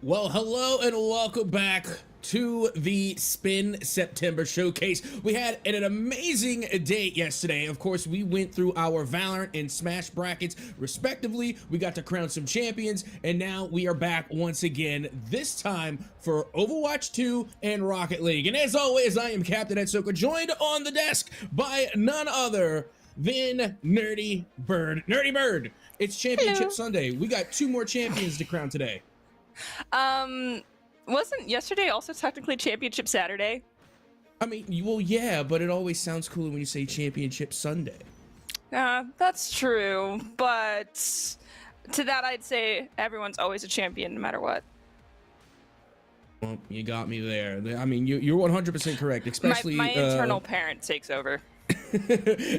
Well, hello and welcome back to the Spin September Showcase. We had an amazing day yesterday. Of course, we went through our Valorant and Smash brackets respectively. We got to crown some champions, and now we are back once again, this time for Overwatch 2 and Rocket League. And as always, I am Captain Etsoka, joined on the desk by none other than Nerdy Bird. Nerdy Bird, it's Championship Hello. Sunday. We got two more champions to crown today. Wasn't yesterday also technically Championship Saturday? I mean, well, yeah, but it always sounds cooler when you say Championship Sunday. That's true, but to that I'd say everyone's always a champion no matter what. Well, you got me there. I mean, you're 100% correct, especially My internal parent takes over.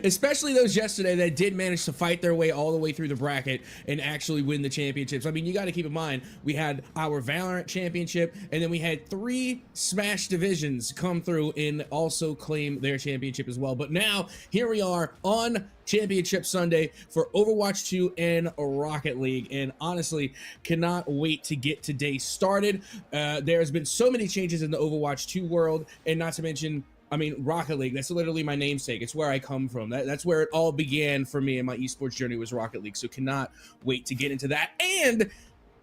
especially those yesterday that did manage to fight their way all the way through the bracket and actually win the championships. I mean, you got to keep in mind, we had our Valorant championship, and then we had 3 Smash divisions come through and also claim their championship as well. But now, here we are on Championship Sunday for Overwatch 2 and Rocket League, and honestly, cannot wait to get today started. There's been so many changes in the Overwatch 2 world, and not to mention, I mean, Rocket League, that's literally my namesake. It's where I come from. That's where it all began for me, and my esports journey was Rocket League. So cannot wait to get into that. And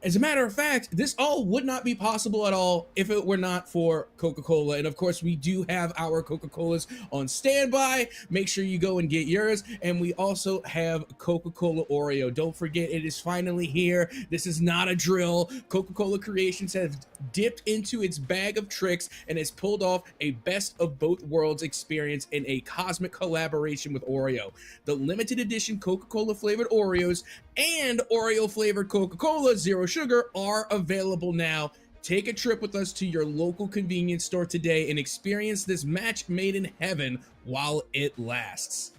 as a matter of fact, this all would not be possible at all if it were not for Coca-Cola. And of course, we do have our Coca-Colas on standby. Make sure you go and get yours. And we also have Coca-Cola Oreo. Don't forget, it is finally here. This is not a drill. Coca-Cola Creations has dipped into its bag of tricks and has pulled off a best of both worlds experience in a cosmic collaboration with Oreo. The limited edition Coca-Cola flavored Oreos and Oreo flavored Coca-Cola Zero Sugar are available now. Take a trip with us to your local convenience store today and experience this match made in heaven while it lasts.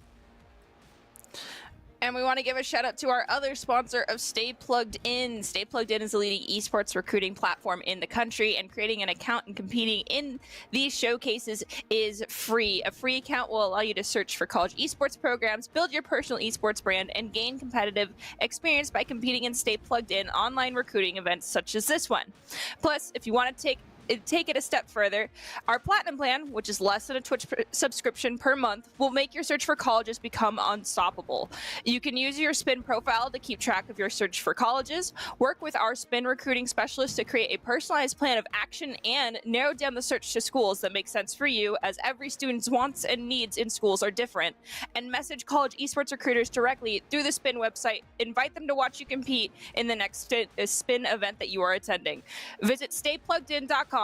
And we want to give a shout out to our other sponsor of Stay Plugged In. Stay Plugged In is the leading esports recruiting platform in the country, and creating an account and competing in these showcases is free. A free account will allow you to search for college esports programs, build your personal esports brand, and gain competitive experience by competing in Stay Plugged In online recruiting events such as this one. Plus, if you want to take it a step further, our platinum plan, which is less than a Twitch subscription per month, will make your search for colleges become unstoppable. You can use your Spin profile to keep track of your search for colleges, work with our Spin recruiting specialist to create a personalized plan of action, and narrow down the search to schools that make sense for you, as every student's wants and needs in schools are different, and message college esports recruiters directly through the Spin website. Invite them to watch you compete in the next Spin event that you are attending. Visit staypluggedin.com,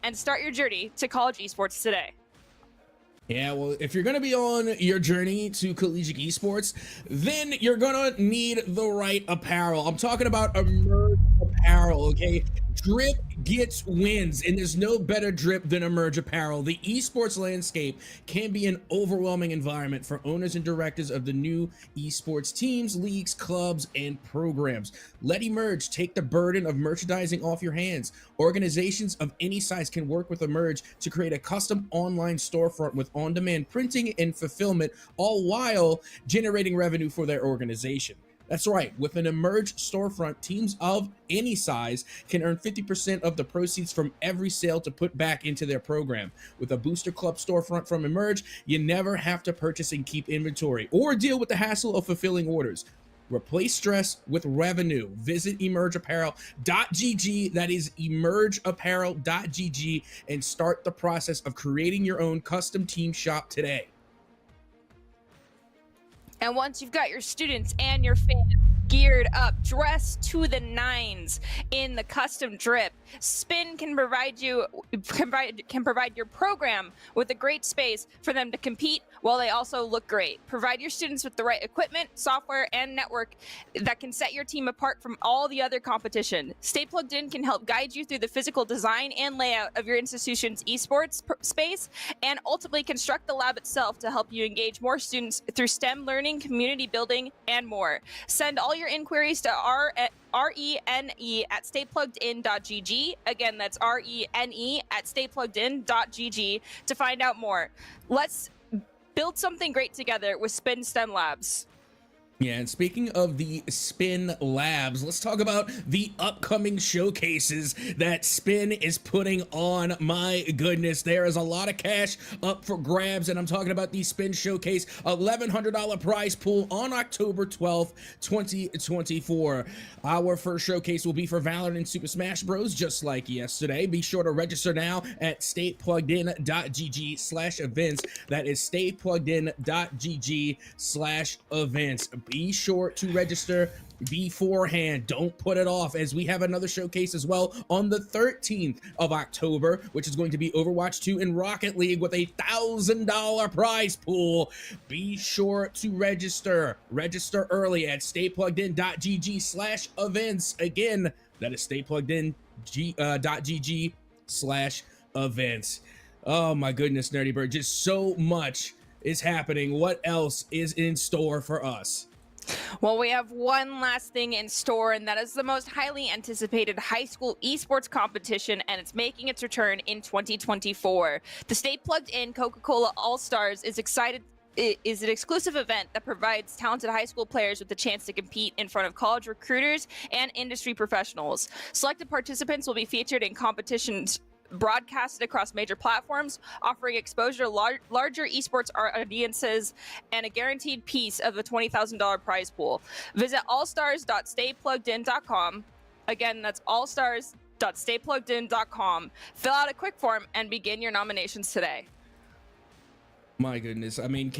and start your journey to college esports today. Yeah, well, if you're going to be on your journey to collegiate esports, then you're going to need the right apparel. I'm talking about Emerge apparel, okay? Drip gets wins, and there's no better drip than Emerge apparel. The esports landscape can be an overwhelming environment for owners and directors of the new esports teams, leagues, clubs, and programs. Let Emerge take the burden of merchandising off your hands. Organizations of any size can work with Emerge to create a custom online storefront with on-demand printing and fulfillment, all while generating revenue for their organization. That's right, with an Emerge storefront, teams of any size can earn 50% of the proceeds from every sale to put back into their program. With a Booster Club storefront from Emerge, you never have to purchase and keep inventory or deal with the hassle of fulfilling orders. Replace stress with revenue. Visit emergeapparel.gg, that is emergeapparel.gg, and start the process of creating your own custom team shop today. And once you've got your students and your fans geared up, dressed to the nines in the custom drip, Spin can provide your program with a great space for them to compete while they also look great. Provide your students with the right equipment, software, and network that can set your team apart from all the other competition. Stay Plugged In can help guide you through the physical design and layout of your institution's esports space, and ultimately construct the lab itself to help you engage more students through STEM learning, community building, and more. Send all your inquiries to RENE at staypluggedin.gg. Again, that's RENE at staypluggedin.gg to find out more. Let's build something great together with Spin STEM Labs. Yeah, and speaking of the Spin Labs, let's talk about the upcoming showcases that Spin is putting on. My goodness, there is a lot of cash up for grabs, and I'm talking about the Spin Showcase $1,100 prize pool on October 12th, 2024. Our first showcase will be for Valorant and Super Smash Bros, just like yesterday. Be sure to register now at staypluggedin.gg/events. That is staypluggedin.gg/events. Be sure to register beforehand. Don't put it off, as we have another showcase as well on the 13th of October, which is going to be Overwatch 2 and Rocket League with a $1,000 prize pool. Be sure to register. Register early at staypluggedin.gg/events. Again, that is staypluggedin.gg/events. Oh my goodness, Nerdy Bird, just so much is happening. What else is in store for us? Well, we have one last thing in store, and that is the most highly anticipated high school esports competition, and it's making its return in 2024. The Stay Plugged In Coca-Cola All-Stars is an exclusive event that provides talented high school players with the chance to compete in front of college recruiters and industry professionals. Selected participants will be featured in competitions broadcasted across major platforms, offering exposure to larger esports audiences and a guaranteed piece of the $20,000 prize pool. Visit allstars.staypluggedin.com. Again, that's allstars.staypluggedin.com. Fill out a quick form and begin your nominations today. My goodness. I mean,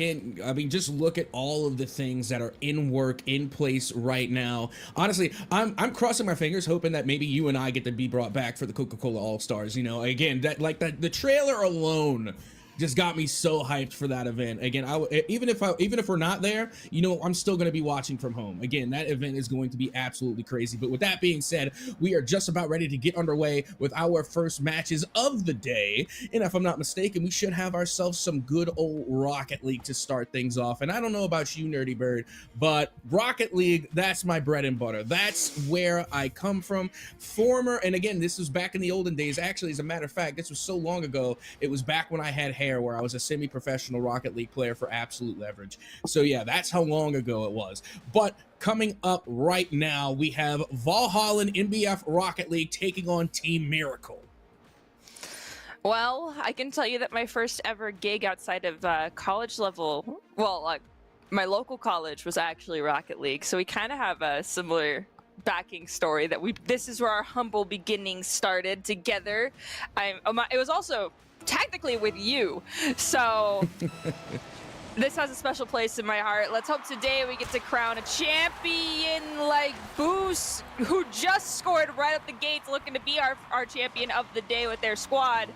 just look at all of the things that are in work, in place right now. Honestly, I'm crossing my fingers, hoping that maybe you and I get to be brought back for the Coca-Cola All-Stars. You know, again, the trailer alone just got me so hyped for that event. Again, even if we're not there, you know, I'm still going to be watching from home. Again, that event is going to be absolutely crazy. But with that being said, we are just about ready to get underway with our first matches of the day. And if I'm not mistaken, we should have ourselves some good old Rocket League to start things off. And I don't know about you, Nerdy Bird, but Rocket League, that's my bread and butter. That's where I come from. And again, this was back in the olden days. Actually, as a matter of fact, this was so long ago, it was back when I had hair, where I was a semi-professional Rocket League player for Absolute Leverage. So yeah, that's how long ago it was. But coming up right now, we have Valhalla and NBF Rocket League taking on Team Miracle. Well, I can tell you that my first ever gig outside of college level, my local college was actually Rocket League. So we kind of have a similar backing story that this is where our humble beginnings started together. It was also technically with you, so this has a special place in my heart. Let's hope today we get to crown a champion like Boost, who just scored right up the gates, looking to be our champion of the day with their squad,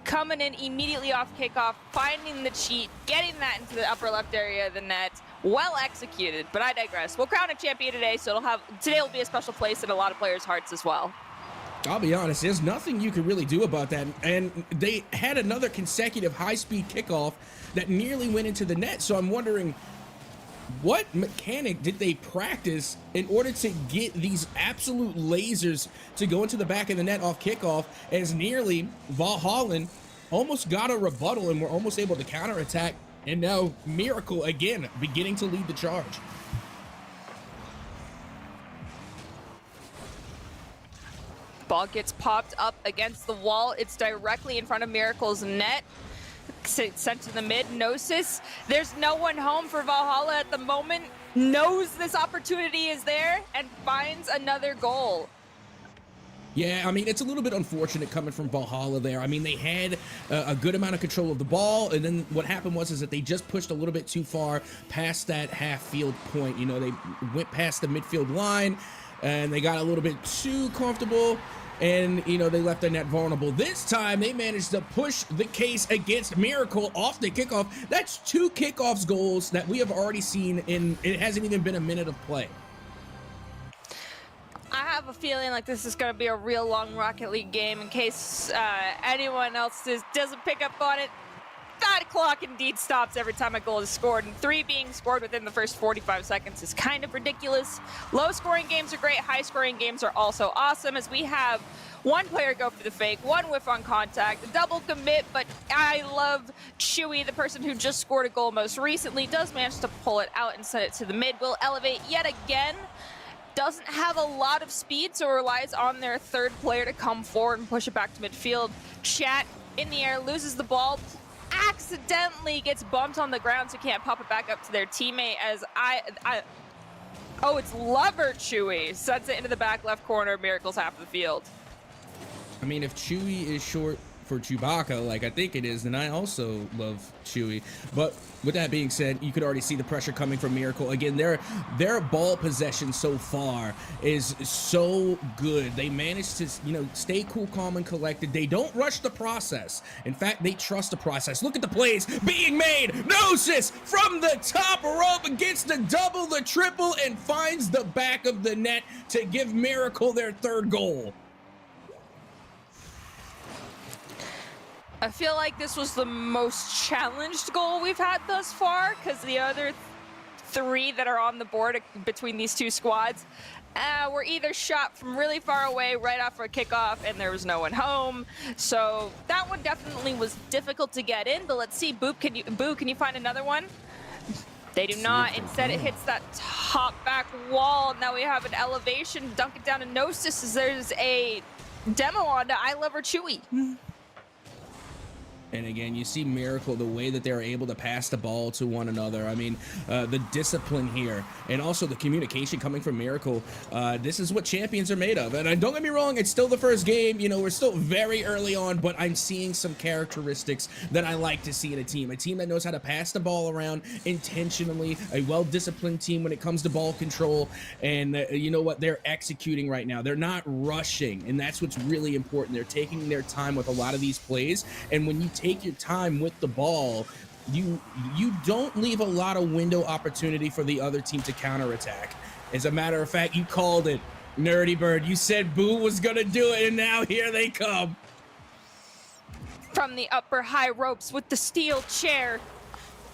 coming in immediately off kickoff, finding the cheat, getting that into the upper left area of the net. Well executed, but I digress. We'll crown a champion today, so today will be a special place in a lot of players' hearts as well. I'll be honest, there's nothing you can really do about that. And they had another consecutive high-speed kickoff that nearly went into the net. So I'm wondering, what mechanic did they practice in order to get these absolute lasers to go into the back of the net off kickoff, as nearly Valhalla almost got a rebuttal and were almost able to counterattack. And now Miracle, again, beginning to lead the charge. Ball gets popped up against the wall. It's directly in front of Miracle's net. Sent to the mid. Gnosis. There's no one home for Valhalla at the moment. Knows this opportunity is there and finds another goal. Yeah, I mean, it's a little bit unfortunate coming from Valhalla there. I mean, they had a good amount of control of the ball, and then what happened was that they just pushed a little bit too far past that half-field point. You know, they went past the midfield line, and they got a little bit too comfortable, and, you know, they left their net vulnerable. This time, they managed to push the case against Miracle off the kickoff. That's 2 kickoffs goals that we have already seen, and it hasn't even been a minute of play. I have a feeling like this is going to be a real long Rocket League game in case anyone else doesn't pick up on it. That clock indeed stops every time a goal is scored, and 3 being scored within the first 45 seconds is kind of ridiculous. Low-scoring games are great. High-scoring games are also awesome, as we have one player go for the fake, one whiff on contact, a double commit, but I love Chewy, the person who just scored a goal most recently, does manage to pull it out and send it to the mid. Will elevate yet again. Doesn't have a lot of speed, so relies on their third player to come forward and push it back to midfield. Chat in the air, loses the ball, accidentally gets bumped on the ground, so can't pop it back up to their teammate as oh, it's Lover Chewy. Sends it into the back left corner, Miracle's half of the field. I mean, if Chewy is short for Chewbacca, like I think it is, then I also love Chewy. But with that being said, you could already see the pressure coming from Miracle. Again, their ball possession so far is so good. They managed to, you know, stay cool, calm, and collected. They don't rush the process. In fact, they trust the process. Look at the plays being made. Gnosis from the top rope gets the double, the triple, and finds the back of the net to give Miracle their third goal. I feel like this was the most challenged goal we've had thus far, because the other three that are on the board between these two squads were either shot from really far away right after a kickoff and there was no one home. So that one definitely was difficult to get in, but let's see, Boo, can you find another one? They do not. Instead, it hits that top back wall. Now we have an elevation, dunk it down to Gnosis as there's a demo on to I Love Her Chewy. And again, you see Miracle, the way that they're able to pass the ball to one another. I mean, the discipline here and also the communication coming from Miracle. This is what champions are made of. And don't get me wrong, it's still the first game. You know, we're still very early on, but I'm seeing some characteristics that I like to see in a team. A team that knows how to pass the ball around intentionally, a well-disciplined team when it comes to ball control. And you know what? They're executing right now. They're not rushing, and that's what's really important. They're taking their time with a lot of these plays. And when you take your time with the ball, you don't leave a lot of window opportunity for the other team to counterattack. As a matter of fact, you called it, Nerdy Bird. You said Boo was gonna do it, and now here they come. From the upper high ropes with the steel chair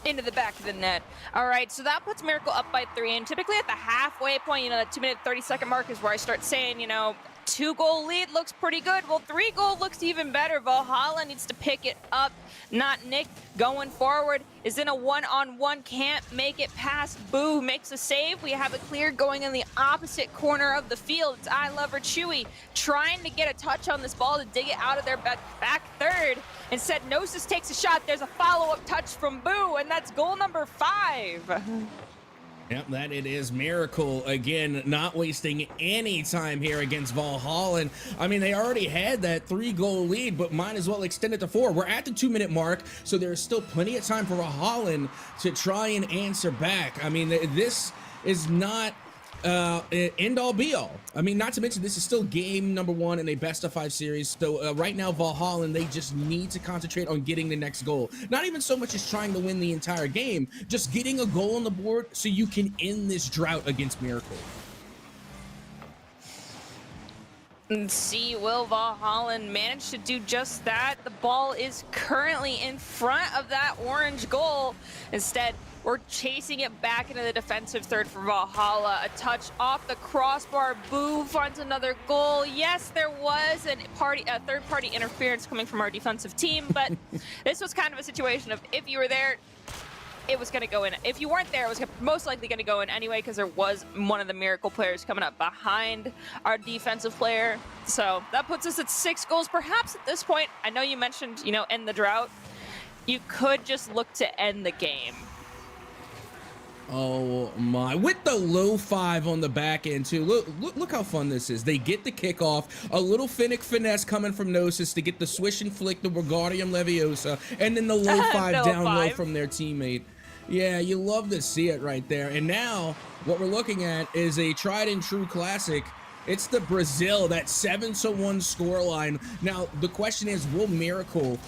into the back of the net. All right, so that puts Miracle up by 3, and typically at the halfway point, you know, that 2-minute 30-second mark is where I start saying, you know, 2-goal lead looks pretty good. Well, 3-goal looks even better. Valhalla needs to pick it up. Not Nick going forward. Is in a one-on-one. Can't make it past Boo. Makes a save. We have a clear going in the opposite corner of the field. It's I Love Her Chewy trying to get a touch on this ball to dig it out of their back third. Instead, Gnosis takes a shot. There's a follow-up touch from Boo, and that's goal number 5. Yep, that it is. Miracle, again, not wasting any time here against Valhalla. And I mean, they already had that 3-goal lead, but might as well extend it to 4. We're at the 2-minute mark, so there's still plenty of time for Valhalla to try and answer back. I mean, this is not end all be all. I mean, not to mention this is still game number 1 in a best-of-5 series. So right now, Valhalla, they just need to concentrate on getting the next goal. Not even so much as trying to win the entire game, just getting a goal on the board so you can end this drought against Miracle. And see, will Valhalla manage to do just that? The ball is currently in front of that orange goal. Instead, we're chasing it back into the defensive third for Valhalla. A touch off the crossbar. Boo finds another goal. Yes, there was a third-party interference coming from our defensive team, but this was kind of a situation of if you were there, it was going to go in. If you weren't there, it was most likely going to go in anyway because there was one of the Miracle players coming up behind our defensive player. So that puts us at 6 goals. Perhaps at this point, I know you mentioned, you know, end the drought. You could just look to end the game. Oh my, with the low 5 on the back end too. Look how fun this is. They get the kickoff, a little finesse coming from Gnosis to get the swish and flick, the Wingardium Leviosa, and then the low 5 down low from their teammate. Yeah, you love to see it right there. And now what we're looking at is a tried and true classic. It's the Brazil, that 7-1 scoreline. Now the question is, will Miracle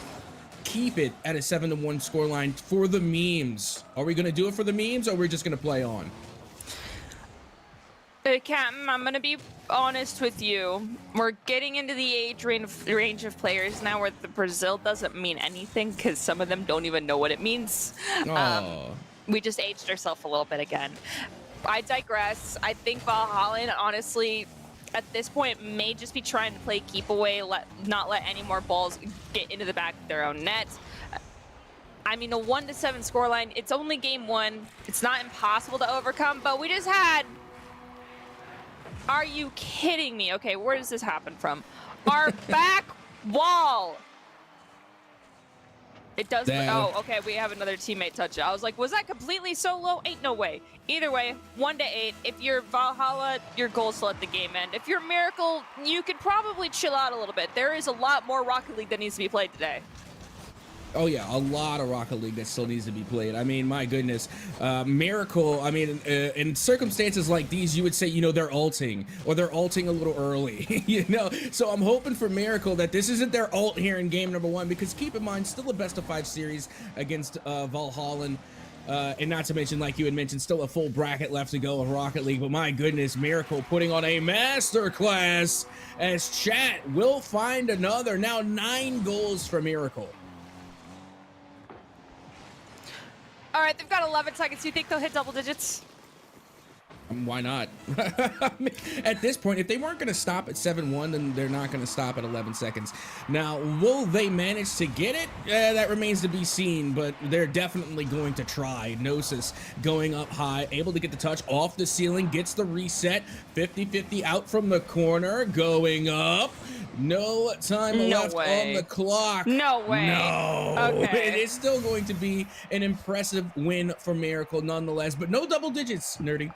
keep it at a 7-1 scoreline for the memes? Are we going to do it for the memes, or are we just going to play on? Captain, I'm going to be honest with you. We're getting into the age range of players now where the Brazil doesn't mean anything because some of them don't even know what it means. We just aged ourselves a little bit again. I digress. I think Valhalla, honestly, at this point may just be trying to play keep away, not let any more balls get into the back of their own net. I mean, a 1-7 scoreline, it's only game one. It's not impossible to overcome, but we just had... Are you kidding me? Okay, where does this happen from? Our back wall. It does. Oh, okay. We have another teammate touch it. I was like, was that completely solo? Ain't no way. Either way, 1-8. If you're Valhalla, your goal is to let the game end. If you're Miracle, you could probably chill out a little bit. There is a lot more Rocket League that needs to be played today. Oh yeah, a lot of Rocket League that still needs to be played. I mean, my goodness, Miracle. I mean, in circumstances like these, you would say, you know, they're ulting, or they're ulting a little early, you know. So I'm hoping for Miracle that this isn't their ult here in game number one, because keep in mind, still a best-of-5 series against Valhalla. And not to mention, like you had mentioned, still a full bracket left to go of Rocket League. But my goodness, Miracle putting on a masterclass as chat will find another. Now 9 goals for Miracle. All right, they've got 11 seconds. Do you think they'll hit double digits? Why not? I mean, at this point, if they weren't going to stop at 7-1, then they're not going to stop at 11 seconds. Now, will they manage to get it? That remains to be seen, but they're definitely going to try. Gnosis going up high, able to get the touch off the ceiling, gets the reset. 50-50 out from the corner, going up. No time left on the clock. No way. No. Okay. It is still going to be an impressive win for Miracle nonetheless, but no double digits, Nerdy.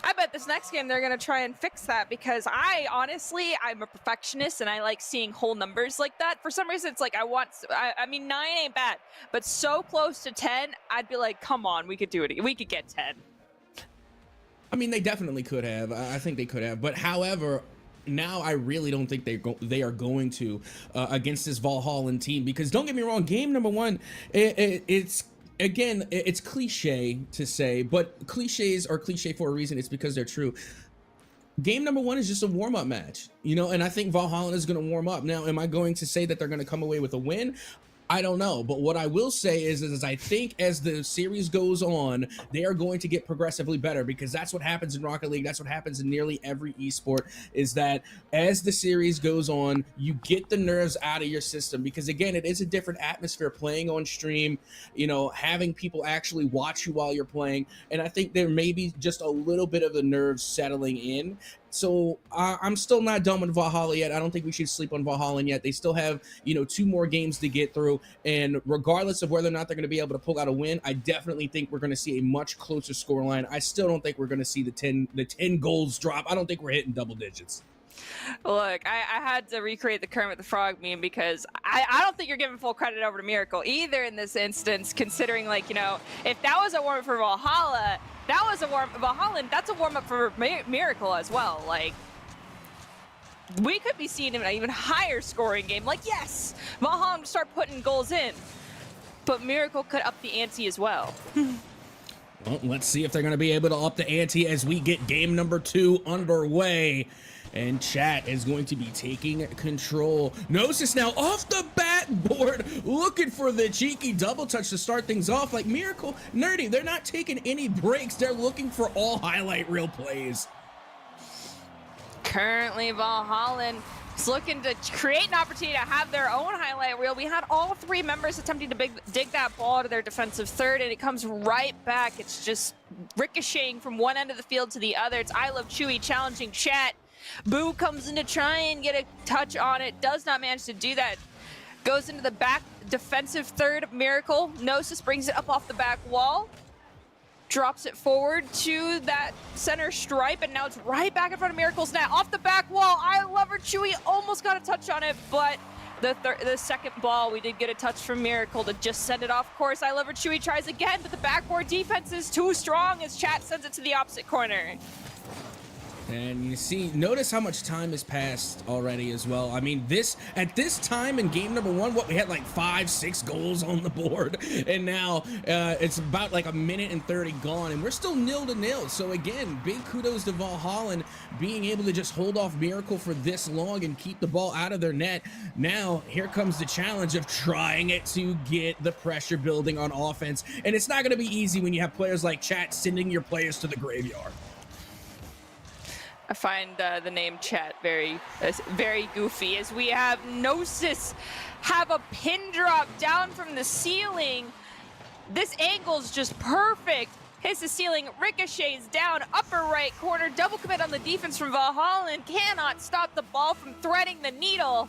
I bet this next game they're going to try and fix that, because I'm a perfectionist and I like seeing whole numbers like that. For some reason, it's like I mean, 9 ain't bad, but so close to 10, I'd be like, come on, we could do it. We could get 10. I mean, they definitely could have. I think they could have. But however, now I really don't think they are going to against this Valhalla team, because don't get me wrong, game number one, it's again, it's cliche to say, but cliches are cliche for a reason. It's because they're true. Game number one is just a warm-up match, you know, and I think Valhalla is going to warm up. Now, am I going to say that they're going to come away with a win? I don't know, but what I will say is I think as the series goes on, they are going to get progressively better, because that's what happens in Rocket League. That's what happens in nearly every esport, is that as the series goes on, you get the nerves out of your system, because again, it is a different atmosphere playing on stream, you know, having people actually watch you while you're playing. And I think there may be just a little bit of the nerves settling in. So I'm still not done with Valhalla yet. I don't think we should sleep on Valhalla yet. They still have, you know, 2 more games to get through. And regardless of whether or not they're going to be able to pull out a win, I definitely think we're going to see a much closer scoreline. I still don't think we're going to see the 10 goals drop. I don't think we're hitting double digits. Look, I had to recreate the Kermit the Frog meme, because I don't think you're giving full credit over to Miracle either in this instance, considering, like, you know, if that was a warm-up for Valhalla, that's a warm-up for Miracle as well. Like, we could be seeing an even higher scoring game. Like, yes, Valhalla start putting goals in, but Miracle could up the ante as well. Well, let's see if they're going to be able to up the ante as we get game number 2 underway. And chat is going to be taking control. Gnosis now off the backboard, looking for the cheeky double touch to start things off. Like Miracle, Nerdy, they're not taking any breaks. They're looking for all highlight reel plays. Currently, Valhalla is looking to create an opportunity to have their own highlight reel. We had all 3 members attempting to dig that ball to their defensive third, and it comes right back. It's just ricocheting from one end of the field to the other. It's I Love Chewy challenging chat. Boo comes in to try and get a touch on it, does not manage to do that. Goes into the back defensive third, Miracle. Gnosis brings it up off the back wall, drops it forward to that center stripe, and now it's right back in front of Miracle's net. Off the back wall, I Love Her Chewy almost got a touch on it, but the second ball, we did get a touch from Miracle to just send it off course. I Love Her Chewy tries again, but the backboard defense is too strong as chat sends it to the opposite corner. And you see, notice how much time has passed already as well. I mean, at this time in game number 1, we had like 5-6 goals on the board, and now it's about like 1 minute and 30 gone, and we're still 0-0. So again, big kudos to Valhalla being able to just hold off Miracle for this long and keep the ball out of their net. Now here comes the challenge of trying it to get the pressure building on offense, and it's not going to be easy when you have players like chat sending your players to the graveyard. I find the name Chat very goofy, as we have Gnosis have a pin drop down from the ceiling. This angle's just perfect. Hits the ceiling, ricochets down, upper right corner, double commit on the defense from Valhalla, and cannot stop the ball from threading the needle.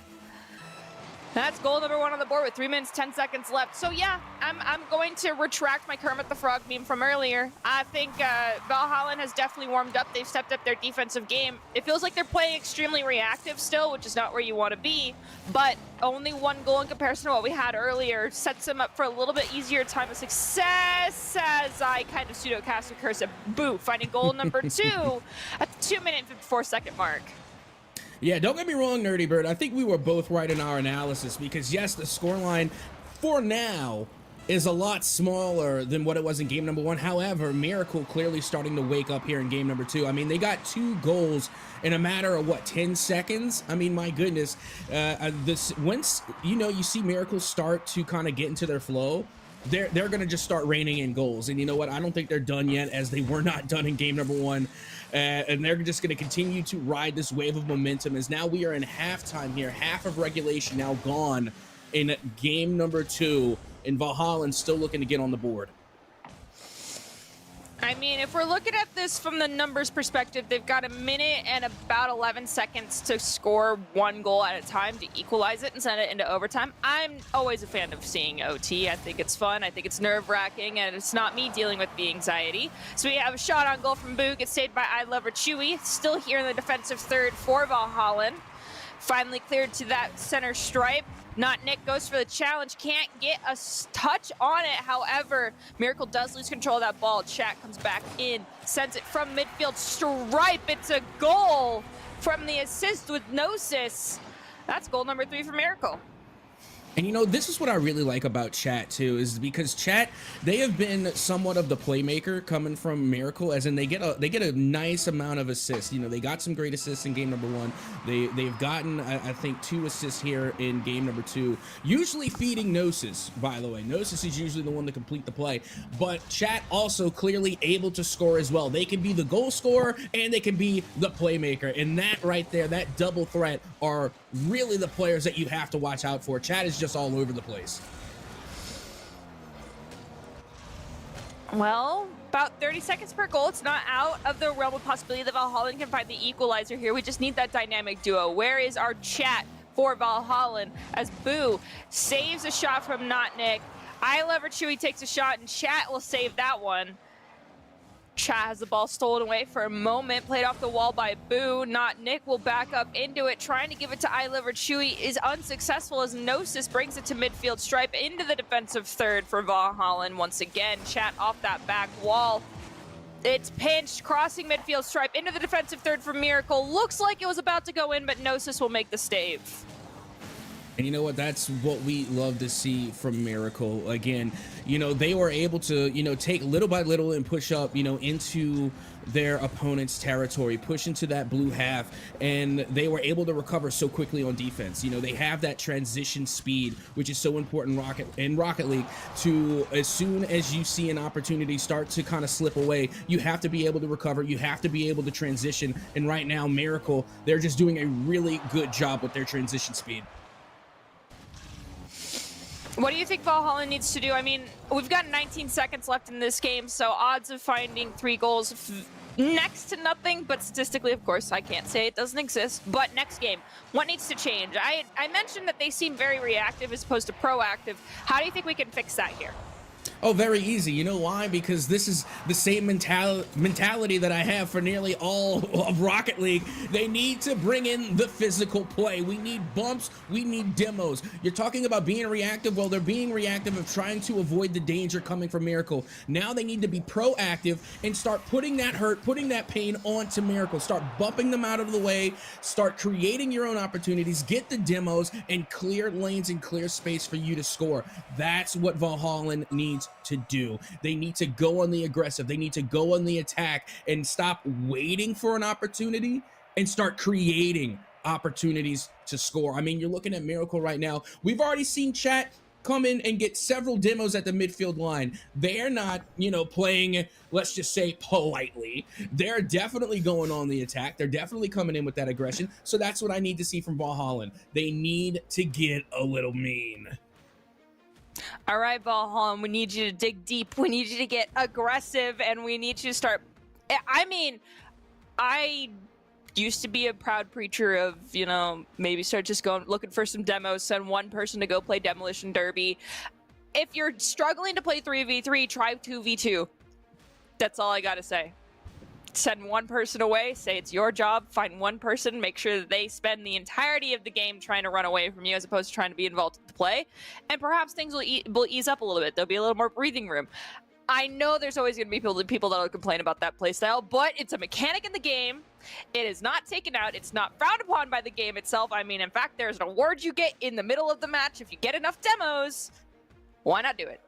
That's goal number 1 on the board with 3 minutes, 10 seconds left. So yeah, I'm going to retract my Kermit the Frog meme from earlier. I think Valhalla has definitely warmed up. They've stepped up their defensive game. It feels like they're playing extremely reactive still, which is not where you want to be. But only 1 goal in comparison to what we had earlier sets them up for a little bit easier time of success, as I kind of pseudo-cast a curse at Boo, finding goal number 2 at the 2-minute and 54-second mark. Yeah, don't get me wrong, Nerdy Bird. I think we were both right in our analysis because, yes, the scoreline for now is a lot smaller than what it was in game number 1. However, Miracle clearly starting to wake up here in game number 2. I mean, they got 2 goals in a matter of, what, 10 seconds? I mean, my goodness. Once, you see Miracle start to kind of get into their flow, they're going to just start raining in goals. And you know what? I don't think they're done yet, as they were not done in game number 1. And they're just going to continue to ride this wave of momentum, as now we are in halftime here. Half of regulation now gone in game number 2, and Valhalla still looking to get on the board. I mean, if we're looking at this from the numbers perspective, they've got 1 minute and about 11 seconds to score 1 goal at a time to equalize it and send it into overtime. I'm always a fan of seeing OT. I think it's fun. I think it's nerve-wracking, and it's not me dealing with the anxiety. So we have a shot on goal from Boo. Gets saved by I Lover Chewy. Still here in the defensive third for Valhalla. Finally cleared to that center stripe. Not Nick goes for the challenge, can't get a touch on it. However, Miracle does lose control of that ball. Chat comes back in, sends it from midfield stripe. It's a goal from the assist with Gnosis. That's goal number 3 for Miracle. And this is what I really like about Chat too, is because Chat, they have been somewhat of the playmaker coming from Miracle, as in they get a nice amount of assists. They got some great assists in game number 1. They've gotten I think 2 assists here in game number 2, usually feeding Gnosis, by the way. Gnosis is usually the one to complete the play, but Chat also clearly able to score as well. They can be the goal scorer and they can be the playmaker, and that right there, that double threat, are really the players that you have to watch out for. Chat is just all over the place. Well, about 30 seconds per goal. It's not out of the realm of possibility that Valhalla can find the equalizer here. We just need that dynamic duo. Where is our Chat for Valhalla, as Boo saves a shot from Not Nick? I Lover Chewy takes a shot, and Chat will save that one. Chat has the ball stolen away for a moment, played off the wall by Boo. Not Nick will back up into it, trying to give it to I Liver Chewy, is unsuccessful, as Gnosis brings it to midfield stripe into the defensive third for Valhalla. Once again, Chat off that back wall. It's pinched, crossing midfield stripe into the defensive third for Miracle. Looks like it was about to go in, but Gnosis will make the save. And you know what? That's what we love to see from Miracle. Again, they were able to, take little by little and push up, into their opponent's territory, push into that blue half, and they were able to recover so quickly on defense. They have that transition speed, which is so important in Rocket League, to, as soon as you see an opportunity start to kind of slip away, you have to be able to recover, you have to be able to transition. And right now, Miracle, they're just doing a really good job with their transition speed. What do you think Valhalla needs to do? I mean, we've got 19 seconds left in this game, so odds of finding 3 goals next to nothing, but statistically, of course, I can't say it doesn't exist. But next game, what needs to change? I mentioned that they seem very reactive as opposed to proactive. How do you think we can fix that here? Oh, very easy. You know why? Because this is the same mentality that I have for nearly all of Rocket League. They need to bring in the physical play. We need bumps. We need demos. You're talking about being reactive. Well, they're being reactive of trying to avoid the danger coming from Miracle. Now they need to be proactive and start putting that hurt, putting that pain onto Miracle. Start bumping them out of the way. Start creating your own opportunities. Get the demos and clear lanes and clear space for you to score. That's what Valhalla needs to do. They need to go on the aggressive. They need to go on the attack and stop waiting for an opportunity and start creating opportunities to score. I mean, you're looking at Miracle right now. We've already seen Chat come in and get several demos at the midfield line. They're not, playing, let's just say, politely. They're definitely going on the attack. They're definitely coming in with that aggression. So that's what I need to see from Valhalla. They need to get a little mean. All right, Valhalla, we need you to dig deep. We need you to get aggressive, and we need you to start. I mean, I used to be a proud preacher of, maybe start just going looking for some demos, send one person to go play Demolition Derby. If you're struggling to play 3v3, try 2v2. That's all I gotta say. Send one person away, say it's your job, find one person, make sure that they spend the entirety of the game trying to run away from you as opposed to trying to be involved in the play, and perhaps things will ease up a little bit. There'll be a little more breathing room. I know there's always going to be people that'll complain about that playstyle, but it's a mechanic in the game. It is not taken out. It's not frowned upon by the game itself. I mean, in fact, there's an award you get in the middle of the match if you get enough demos. Why not do it?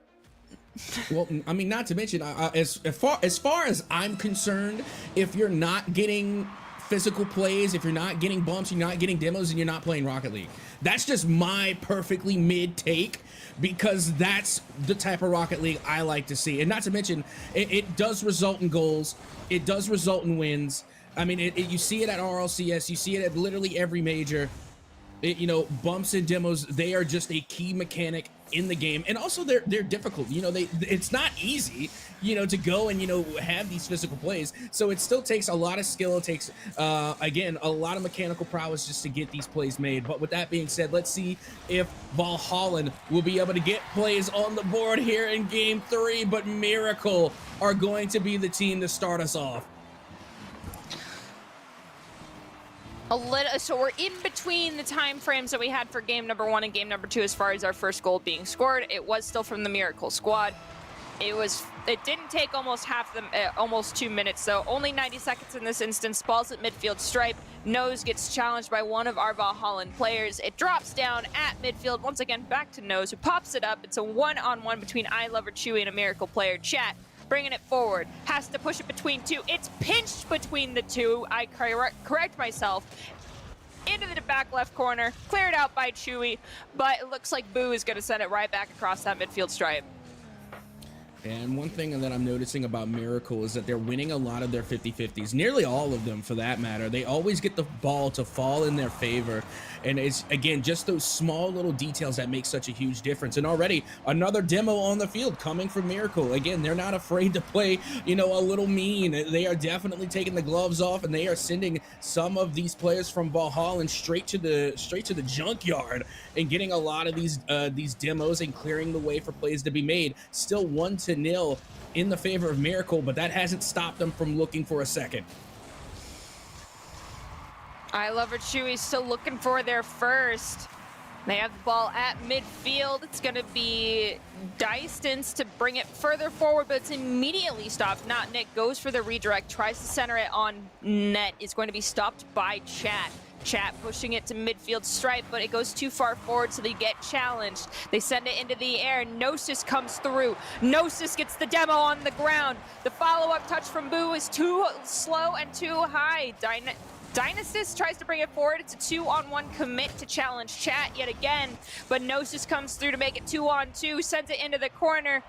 Well, I mean, not to mention, as far as I'm concerned, if you're not getting physical plays, if you're not getting bumps, you're not getting demos, and you're not playing Rocket League. That's just my perfectly mid take, because that's the type of Rocket League I like to see. And not to mention, it does result in goals. It does result in wins. I mean, you see it at RLCS. You see it at literally every major. Bumps and demos, they are just a key mechanic in the game, and also they're difficult. It's not easy, to go and have these physical plays. So it still takes a lot of skill. It takes again a lot of mechanical prowess just to get these plays made. But with that being said, let's see if Valhalla will be able to get plays on the board here in Game 3. But Miracle are going to be the team to start us off. So we're in between the time frames that we had for game number 1 and game number 2 as far as our first goal being scored. It was still from the Miracle squad. It didn't take almost 2 minutes, so only 90 seconds in this instance. Ball's at midfield stripe. Nose gets challenged by one of our Valhallan players. It drops down at midfield. Once again, back to Nose, who pops it up. It's a one-on-one between I Lover Chewy and a Miracle player. Chat bringing it forward, has to push it between two. It's pinched between the two. I correct myself. Into the back left corner, cleared out by Chewy, but it looks like Boo is going to send it right back across that midfield stripe. And one thing that I'm noticing about Miracle is that they're winning a lot of their 50-50s, nearly all of them for that matter. They always get the ball to fall in their favor. And it's, again, just those small little details that make such a huge difference. And already another demo on the field coming from Miracle. Again, they're not afraid to play, a little mean. They are definitely taking the gloves off, and they are sending some of these players from Valhalla straight to the junkyard and getting a lot of these demos and clearing the way for plays to be made. Still 1-0 in the favor of Miracle, but that hasn't stopped them from looking for a second. I Love Her Chewy still looking for their first. They have the ball at midfield. It's going to be Distance to bring it further forward, but it's immediately stopped. Not Nick goes for the redirect, tries to center it on net. Is going to be stopped by Chat. Chat pushing it to midfield stripe, but it goes too far forward, so they get challenged. They send it into the air. Gnosis comes through. Gnosis gets the demo on the ground. The follow-up touch from Boo is too slow and too high. Dynastis tries to bring it forward. It's a 2-on-1 commit to challenge Chat yet again, but Gnosis comes through to make it 2-on-2, sends it into the corner,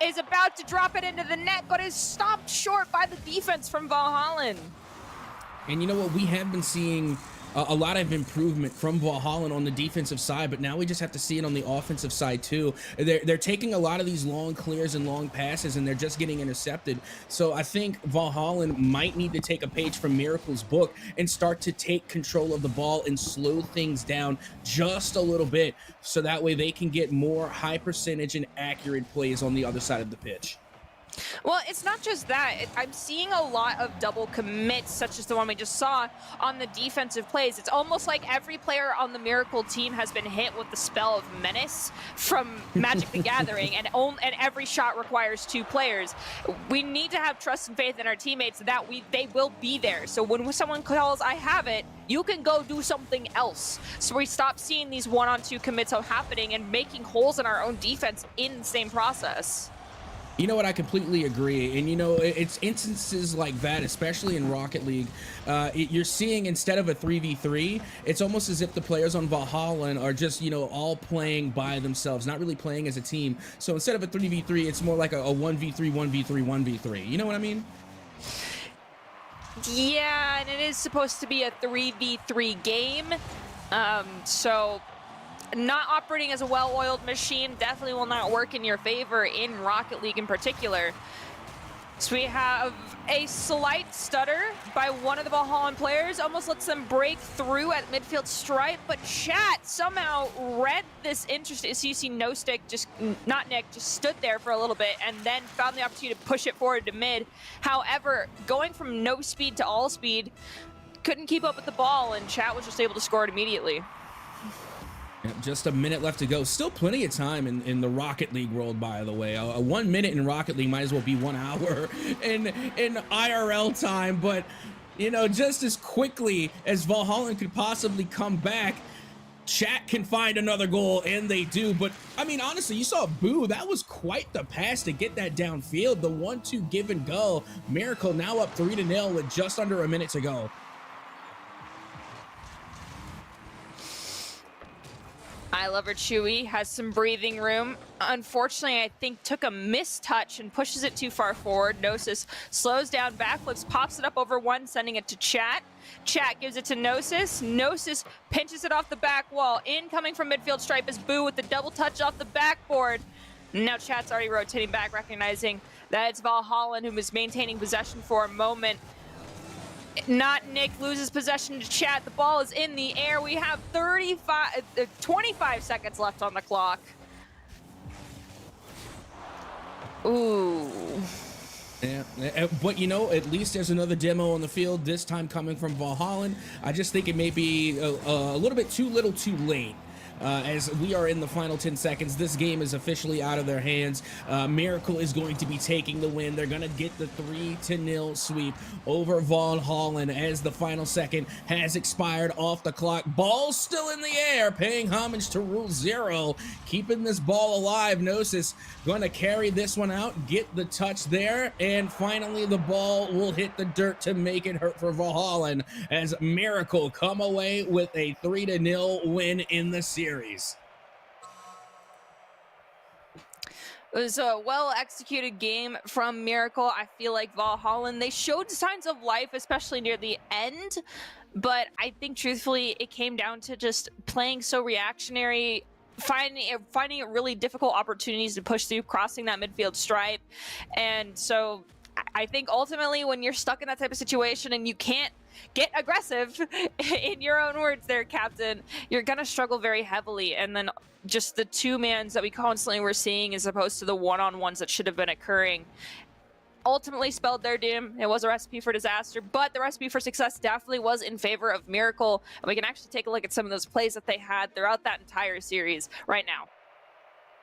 is about to drop it into the net, but is stopped short by the defense from Valhalla. And you know what? We have been seeing a lot of improvement from Valhalla on the defensive side, but now we just have to see it on the offensive side too. They're taking a lot of these long clears and long passes, and they're just getting intercepted. So I think Valhalla might need to take a page from Miracle's book and start to take control of the ball and slow things down just a little bit, so that way they can get more high percentage and accurate plays on the other side of the pitch. Well, it's not just that. I'm seeing a lot of double commits, such as the one we just saw on the defensive plays. It's almost like every player on the Miracle team has been hit with the spell of Menace from Magic the Gathering, and every shot requires 2 players. We need to have trust and faith in our teammates that they will be there. So when someone calls, I have it, you can go do something else. So we stop seeing these 1-on-2 commits happening and making holes in our own defense in the same process. You know what? I completely agree. And it's instances like that, especially in Rocket League. You're seeing instead of a 3v3, it's almost as if the players on Valhalla are just, all playing by themselves, not really playing as a team. So instead of a 3v3, it's more like a 1v3, 1v3, 1v3. You know what I mean? Yeah, and it is supposed to be a 3v3 game. So not operating as a well-oiled machine definitely will not work in your favor in Rocket League in particular. So we have a slight stutter by one of the Valhallan players, almost lets them break through at midfield stripe, but chat somehow read this interesting. So you see No Stick, not Nick, just stood there for a little bit and then found the opportunity to push it forward to mid. However, going from no speed to all speed, couldn't keep up with the ball, and chat was just able to score it immediately. Just a minute left to go. Still plenty of time in the Rocket League world, by the way. 1 minute in Rocket League might as well be 1 hour in IRL time. But, just as quickly as Valhalla could possibly come back, chat can find another goal, and they do. But, I mean, honestly, you saw Boo. That was quite the pass to get that downfield. The 1-2 give and go. Miracle now up 3-0 with just under a minute to go. I Lover Chewy has some breathing room. Unfortunately, I think took a mistouch and pushes it too far forward. Gnosis slows down, backflips, pops it up over one, sending it to Chat. Chat gives it to Gnosis. Gnosis pinches it off the back wall. Incoming from midfield stripe is Boo with the double touch off the backboard. Now Chat's already rotating back, recognizing that it's Valhalla who is maintaining possession for a moment. Not Nick loses possession to Chat. The ball is in the air. We have 25 seconds left on the clock. Ooh. Yeah, but at least there's another demo on the field, this time coming from Valhalla. I just think it may be a little bit too little too late. As we are in the final 10 seconds, this game is officially out of their hands. Miracle is going to be taking the win. They're going to get the 3-0 sweep over Valhalla as the final second has expired off the clock. Ball still in the air, paying homage to Rule 0, keeping this ball alive. Gnosis going to carry this one out, get the touch there, and finally the ball will hit the dirt to make it hurt for Valhalla as Miracle come away with a 3-0 win in the series. It was a well-executed game from Miracle. I feel like Valhalla, they showed signs of life, especially near the end. But I think, truthfully, it came down to just playing so reactionary, finding it really difficult opportunities to push through, crossing that midfield stripe. And so I think ultimately when you're stuck in that type of situation and you can't get aggressive, in your own words there, Captain, you're going to struggle very heavily. And then just the two-mans that we constantly were seeing as opposed to the one-on-ones that should have been occurring ultimately spelled their doom. It was a recipe for disaster, but the recipe for success definitely was in favor of Miracle. And we can actually take a look at some of those plays that they had throughout that entire series right now.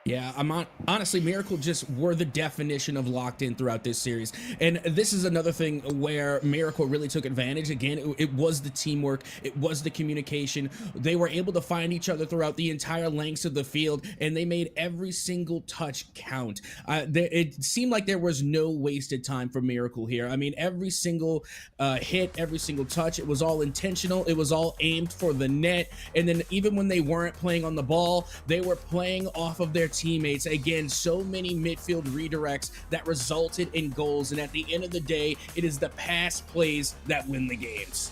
Yeah, honestly, Miracle just were the definition of locked in throughout this series. And this is another thing where Miracle really took advantage. Again, it was the teamwork. It was the communication. They were able to find each other throughout the entire lengths of the field, and they made every single touch count. It seemed like there was no wasted time for Miracle here. I mean, every single hit, every single touch, it was all intentional. It was all aimed for the net. And then even when they weren't playing on the ball, they were playing off of their teammates. Again, so many midfield redirects that resulted in goals, and at the end of the day, it is the pass plays that win the games.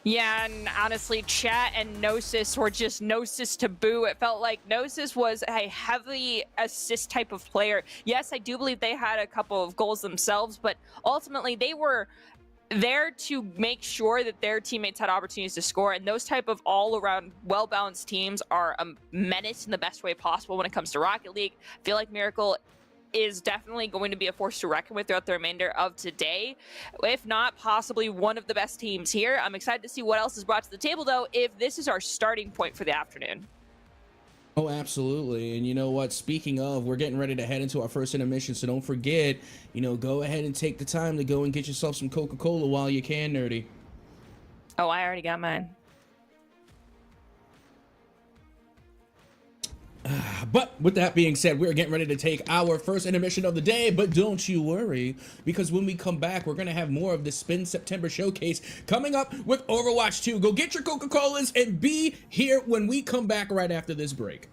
Yeah, and honestly, Chat and Gnosis were just Gnosis to Boo. It felt like Gnosis was a heavy assist type of player. Yes, I do believe they had a couple of goals themselves, but ultimately they were there to make sure that their teammates had opportunities to score, and those type of all-around well-balanced teams are a menace in the best way possible when it comes to Rocket League. I feel like Miracle is definitely going to be a force to reckon with throughout the remainder of today, if not possibly one of the best teams here. I'm excited to see what else is brought to the table, though, if this is our starting point for the afternoon. Oh, absolutely. And you know what? Speaking of, we're getting ready to head into our first intermission, so don't forget, go ahead and take the time to go and get yourself some Coca-Cola while you can, Nerdy. Oh, I already got mine. But with that being said, we're getting ready to take our first intermission of the day, but don't you worry, because when we come back, we're going to have more of the Spin September showcase coming up with Overwatch 2. Go get your Coca-Colas and be here when we come back right after this break.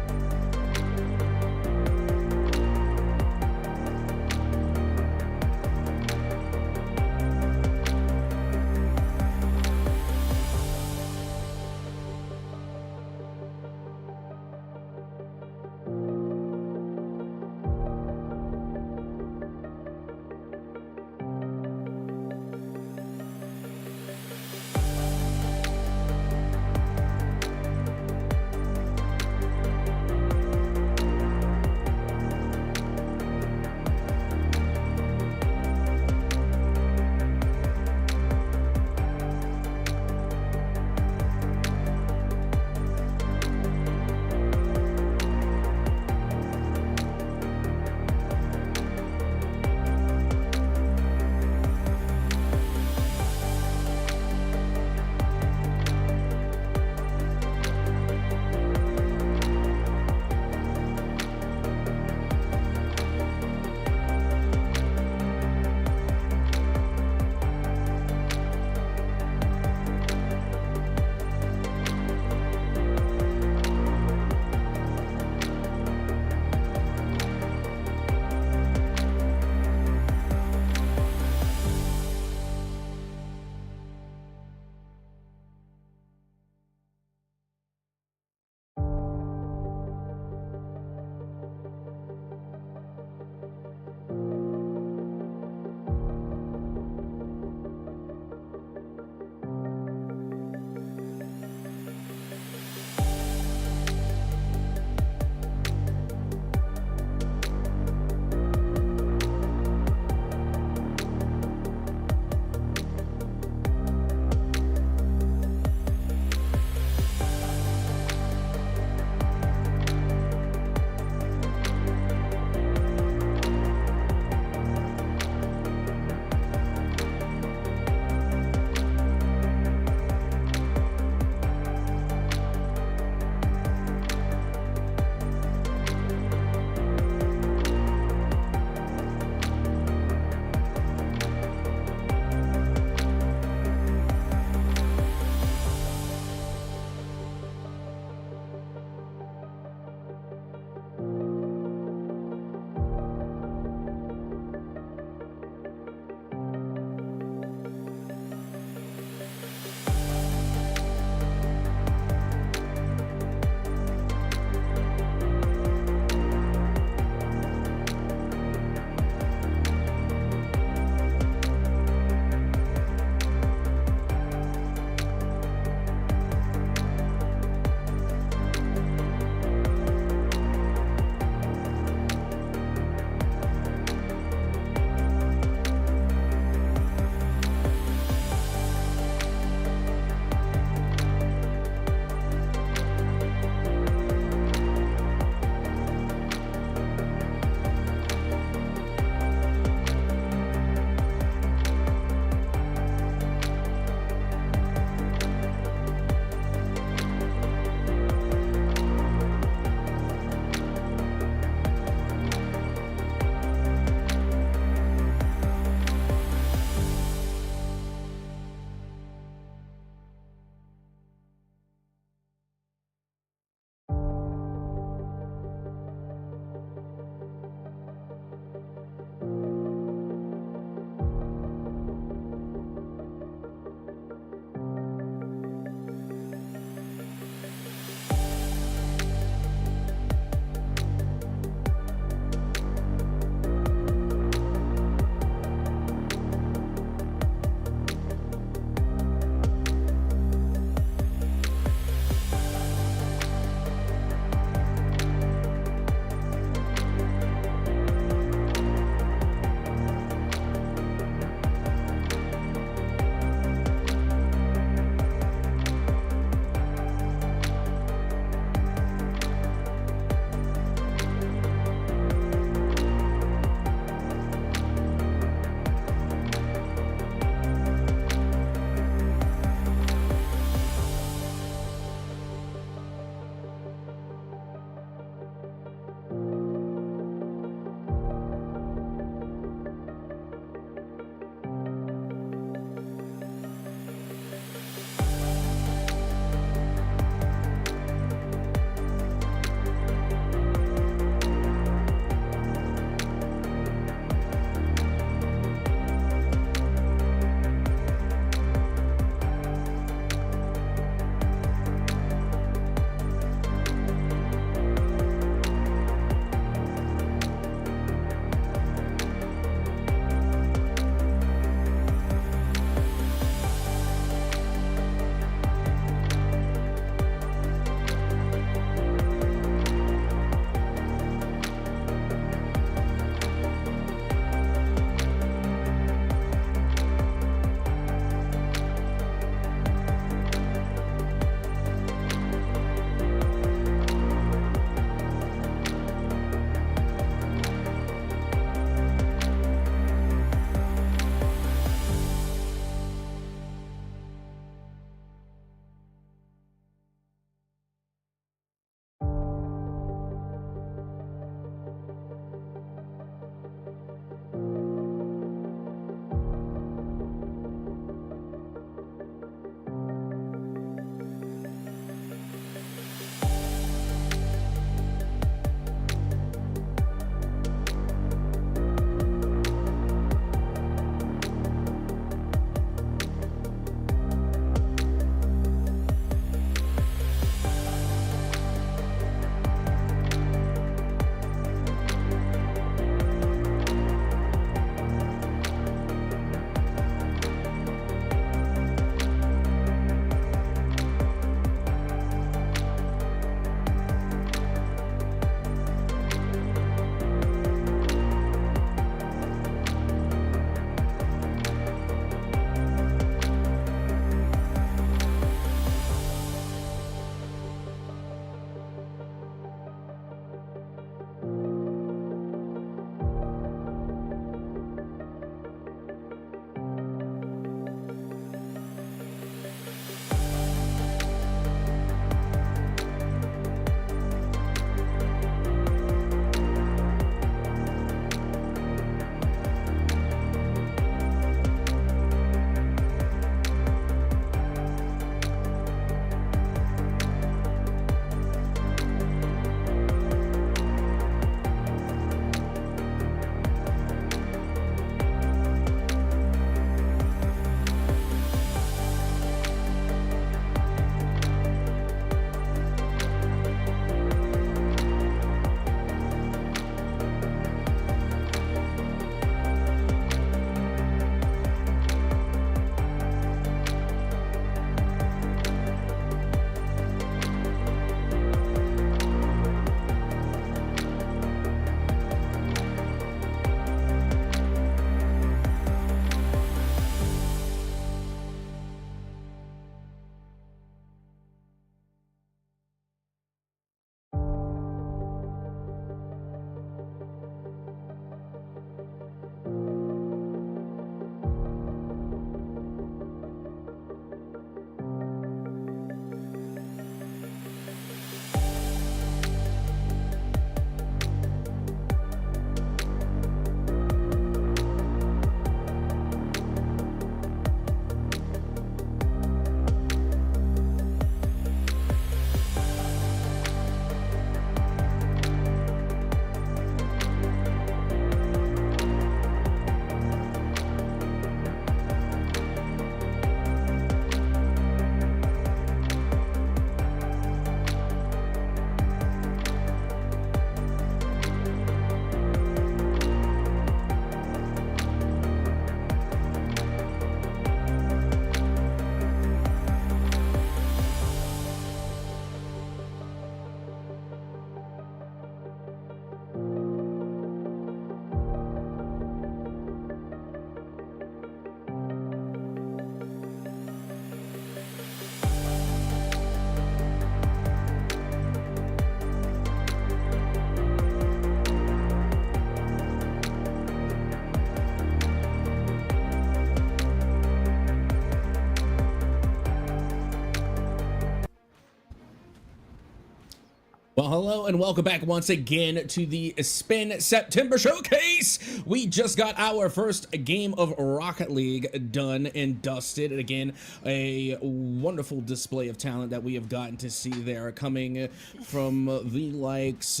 Well, hello and welcome back once again to the Spin September Showcase. We just got our first game of Rocket League done and dusted. And again, a wonderful display of talent that we have gotten to see there coming from the likes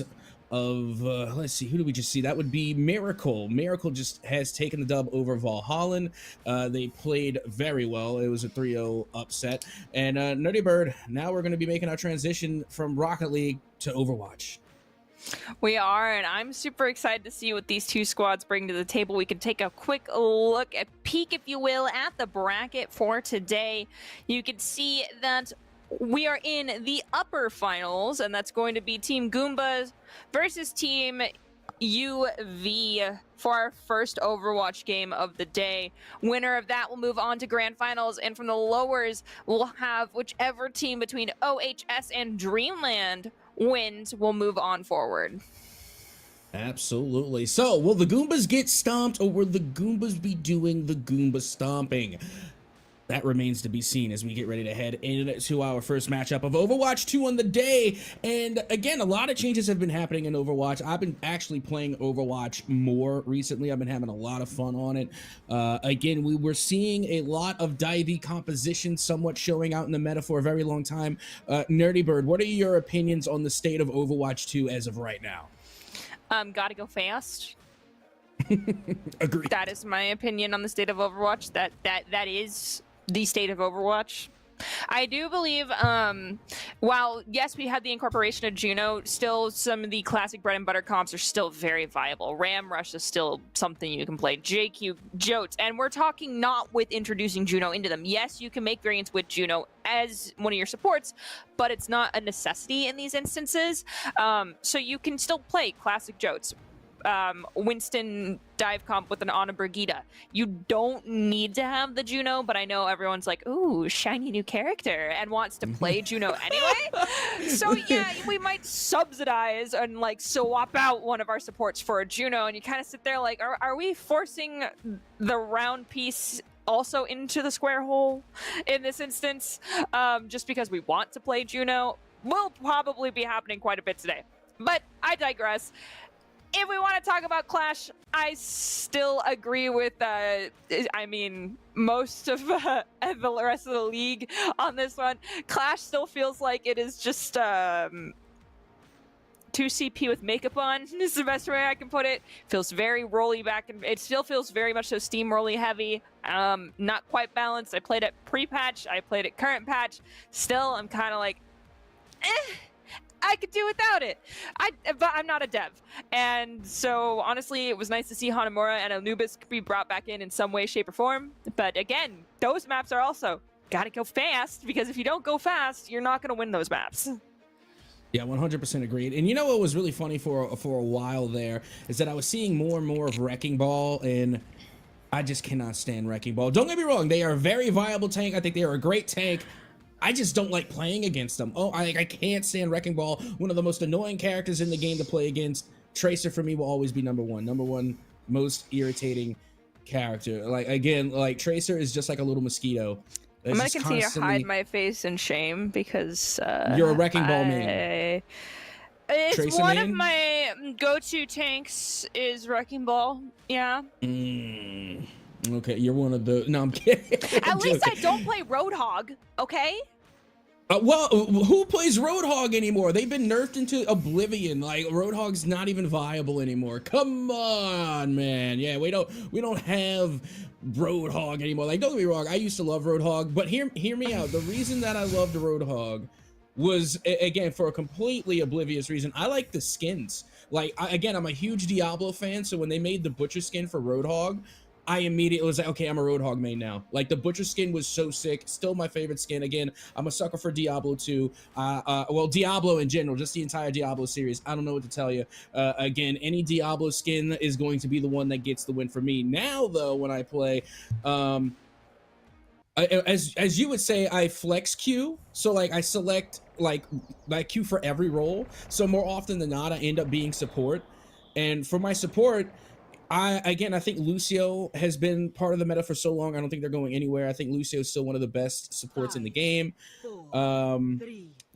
of, let's see, who did we just see? That would be Miracle. Miracle just has taken the dub over Valhalla. They played very well. It was a 3-0 upset. And Nerdy Bird, now we're going to be making our transition from Rocket League to Overwatch. We are, and I'm super excited to see what these two squads bring to the table. We can take a quick look, a peek, if you will, at the bracket for today. You can see that we are in the upper finals, and that's going to be Team Goombas versus Team UV for our first Overwatch game of the day. Winner of that will move on to grand finals, and from the lowers, we'll have whichever team between OHS and Dreamland wins will move on forward. Absolutely. So, will the Goombas get stomped, or will the Goombas be doing the Goomba stomping? That remains to be seen as we get ready to head into our first matchup of Overwatch 2 on the day. And again, a lot of changes have been happening in Overwatch. I've been actually playing Overwatch more recently. I've been having a lot of fun on it. Again, we were seeing a lot of divey composition somewhat showing out in the meta for a very long time. Nerdy Bird, what are your opinions on the state of Overwatch 2 as of right now? Gotta go fast. Agreed. That is my opinion on the state of Overwatch. That is the state of Overwatch. I do believe, while yes, we had the incorporation of Juno, still some of the classic bread and butter comps are still very viable. Ram Rush is still something you can play. JQ, Jotes, and we're talking not with introducing Juno into them. Yes, you can make variants with Juno as one of your supports, but it's not a necessity in these instances. So you can still play classic Jotes. Winston dive comp with an Ana Brigida. You don't need to have the Juno, but I know everyone's like, ooh, shiny new character, and wants to play Juno anyway. So yeah, we might subsidize and like swap out one of our supports for a Juno, and you kind of sit there like, are we forcing the round piece also into the square hole in this instance? Just because we want to play Juno will probably be happening quite a bit today. But I digress. If we want to talk about Clash, I still agree with, most of the rest of the league on this one. Clash still feels like it is just 2 CP with makeup on, is the best way I can put it. Feels very rolly back, and it still feels very much so steamrolly heavy. Not quite balanced. I played it pre-patch, I played it current patch. Still, I'm kind of like, I could do without it. But I'm not a dev. And so, honestly, it was nice to see Hanamura and Anubis be brought back in some way, shape, or form. But again, those maps are also gotta go fast, because if you don't go fast, you're not gonna win those maps. Yeah, 100% agreed. And you know what was really funny for a while there is that I was seeing more and more of Wrecking Ball, and I just cannot stand Wrecking Ball. Don't get me wrong, they are a very viable tank. I think they are a great tank. I just don't like playing against them. Oh, I can't stand Wrecking Ball. One of the most annoying characters in the game to play against. Tracer for me will always be number one most irritating character. Like, again, like Tracer is just like a little mosquito. I'm gonna continue to hide my face in shame because you're a Wrecking Ball main. It's Tracer one main? of my go-to tanks is Wrecking Ball. Yeah. Okay, you're one of the. No, I'm kidding. At least I don't play Roadhog, okay? Well, who plays Roadhog anymore? They've been nerfed into oblivion. Like, Roadhog's not even viable anymore. Come on, man. Yeah, we don't have Roadhog anymore. Like, don't get me wrong, I used to love Roadhog, but hear me out. The reason that I loved Roadhog was, again, for a completely oblivious reason. I like the skins. Like, again, I'm a huge Diablo fan, so when they made the Butcher skin for Roadhog, I immediately was like, okay, I'm a Roadhog main now. Like, the Butcher skin was so sick. Still my favorite skin. Again, I'm a sucker for Diablo 2. Well, Diablo in general, just the entire Diablo series. I don't know what to tell you. Again, any Diablo skin is going to be the one that gets the win for me. Now, though, when I play, as you would say, I flex Q. So, like, I select, like Q for every role. So, more often than not, I end up being support. And for my support, I think Lucio has been part of the meta for so long. I don't think they're going anywhere. I think Lucio is still one of the best supports in the game. Um,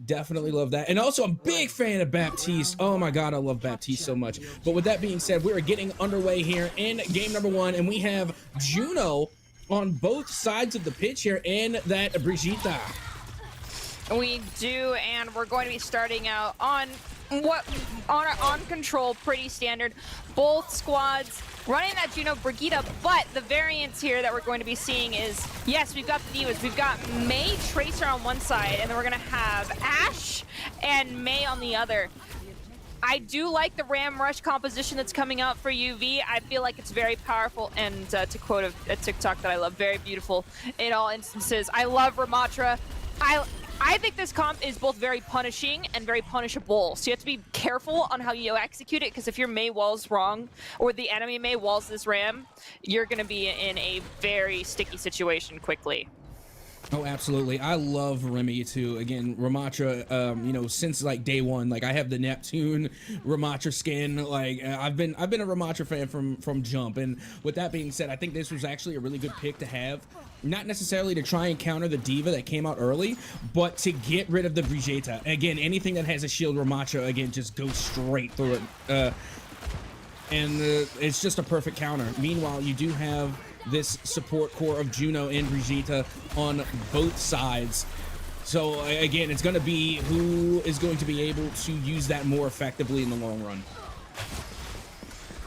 Definitely love that. And also, I'm a big fan of Baptiste. Oh my god, I love Baptiste so much. But with that being said, we are getting underway here in game number 1, and we have Juno on both sides of the pitch here and that Brigitte. We do, and we're going to be starting out on on control, pretty standard. Both squads running that Juno Brigitte, but the variants here that we're going to be seeing is, yes, we've got the Divas. We've got Mei Tracer on one side, and then we're going to have Ashe and Mei on the other. I do like the Ram Rush composition that's coming out for UV. I feel like it's very powerful, and to quote a TikTok that I love, very beautiful in all instances. I love Ramatra. I think this comp is both very punishing and very punishable. So you have to be careful on how you execute it, because if your Mei walls wrong, or the enemy Mei walls this Ram, you're going to be in a very sticky situation quickly. Oh, absolutely. I love Remy too. Again, Ramatra, you know, since like day one, like I have the Neptune Ramatra skin. Like I've been a Ramatra fan from jump. And with that being said, I think this was actually a really good pick to have. Not necessarily to try and counter the Diva that came out early, but to get rid of the Brigitte. Again, anything that has a shield Ramatra, again, just goes straight through it. It's just a perfect counter. Meanwhile, you do have this support core of Juno and Brigitte on both sides. So again, it's going to be who is going to be able to use that more effectively in the long run.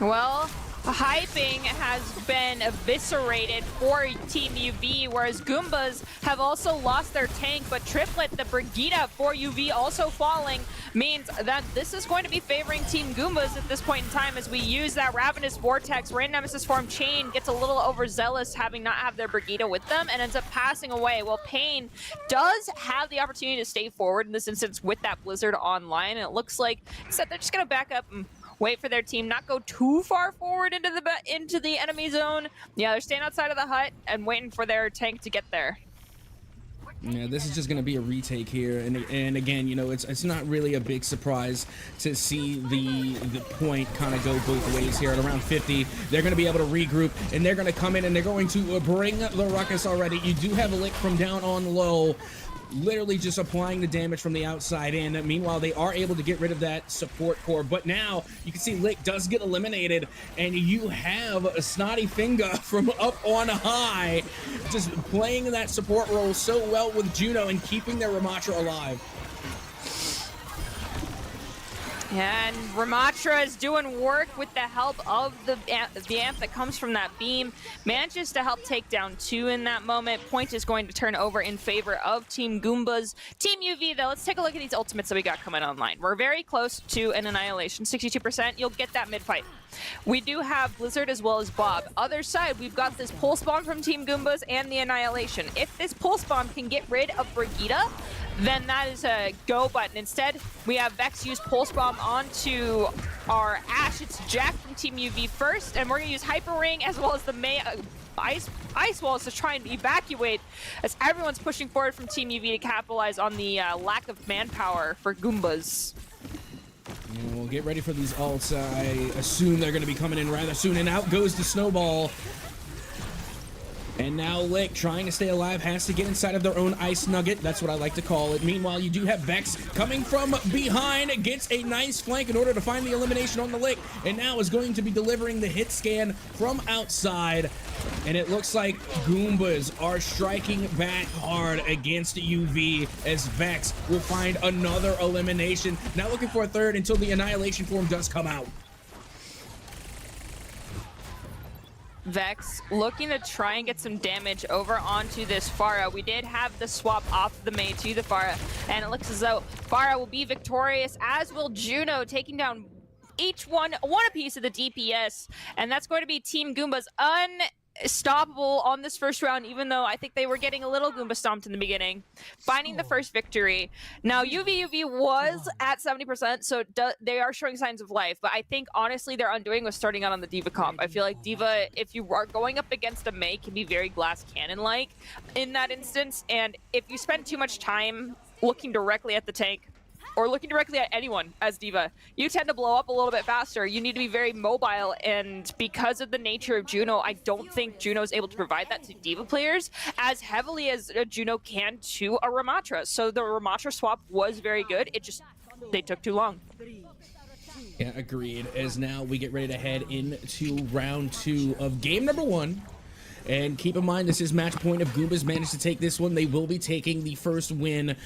Well, hyping has been eviscerated for Team UV, whereas Goombas have also lost their tank, but Triplet, the Brigitte for UV also falling, means that this is going to be favoring Team Goombas at this point in time as we use that Ravenous Vortex. Random Nemesis form Chain gets a little overzealous having not have their Brigitte with them and ends up passing away. Well, Pain does have the opportunity to stay forward in this instance with that Blizzard online, and it looks like instead they're just going to back up and wait for their team, not go too far forward into the enemy zone. Yeah, they're staying outside of the hut and waiting for their tank to get there. Yeah, this is just going to be a retake here, and again, you know, it's not really a big surprise to see the point kind of go both ways here at around 50. They're going to be able to regroup, and they're going to come in, and they're going to bring the ruckus already. You do have a lick from down on low, literally just applying the damage from the outside in. Meanwhile, they are able to get rid of that support core, but now you can see Lick does get eliminated, and you have a Snotty Finger from up on high just playing that support role so well with Juno and keeping their Ramatra alive. And Ramatra is doing work with the help of the amp that comes from that beam. Manages to help take down 2 in that moment. Point is going to turn over in favor of Team Goombas. Team UV, though, let's take a look at these ultimates that we got coming online. We're very close to an Annihilation. 62%, you'll get that mid-fight. We do have Blizzard as well as Bob. Other side, we've got this Pulse Bomb from Team Goombas and the Annihilation. If this Pulse Bomb can get rid of Brigitte, then that is a go button. Instead, we have Vex use Pulse Bomb onto our Ashe. It's Jack from Team UV first, and we're going to use Hyper Ring as well as the Mei ice walls to try and evacuate as everyone's pushing forward from Team UV to capitalize on the lack of manpower for Goombas. We'll get ready for these ults. I assume they're going to be coming in rather soon, and out goes the Snowball. And now Lick, trying to stay alive, has to get inside of their own ice nugget. That's what I like to call it. Meanwhile, you do have Vex coming from behind, gets a nice flank in order to find the elimination on the Lick, and now is going to be delivering the hit scan from outside. And it looks like Goombas are striking back hard against UV as Vex will find another elimination. Now looking for a third until the Annihilation form does come out. Vex looking to try and get some damage over onto this Pharah. We did have the swap off the Mei to the Pharah, and it looks as though Pharah will be victorious, as will Juno, taking down each one apiece of the DPS, and that's going to be Team Goomba's unstoppable on this first round, even though I think they were getting a little Goomba stomped in the beginning. Finding the first victory. Now, UV was at 70%, so they are showing signs of life, but I think, honestly, their undoing was starting out on the Diva comp. I feel like Diva, if you are going up against a Mei, can be very glass cannon-like in that instance, and if you spend too much time looking directly at the tank, or looking directly at anyone as D.Va, you tend to blow up a little bit faster. You need to be very mobile, and because of the nature of Juno, I don't think Juno is able to provide that to D.Va players as heavily as Juno can to a Ramatra. So the Ramatra swap was very good. It just, they took too long. Yeah, agreed. As now we get ready to head into round 2 of game number 1. And keep in mind, this is match point. If Goombas manage to take this one, they will be taking the first win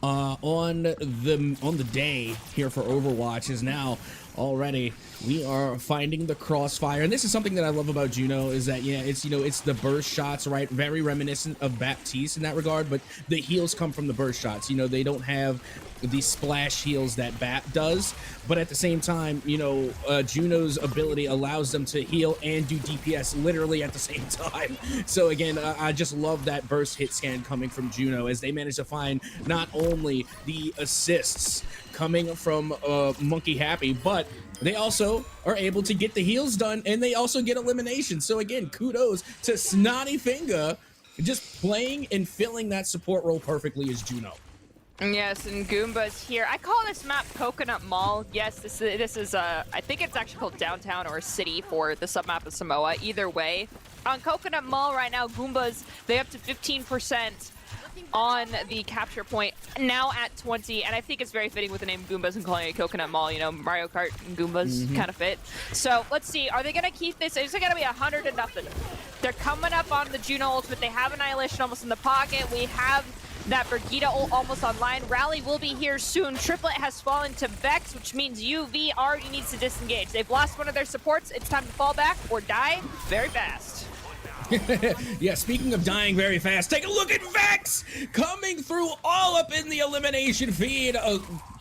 on the day here for Overwatch. Is now already we are finding the crossfire, and this is something that I love about Juno, is that it's it's the burst shots, right? Very reminiscent of Baptiste in that regard, but the heals come from the burst shots. They don't have the splash heals that Bap does, but at the same time, Juno's ability allows them to heal and do DPS literally at the same time. So again, I just love that burst hit scan coming from Juno, as they manage to find not only the assists coming from Monkey Happy, but they also are able to get the heals done, and they also get elimination. So again, kudos to Snotty Finger, just playing and filling that support role perfectly as Juno. Yes, and Goombas here. I call this map Coconut Mall. Yes, this is I think it's actually called Downtown or City for the submap of Samoa. Either way, on Coconut Mall right now, Goombas, they up to 15% on the capture point, now at 20, and I think it's very fitting with the name Goombas and calling it Coconut Mall. Mario Kart and Goombas kind of fit. So let's see, are they gonna keep this? Is it gonna be 100-0? They're coming up on the Juno ultimate. They have Annihilation almost in the pocket. We have that Brigitte ult almost online. Rally will be here soon. Triplet has fallen to Vex, which means UV already needs to disengage. They've lost one of their supports. It's time to fall back or die very fast. Yeah, speaking of dying very fast, take a look at Vex coming through all up in the elimination feed,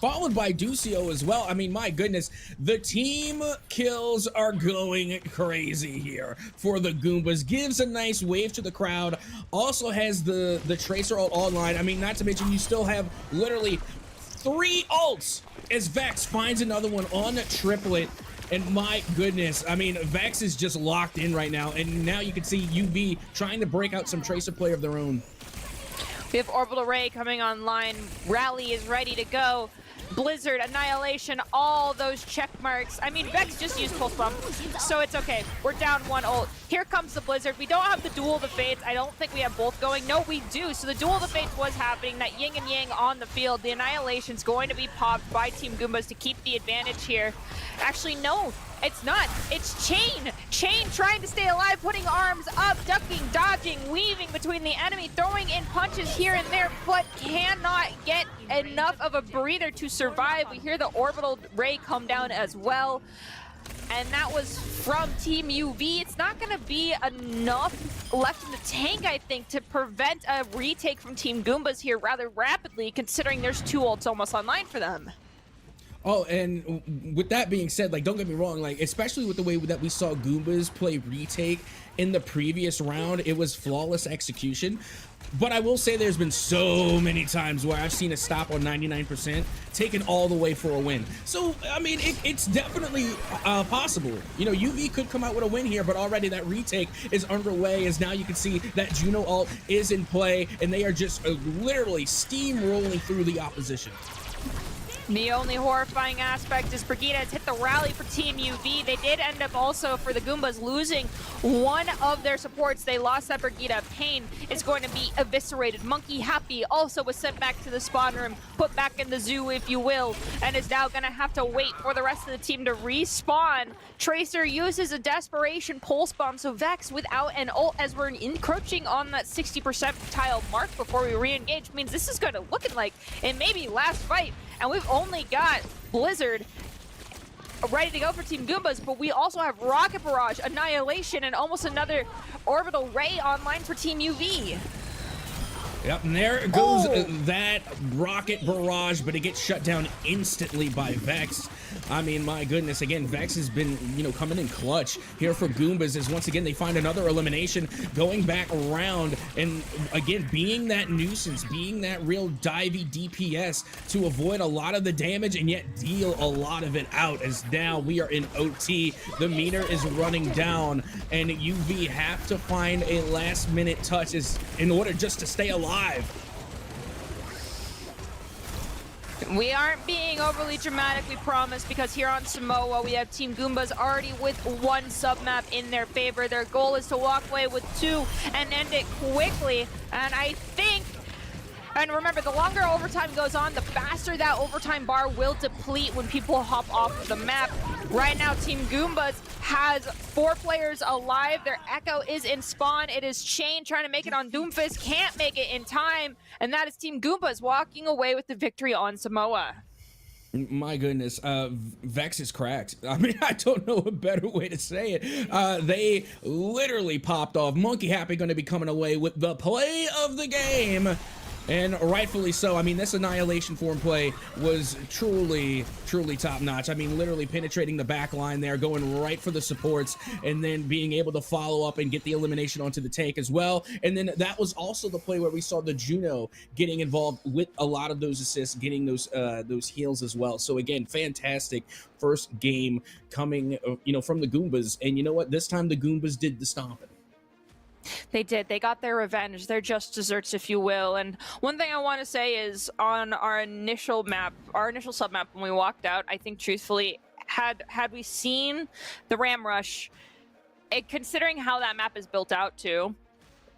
followed by Ducio as well. I mean, my goodness, the team kills are going crazy here for the Goombas. Gives a nice wave to the crowd. Also has the Tracer ult online. I mean, not to mention you still have literally 3 ults as Vex finds another one on Triplet. And my goodness, I mean, Vex is just locked in right now. And now you can see UV trying to break out some Tracer play of their own. We have Orbital Ray coming online. Rally is ready to go. Blizzard, Annihilation, all those check marks. I mean, Vex just used Pulse Bomb, so it's okay. We're down 1 ult. Here comes the Blizzard. We don't have the Duel of the Fates. I don't think we have both going. No, we do. So the Duel of the Fates was happening. That yin and yang on the field. The Annihilation's going to be popped by Team Goombas to keep the advantage here. Actually, no. It's not. It's Chain. Chain trying to stay alive, putting arms up, ducking, dodging, weaving between the enemy, throwing in punches here and there, but cannot get enough of a breather to survive. We hear the Orbital Ray come down as well. And that was from Team UV. It's not going to be enough left in the tank, I think, to prevent a retake from Team Goombas here rather rapidly, considering there's 2 ults almost online for them. Oh, and with that being said, like, don't get me wrong, like, especially with the way that we saw Goombas play retake in the previous round, it was flawless execution. But I will say there's been so many times where I've seen a stop on 99% taken all the way for a win. So, I mean, it's definitely possible. UV could come out with a win here, but already that retake is underway, as now you can see that Juno ult is in play, and they are just literally steamrolling through the opposition. The only horrifying aspect is Brigitte has hit the rally for Team UV. They did end up also, for the Goombas, losing one of their supports. They lost that Brigitte. Pain is going to be eviscerated. Monkey Happy also was sent back to the spawn room, put back in the zoo, if you will, and is now going to have to wait for the rest of the team to respawn. Tracer uses a desperation pulse bomb, so Vex without an ult, as we're encroaching on that 60% tile mark before we re-engage, means this is going to look like it may be last fight. And we've only got Blizzard ready to go for Team Goombas, but we also have Rocket Barrage, Annihilation, and almost another Orbital Ray online for Team UV. Yep, and there goes that Rocket Barrage, but it gets shut down instantly by Vex. I mean, my goodness, again, Vex has been, coming in clutch here for Goombas, as once again they find another elimination, going back around, and again, being that nuisance, being that real divey DPS to avoid a lot of the damage and yet deal a lot of it out, as now we are in OT. The meter is running down, and UV have to find a last-minute touch in order just to stay alive. We aren't being overly dramatic, we promise, because here on Samoa, we have Team Goombas already with 1 sub-map in their favor. Their goal is to walk away with 2 and end it quickly. And I think, and remember, the longer overtime goes on, the faster that overtime bar will deplete when people hop off of the map. Right now, Team Goombas has 4 players alive. Their Echo is in spawn. It is Chain trying to make it on Doomfist. Can't make it in time. And that is Team Goombas walking away with the victory on Samoa. My goodness, Vex is cracked. I mean, I don't know a better way to say it. They literally popped off. Monkey Happy going to be coming away with the play of the game. And rightfully so. I mean, this Annihilation form play was truly top-notch. I mean, literally penetrating the back line there, going right for the supports, and then being able to follow up and get the elimination onto the tank as well. And then that was also the play where we saw the Juno getting involved with a lot of those assists, getting those heals as well. So again, fantastic first game coming, from the Goombas. And you know what? This time the Goombas did the stomping. They did. They got their revenge. They're just desserts, if you will. And one thing I want to say is on our initial sub-map when we walked out, I think truthfully, had we seen the Ram Rush, considering how that map is built out too,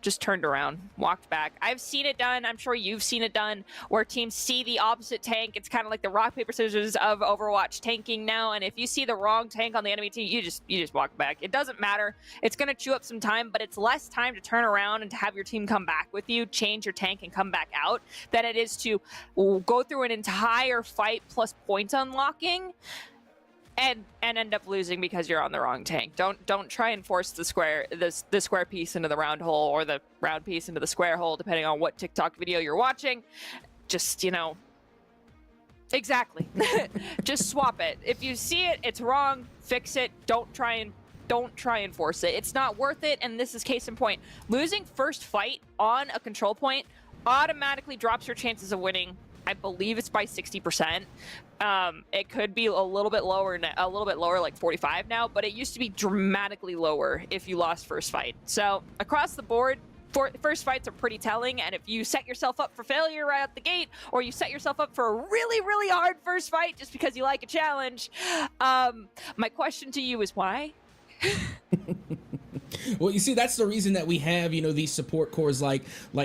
just turned around, walked back. I've seen it done. I'm sure you've seen it done where teams see the opposite tank. It's kind of like the rock, paper, scissors of Overwatch tanking now. And if you see the wrong tank on the enemy team, you just walk back. It doesn't matter. It's going to chew up some time, but it's less time to turn around and to have your team come back with you, change your tank and come back out than it is to go through an entire fight plus point unlocking and end up losing because you're on the wrong tank. Don't try and force the square piece into the round hole or the round piece into the square hole, depending on what TikTok video you're watching. Just, exactly. Just swap it. If you see it, it's wrong, fix it. Don't try and force it. It's not worth it, and this is case in point. Losing first fight on a control point automatically drops your chances of winning. I believe it's by 60%. It could be a little bit lower, like 45 now, but it used to be dramatically lower if you lost first fight. So across the board, first fights are pretty telling, and if you set yourself up for failure right out the gate, or you set yourself up for a really, really hard first fight just because you like a challenge, my question to you is why? Well, you see, that's the reason that we have, these support cores like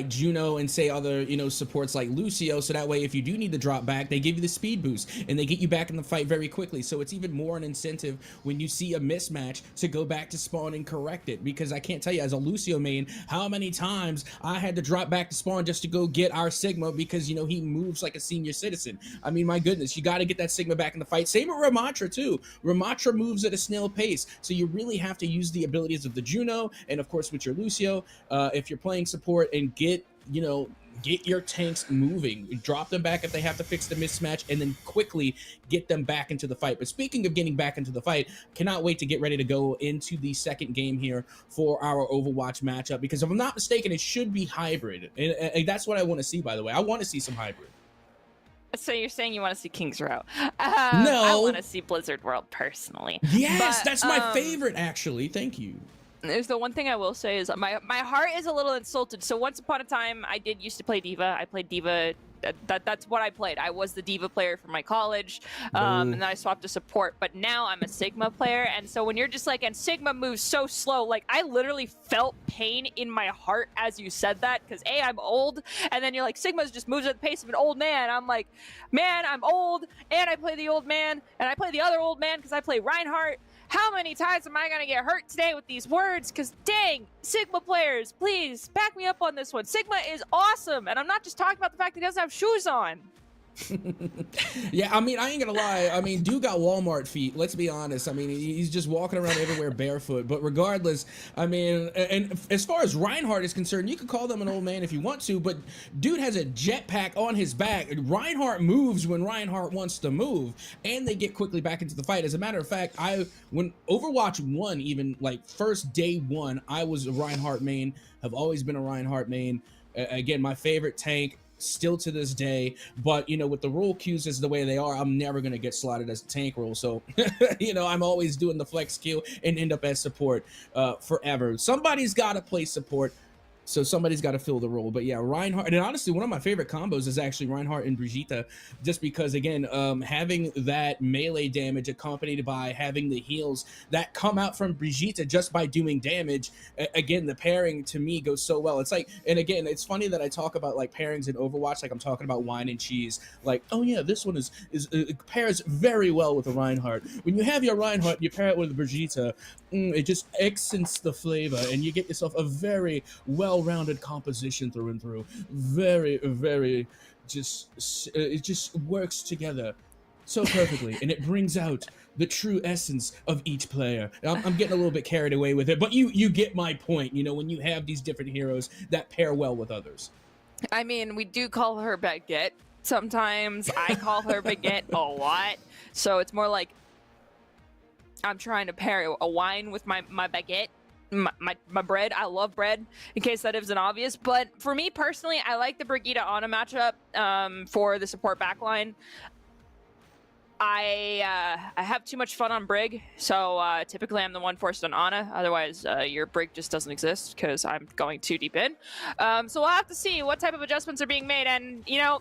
Juno and say other, supports like Lucio. So that way, if you do need to drop back, they give you the speed boost and they get you back in the fight very quickly. So it's even more an incentive when you see a mismatch to go back to spawn and correct it. Because I can't tell you, as a Lucio main, how many times I had to drop back to spawn just to go get our Sigma because, he moves like a senior citizen. I mean, my goodness, you got to get that Sigma back in the fight. Same with Ramatra too. Ramatra moves at a snail pace. So you really have to use the abilities of the Juno and of course with your Lucio, if you're playing support, and get your tanks moving, drop them back if they have to fix the mismatch, and then quickly get them back into the fight. But speaking of getting back into the fight, cannot wait to get ready to go into the second game here for our Overwatch matchup, because if I'm not mistaken, it should be hybrid, and that's what I want to see. By the way, I want to see some hybrid. So you're saying you want to see King's Row? No, I want to see Blizzard World personally. Yes, but, that's my favorite, actually. Thank you. There's the one thing I will say is my heart is a little insulted. So once upon a time, I did used to play Diva. I played Diva. That's what I played. I was the Diva player for my college, and then I swapped to support. But now I'm a Sigma player, and so when you're just like, and Sigma moves so slow, like I literally felt pain in my heart as you said that, because A, I'm old, and then you're like, Sigma just moves at the pace of an old man. I'm like, man, I'm old, and I play the old man, and I play the other old man because I play Reinhardt. How many times am I going to get hurt today with these words? Because dang, Sigma players, please back me up on this one. Sigma is awesome. And I'm not just talking about the fact that he doesn't have shoes on. Yeah, I mean, I ain't gonna lie. I mean, dude got Walmart feet. Let's be honest. I mean, he's just walking around everywhere barefoot. But regardless, I mean, and as far as Reinhardt is concerned, you could call them an old man if you want to, but dude has a jetpack on his back. Reinhardt moves when Reinhardt wants to move, and they get quickly back into the fight. As a matter of fact, when Overwatch 1, even like first day one, I was a Reinhardt main. Have always been a Reinhardt main. Again, my favorite tank. Still to this day, but with the role queues as the way they are, I'm never gonna get slotted as a tank role. So I'm always doing the flex queue and end up as support forever. Somebody's got to play support. So somebody's got to fill the role. But yeah, Reinhardt, and honestly, one of my favorite combos is actually Reinhardt and Brigitte, just because again, having that melee damage accompanied by having the heals that come out from Brigitte just by doing damage. Again, the pairing to me goes so well. It's like, and again, it's funny that I talk about like pairings in Overwatch, like I'm talking about wine and cheese. Like, oh yeah, this one is pairs very well with a Reinhardt. When you have your Reinhardt, you pair it with Brigitte, it just accents the flavor, and you get yourself a very well-rounded composition through and through. Very, very, it just works together so perfectly, and it brings out the true essence of each player. I'm getting a little bit carried away with it, but you get my point. You know, when you have these different heroes that pair well with others. I mean, we do call her Baguette sometimes. I call her Baguette a lot. So it's more like I'm trying to pair a wine with my baguette, my bread. I love bread, in case that isn't obvious. But for me personally, I like the Brigitte Ana matchup for the support backline. I have too much fun on Brig, so typically I'm the one forced on Ana. Otherwise, your Brig just doesn't exist because I'm going too deep in. So we'll have to see what type of adjustments are being made. And, you know,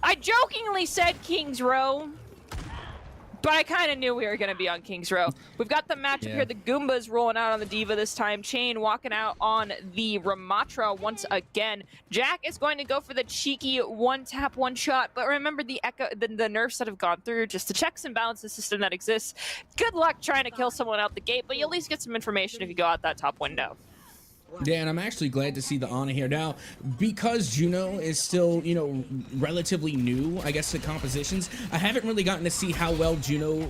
I jokingly said King's Row, but I kind of knew we were going to be on King's Row. We've got the matchup here. The Goombas rolling out on the D.Va this time. Chain walking out on the Ramatra once again. Jack is going to go for the cheeky one-tap, one-shot. But remember the nerfs that have gone through, just the checks and balances system that exists. Good luck trying to kill someone out the gate, but you at least get some information if you go out that top window. Yeah, and I'm actually glad to see the Ana here. Now, because Juno is still, you know, relatively new, I guess, to compositions, I haven't really gotten to see how well Juno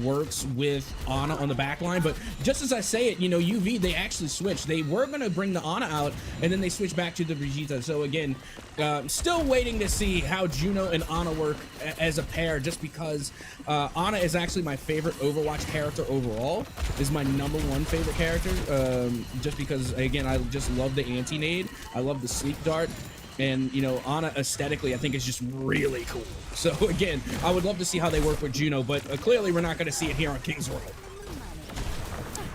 works with Ana on the back line. But just as I say it, you know, UV, they actually switched. They were going to bring the Ana out, and then they switched back to the Brigitte. So, again, still waiting to see how Juno and Ana work as a pair, just because Ana is actually my favorite Overwatch character overall. Is my #1 favorite character, just because, again, I just love the anti-nade. I love the sleep dart. And, you know, Ana aesthetically, I think, is just really cool. So, again, I would love to see how they work with Juno, but clearly we're not going to see it here on King's Row.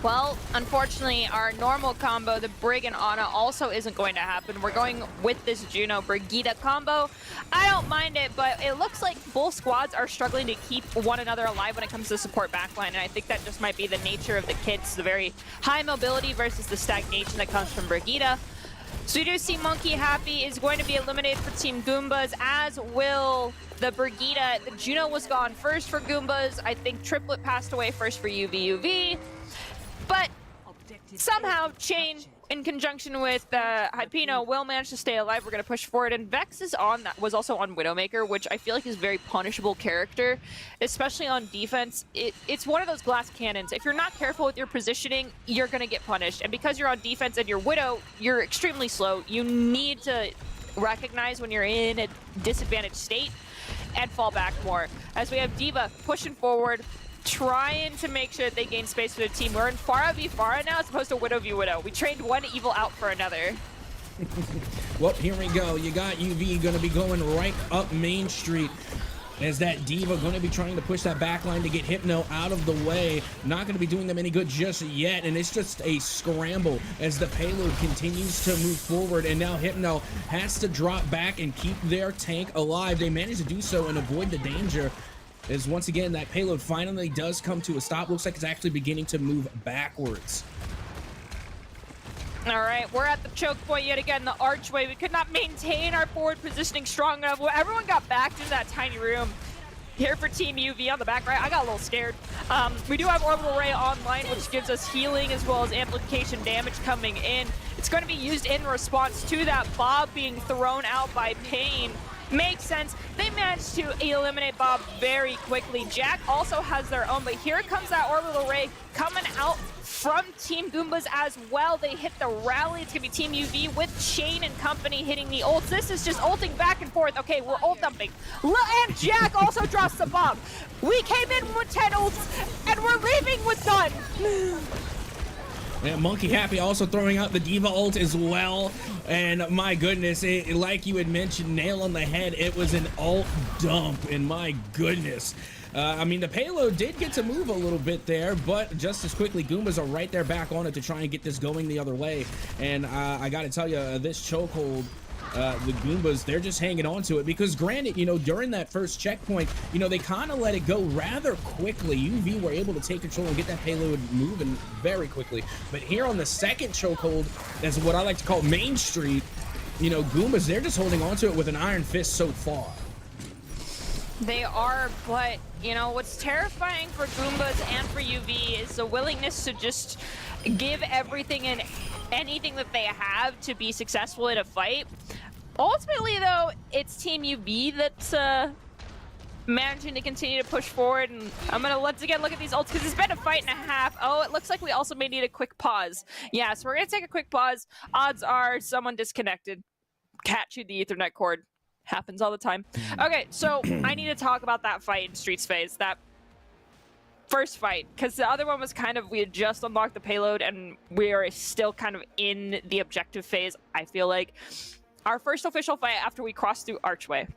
Well, unfortunately, our normal combo, the Brig and Ana, also isn't going to happen. We're going with this Juno Brigitte combo. I don't mind it, but it looks like both squads are struggling to keep one another alive when it comes to support backline, and I think that just might be the nature of the kits, the very high mobility versus the stagnation that comes from Brigitte. So you do see Monkey Happy is going to be eliminated for Team Goombas, as will the Brigitte. The Juno was gone first for Goombas. I think Triplet passed away first for UV. But somehow Chain, in conjunction with Hypino, will manage to stay alive. We're going to push forward. And Vex is was also on Widowmaker, which I feel like is a very punishable character, especially on defense. It's one of those glass cannons. If you're not careful with your positioning, you're going to get punished. And because you're on defense and you're Widow, you're extremely slow. You need to recognize when you're in a disadvantaged state and fall back more. As we have D.Va pushing forward, trying to make sure that they gain space for their team. We're in Pharah v Pharah now as opposed to Widow v Widow. We trained one evil out for another. Well, here we go. You got UV going to be going right up Main Street. As that D.Va going to be trying to push that back line to get Hypno out of the way. Not going to be doing them any good just yet, and it's just a scramble as the payload continues to move forward, and now Hypno has to drop back and keep their tank alive. They manage to do so and avoid the danger, as once again that payload finally does come to a stop. Looks like it's actually beginning to move backwards. All right, we're at the choke point yet again, the archway. We could not maintain our forward positioning strong enough. Everyone got back into that tiny room. Here for Team UV on the back right. I got a little scared. We do have Orbital Ray online, which gives us healing as well as amplification damage coming in. It's going to be used in response to that Bob being thrown out by Pain. Makes sense. They managed to eliminate Bob very quickly. Jack also has their own, but here comes that Orbital Ray coming out from Team Goombas as well. They hit the rally. It's going to be Team UV with Chain and company hitting the ults. This is just ulting back and forth. Okay, we're ult dumping. And Jack also drops the bomb. We came in with 10 ults, and we're leaving with none. And Monkey Happy also throwing out the D.Va ult as well. And my goodness, like you had mentioned, nail on the head, it was an ult dump. And my goodness, I mean, the payload did get to move a little bit there, but just as quickly, Goombas are right there back on it to try and get this going the other way. And I got to tell you, this chokehold, the Goombas, they're just hanging on to it because granted, you know, during that first checkpoint, you know, they kind of let it go rather quickly. UV were able to take control and get that payload moving very quickly. But here on the second chokehold, that's what I like to call Main Street, you know, Goombas, they're just holding on to it with an iron fist so far. They are, but, you know, what's terrifying for Goombas and for UV is the willingness to just give everything and anything that they have to be successful in a fight. Ultimately, though, it's Team UV that's managing to continue to push forward, and I'm gonna once again look at these ults because it's been a fight and a half. Oh, it looks like we also may need a quick pause. Yeah, so we're gonna take a quick pause. Odds are someone disconnected. Cat chewed the Ethernet cord. Happens all the time. Okay, so I need to talk about that fight in Streets phase, that first fight, because the other one was kind of, we had just unlocked the payload and we are still kind of in the objective phase, I feel like. Our first official fight after we crossed through Archway.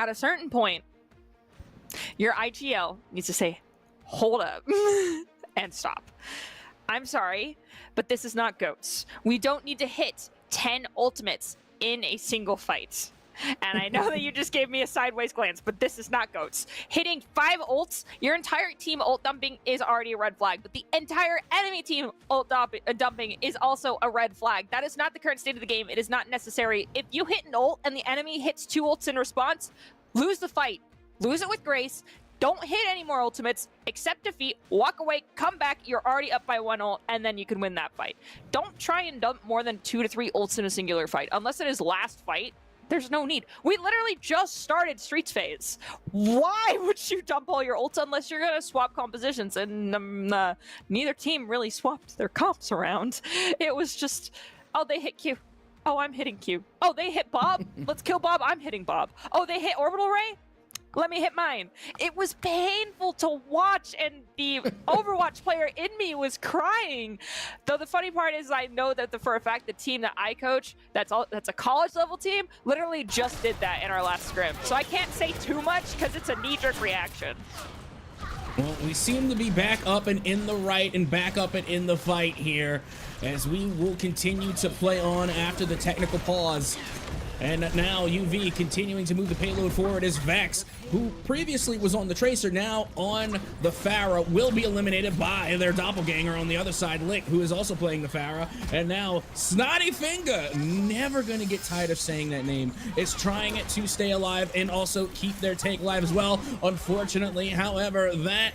At a certain point, your IGL needs to say, hold up, and stop. I'm sorry, but this is not GOATS. We don't need to hit 10 ultimates in a single fight. And I know that you just gave me a sideways glance, but this is not GOATS. Hitting 5 ults, your entire team ult dumping is already a red flag, but the entire enemy team ult dumping is also a red flag. That is not the current state of the game. It is not necessary. If you hit an ult and the enemy hits 2 ults in response, lose the fight. Lose it with grace. Don't hit any more ultimates, accept defeat, walk away, come back, you're already up by 1 ult, and then you can win that fight. Don't try and dump more than 2 to 3 ults in a singular fight. Unless it is last fight, there's no need. We literally just started Streets phase. Why would you dump all your ults unless you're gonna swap compositions? And neither team really swapped their comps around. It was just, oh, they hit Q. Oh, I'm hitting Q. Oh, they hit Bob. Let's kill Bob. I'm hitting Bob. Oh, they hit Orbital Ray. Let me hit mine. It was painful to watch, and the Overwatch player in me was crying. Though the funny part is, I know that for a fact the team that I coach, that's a college level team, literally just did that in our last scrim. So I can't say too much because it's a knee-jerk reaction. Well, we seem to be back up and in the right and back up and in the fight here as we will continue to play on after the technical pause. And now UV continuing to move the payload forward as Vex, who previously was on the Tracer, now on the Pharah, will be eliminated by their doppelganger on the other side, Lick, who is also playing the Pharah. And now Snotty Finger, never going to get tired of saying that name, is trying it to stay alive and also keep their tank alive as well. Unfortunately, however, that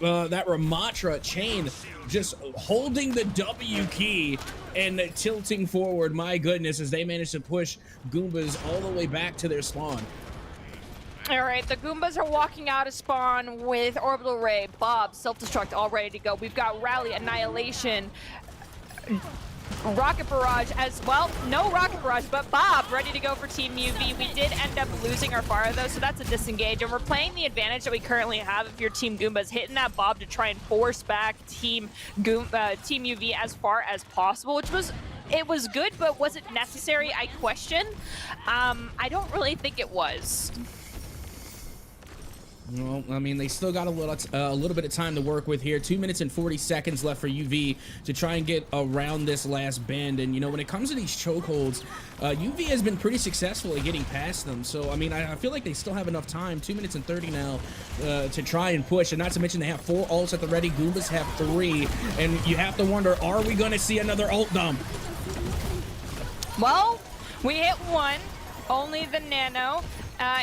Ramatra chain just holding the W key and tilting forward, my goodness, as they manage to push Goombas all the way back to their spawn. All right, the Goombas are walking out of spawn with Orbital Ray, Bob, Self-Destruct all ready to go. We've got Rally, Annihilation, Rocket Barrage as well. No Rocket Barrage, but Bob ready to go for Team UV. We did end up losing our Pharah though, so that's a disengage. And we're playing the advantage that we currently have if your Team Goombas hitting that Bob to try and force back Team UV as far as possible, which was, it was good, but was it necessary? I question. I don't really think it was. Well, I mean, they still got a little bit of time to work with here. 2 minutes and 40 seconds left for UV to try and get around this last bend. And, you know, when it comes to these chokeholds, UV has been pretty successful at getting past them. So, I mean, I feel like they still have enough time, 2 minutes and 30 now, to try and push. And not to mention they have 4 ults at the ready. Goombas have 3. And you have to wonder, are we going to see another ult dump? Well, we hit 1, only the Nano.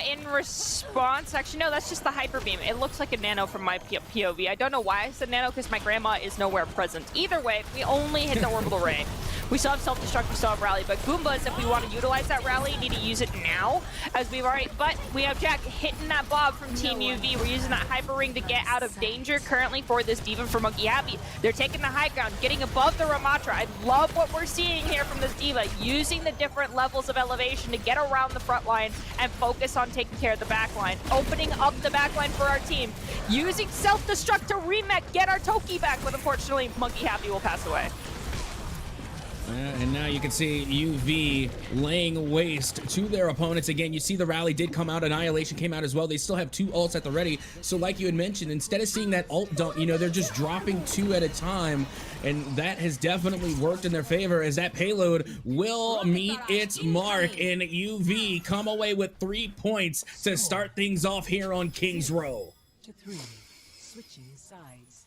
In response, actually, no, that's just the Hyper Beam. It looks like a Nano from my POV. I don't know why I said Nano, because my grandma is nowhere present. Either way, we only hit the Orbital Ray. We still have Self-Destruct, we still have Rally, but Goombas, if we want to utilize that Rally, need to use it now, as we've already, but we have Jack hitting that Bob from Team UV. We're using that Hyper Ring to get out of danger currently for this D.Va for Monkey Happy. They're taking the high ground, getting above the Ramatra. I love what we're seeing here from this D.Va, using the different levels of elevation to get around the front line and focus on taking care of the back line, opening up the back line for our team, using Self-Destruct to remech, get our Toki back, but unfortunately, Monkey Happy will pass away. And now you can see UV laying waste to their opponents. Again, you see the rally did come out. Annihilation came out as well. They still have 2 ults at the ready. So like you had mentioned, instead of seeing that ult dump, you know, they're just dropping 2 at a time. And that has definitely worked in their favor, as that payload will meet its mark. And UV come away with 3 points to start things off here on King's Row. To 3, switching sides.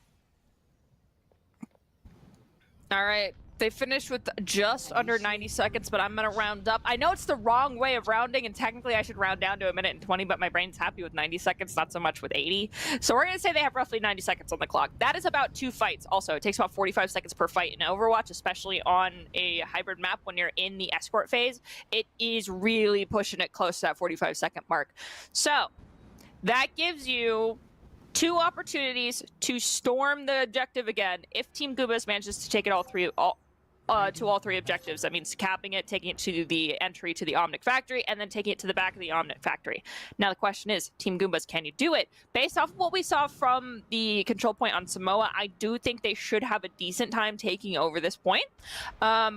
All right. They finished with just under 90 seconds, but I'm going to round up. I know it's the wrong way of rounding, and technically I should round down to 1:20, but my brain's happy with 90 seconds, not so much with 80. So we're going to say they have roughly 90 seconds on the clock. That is about 2 fights. Also, it takes about 45 seconds per fight in Overwatch, especially on a hybrid map when you're in the escort phase. It is really pushing it close to that 45-second mark. So that gives you 2 opportunities to storm the objective again if Team Goobas manages to take it all 3 objectives. That means capping it, taking it to the entry to the Omnic factory, and then taking it to the back of the Omnic factory. Now the question is, Team Goombas, can you do it? Based off of what we saw from the control point on Samoa, I do think they should have a decent time taking over this point.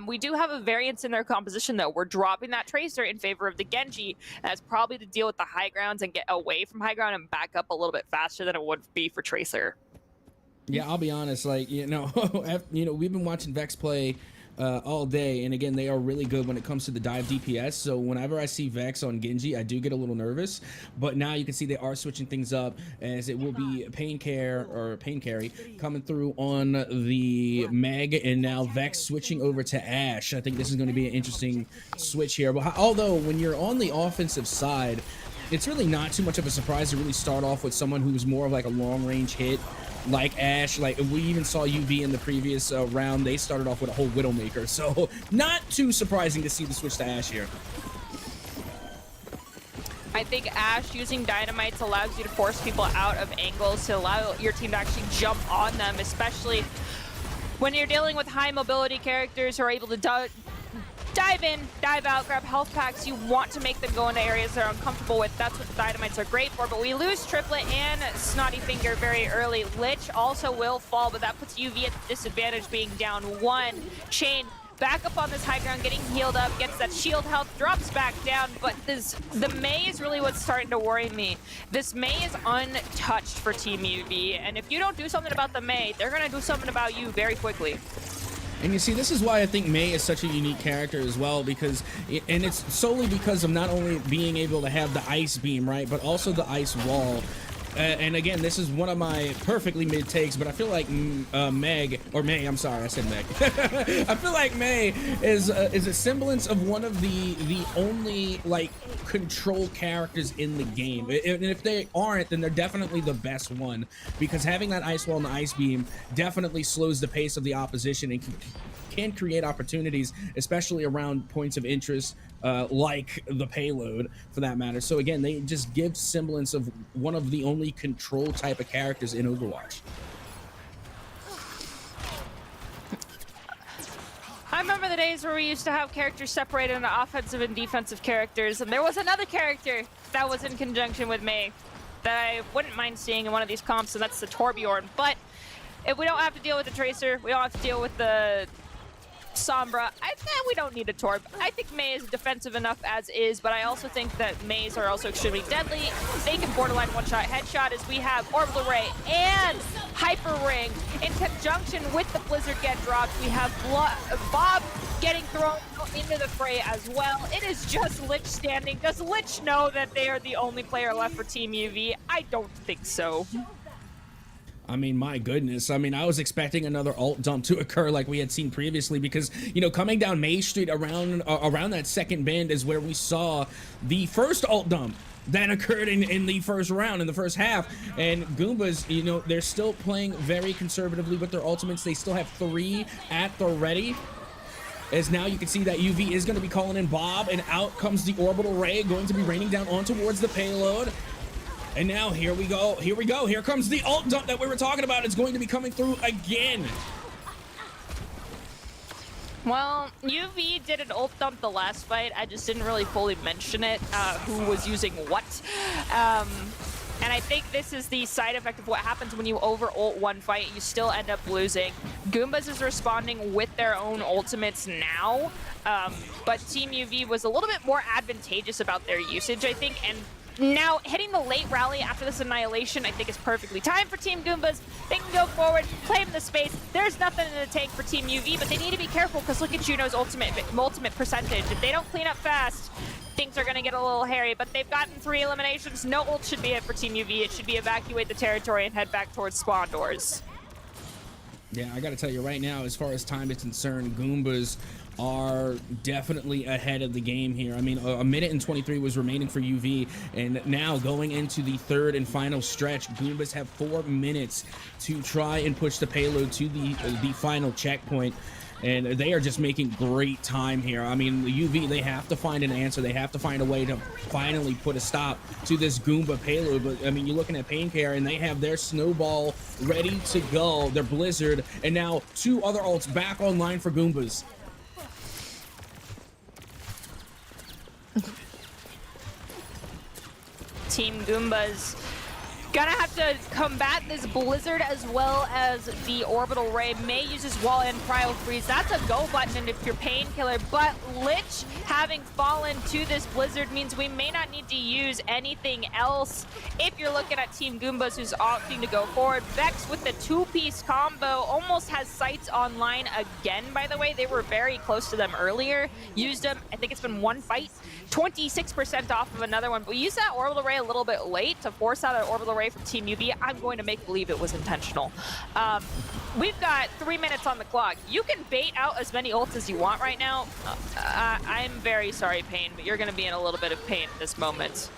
We do have a variance in their composition, though. We're dropping that Tracer in favor of the Genji. That's probably to deal with the high grounds and get away from high ground and back up a little bit faster than it would be for Tracer. Yeah, I'll be honest, like, you know, we've been watching Vex play all day, and again, they are really good when it comes to the dive DPS. So whenever I see Vex on Genji, I do get a little nervous. But now you can see they are switching things up, as it will be Pain Carry coming through on the Meg, and now Vex switching over to Ashe. I think this is going to be an interesting switch here. But although when you're on the offensive side, it's really not too much of a surprise to really start off with someone who's more of like a long-range hit, like Ashe. Like we even saw UV in the previous round. They started off with a whole Widowmaker, so not too surprising to see the switch to Ashe here. I think Ashe using dynamites allows you to force people out of angles to allow your team to actually jump on them, especially when you're dealing with high mobility characters who are able to dive in, dive out, grab health packs. You want to make them go into areas they're uncomfortable with. That's what the dynamites are great for. But we lose Triplet and Snotty Finger very early. Lich also will fall, but that puts UV at disadvantage, being down 1. Chain back up on this high ground, getting healed up, gets that shield health, drops back down. But the Mei is really what's starting to worry me. This Mei is untouched for Team UV, and if you don't do something about the Mei, they're going to do something about you very quickly. And you see, this is why I think Mei is such a unique character as well, because, and it's solely because of not only being able to have the ice beam, right, but also the ice wall. And again, this is one of my perfectly mid takes, but I feel like Mei, I'm sorry, I said Meg. I feel like Mei is a semblance of one of the only like control characters in the game. And if they aren't, then they're definitely the best one, because having that ice wall and the ice beam definitely slows the pace of the opposition and can create opportunities, especially around points of interest, like the payload for that matter. So again, they just give semblance of one of the only control type of characters in Overwatch. I remember the days where we used to have characters separated into offensive and defensive characters, and there was another character that was in conjunction with Mei that I wouldn't mind seeing in one of these comps, and that's the Torbjorn. But if we don't have to deal with the Tracer, we don't have to deal with the Sombra, we don't need a Torb. I think Mei is defensive enough as is, but I also think that Meis are also extremely deadly. They can borderline one-shot headshot, as we have Orbital Ray and Hyper Ring. In conjunction with the Blizzard get dropped, we have Bob getting thrown into the fray as well. It is just Lich standing. Does Lich know that they are the only player left for Team UV? I don't think so. I mean, my goodness. I mean, I was expecting another ult dump to occur like we had seen previously, because, you know, coming down May Street around that second bend is where we saw the first ult dump that occurred in the first round, in the first half. And Goombas, you know, they're still playing very conservatively with their ultimates. They still have 3 at the ready. As now you can see that UV is going to be calling in Bob, and out comes the Orbital Ray, going to be raining down on towards the payload. And now here we go. Here comes the ult dump that we were talking about. It's going to be coming through again. Well, UV did an ult dump the last fight. I just didn't really fully mention it, who was using what. And I think this is the side effect of what happens when you over-ult one fight, you still end up losing. Goombas is responding with their own ultimates now, but Team UV was a little bit more advantageous about their usage, I think, and now hitting the late rally after this annihilation, I think is perfectly timed for Team Goombas. They can go forward, claim the space. There's nothing in the tank for Team UV, but they need to be careful because look at Juno's ultimate percentage. If they don't clean up fast, things are going to get a little hairy, but they've gotten 3 eliminations. No ult should be it for Team UV. It should be evacuate the territory and head back towards spawn doors. Yeah, I gotta tell you right now, as far as time is concerned, Goombas are definitely ahead of the game here. I mean, a minute and 23 was remaining for UV, and now going into the third and final stretch, Goombas have 4 minutes to try and push the payload to the final checkpoint. And they are just making great time here. I mean, the UV, they have to find an answer. They have to find a way to finally put a stop to this Goomba payload. But, I mean, you're looking at Painkare, and they have their Snowball ready to go. Their Blizzard, and now 2 other ults back online for Goombas. Team Goombas gonna have to combat this Blizzard as well as the Orbital Ray. May uses wall and Cryo Freeze. That's a go button if you're Painkiller, but Lich having fallen to this Blizzard means we may not need to use anything else if you're looking at Team Goombas who's opting to go forward. Vex with the 2-piece combo almost has sights online again, by the way. They were very close to them earlier. Used them, I think it's been 1 fight. 26% off of another one. We used that Orbital Ray a little bit late to force out an Orbital Ray from Team UV. I'm going to make believe it was intentional. We've got 3 minutes on the clock. You can bait out as many ults as you want right now. I'm very sorry, Pain, but you're going to be in a little bit of pain at this moment.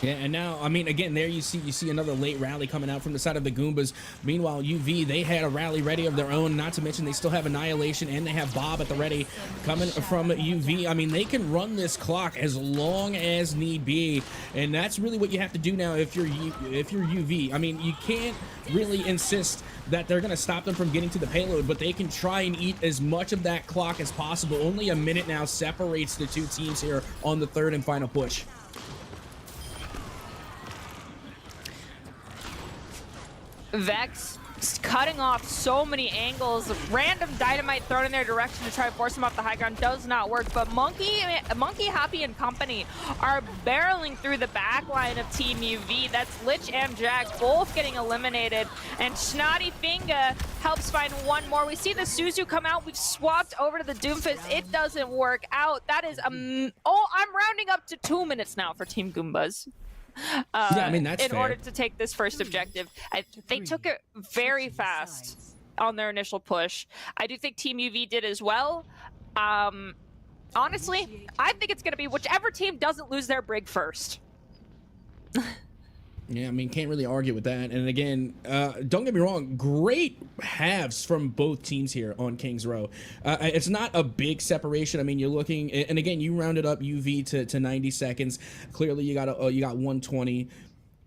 Yeah, and now, I mean, again, there you see another late rally coming out from the side of the Goombas. Meanwhile, UV, they had a rally ready of their own, not to mention they still have Annihilation, and they have Bob at the ready coming from UV. I mean, they can run this clock as long as need be, and that's really what you have to do now if you're UV. I mean, you can't really insist that they're going to stop them from getting to the payload, but they can try and eat as much of that clock as possible. Only a minute now separates the 2 teams here on the third and final push. Vex cutting off so many angles. Random dynamite thrown in their direction to try to force him off the high ground does not work. But Monkey, Happy, and company are barreling through the back line of Team UV. That's Lich and Jack both getting eliminated. And Snotty Finga helps find one more. We see the Suzu come out. We've swapped over to the Doomfist. It doesn't work out. That is, I'm rounding up to 2 minutes now for Team Goombas. Yeah, I mean, that's in fair. order to take this first objective. They took it very fast on their initial push. I do think Team UV did as well. Honestly, I think it's going to be whichever team doesn't lose their Brig first. Yeah, I mean, can't really argue with that. And again, don't get me wrong, great halves from both teams here on Kings Row. It's not a big separation. I mean, you're looking, and again, you rounded up UV to 90 seconds. Clearly, you got 120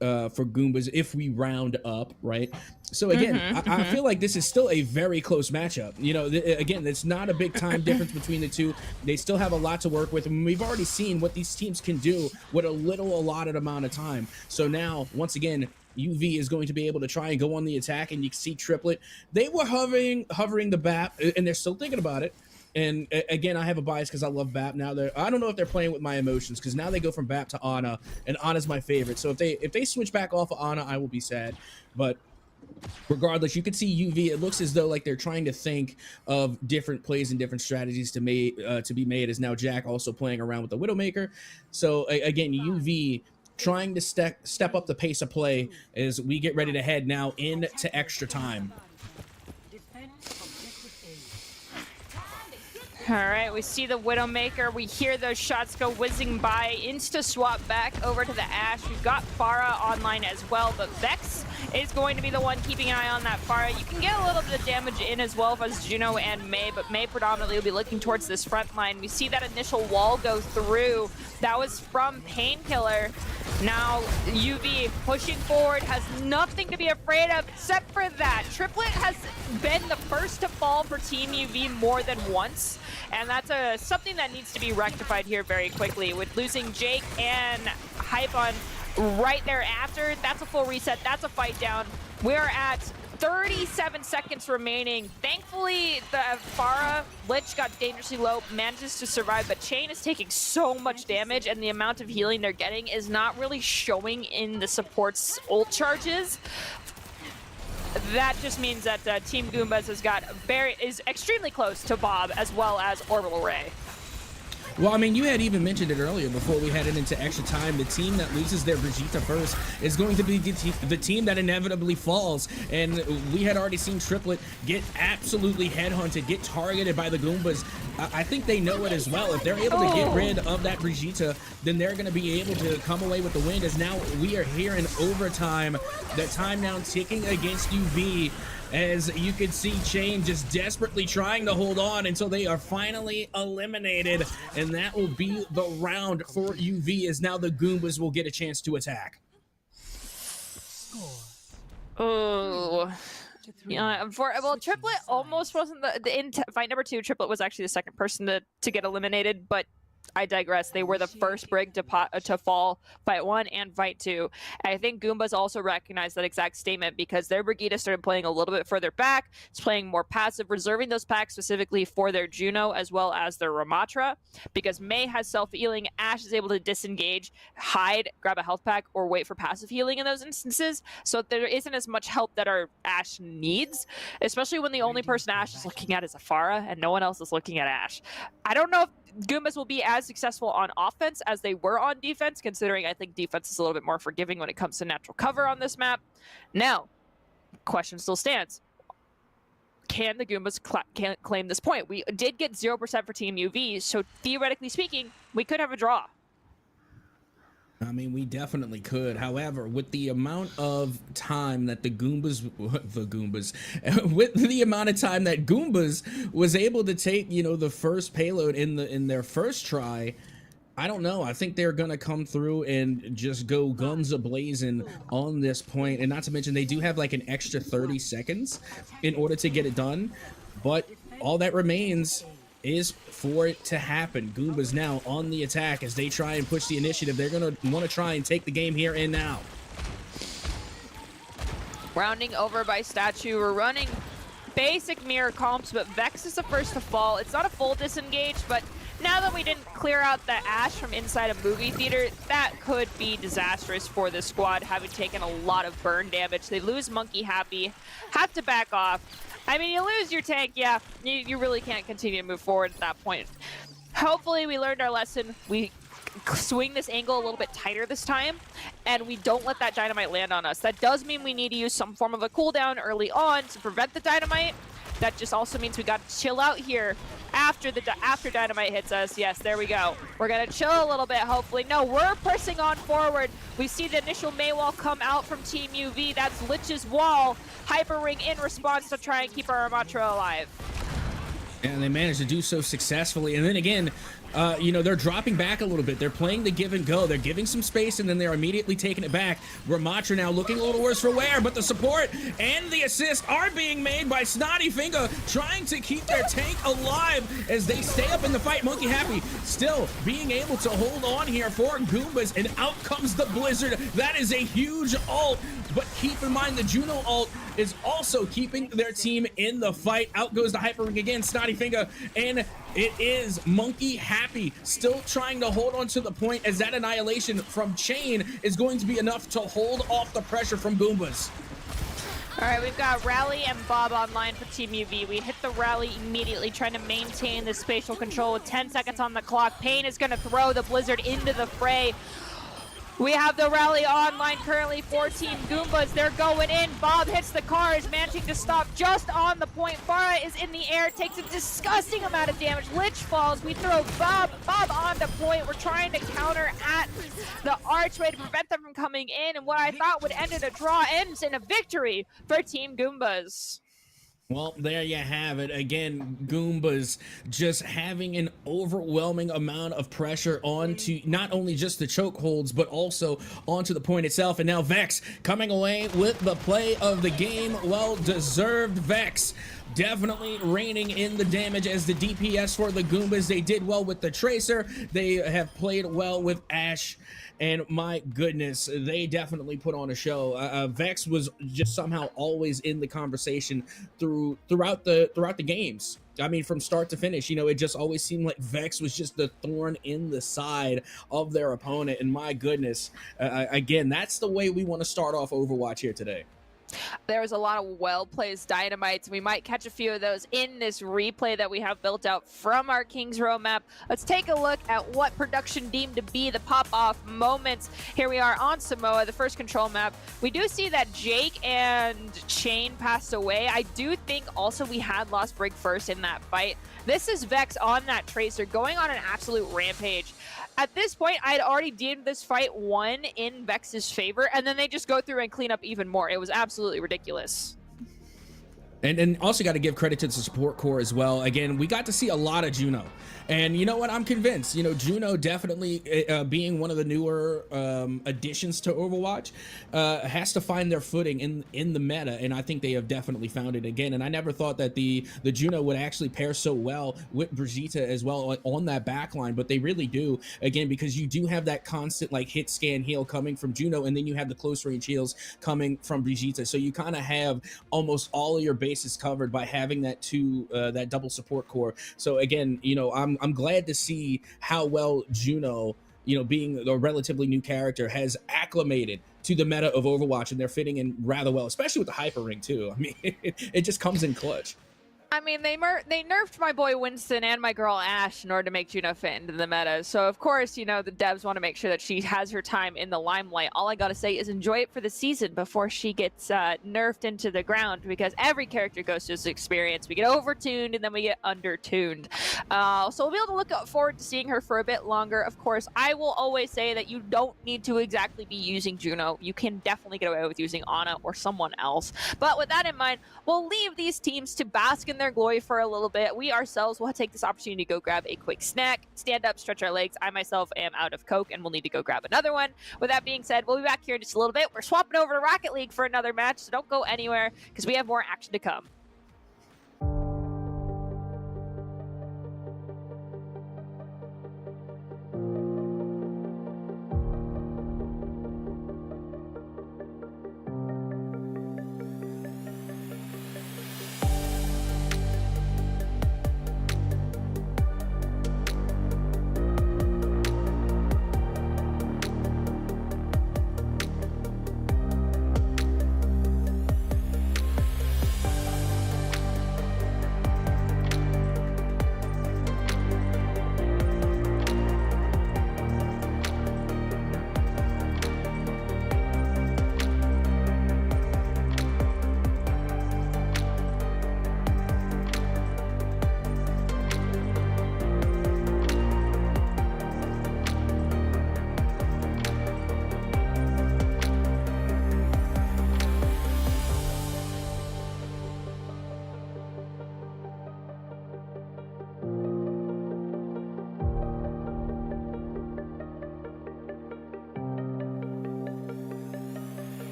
for Goombas if we round up, right? So again, I feel like this is still a very close matchup. You know, again, it's not a big time difference between the two. They still have a lot to work with, and we've already seen what these teams can do with a little allotted amount of time. So now, once again, UV is going to be able to try and go on the attack, and you can see Triplet. They were hovering the BAP, and they're still thinking about it. And again, I have a bias because I love BAP. Now I don't know if they're playing with my emotions, because now they go from BAP to Ana, and Ana's my favorite. So if they switch back off of Ana, I will be sad. But regardless, you can see UV. It looks as though like they're trying to think of different plays and different strategies to be made. As now Jack also playing around with the Widowmaker. So again, UV trying to step up the pace of play as we get ready to head now into extra time. All right, we see the Widowmaker. We hear those shots go whizzing by. Insta swap back over to the Ashe. We've got Pharah online as well, but Vex is going to be the one keeping an eye on that Pharah. You can get a little bit of damage in as well as Juno and May, but May predominantly will be looking towards this front line. We see that initial wall go through. That was from Painkiller. Now UV pushing forward, has nothing to be afraid of except for that. Triplet has been the first to fall for Team UV more than once. And that's something that needs to be rectified here very quickly. With losing Jake and Hype on right thereafter. That's a full reset. That's a fight down. We're at 37 seconds remaining. Thankfully, the Pharah Lich got dangerously low, manages to survive, but Chain is taking so much damage, and the amount of healing they're getting is not really showing in the support's ult charges. That just means that Team Goombas is extremely close to Bob as well as Orbital Ray. Well, I mean, you had even mentioned it earlier before we headed into extra time. The team that loses their Brigitte first is going to be the team that inevitably falls. And we had already seen Triplet get absolutely headhunted, get targeted by the Goombas. I think they know it as well. If they're able to get rid of that Brigitte, then they're going to be able to come away with the win. As now we are here in overtime. The time now ticking against UV. As you can see, Chain just desperately trying to hold on until they are finally eliminated. And that will be the round for UV, as now the Goombas will get a chance to attack. Oh. Yeah, well, Triplet almost wasn't in fight number 2. Triplet was actually the second person to get eliminated, but I digress. They were the first Brig to fall fight 1 and fight 2. And I think Goombas also recognized that exact statement because their Brigitte started playing a little bit further back. It's playing more passive, reserving those packs specifically for their Juno as well as their Ramatra. Because Mei has self-healing, Ashe is able to disengage, hide, grab a health pack, or wait for passive healing in those instances. So there isn't as much help that our Ashe needs, especially when the only person Ashe is looking at is a Pharah and no one else is looking at Ashe. I don't know if Goombas will be as successful on offense as they were on defense, considering I think defense is a little bit more forgiving when it comes to natural cover on this map. Now, question still stands. Can the Goombas claim this point? We did get 0% for Team UV, so theoretically speaking, we could have a draw. I mean, we definitely could. However, with the amount of time that with the amount of time that Goombas was able to take, you know, the first payload in their first try, I don't know. I think they're gonna come through and just go guns a-blazing on this point. And not to mention, they do have like an extra 30 seconds in order to get it done. But all that remains is for it to happen. Goombas now on the attack as they try and push the initiative. They're gonna want to try and take the game here and now. Rounding over by Statue, we're running basic mirror comps, but Vex is the first to fall. It's not a full disengage, but now that we didn't clear out the Ashe from inside a movie theater, that could be disastrous for this squad, having taken a lot of burn damage. They lose Monkey Happy, have to back off. I mean, you lose your tank, yeah, you really can't continue to move forward at that point. Hopefully we learned our lesson. We swing this angle a little bit tighter this time, and we don't let that dynamite land on us. That does mean we need to use some form of a cooldown early on to prevent the dynamite. That just also means we got to chill out here after dynamite hits us. Yes, there we go. We're gonna chill a little bit, hopefully. No, we're pressing on forward. We see the initial Mei wall come out from Team UV. That's Lich's wall. Hyper Ring in response to try and keep our Ramatra alive. And they managed to do so successfully. And then again, you know, they're dropping back a little bit. They're playing the give and go. They're giving some space, and then they're immediately taking it back. Ramatra now looking a little worse for wear, but the support and the assist are being made by Snotty Finger, trying to keep their tank alive as they stay up in the fight. Monkey Happy still being able to hold on here for Goombas, and out comes the Blizzard. That is a huge ult, but keep in mind the Juno ult is also keeping their team in the fight. Out goes the Hyper Ring again, Snotty Finger, and it is Monkey Happy still trying to hold on to the point, as that annihilation from Chain is going to be enough to hold off the pressure from Goombas. All right, we've got Rally and Bob online for Team UV. We hit the Rally immediately, trying to maintain the spatial control with 10 seconds on the clock. Payne is going to throw the Blizzard into the fray. We have the Rally online currently for Team Goombas. They're going in. Bob hits the cars, managing to stop just on the point. Pharah is in the air, takes a disgusting amount of damage. Lich falls. We throw Bob on the point. We're trying to counter at the archway to prevent them from coming in. And what I thought would end in a draw ends in a victory for Team Goombas. Well, there you have it. Again, Goombas just having an overwhelming amount of pressure onto not only just the chokeholds, but also onto the point itself. And now Vex coming away with the play of the game. Well deserved. Vex definitely reigning in the damage as the DPS for the Goombas. They did well with the Tracer. They have played well with Ashe. And my goodness, they definitely put on a show. Vex was just somehow always in the conversation throughout the games. I mean, from start to finish, you know, it just always seemed like Vex was just the thorn in the side of their opponent. And my goodness, again, that's the way we want to start off Overwatch here today. There was a lot of well-placed dynamites. We might catch a few of those in this replay that we have built out from our King's Row map. Let's take a look at what production deemed to be the pop-off moments. Here we are on Samoa, the first control map. We do see that Jake and Chain passed away. I do think also we had lost Brig first in that fight. This is Vex on that Tracer going on an absolute rampage. At this point, I had already deemed this fight won in Vex's favor, and then they just go through and clean up even more. It was absolutely ridiculous. And also got to give credit to the support core as well. Again, we got to see a lot of Juno. And you know what? I'm convinced, you know, Juno definitely being one of the newer additions to Overwatch has to find their footing in the meta. And I think they have definitely found it again. And I never thought that the Juno would actually pair so well with Brigitte as well on that backline. But they really do, again, because you do have that constant like hit, scan, heal coming from Juno. And then you have the close range heals coming from Brigitte. So you kind of have almost all of your bases covered by having that that double support core. So again, you know, I'm glad to see how well Juno, you know, being a relatively new character, has acclimated to the meta of Overwatch, and they're fitting in rather well, especially with the hyper ring too. I mean, it just comes in clutch. I mean, they nerfed my boy Winston and my girl Ashe in order to make Juno fit into the meta. So, of course, you know, the devs want to make sure that she has her time in the limelight. All I got to say is enjoy it for the season before she gets nerfed into the ground, because every character goes through this experience. We get overtuned and then we get undertuned. So we'll be able to look forward to seeing her for a bit longer. Of course, I will always say that you don't need to exactly be using Juno. You can definitely get away with using Ana or someone else. But with that in mind, we'll leave these teams to bask in their glory for a little bit. We ourselves will take this opportunity to go grab a quick snack, stand up, stretch our legs. I myself am out of Coke and we'll need to go grab another one. With that being said, we'll be back here in just a little bit. We're swapping over to Rocket League for another match, so don't go anywhere because we have more action to come.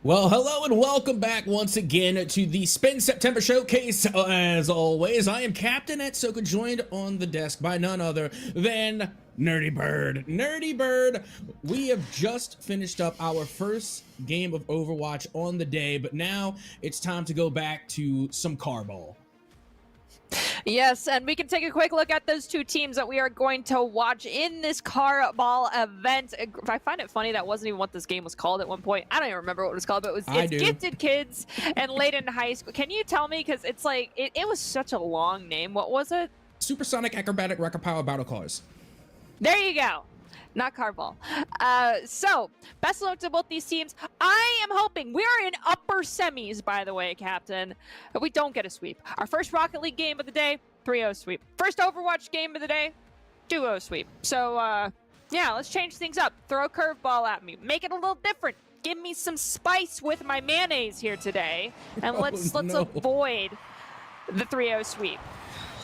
Well, hello and welcome back once again to the Spin September Showcase. As always, I am Captain Etsoka, joined on the desk by none other than Nerdy Bird. Nerdy Bird, we have just finished up our first game of Overwatch on the day, but now it's time to go back to some Carball. Yes, and we can take a quick look at those two teams that we are going to watch in this car ball event. I find it funny that wasn't even what this game was called at one point. I don't even remember what it was called, but it's Gifted Kids and Layton High School. Can you tell me? Because it's like, it was such a long name. What was it? Supersonic Acrobatic Rocket Power Battle Cars. There you go. Not Carball. So, best of luck to both these teams. I am hoping we are in upper semis, by the way, Captain. But we don't get a sweep. Our first Rocket League game of the day, 3-0 sweep. First Overwatch game of the day, 2-0 sweep. So, yeah, let's change things up. Throw a curveball at me. Make it a little different. Give me some spice with my mayonnaise here today. And let's avoid the 3-0 sweep.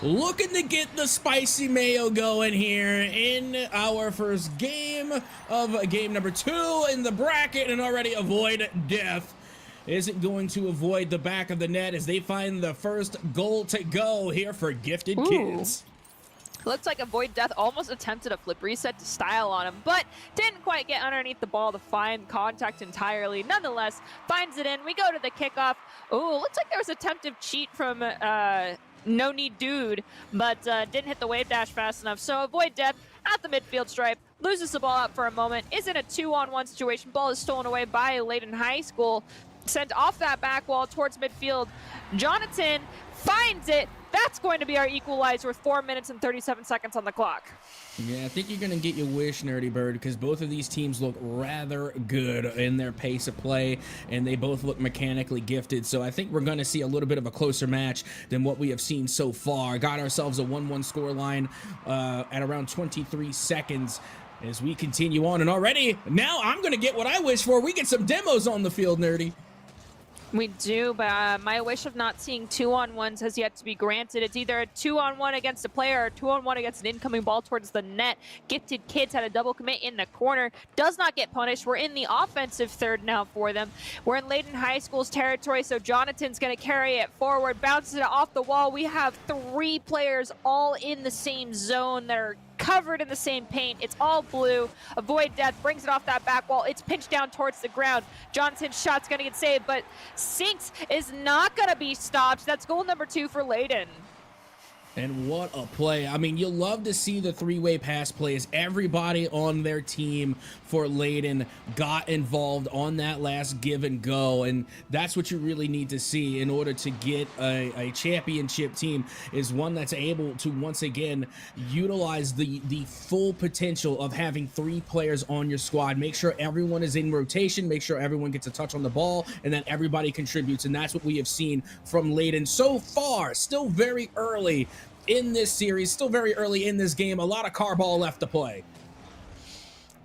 Looking to get the spicy mayo going here in our first game of game number 2 in the bracket, and already Avoid Death isn't going to avoid the back of the net as they find the first goal to go here for Gifted Kids. Looks like Avoid Death almost attempted a flip reset to style on him, but didn't quite get underneath the ball to find contact entirely. Nonetheless, finds it in. We go to the kickoff. Ooh, looks like there was attempted cheat from No Need Dude, but didn't hit the wave dash fast enough. So Avoid Death at the midfield stripe, loses the ball out for a moment, is in a 2-on-1 situation. Ball is stolen away by Layton High School, sent off that back wall towards midfield. Jonathan finds it. That's going to be our equalizer with 4 minutes and 37 seconds on the clock. Yeah, I think you're going to get your wish, Nerdy Bird, because both of these teams look rather good in their pace of play, and they both look mechanically gifted. So I think we're going to see a little bit of a closer match than what we have seen so far. Got ourselves a 1-1 scoreline at around 23 seconds as we continue on. And already, now I'm going to get what I wish for. We get some demos on the field, Nerdy. We do, but my wish of not seeing 2-on-1s has yet to be granted. It's either a 2-on-1 against a player or a 2-on-1 against an incoming ball towards the net. Gifted Kids had a double commit in the corner. Does not get punished. We're in the offensive third now for them. We're in Layton High School's territory, so Jonathan's going to carry it forward, bounces it off the wall. We have 3 players all in the same zone that are covered in the same paint. It's all blue. Avoid Death brings it off that back wall. It's pinched down towards the ground. Johnson's shot's going to get saved, but Sinks is not going to be stopped. That's goal number 2 for Layton. And what a play. I mean, you'll love to see the 3-way pass plays. Everybody on their team for Layton got involved on that last give and go. And that's what you really need to see in order to get a championship team, is one that's able to once again utilize the full potential of having 3 players on your squad. Make sure everyone is in rotation, make sure everyone gets a touch on the ball, and then everybody contributes. And that's what we have seen from Layton so far. Still very early in this series, still very early in this game. A lot of car ball left to play.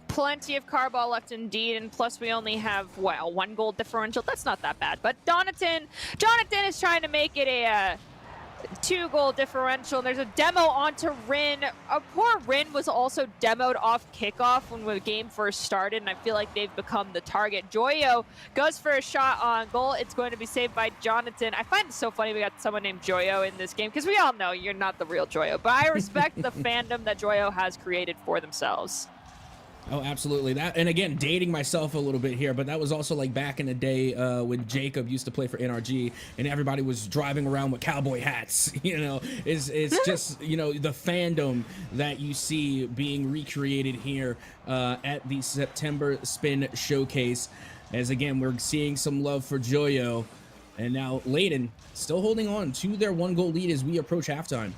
Plenty of car ball left indeed, and plus we only have, well, 1 goal differential. That's not that bad, but Jonathan is trying to make it a 2-goal differential. And there's a demo onto Rin. Poor Rin was also demoed off kickoff when the game first started, and I feel like they've become the target. Joyo goes for a shot on goal. It's going to be saved by Jonathan. I find it so funny we got someone named Joyo in this game, because we all know you're not the real Joyo, but I respect the fandom that Joyo has created for themselves. Oh, absolutely. That, and again, dating myself a little bit here, but that was also like back in the day when Jacob used to play for NRG and everybody was driving around with cowboy hats. You know, it's just, you know, the fandom that you see being recreated here at the September Spin Showcase. As again, we're seeing some love for Joyo, and now Layton still holding on to their 1-goal lead as we approach halftime.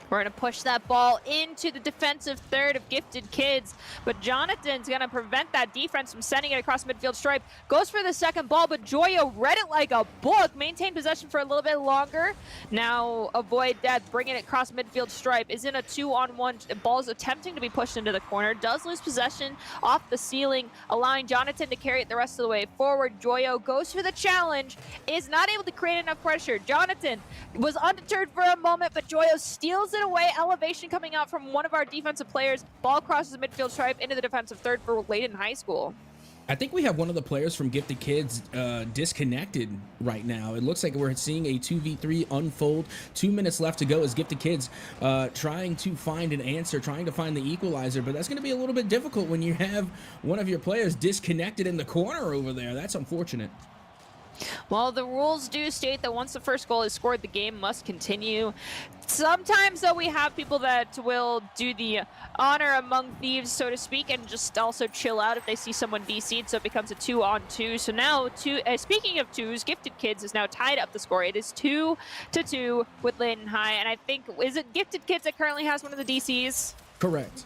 We're going to push that ball into the defensive third of Gifted Kids, but Jonathan's going to prevent that defense from sending it across midfield stripe. Goes for the second ball, but Joyo read it like a book, maintained possession for a little bit longer. Now Avoid Death, bringing it across midfield stripe, is in a 2-on-1. Ball's attempting to be pushed into the corner, does lose possession off the ceiling, allowing Jonathan to carry it the rest of the way forward. Joyo goes for the challenge, is not able to create enough pressure. Jonathan was undeterred for a moment, but Joyo steals it away. Elevation coming out from one of our defensive players. Ball crosses the midfield stripe into the defensive third for Layton High School. I think we have one of the players from Gifted Kids disconnected right now. It looks like we're seeing a 2v3 unfold. 2 minutes left to go as Gifted Kids trying to find an answer, trying to find the equalizer, but that's going to be a little bit difficult when you have one of your players disconnected in the corner over there. That's unfortunate. Well, the rules do state that once the first goal is scored, the game must continue. Sometimes, though, we have people that will do the honor among thieves, so to speak, and just also chill out if they see someone DC'd, so it becomes a 2-on-2. So now, speaking of twos, Gifted Kids is now tied up the score. It is 2-2 with Layton High, and I think, is it Gifted Kids that currently has one of the DCs? Correct.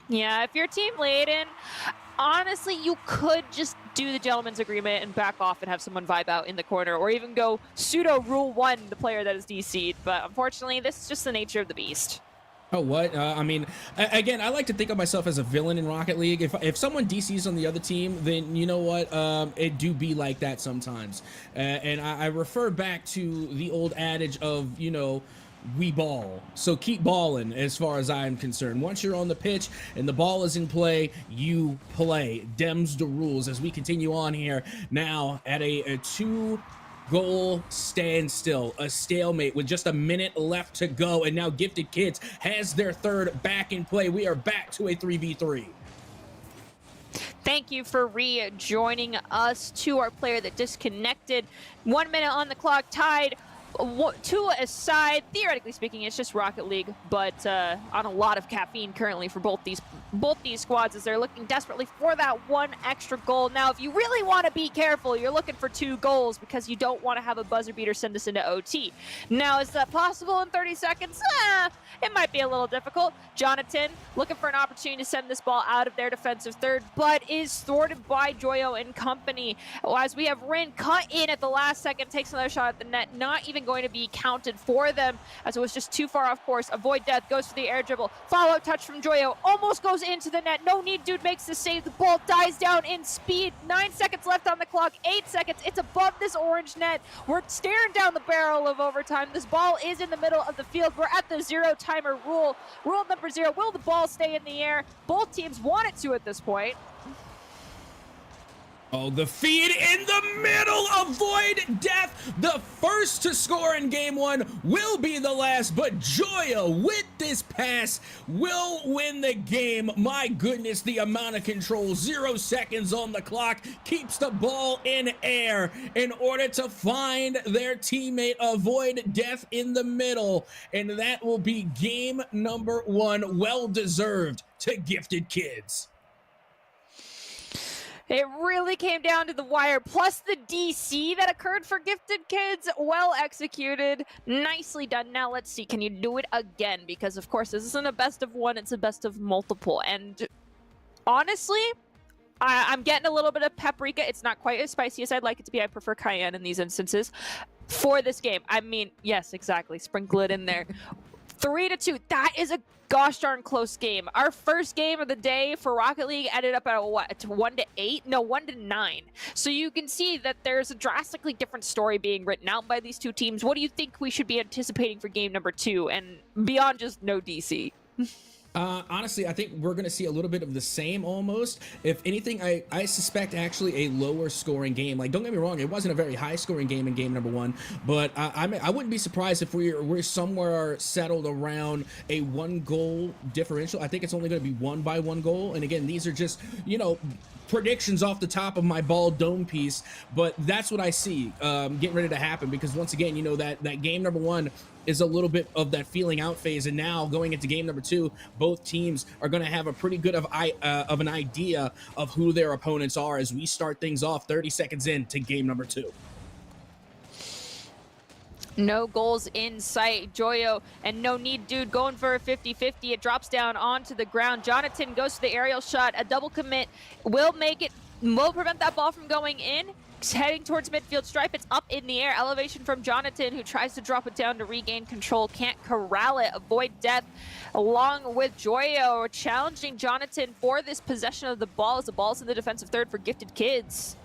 Yeah, if you're Team Layton, honestly, you could just do the gentleman's agreement and back off and have someone vibe out in the corner, or even go pseudo rule 1 the player that is DC'd. But unfortunately, this is just the nature of the beast. Oh, what? I mean, again, I like to think of myself as a villain in Rocket League. If someone DCs on the other team, then you know what? It do be like that sometimes. And I refer back to the old adage of, you know, we ball. So keep balling as far as I'm concerned. Once you're on the pitch and the ball is in play, you play. Dems the rules as we continue on here now at a 2-goal standstill, a stalemate with just a minute left to go. And now Gifted Kids has their third back in play. We are back to a 3v3. Thank you for rejoining us to our player that disconnected. 1 minute on the clock, tied. 2 aside, theoretically speaking, it's just Rocket League, but on a lot of caffeine currently for both these squads as they're looking desperately for that one extra goal. Now, if you really want to be careful, you're looking for 2 goals because you don't want to have a buzzer beater send us into OT. Now, is that possible in 30 seconds? It might be a little difficult. Jonathan looking for an opportunity to send this ball out of their defensive third, but is thwarted by Joyo and company. As we have Rin cut in at the last second, takes another shot at the net, not even going to be counted for them as it was just too far off course. Avoid death, goes for the air dribble. Follow touch from Joyo, almost goes into the net. No need, dude makes the save. The ball dies down in speed. 9 seconds left on the clock, 8 seconds. It's above this orange net. We're staring down the barrel of overtime. This ball is in the middle of the field. We're at the 0 timer rule. Rule number 0, will the ball stay in the air? Both teams want it to at this point. Oh, the feed in the middle. Avoid death. The first to score in game 1 will be the last, but Joya with this pass will win the game. My goodness, the amount of control. 0 seconds on the clock. Keeps the ball in air in order to find their teammate. Avoid death in the middle. And that will be game number 1. Well deserved to Gifted Kids. It really came down to the wire, plus the DC that occurred for Gifted Kids. Well executed. Nicely done. Now let's see, can you do it again? Because, of course, this isn't a best of 1, it's a best of multiple. And honestly, I'm getting a little bit of paprika. It's not quite as spicy as I'd like it to be. I prefer cayenne in these instances for this game. I mean, yes, exactly. Sprinkle it in there. 3-2. That is a gosh darn close game. Our first game of the day for Rocket League ended up at what? 1-8? No, 1-9. So you can see that there's a drastically different story being written out by these 2 teams. What do you think we should be anticipating for game number 2 and beyond just no DC? Honestly, I think we're going to see a little bit of the same almost. If anything, I suspect actually a lower scoring game. Like, don't get me wrong, it wasn't a very high scoring game in game number 1, but I wouldn't be surprised if we're somewhere settled around a 1-goal differential. I think it's only going to be won by 1 goal. And again, these are just, you know, predictions off the top of my ball dome piece, but that's what I see getting ready to happen, because once again, you know, that game number 1 is a little bit of that feeling out phase, and now going into game number 2, both teams are going to have a pretty good of an idea of who their opponents are as we start things off 30 seconds into game number 2. No goals in sight. Joyo and No Need Dude going for a 50-50. It drops down onto the ground. Jonathan goes to the aerial shot. A double commit will prevent that ball from going in. Heading towards midfield stripe. It's up in the air. Elevation from Jonathan, who tries to drop it down to regain control. Can't corral it. Avoid death along with Joyo, challenging Jonathan for this possession of the ball as the ball's in the defensive third for Gifted Kids.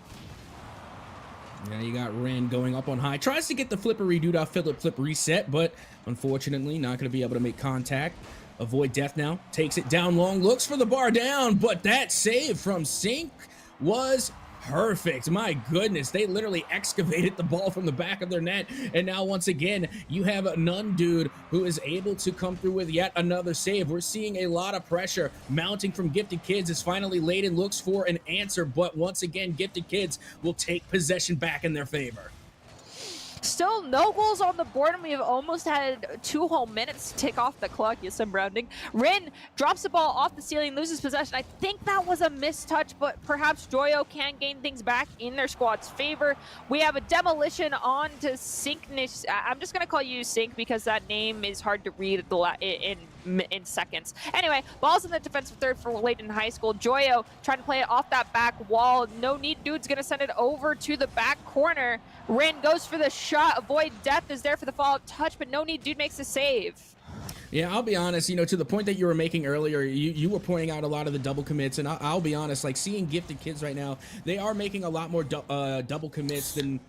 Yeah, you got Ren going up on high. Tries to get the flippery doodah flip reset, but unfortunately not going to be able to make contact. Avoid death now. Takes it down long. Looks for the bar down, but that save from Sync was perfect. My goodness, they literally excavated the ball from the back of their net, and now once again you have a Nun Dude who is able to come through with yet another save. We're seeing a lot of pressure mounting from Gifted Kids as finally Layden looks for an answer, but once again Gifted Kids will take possession back in their favor. Still no goals on the board, and we have almost had 2 whole minutes to tick off the clock. Yes, I'm rounding. Rin drops the ball off the ceiling, loses possession. I think that was a missed touch, but perhaps Joyo can gain things back in their squad's favor. We have a demolition on to Syncness. I'm just going to call you Sync because that name is hard to read in seconds. Anyway, ball's in the defensive third for Layton High School. Joyo trying to play it off that back wall. No Need Dude's going to send it over to the back corner. Rin goes for the shot. Avoid Death is there for the follow-up touch, but No Need Dude makes a save. Yeah, I'll be honest, you know, to the point that you were making earlier, you were pointing out a lot of the double commits, and I'll be honest, like seeing Gifted Kids right now, they are making a lot more double commits than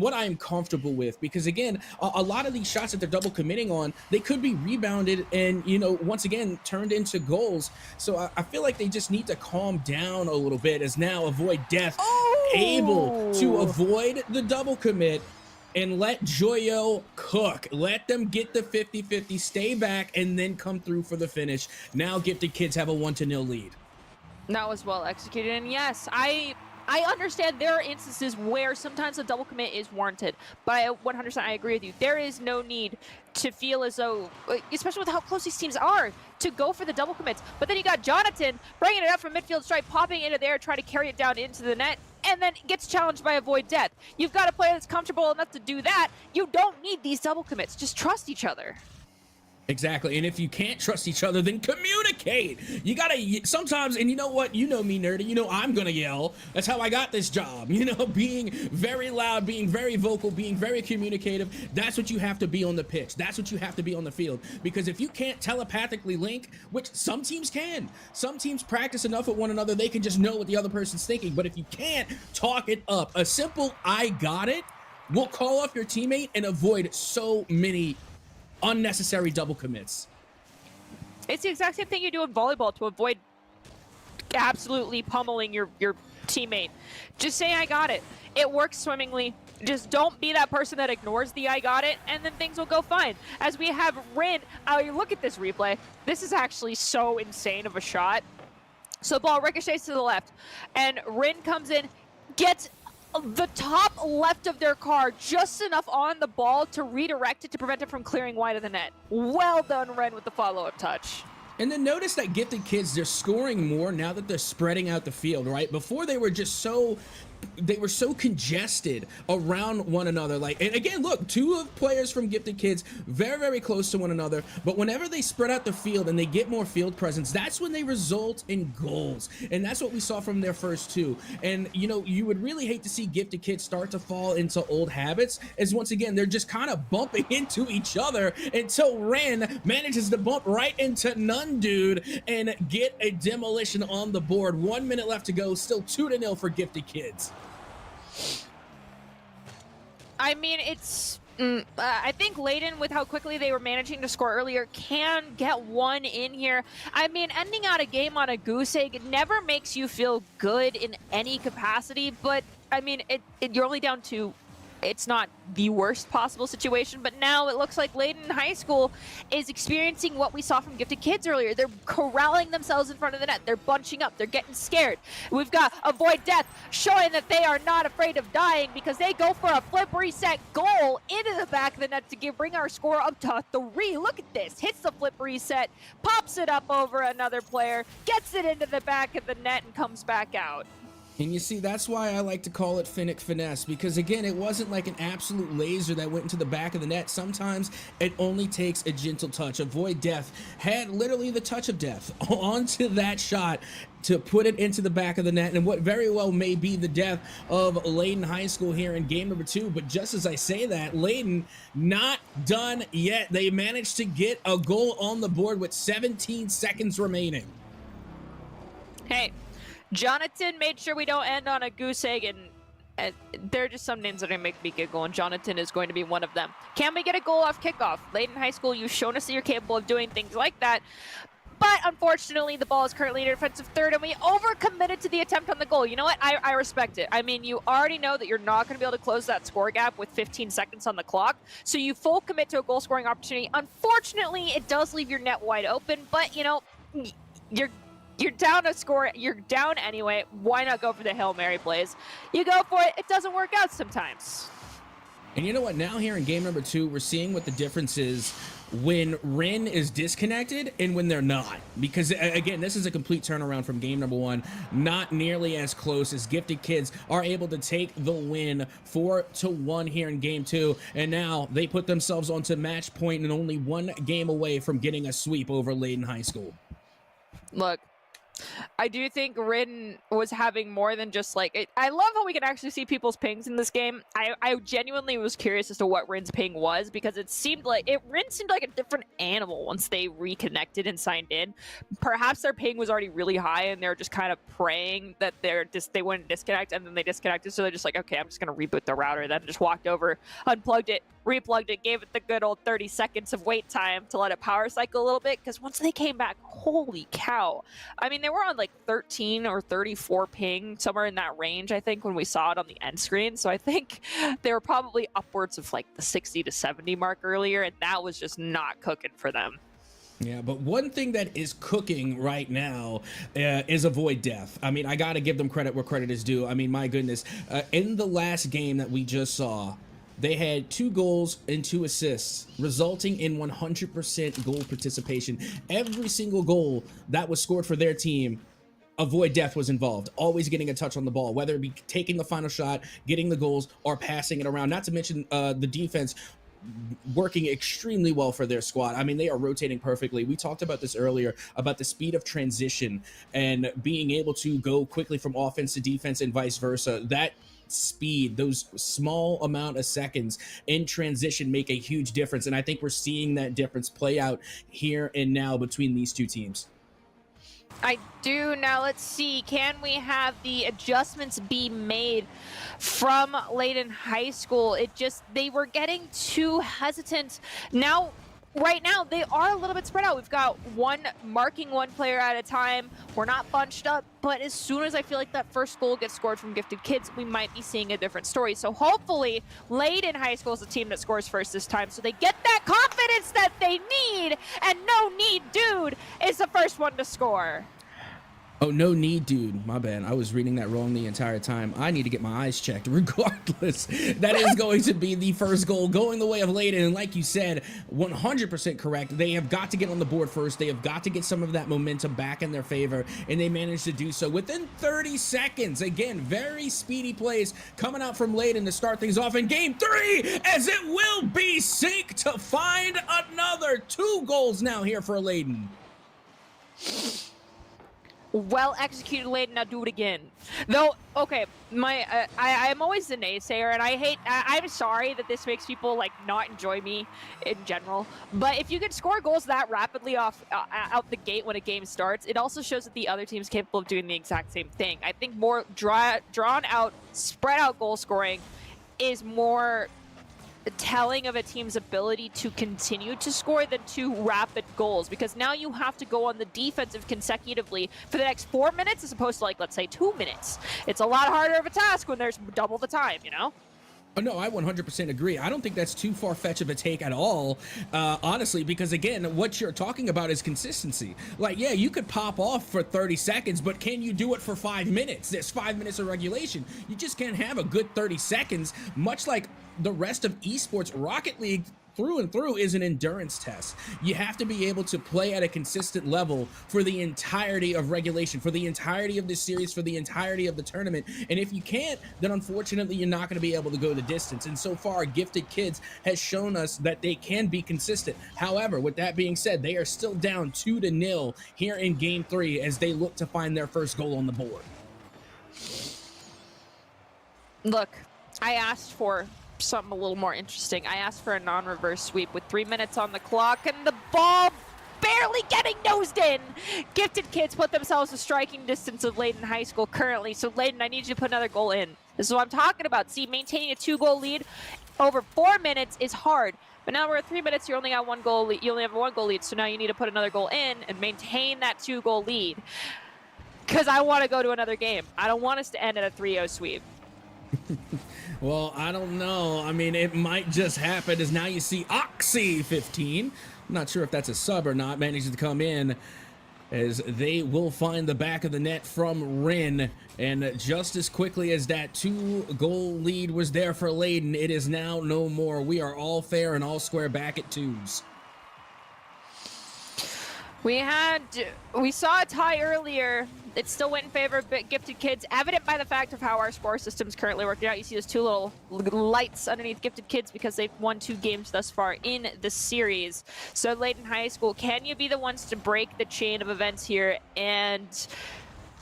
what I am comfortable with, because again, a lot of these shots that they're double committing on, they could be rebounded and, you know, once again turned into goals. So I feel like they just need to calm down a little bit, as now Avoid Death able to avoid the double commit and let Joyo cook. Let them get the 50-50, stay back, and then come through for the finish. Now Gifted Kids have a 1-0 lead. That was well executed, and yes, I understand there are instances where sometimes a double commit is warranted, but I 100% I agree with you. There is no need to feel as though, especially with how close these teams are, to go for the double commits. But then you got Jonathan bringing it up from midfield strike, popping into there, trying to carry it down into the net, and then gets challenged by Avoid Death. You've got a player that's comfortable enough to do that. You don't need these double commits. Just trust each other. Exactly, and if you can't trust each other, then communicate. You gotta sometimes, and you know what? You know me, nerdy. You know I'm gonna yell. That's how I got this job. You know, being very loud, being very vocal, being very communicative. That's what you have to be on the pitch. That's what you have to be on the field. Because if you can't telepathically link, which some teams can, some teams practice enough with one another, they can just know what the other person's thinking. But if you can't talk it up, a simple "I got it" will call off your teammate and avoid so many unnecessary double commits. It's the exact same thing you do in volleyball to avoid absolutely pummeling your teammate. Just say "I got it." It works swimmingly. Just don't be that person that ignores the "I got it," and then things will go fine. As we have Rin, look at this replay. This is actually so insane of a shot. So ball ricochets to the left, and Rin comes in, gets the top left of their car just enough on the ball to redirect it to prevent it from clearing wide of the net. Well done, Ren, with the follow-up touch. And then notice that Gifted Kids, they're scoring more now that they're spreading out the field, right? Before they were just so congested around one another. Like, and again, look, 2 players from Gifted Kids, very, very close to one another. But whenever they spread out the field and they get more field presence, that's when they result in goals. And that's what we saw from their first 2. And, you know, you would really hate to see Gifted Kids start to fall into old habits, as once again, they're just kind of bumping into each other until Ren manages to bump right into Nun Dude and get a demolition on the board. 1 minute left to go, still 2-0 for Gifted Kids. I mean, it's... I think Layden, with how quickly they were managing to score earlier, can get one in here. I mean, ending out a game on a goose egg never makes you feel good in any capacity, but, I mean, you're only down 2. It's not the worst possible situation, but now it looks like Layden High School is experiencing what we saw from Gifted Kids earlier. They're corralling themselves in front of the net. They're bunching up. They're getting scared. We've got Avoid Death showing that they are not afraid of dying because they go for a flip reset goal into the back of the net to bring our score up to 3. Look at this. Hits the flip reset, pops it up over another player, gets it into the back of the net, and comes back out. And you see, that's why I like to call it Finnick Finesse, because again, it wasn't like an absolute laser that went into the back of the net. Sometimes it only takes a gentle touch. Avoid Death had literally the touch of death onto that shot to put it into the back of the net, and what very well may be the death of Layden High School here in game number 2. But just as I say that, Layden not done yet. They managed to get a goal on the board with 17 seconds remaining. Hey, Jonathan made sure we don't end on a goose egg, and And there are just some names that are going to make me giggle, and Jonathan is going to be one of them. Can we get a goal off kickoff? Late in high school, you've shown us that you're capable of doing things like that. But unfortunately, the ball is currently in defensive third, and we overcommitted to the attempt on the goal. You know what? I respect it. I mean, you already know that you're not going to be able to close that score gap with 15 seconds on the clock, so you full commit to a goal-scoring opportunity. Unfortunately, it does leave your net wide open, but, you know, you're down a score. You're down anyway. Why not go for the Hail Mary plays? You go for it. It doesn't work out sometimes. And you know what? Now here in game number 2, we're seeing what the difference is when Rin is disconnected and when they're not. Because, again, this is a complete turnaround from game number 1. Not nearly as close as Gifted Kids are able to take the win 4-1 here in game 2. And now they put themselves onto match point and only 1 game away from getting a sweep over Layton High School. Look, I do think Rin was having more than just like it. I love how we can actually see people's pings in this game. I genuinely was curious as to what Rin's ping was, because it seemed like Rin seemed like a different animal once they reconnected and signed in. Perhaps their ping was already really high and they're just kind of praying that they wouldn't disconnect, and then they disconnected, so they're just like, okay, I'm just gonna reboot the router. Then just walked over, unplugged it, replugged it, gave it the good old 30 seconds of wait time to let it power cycle a little bit, because once they came back, holy cow. I mean, they were on like 13 or 34 ping, somewhere in that range, I think, when we saw it on the end screen. So I think they were probably upwards of like the 60 to 70 mark earlier, and that was just not cooking for them. Yeah, but one thing that is cooking right now is Avoid Death. I mean, I got to give them credit where credit is due. I mean, my goodness, in the last game that we just saw, they had 2 goals and 2 assists, resulting in 100% goal participation. Every single goal that was scored for their team, Avoid Death was involved, always getting a touch on the ball, whether it be taking the final shot, getting the goals, or passing it around. Not to mention the defense working extremely well for their squad. I mean, they are rotating perfectly. We talked about this earlier, about the speed of transition and being able to go quickly from offense to defense and vice versa. That speed, those small amount of seconds in transition make a huge difference, and I think we're seeing that difference play out here and now between these 2 teams. I do. Now let's see, can we have the adjustments be made from Layton High School? They were getting too hesitant. Right now, they are a little bit spread out. We've got marking one player at a time. We're not bunched up, but as soon as I feel like that first goal gets scored from Gifted Kids, we might be seeing a different story. So hopefully, Layton High School is the team that scores first this time, so they get that confidence that they need, and No Need Dude is the first one to score. Oh, No Need Dude. My bad. I was reading that wrong the entire time. I need to get my eyes checked. Regardless, that is going to be the first goal going the way of Layton. And like you said, 100% correct. They have got to get on the board first. They have got to get some of that momentum back in their favor. And they managed to do so within 30 seconds. Again, very speedy plays coming out from Layton to start things off in game 3, as it will be Sync to find another 2 goals now here for Layton. Well executed, Layton. Now do it again. Though, okay, I'm always the naysayer, and I'm sorry that this makes people like not enjoy me in general. But if you can score goals that rapidly out the gate when a game starts, it also shows that the other team's capable of doing the exact same thing. I think more drawn out, spread out goal scoring is more telling of a team's ability to continue to score than 2 rapid goals, because now you have to go on the defensive consecutively for the next 4 minutes as opposed to, like, let's say 2 minutes. It's a lot harder of a task when there's double the time, you know? Oh, no, I 100% agree. I don't think that's too far-fetched of a take at all, honestly, because, again, what you're talking about is consistency. Like, yeah, you could pop off for 30 seconds, but can you do it for 5 minutes? There's 5 minutes of regulation. You just can't have a good 30 seconds, much like the rest of esports. Rocket League through and through is an endurance test. You have to be able to play at a consistent level for the entirety of regulation, for the entirety of this series, for the entirety of the tournament. And if you can't, then unfortunately you're not going to be able to go the distance. And so far, Gifted Kids has shown us that they can be consistent. However, with that being said, they are still down 2-0 here in game 3 as they look to find their first goal on the board. Look, I asked for something a little more interesting. I asked for a non-reverse sweep with 3 minutes on the clock, and the ball barely getting nosed in. Gifted Kids put themselves a striking distance of Layton High School currently, so Layton, I need you to put another goal in. This is what I'm talking about. See, maintaining a 2-goal lead over 4 minutes is hard. But now we're at 3 minutes, you only got 1 goal lead. You only have a 1-goal lead, so now you need to put another goal in and maintain that 2-goal lead. Because I want to go to another game. I don't want us to end at a 3-0 sweep. Well, I don't know. I mean, it might just happen as now you see Oxy15. I'm not sure if that's a sub or not, manages to come in as they will find the back of the net from Rin. And just as quickly as that 2-goal lead was there for Layden, it is now no more. We are all fair and all square back at 2s. We saw a tie earlier. It still went in favor of Gifted Kids, evident by the fact of how our score system is currently working out. You see those 2 little lights underneath Gifted Kids because they've won 2 games thus far in the series. So Layden High School, can you be the ones to break the chain of events here and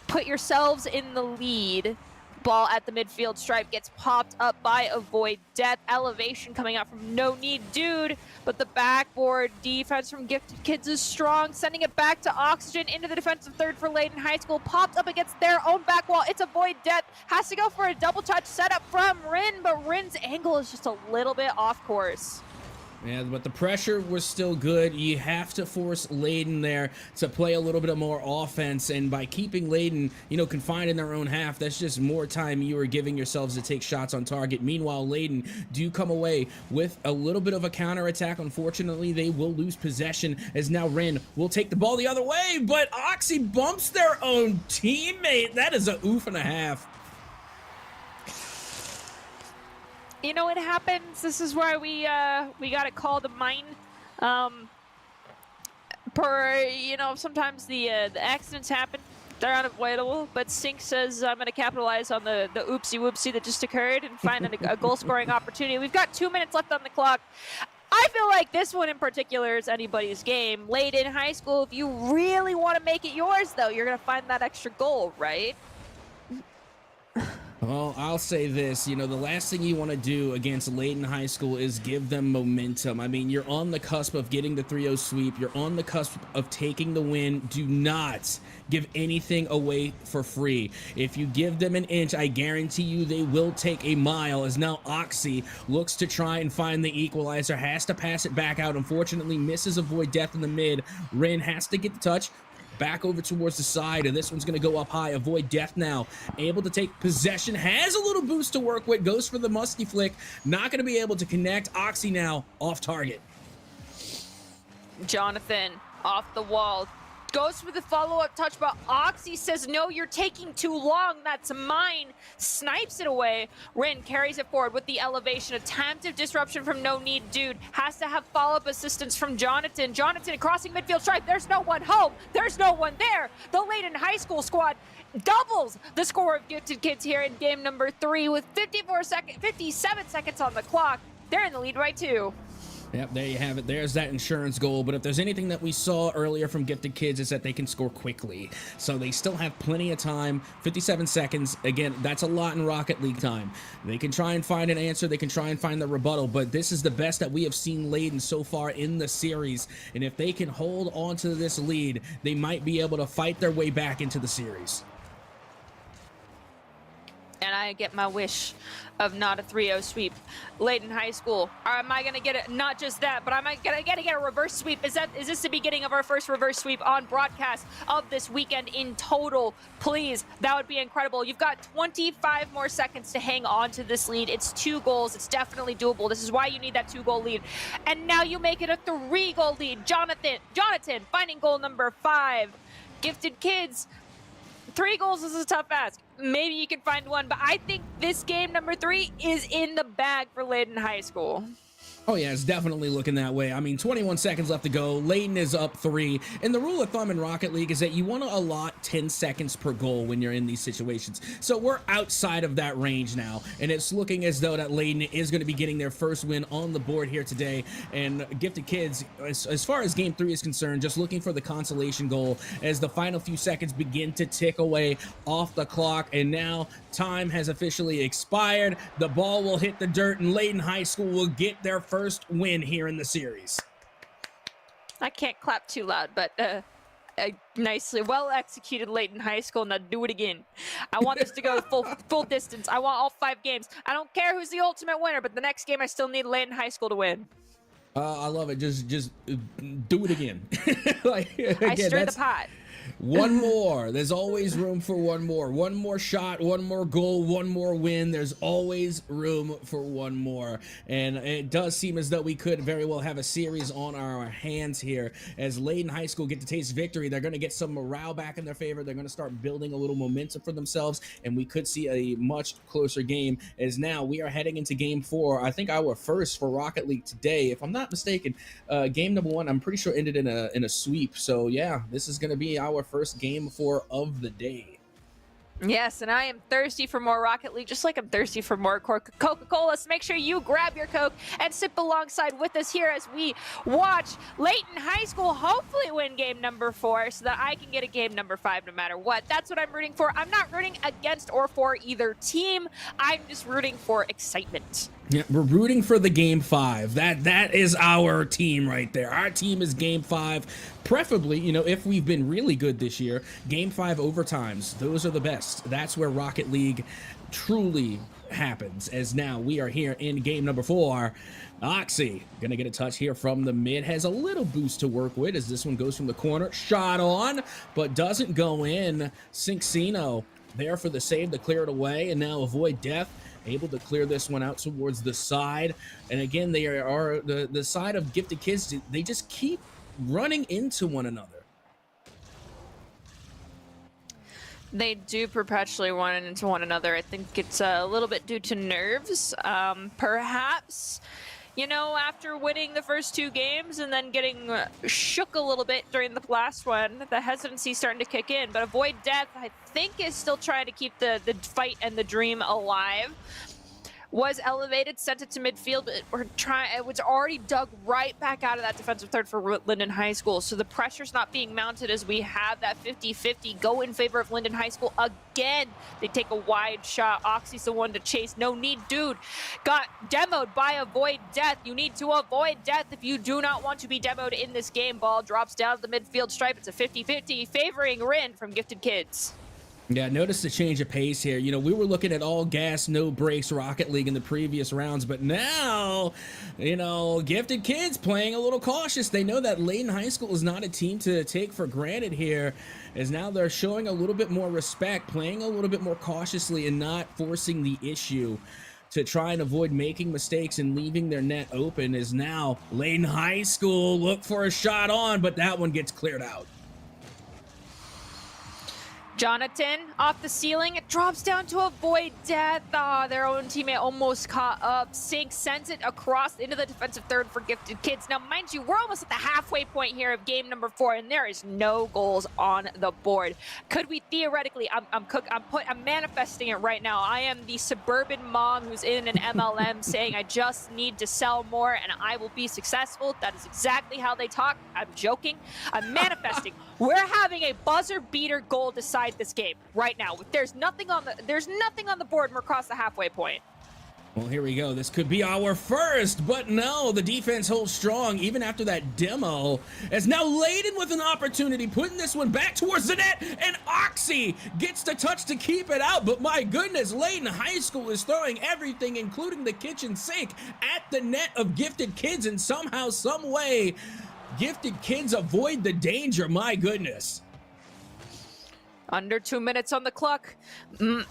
put yourselves in the lead? Ball at the midfield stripe gets popped up by Avoid Death. Elevation coming out from No Need Dude, but the backboard defense from Gifted Kids is strong, sending it back to Oxygen into the defensive third for Layden High School. Popped up against their own back wall. It's Avoid Death. Has to go for a double touch setup from Rin, but Rin's angle is just a little bit off course. Yeah, but the pressure was still good. You have to force Layden there to play a little bit more offense, and by keeping Layden, confined in their own half, that's just more time you are giving yourselves to take shots on target. Meanwhile, Layden do come away with a little bit of a counterattack. Unfortunately, they will lose possession as now Rin will take the ball the other way, but Oxy bumps their own teammate. That is a oof and a half. You know what happens? This is why we got it called a mine. Sometimes the accidents happen. They're unavoidable, but Sink says I'm going to capitalize on the oopsie whoopsie that just occurred and find a goal scoring opportunity. We've got 2 minutes left on the clock. I feel like this one in particular is anybody's game. Layden High School, if you really want to make it yours, though, you're going to find that extra goal, right? Well, I'll say this, the last thing you want to do against Layden High School is give them momentum. I mean, you're on the cusp of getting the 3-0 sweep. You're on the cusp of taking the win. Do not give anything away for free. If you give them an inch, I guarantee you they will take a mile, as now Oxy looks to try and find the equalizer, has to pass it back out. Unfortunately, misses Avoid Death in the mid. Rin has to get the touch. Back over towards the side, and this one's going to go up high. Avoid Death now. Able to take possession. Has a little boost to work with. Goes for the musky flick. Not going to be able to connect. Oxy now off target. Jonathan off the wall. Goes for the follow-up touch, but Oxy says, no, you're taking too long. That's mine. Snipes it away. Rin carries it forward with the elevation. Attempted disruption from No Need Dude. Has to have follow-up assistance from Jonathan. Jonathan crossing midfield stripe. There's no one home. There's no one there. The Layden High School squad doubles the score of Gifted Kids here in game number 3 with 57 seconds on the clock. They're in the lead right too. Yep, there you have it. There's that insurance goal. But if there's anything that we saw earlier from Gifted Kids, is that they can score quickly. So they still have plenty of time. 57 seconds. Again, that's a lot in Rocket League time. They can try and find an answer. They can try and find the rebuttal. But this is the best that we have seen Layden so far in the series. And if they can hold on to this lead, they might be able to fight their way back into the series. And I get my wish of not a 3-0 sweep. Layden High School, am I going to get it? Not just that, but am I going to get a reverse sweep? Is this the beginning of our first reverse sweep on broadcast of this weekend in total? Please, that would be incredible. You've got 25 more seconds to hang on to this lead. It's 2 goals. It's definitely doable. This is why you need that 2-goal lead. And now you make it a 3-goal lead. Jonathan finding goal number 5. Gifted Kids, 3 goals is a tough ask. Maybe you can find one, but I think this game number 3 is in the bag for Layden High School. Oh yeah, it's definitely looking that way. I mean, 21 seconds left to go. Layden is up 3. And the rule of thumb in Rocket League is that you want to allot 10 seconds per goal when you're in these situations. So we're outside of that range now. And it's looking as though that Layden is going to be getting their first win on the board here today. And Gifted Kids, as far as game 3 is concerned, just looking for the consolation goal as the final few seconds begin to tick away off the clock. And now time has officially expired. The ball will hit the dirt and Layden High School will get their first win here in the series. I can't clap too loud, but Nicely, well executed late in high school. Now do it again. I want this to go full distance. I want all 5 games. I don't care who's the ultimate winner, but the next game I still need late in high school to win. I love it. Just do it again. Like, again, I stir the pot. One more. There's always room for one more. One more shot, one more goal, one more win. There's always room for one more. And it does seem as though we could very well have a series on our hands here. As Layton High School get to taste victory, they're going to get some morale back in their favor. They're going to start building a little momentum for themselves. And we could see a much closer game, as now we are heading into game 4. I think our first for Rocket League today, if I'm not mistaken. Game number 1, I'm pretty sure ended in a sweep. So yeah, this is going to be our first game 4 of the day. Yes, and I am thirsty for more Rocket League, just like I'm thirsty for more Coca-Cola. So make sure you grab your Coke and sip alongside with us here as we watch Layton High School hopefully win game number 4 so that I can get a game number 5 no matter what. That's what I'm rooting for. I'm not rooting against or for either team. I'm just rooting for excitement. Yeah, we're rooting for the game 5. That is our team right there. Our team is game 5. Preferably, you know, if we've been really good this year, game 5 overtimes. Those are the best. That's where Rocket League truly happens. As now we are here in game number 4. Oxy gonna get a touch here from the mid. Has a little boost to work with as this one goes from the corner. Shot on, but doesn't go in. Cinxino there for the save to clear it away, and now avoid death. Able to clear this one out towards the side. And again, they are the side of Gifted Kids. They just keep running into one another. They do perpetually run into one another. I think it's a little bit due to nerves. Perhaps, you know, after winning the first 2 games and then getting shook a little bit during the last one, the hesitancy starting to kick in. But Avoid Death, I think, is still trying to keep the fight and the dream alive. Was elevated, sent it to midfield, but it was already dug right back out of that defensive third for Linden High School. So the pressure's not being mounted as we have that 50-50 go in favor of Linden High School again. They take a wide shot. Oxy's the one to chase. No need, dude. Got demoed by Avoid Death. You need to avoid death if you do not want to be demoed in this game. Ball drops down to the midfield stripe. It's a 50-50 favoring Rin from Gifted Kids. Yeah, notice the change of pace here. You know, we were looking at all gas, no brakes Rocket League in the previous rounds, but now, you know, Gifted Kids playing a little cautious. They know that Layton High School is not a team to take for granted here, as now they're showing a little bit more respect, playing a little bit more cautiously and not forcing the issue to try and avoid making mistakes and leaving their net open. As now Layton High School look for a shot on, but that one gets cleared out. Jonathan off the ceiling, it drops down to Avoid Death. Their own teammate almost caught up. Sync sends it across into the defensive third for Gifted Kids. Now, mind you, we're almost at the halfway point here of game number 4, and there is no goals on the board. Could we theoretically? I'm manifesting it right now. I am the suburban mom who's in an MLM saying I just need to sell more and I will be successful. That is exactly how they talk. I'm joking. I'm manifesting. We're having a buzzer beater goal decide this game right now. There's nothing on the board and we're across the halfway point. Well, here we go. This could be our first, but no, the defense holds strong even after that demo. As now Layden with an opportunity, putting this one back towards the net, and Oxy gets the touch to keep it out. But my goodness, Layden High School is throwing everything, including the kitchen sink, at the net of Gifted Kids, and somehow, some way, Gifted Kids avoid the danger. My goodness. Under 2 minutes on the clock.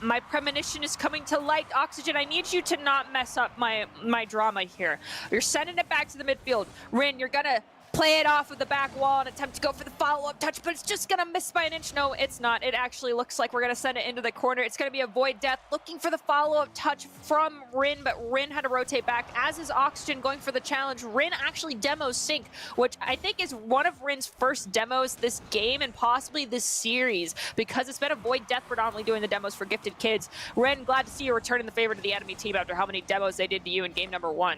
My premonition is coming to light. Oxygen, I need you to not mess up my drama here. You're sending it back to the midfield. Rin, you're gonna play it off of the back wall and attempt to go for the follow-up touch, but it's just gonna miss by an inch. No, it's not. It actually looks like we're gonna send it into the corner. It's gonna be Avoid Death looking for the follow-up touch from Rin, but Rin had to rotate back, as is Oxygen going for the challenge. Rin actually demos Sync, which I think is one of Rin's first demos this game and possibly this series, because it's been Avoid Death predominantly doing the demos for Gifted Kids. Rin, glad to see you returning the favor to the enemy team after how many demos they did to you in game number 1.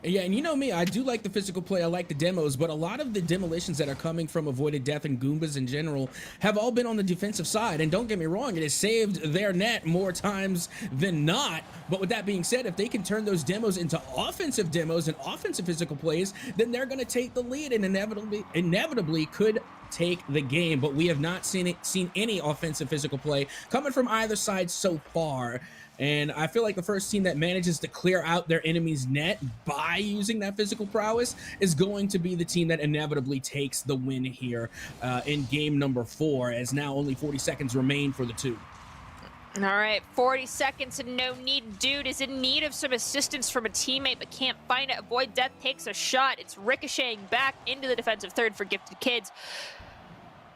Yeah, and you know me, I do like the physical play, I like the demos, but a lot of the demolitions that are coming from Avoided Death and Goombas in general have all been on the defensive side, and don't get me wrong, it has saved their net more times than not. But with that being said, if they can turn those demos into offensive demos and offensive physical plays, then they're going to take the lead and inevitably could take the game, but we have not seen any offensive physical play coming from either side so far. And I feel like the first team that manages to clear out their enemy's net by using that physical prowess is going to be the team that inevitably takes the win here in game number 4, as now only 40 seconds remain for the two. All right, 40 seconds and no need. Dude is in need of some assistance from a teammate but can't find it. Avoid Death takes a shot. It's ricocheting back into the defensive third for Gifted Kids.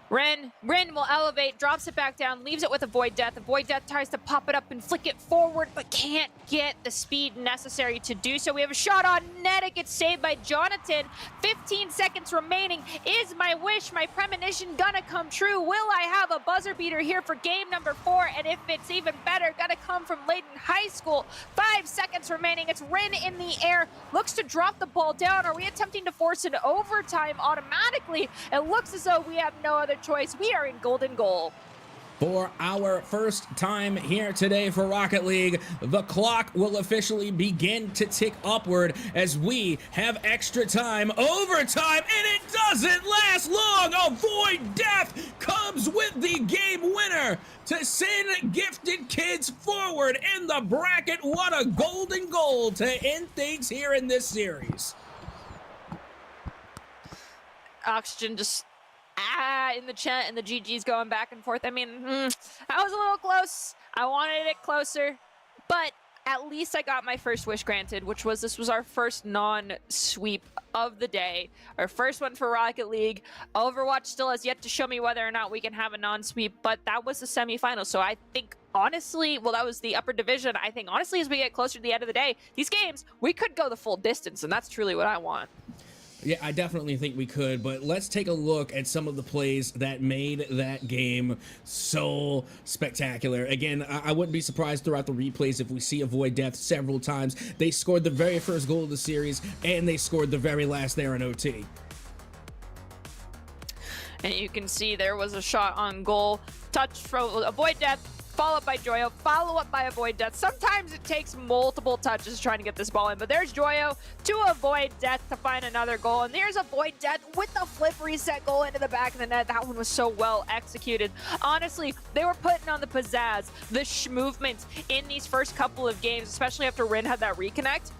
Ren will elevate, drops it back down, leaves it with Avoid Death. Avoid Death tries to pop it up and flick it forward, but can't get the speed necessary to do so. We have a shot on net. It gets saved by Jonathan. 15 seconds remaining. Is my wish, my premonition gonna come true? Will I have a buzzer beater here for game number 4? And if it's even better, gonna come from Layton High School. 5 seconds remaining. It's Ren in the air. Looks to drop the ball down. Are we attempting to force an overtime automatically? It looks as though we have no other choice. We are in golden goal. For our first time here today for Rocket League, the clock will officially begin to tick upward as we have extra time, overtime, and it doesn't last long. Avoid Death comes with the game winner to send Gifted Kids forward in the bracket. What a golden goal to end things here in this series. Oxygen just in the chat, and the GG's going back and forth. I mean, I was a little close. I wanted it closer, but at least I got my first wish granted, which was this was our first non-sweep of the day. Our first one for Rocket League. Overwatch still has yet to show me whether or not we can have a non-sweep, but that was the semifinal. So I think, honestly, well, that was the upper division. I think, honestly, as we get closer to the end of the day, these games, we could go the full distance, and that's truly what I want. Yeah, I definitely think we could, but let's take a look at some of the plays that made that game so spectacular. Again, I wouldn't be surprised throughout the replays if we see Avoid Death several times. They scored the very first goal of the series, and they scored the very last there in OT. And you can see there was a shot on goal. Touch from Avoid Death, followed by Joyo, follow up by Avoid Death. Sometimes it takes multiple touches trying to get this ball in, but there's Joyo to Avoid Death to find another goal. And there's Avoid Death with the flip reset goal into the back of the net. That one was so well executed. Honestly, they were putting on the pizzazz, the movement in these first couple of games, especially after Rin had that reconnect.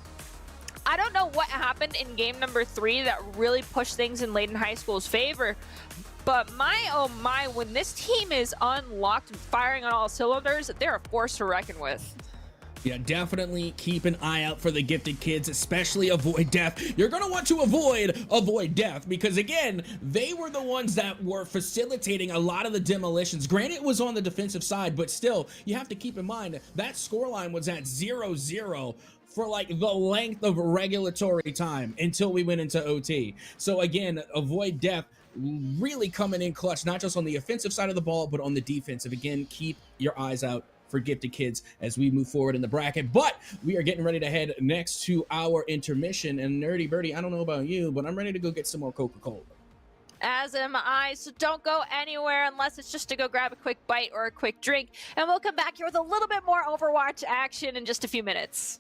I don't know what happened in game number 3 that really pushed things in Layton High School's favor. But my, oh my, when this team is unlocked and firing on all cylinders, they're a force to reckon with. Yeah, definitely keep an eye out for the Gifted Kids, especially Avoid Death. You're going to want to avoid Death because, again, they were the ones that were facilitating a lot of the demolitions. Granted, it was on the defensive side, but still, you have to keep in mind that scoreline was at 0-0 for like the length of regulatory time until we went into OT. So again, Avoid Death really coming in clutch, not just on the offensive side of the ball, but on the defensive. Again, keep your eyes out for Gifted Kids as we move forward in the bracket. But we are getting ready to head next to our intermission. And Nerdy Birdie, I don't know about you, but I'm ready to go get some more Coca-Cola. As am I, so don't go anywhere unless it's just to go grab a quick bite or a quick drink. And we'll come back here with a little bit more Overwatch action in just a few minutes.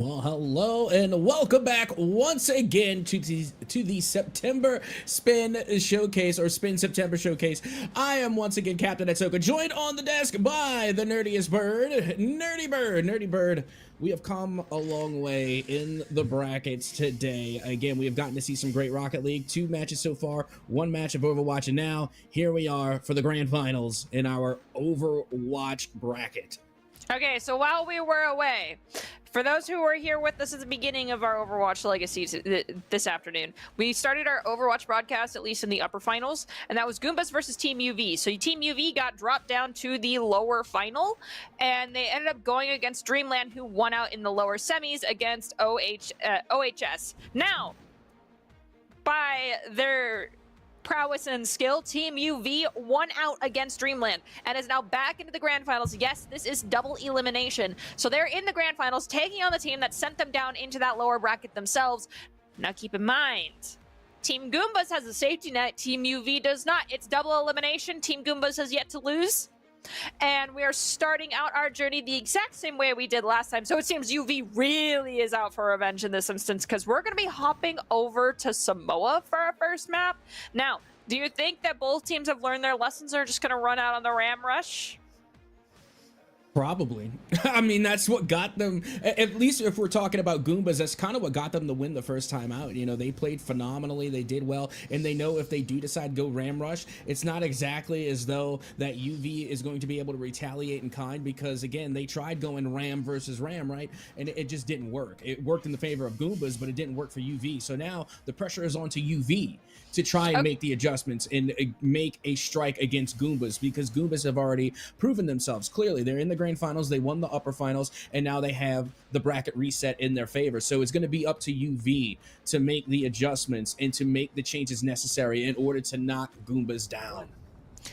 Well, hello and welcome back once again to the September Spin Showcase or Spin September Showcase. I am once again Captain Etsoka, joined on the desk by the nerdiest bird, Nerdy Bird. We have come a long way in the brackets today. Again, we have gotten to see some great Rocket League, 2 matches so far, 1 match of Overwatch, and now here we are for the grand finals in our Overwatch bracket. Okay, so while we were away, for those who were here with us at the beginning of our Overwatch Legacy this afternoon, we started our Overwatch broadcast, at least in the upper finals, and that was Goombas versus Team UV. So Team UV got dropped down to the lower final, and they ended up going against Dreamland, who won out in the lower semis against OHS. Now, by their prowess and skill, Team UV won out against Dreamland and is now back into the grand finals. Yes, this is double elimination. So they're in the grand finals, taking on the team that sent them down into that lower bracket themselves. Now keep in mind, Team Goombas has a safety net, Team UV does not. It's double elimination. Team Goombas has yet to lose. And we are starting out our journey the exact same way we did last time. So it seems UV really is out for revenge in this instance, because we're going to be hopping over to Samoa for our first map. Now, do you think that both teams have learned their lessons and are just going to run out on the Ram Rush? Probably. I mean, that's what got them, at least if we're talking about Goombas, that's kind of what got them to win the first time out. You know, they played phenomenally, they did well, and they know if they do decide to go Ram Rush, it's not exactly as though that UV is going to be able to retaliate in kind, because again, they tried going Ram versus Ram, right? And it just didn't work. It worked in the favor of Goombas, but it didn't work for UV. So now the pressure is on to UV to try and make the adjustments and make a strike against Goombas, because Goombas have already proven themselves. Clearly, they're in the grand finals, they won the upper finals, and now they have the bracket reset in their favor. So it's going to be up to UV to make the adjustments and to make the changes necessary in order to knock Goombas down.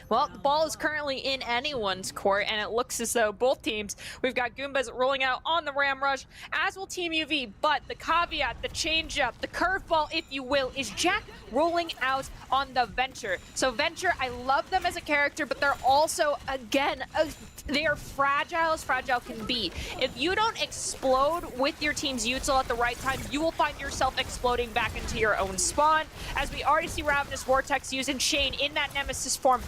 Well, the ball is currently in anyone's court, and it looks as though both teams, we've got Goombas rolling out on the Ram Rush, as will Team UV, but the caveat, the changeup, the curveball, if you will, is Jack rolling out on the Venture. So Venture, I love them as a character, but they're also, again, they are fragile as fragile can be. If you don't explode with your team's util at the right time, you will find yourself exploding back into your own spawn, as we already see Ravenous Vortex using Shane in that Nemesis form,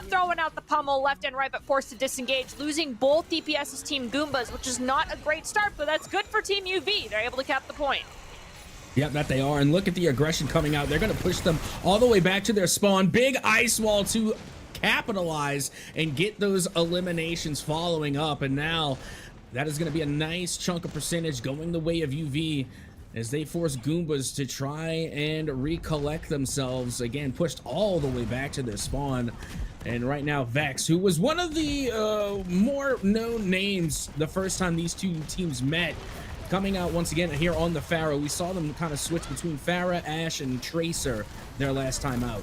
throwing out the pummel left and right, but forced to disengage, losing both DPS's Team Goombas, which is not a great start, but that's good for Team UV. They're able to cap the point. Yep, that they are. And look at the aggression coming out. They're going to push them all the way back to their spawn. Big ice wall to capitalize and get those eliminations following up. And now that is going to be a nice chunk of percentage going the way of UV, as they force Goombas to try and recollect themselves. Again, pushed all the way back to their spawn. And right now, Vex, who was one of the more known names the first time these two teams met, coming out once again here on the Pharah. We saw them kind of switch between Pharah, Ashe, and Tracer their last time out.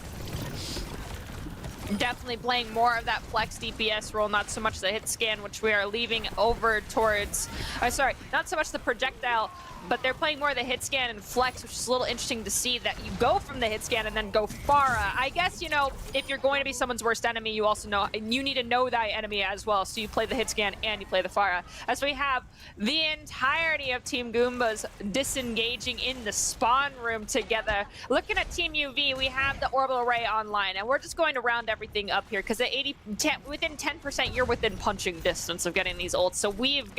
Definitely playing more of that flex DPS role, not so much the hit scan, which we are leaving over towards, sorry, not so much the projectile, but they're playing more of the hit scan and flex, which is a little interesting to see that you go from the hit scan and then go Pharah. I guess, you know, if you're going to be someone's worst enemy, you also know, you need to know thy enemy as well, so you play the hit scan and you play the Pharah. As we have the entirety of Team Goombas disengaging in the spawn room together. Looking at Team UV, we have the orbital array online, and we're just going to round everything up here, because at within 10%, you're within punching distance of getting these ults. So we have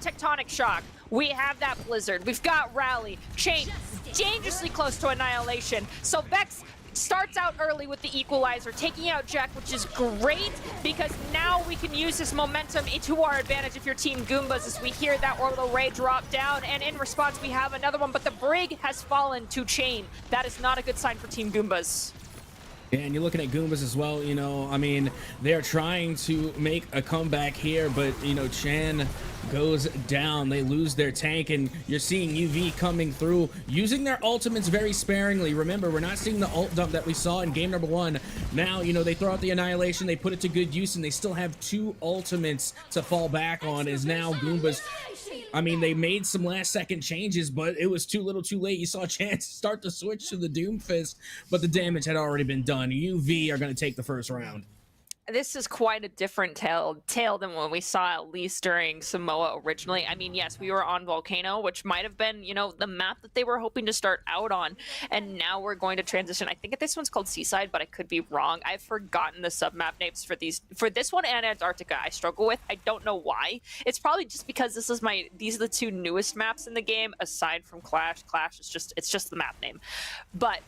Tectonic Shock, we have that Blizzard, we've got Rally, Chain, dangerously close to annihilation. So Vex starts out early with the equalizer, taking out Jack, which is great, because now we can use this momentum to our advantage if you're Team Goombas, as we hear that orbital ray drop down, and in response we have another one, but the Brig has fallen to Chain. That is not a good sign for Team Goombas. And you're looking at Goombas as well, you know, I mean, they're trying to make a comeback here, but, you know, Chan goes down. They lose their tank, and you're seeing UV coming through, using their ultimates very sparingly. Remember, we're not seeing the ult dump that we saw in game number 1. Now, you know, they throw out the annihilation, they put it to good use, and they still have 2 ultimates to fall back on, as now Goombas, I mean, they made some last-second changes, but it was too little too late. You saw Chance start to switch to the Doomfist, but the damage had already been done. UV are going to take the first round. this is quite a different tale than what we saw at least during Samoa originally. I mean, yes, we were on Volcano, which might have been, you know, the map that they were hoping to start out on, and now we're going to transition. I think this one's called Seaside, but I could be wrong. I've forgotten the submap names for this one and Antarctica. I struggle with. I don't know why. It's probably just because these are the two newest maps in the game aside from Clash. Clash is just the map name, but.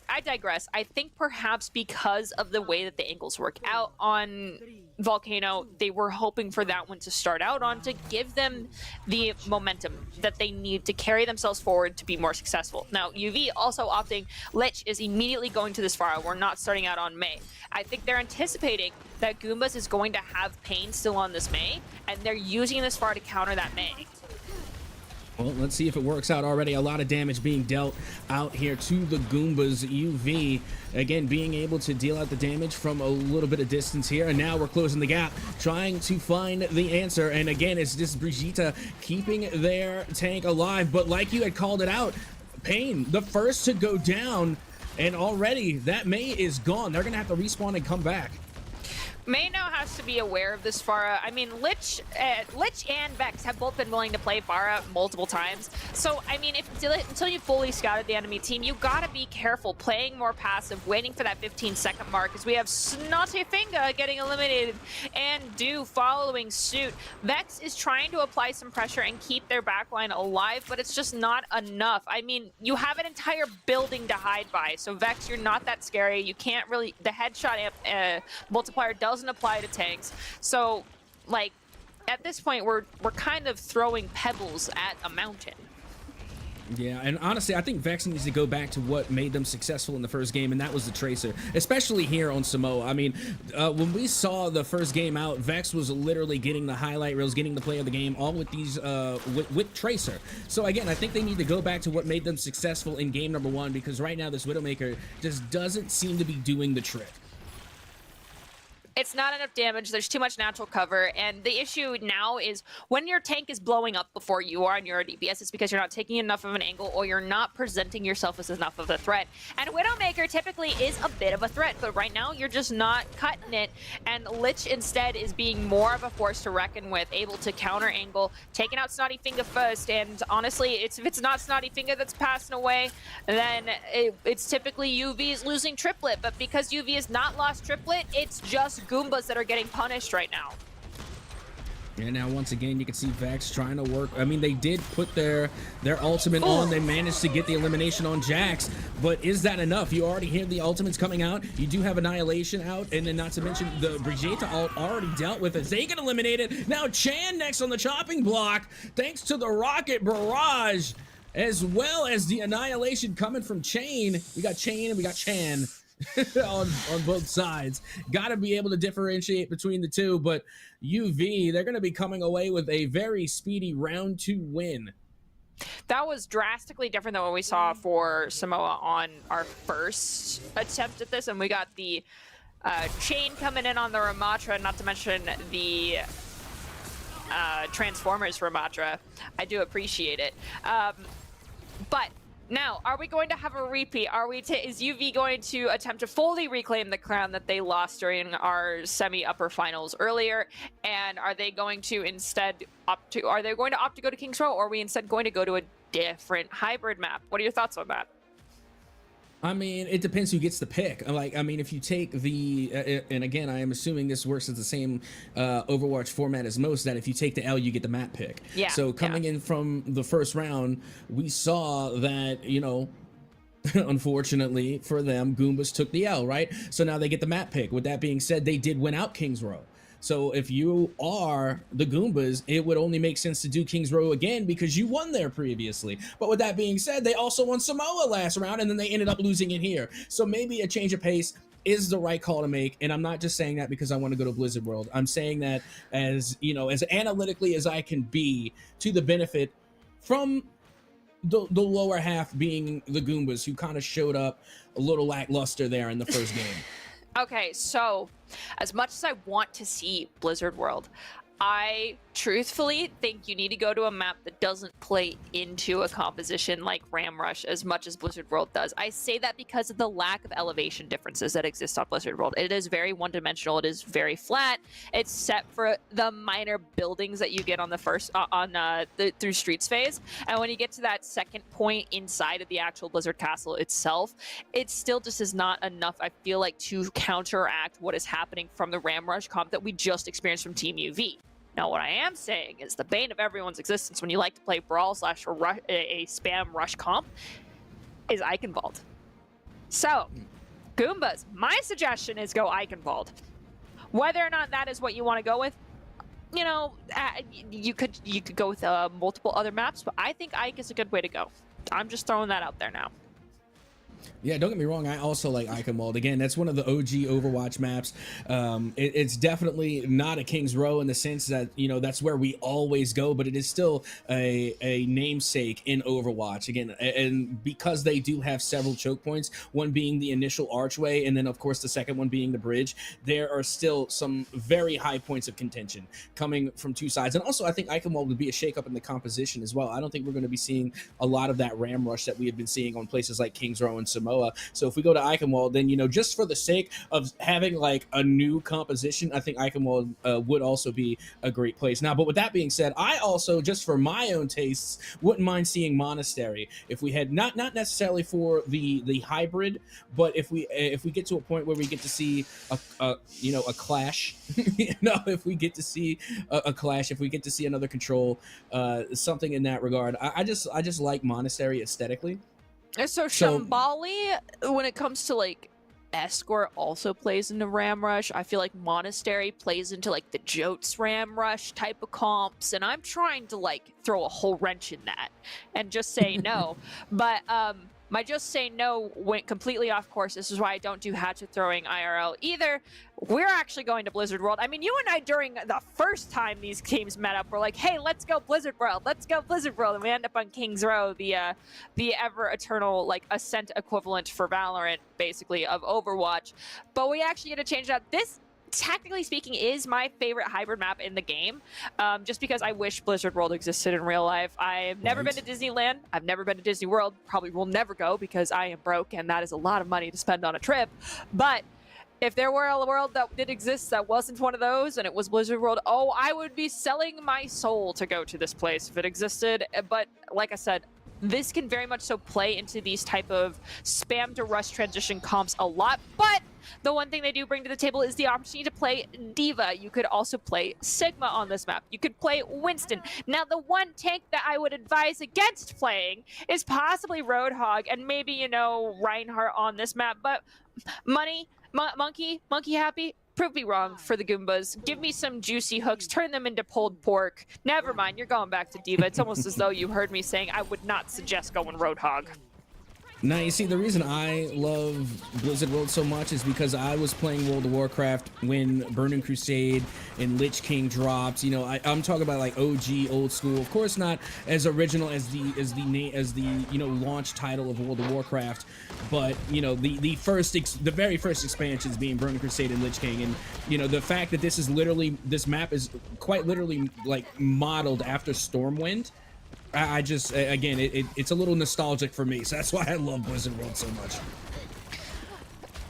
I digress. I think perhaps because of the way that the angles work out on Volcano, they were hoping for that one to start out on to give them the momentum that they need to carry themselves forward to be more successful. Now, UV also opting, Lich is immediately going to this Pharah. We're not starting out on Mei. I think they're anticipating that Goombas is going to have Pain still on this Mei, and they're using this Pharah to counter that Mei. Well, let's see if it works out already. A lot of damage being dealt out here to the Goombas. UV, again, being able to deal out the damage from a little bit of distance here. And now we're closing the gap, trying to find the answer. And again, it's just Brigitte keeping their tank alive. But like you had called it out, Pain, the first to go down. And already that Mei is gone. They're going to have to respawn and come back. Mei now has to be aware of this Pharah. I mean, Lich and Vex have both been willing to play Pharah multiple times. So, I mean, until you fully scouted the enemy team, you gotta be careful playing more passive, waiting for that 15-second mark, as we have Snotty Finger getting eliminated and Do following suit. Vex is trying to apply some pressure and keep their backline alive, but it's just not enough. I mean, you have an entire building to hide by, so Vex, you're not that scary. You can't really... The headshot multiplier doesn't apply to tanks. So, like, at this point, we're kind of throwing pebbles at a mountain. Yeah, and honestly, I think Vex needs to go back to what made them successful in the first game, and that was the Tracer, especially here on Samoa. I mean, when we saw the first game out, Vex was literally getting the highlight reels, getting the play of the game, all with these with Tracer. So again, I think they need to go back to what made them successful in game number 1, because right now this Widowmaker just doesn't seem to be doing the trick. It's not enough damage. There's too much natural cover. And the issue now is when your tank is blowing up before you are and you're a DPS, it's because you're not taking enough of an angle or you're not presenting yourself as enough of a threat. And Widowmaker typically is a bit of a threat, but right now you're just not cutting it. And Lich instead is being more of a force to reckon with, able to counter angle, taking out Snotty Finger first. And honestly, if it's not Snotty Finger that's passing away, then it's typically UV's losing triplet. But because UV has not lost triplet, it's just Goombas that are getting punished right now. And now once again you can see Vex trying to work. I mean, they did put their ultimate on. They managed to get the elimination on Jax, but is that enough? You already hear the ultimates coming out. You do have Annihilation out, and then not to mention the Brigitte ult already dealt with as they get eliminated. Now Chan next on the chopping block thanks to the rocket barrage, as well as the Annihilation coming from Chain. We got Chain and we got Chan on both sides. Got to be able to differentiate between the two, but UV, they're going to be coming away with a very speedy round 2 win. That was drastically different than what we saw for Samoa on our first attempt at this, and we got the Chain coming in on the Ramatra, not to mention the Transformers Ramatra. I do appreciate it. But now, are we going to have a repeat? Is UV going to attempt to fully reclaim the crown that they lost during our semi-upper finals earlier? And are they going to instead opt to go to King's Row, or are we instead going to go to a different hybrid map? What are your thoughts on that? I mean, it depends who gets the pick. Like, I mean, if you take the, and again, I am assuming this works as the same Overwatch format as most, that if you take the L, you get the map pick. Yeah. So coming in from the first round, we saw that, you know, unfortunately for them, Goombas took the L, right? So now they get the map pick. With that being said, they did win out King's Row. So if you are the Goombas, it would only make sense to do King's Row again because you won there previously. But with that being said, they also won Samoa last round, and then they ended up losing it here. So maybe a change of pace is the right call to make. And I'm not just saying that because I want to go to Blizzard World. I'm saying that as, you know, as analytically as I can be, to the benefit from the lower half being the Goombas, who kind of showed up a little lackluster there in the first game. Okay, so as much as I want to see Blizzard World, I truthfully think you need to go to a map that doesn't play into a composition like Ram Rush as much as Blizzard World does. I say that because of the lack of elevation differences that exist on Blizzard World. It is very one-dimensional. It is very flat. It's set for the minor buildings that you get on the first through Streets phase, and when you get to that second point inside of the actual Blizzard Castle itself, it still just is not enough, I feel like, to counteract what is happening from the Ram Rush comp that we just experienced from Team UV. Now, what I am saying is the bane of everyone's existence when you like to play Brawl / a spam rush comp is Eichenwald. So, Goombas, my suggestion is go Eichenwald. Whether or not that is what you want to go with, you know, you could go with multiple other maps, but I think Ike is a good way to go. I'm just throwing that out there now. Yeah, don't get me wrong. I also like Eichenwald. Again, that's one of the OG Overwatch maps. It's definitely not a King's Row in the sense that, you know, that's where we always go, but it is still a namesake in Overwatch. Again, and because they do have several choke points, one being the initial archway, and then, of course, the second one being the bridge, there are still some very high points of contention coming from two sides. And also, I think Eichenwald would be a shakeup in the composition as well. I don't think we're going to be seeing a lot of that Ram Rush that we have been seeing on places like King's Row and Samoa. So if we go to Eichenwald, then, you know, just for the sake of having like a new composition, I think Eichenwald would also be a great place. Now, but with that being said, I also, just for my own tastes, wouldn't mind seeing Monastery if we had not necessarily for the hybrid, but if we get to a point where we get to see a clash, you know, if we get to see a clash, if we get to see another control, something in that regard. I just like Monastery aesthetically. So Shambali, when it comes to like Escort, also plays into Ram Rush. I feel like Monastery plays into like the Jotes Ram Rush type of comps, and I'm trying to like throw a whole wrench in that and just say no. But my just say no went completely off course. This is why I don't do hatchet throwing IRL either. We're actually going to Blizzard World. I mean, you and I, during the first time these teams met up, were like, hey, let's go Blizzard World. Let's go Blizzard World. And we end up on King's Row, the ever eternal like Ascent equivalent for Valorant, basically, of Overwatch. But we actually get to change it up. This, technically speaking, is my favorite hybrid map in the game, just because I wish Blizzard World existed in real life. I've never been to Disneyland. I've never been to Disney World. Probably will never go because I am broke, and that is a lot of money to spend on a trip. But if there were a world that did exist that wasn't one of those, and it was Blizzard World, oh, I would be selling my soul to go to this place if it existed. But like I said, this can very much so play into these type of spam to rush transition comps a lot, but the one thing they do bring to the table is the opportunity to play Diva. You could also play Sigma on this map. You could play Winston. Now, the one tank that I would advise against playing is possibly Roadhog and maybe, you know, Reinhardt on this map, but Monkey Happy, prove me wrong for the Goombas. Give me some juicy hooks. Turn them into pulled pork. Never mind, you're going back to Diva. It's almost as though you heard me saying I would not suggest going Roadhog. Now, you see, the reason I love Blizzard World so much is because I was playing World of Warcraft when Burning Crusade and Lich King dropped. You know, I'm talking about like OG, old school. Of course, not as original as the you know, launch title of World of Warcraft, but you know, the very first expansions being Burning Crusade and Lich King, and you know, the fact that this map is quite literally like modeled after Stormwind. I just, again, it's a little nostalgic for me, so that's why I love Blizzard World so much.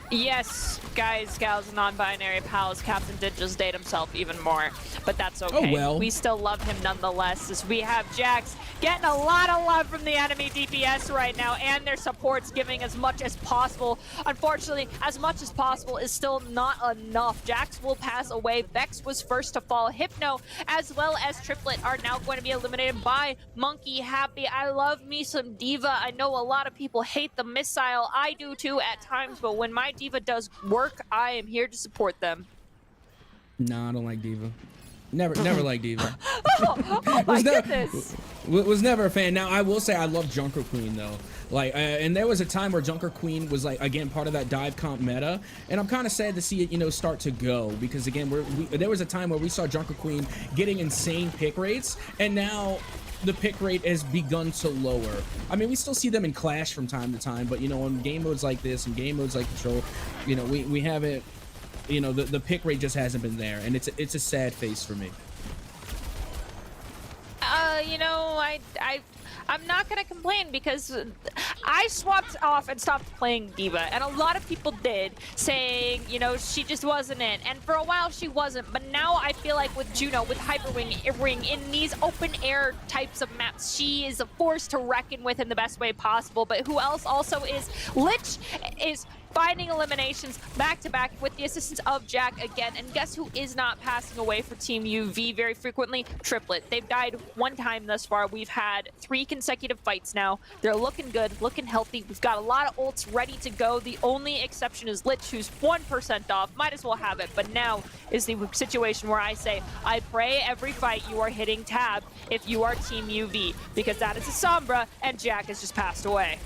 Yes, guys, gals, non-binary pals, Captain did just date himself even more, but that's okay. Oh, well. We still love him nonetheless, as we have Jax getting a lot of love from the enemy DPS right now, and their support's giving as much as possible. Unfortunately, as much as possible is still not enough. Jax will pass away. Vex was first to fall. Hypno, as well as Triplet, are now going to be eliminated by Monkey Happy. I love me some Diva. I know a lot of people hate the missile. I do too at times, but when my Diva does work, I am here to support them. No, I don't like Diva. Never liked Diva. Oh my goodness. Was never a fan. Now, I will say I love Junker Queen, though. Like, and there was a time where Junker Queen was, like, again, part of that dive comp meta, and I'm kind of sad to see it, you know, start to go, because, again, there was a time where we saw Junker Queen getting insane pick rates, and now the pick rate has begun to lower. I mean, we still see them in Clash from time to time, but, you know, on game modes like this and game modes like Control, you know, we haven't, you know, the pick rate just hasn't been there, and it's a sad face for me. you know, I'm not gonna complain because I swapped off and stopped playing Diva, and a lot of people did, saying, you know, she just wasn't it. And for a while she wasn't, but now I feel like with Juno, with Hyperwing Ring, in these open air types of maps, she is a force to reckon with in the best way possible. But who else also is? Lich is finding eliminations back-to-back with the assistance of Jack again. And guess who is not passing away for Team UV very frequently? Triplet. They've died one time thus far. We've had 3 consecutive fights now. They're looking good, looking healthy. We've got a lot of ults ready to go. The only exception is Lich, who's 1% off. Might as well have it. But now is the situation where I say, I pray every fight you are hitting tab if you are Team UV, because that is a Sombra, and Jack has just passed away.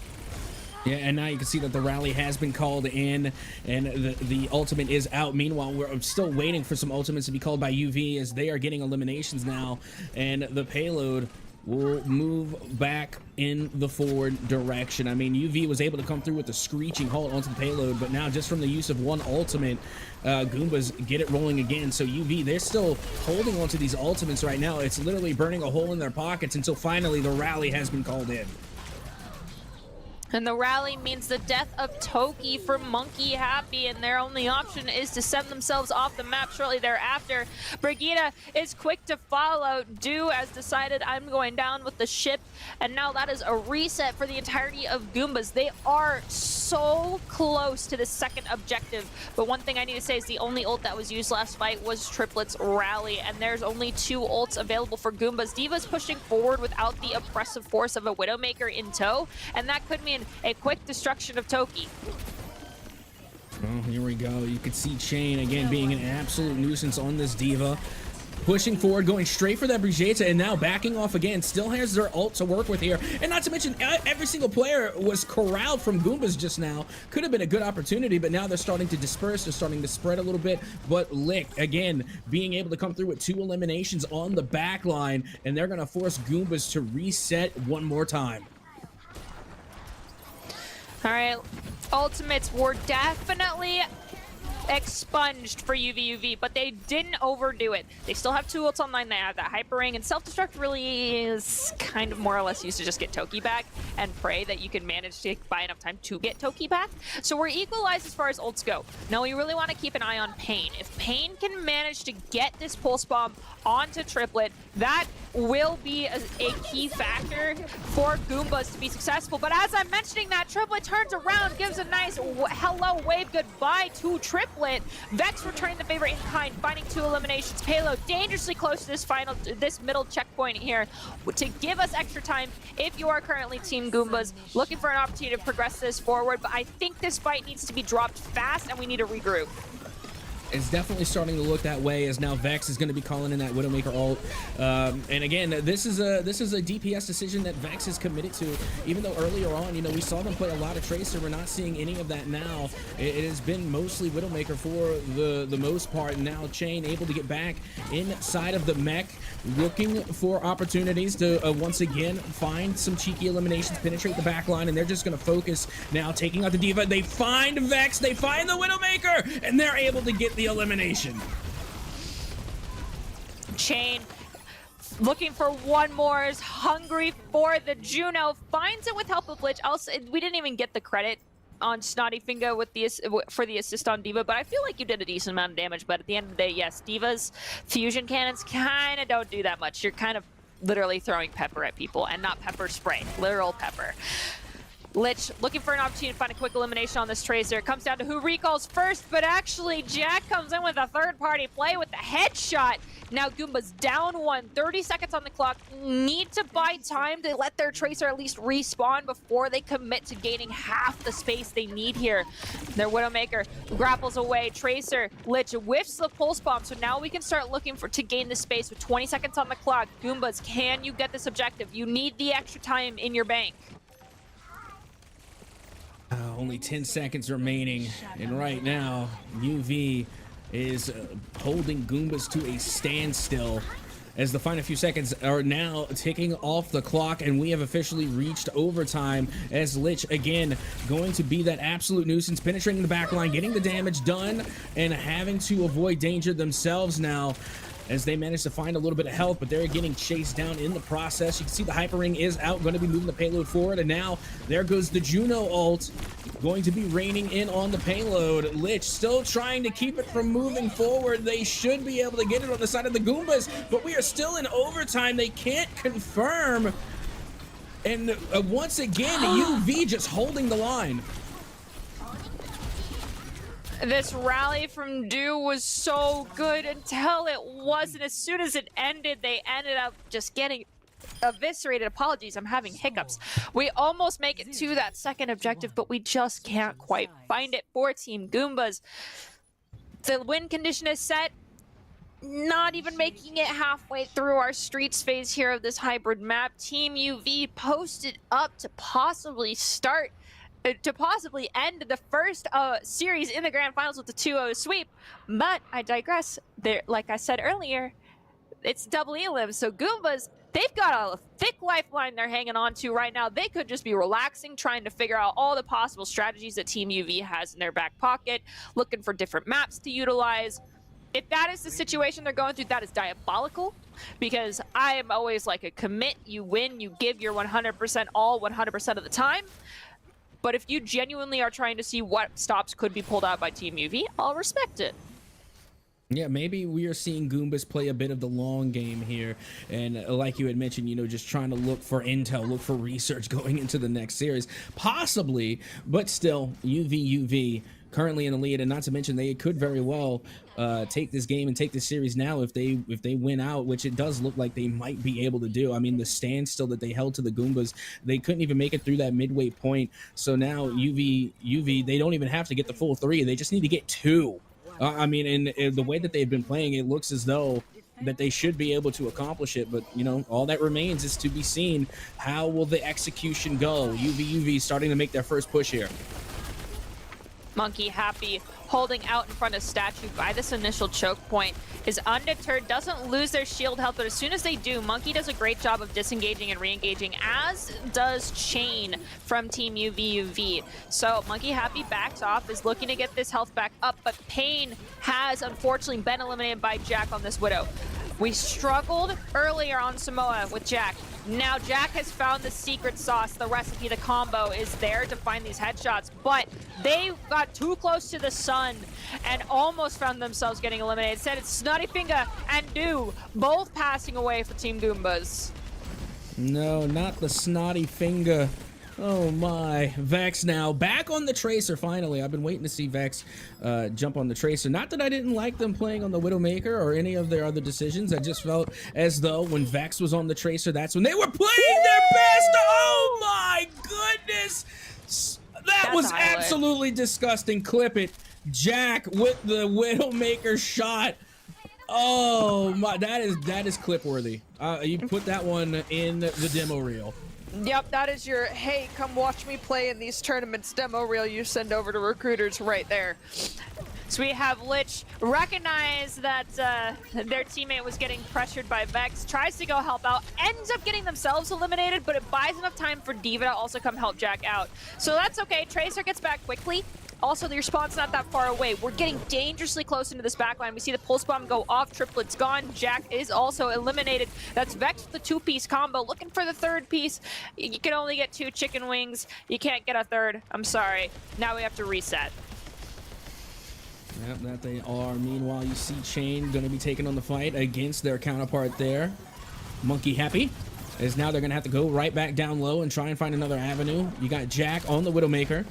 Yeah, and now you can see that the rally has been called in, and the ultimate is out. Meanwhile, we're still waiting for some ultimates to be called by UV, as they are getting eliminations now, and the payload will move back in the forward direction. I mean, UV was able to come through with a screeching halt onto the payload, but now just from the use of one ultimate, Goombas get it rolling again. So UV, they're still holding onto these ultimates right now. It's literally burning a hole in their pockets until finally the rally has been called in. And the rally means the death of Toki for Monkey Happy, and their only option is to send themselves off the map shortly thereafter. Brigitte is quick to follow. Do has decided, I'm going down with the ship, and now that is a reset for the entirety of Goombas. They are so close to the second objective, but one thing I need to say is the only ult that was used last fight was Triplet's rally, and there's only 2 ults available for Goombas. Diva's pushing forward without the oppressive force of a Widowmaker in tow, and that could mean a quick destruction of Toki. Oh, here we go. You can see Chain again being an absolute nuisance on this Diva. Pushing forward, going straight for that Brigitte, and now backing off again. Still has their ult to work with here. And not to mention, every single player was corralled from Goombas just now. Could have been a good opportunity, but now they're starting to disperse. They're starting to spread a little bit. But Lick, again, being able to come through with 2 eliminations on the back line, and they're going to force Goombas to reset one more time. All right, ultimates were definitely expunged for UV, but they didn't overdo it. They still have 2 ults online. They have that Hyper Ring, and Self-Destruct really is kind of more or less used to just get Toki back and pray that you can manage to buy enough time to get Toki back. So we're equalized as far as ults go. Now we really want to keep an eye on Pain. If Pain can manage to get this Pulse Bomb onto Triplet, that will be a key factor for Goombas to be successful. But as I'm mentioning that, Triplet turns around, gives a nice hello wave goodbye to Triplet. Vex returning the favor in kind, finding 2 eliminations. Payload dangerously close to this middle checkpoint here to give us extra time if you are currently Team Goombas, looking for an opportunity to progress this forward. But I think this fight needs to be dropped fast, and we need to regroup. It's definitely starting to look that way, as now Vex is going to be calling in that Widowmaker ult. And again, this is a DPS decision that Vex is committed to. Even though earlier on, you know, we saw them play a lot of Tracer, we're not seeing any of that now. It has been mostly Widowmaker for the most part. And now Chain able to get back inside of the mech, looking for opportunities to once again find some cheeky eliminations, penetrate the back line, and they're just going to focus now, taking out the Diva. They find Vex, they find the Widowmaker, and they're able to get the elimination. Chain looking for one more, is hungry for the Juno, finds it with help of Lich. Also, we didn't even get the credit on Snotty Finger with for the assist on Diva, but I feel like you did a decent amount of damage. But at the end of the day, yes, Diva's fusion cannons kind of don't do that much. You're kind of literally throwing pepper at people, and not pepper spray, literal pepper. Lich looking for an opportunity to find a quick elimination on this Tracer. It comes down to who recalls first, but actually Jack comes in with a third-party play with the headshot. Now Goomba's down 1, 30 seconds on the clock. Need to buy time to let their Tracer at least respawn before they commit to gaining half the space they need here. Their Widowmaker grapples away. Tracer, Lich whiffs the Pulse Bomb, so now we can start looking to gain the space with 20 seconds on the clock. Goombas, can you get this objective? You need the extra time in your bank. Only 10 seconds remaining, and right now UV is holding Goombas to a standstill as the final few seconds are now ticking off the clock, and we have officially reached overtime, as Lich again going to be that absolute nuisance, penetrating the back line, getting the damage done, and having to avoid danger themselves now. as they manage to find a little bit of health, but they're getting chased down in the process. You can see the Hyper Ring is out, going to be moving the payload forward, and now there goes the Juno ult, going to be raining in on the payload. Lich still trying to keep it from moving forward. They should be able to get it on the side of the Goombas, but we are still in overtime. They can't confirm. And once again, UV just holding the line. This rally from Dew was so good until it wasn't. As soon as it ended, they ended up just getting eviscerated. Apologies, I'm having hiccups. We almost make it to that second objective, but we just can't quite find it for Team Goombas. The win condition is set. Not even making it halfway through our streets phase here of this hybrid map. Team UV posted up to possibly end the first series in the grand finals with the 2-0 sweep. But I digress. There, like I said earlier, it's double elim. So Goombas, they've got a thick lifeline they're hanging on to right now. They could just be relaxing, trying to figure out all the possible strategies that Team UV has in their back pocket, looking for different maps to utilize. If that is the situation they're going through, that is diabolical, because I am always like a commit, you win, you give your 100% all 100% of the time. But if you genuinely are trying to see what stops could be pulled out by Team UV, I'll respect it. Yeah, maybe we are seeing Goombas play a bit of the long game here. And like you had mentioned, you know, just trying to look for intel, look for research going into the next series. Possibly, but still, UV currently in the lead, and not to mention they could very well take this game and take this series now if they win out, which it does look like they might be able to do. I mean, the standstill that they held to the Goombas, they couldn't even make it through that midway point. So now UV, they don't even have to get the full 3. They just need to get 2. I mean, and the way that they've been playing, it looks as though that they should be able to accomplish it. But, you know, all that remains is to be seen. How will the execution go? UV starting to make their first push here. Monkey happy, holding out in front of Statue by this initial choke point, is undeterred, doesn't lose their shield health, but as soon as they do, Monkey does a great job of disengaging and re-engaging, as does Chain from Team UV. So Monkey happy backs off, is looking to get this health back up, but Pain has unfortunately been eliminated by Jack on this Widow. We struggled earlier on Samoa with Jack. Now Jack has found the secret sauce, the recipe, the combo is there to find these headshots, but they got too close to the sun and almost found themselves getting eliminated. Instead, it's Snotty Finger and Dew both passing away for Team Goombas. No, not the Snotty Finger. Oh my. Vex now back on the Tracer finally. I've been waiting to see Vex jump on the Tracer. Not that I didn't like them playing on the Widowmaker or any of their other decisions. I just felt as though when Vex was on the Tracer, that's when they were playing their best. Oh my goodness. That was absolutely disgusting. Clip it. Jack with the Widowmaker shot. Oh my, that is clip worthy. You put that one in the demo reel. Yep, that is your, hey, come watch me play in these tournaments demo reel you send over to recruiters right there. So we have Lich recognize that their teammate was getting pressured by Vex, tries to go help out, ends up getting themselves eliminated, but it buys enough time for D.Va to also come help Jack out. So that's okay, Tracer gets back quickly. Also, your spawn's not that far away. We're getting dangerously close into this backline. We see the pulse bomb go off. Triplet's gone. Jack is also eliminated. That's Vex with the 2-piece combo. Looking for the 3rd piece. You can only get 2 chicken wings. You can't get a 3rd. I'm sorry. Now we have to reset. Yep, that they are. Meanwhile, you see Chain going to be taking on the fight against their counterpart there. Monkey happy, as now they're going to have to go right back down low and try and find another avenue. You got Jack on the Widowmaker,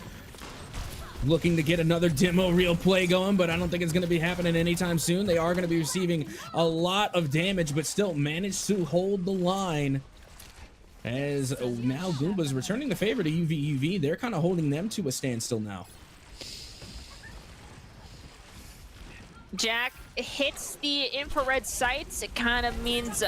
looking to get another demo reel play going, but I don't think it's going to be happening anytime soon. They are going to be receiving a lot of damage, but still managed to hold the line. As now Goomba's returning the favor to UV. They're kind of holding them to a standstill now. Jack hits the infrared sights. It kind of means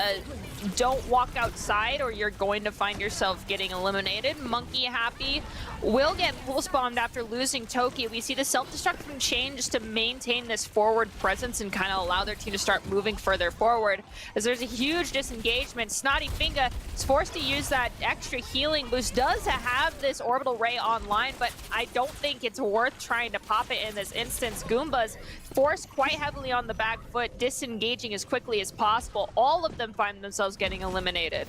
don't walk outside or you're going to find yourself getting eliminated. Monkey happy will get pulse bombed after losing Toki. We see the self-destruct from Chain just to maintain this forward presence and kind of allow their team to start moving further forward. As there's a huge disengagement, Snotty Finger is forced to use that extra healing boost. Does have this orbital ray online, but I don't think it's worth trying to pop it in this instance. Goombas forced quite heavily on the back foot, disengaging as quickly as possible. All of them find themselves getting eliminated.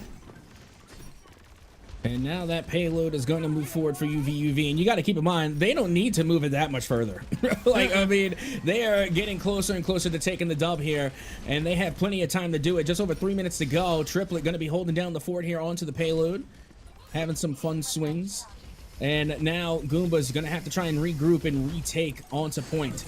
And now that payload is going to move forward for UV. And you got to keep in mind, they don't need to move it that much further. Like, I mean, they are getting closer and closer to taking the dub here. And they have plenty of time to do it. Just over 3 minutes to go. Triplet going to be holding down the fort here onto the payload. Having some fun swings. And now Goomba's going to have to try and regroup and retake onto point.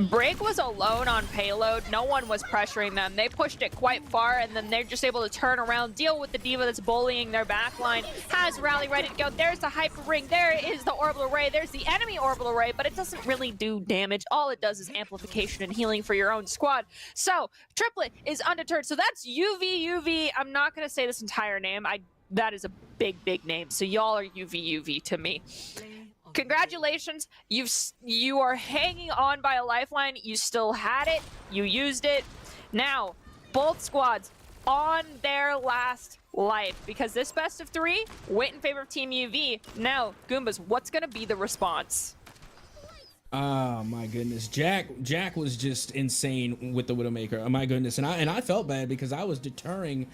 Break was alone on payload. No one was pressuring them. They pushed it quite far, and then they're just able to turn around, deal with the D.Va that's bullying their backline. Has Rally ready to go. There's the Hyper Ring. There is the Orbital Ray. There's the enemy Orbital Ray, but it doesn't really do damage. All it does is amplification and healing for your own squad. So, Triplet is undeterred. So that's UV. I'm not going to say this entire name. That is a big name. So y'all are UV to me. Congratulations, you are hanging on by a lifeline. You still had it, you used it. Now, both squads on their last life, because this best of 3 went in favor of Team UV. Now, Goombas, what's gonna be the response? Oh my goodness, Jack was just insane with the Widowmaker. Oh my goodness, and I felt bad because I was deterring,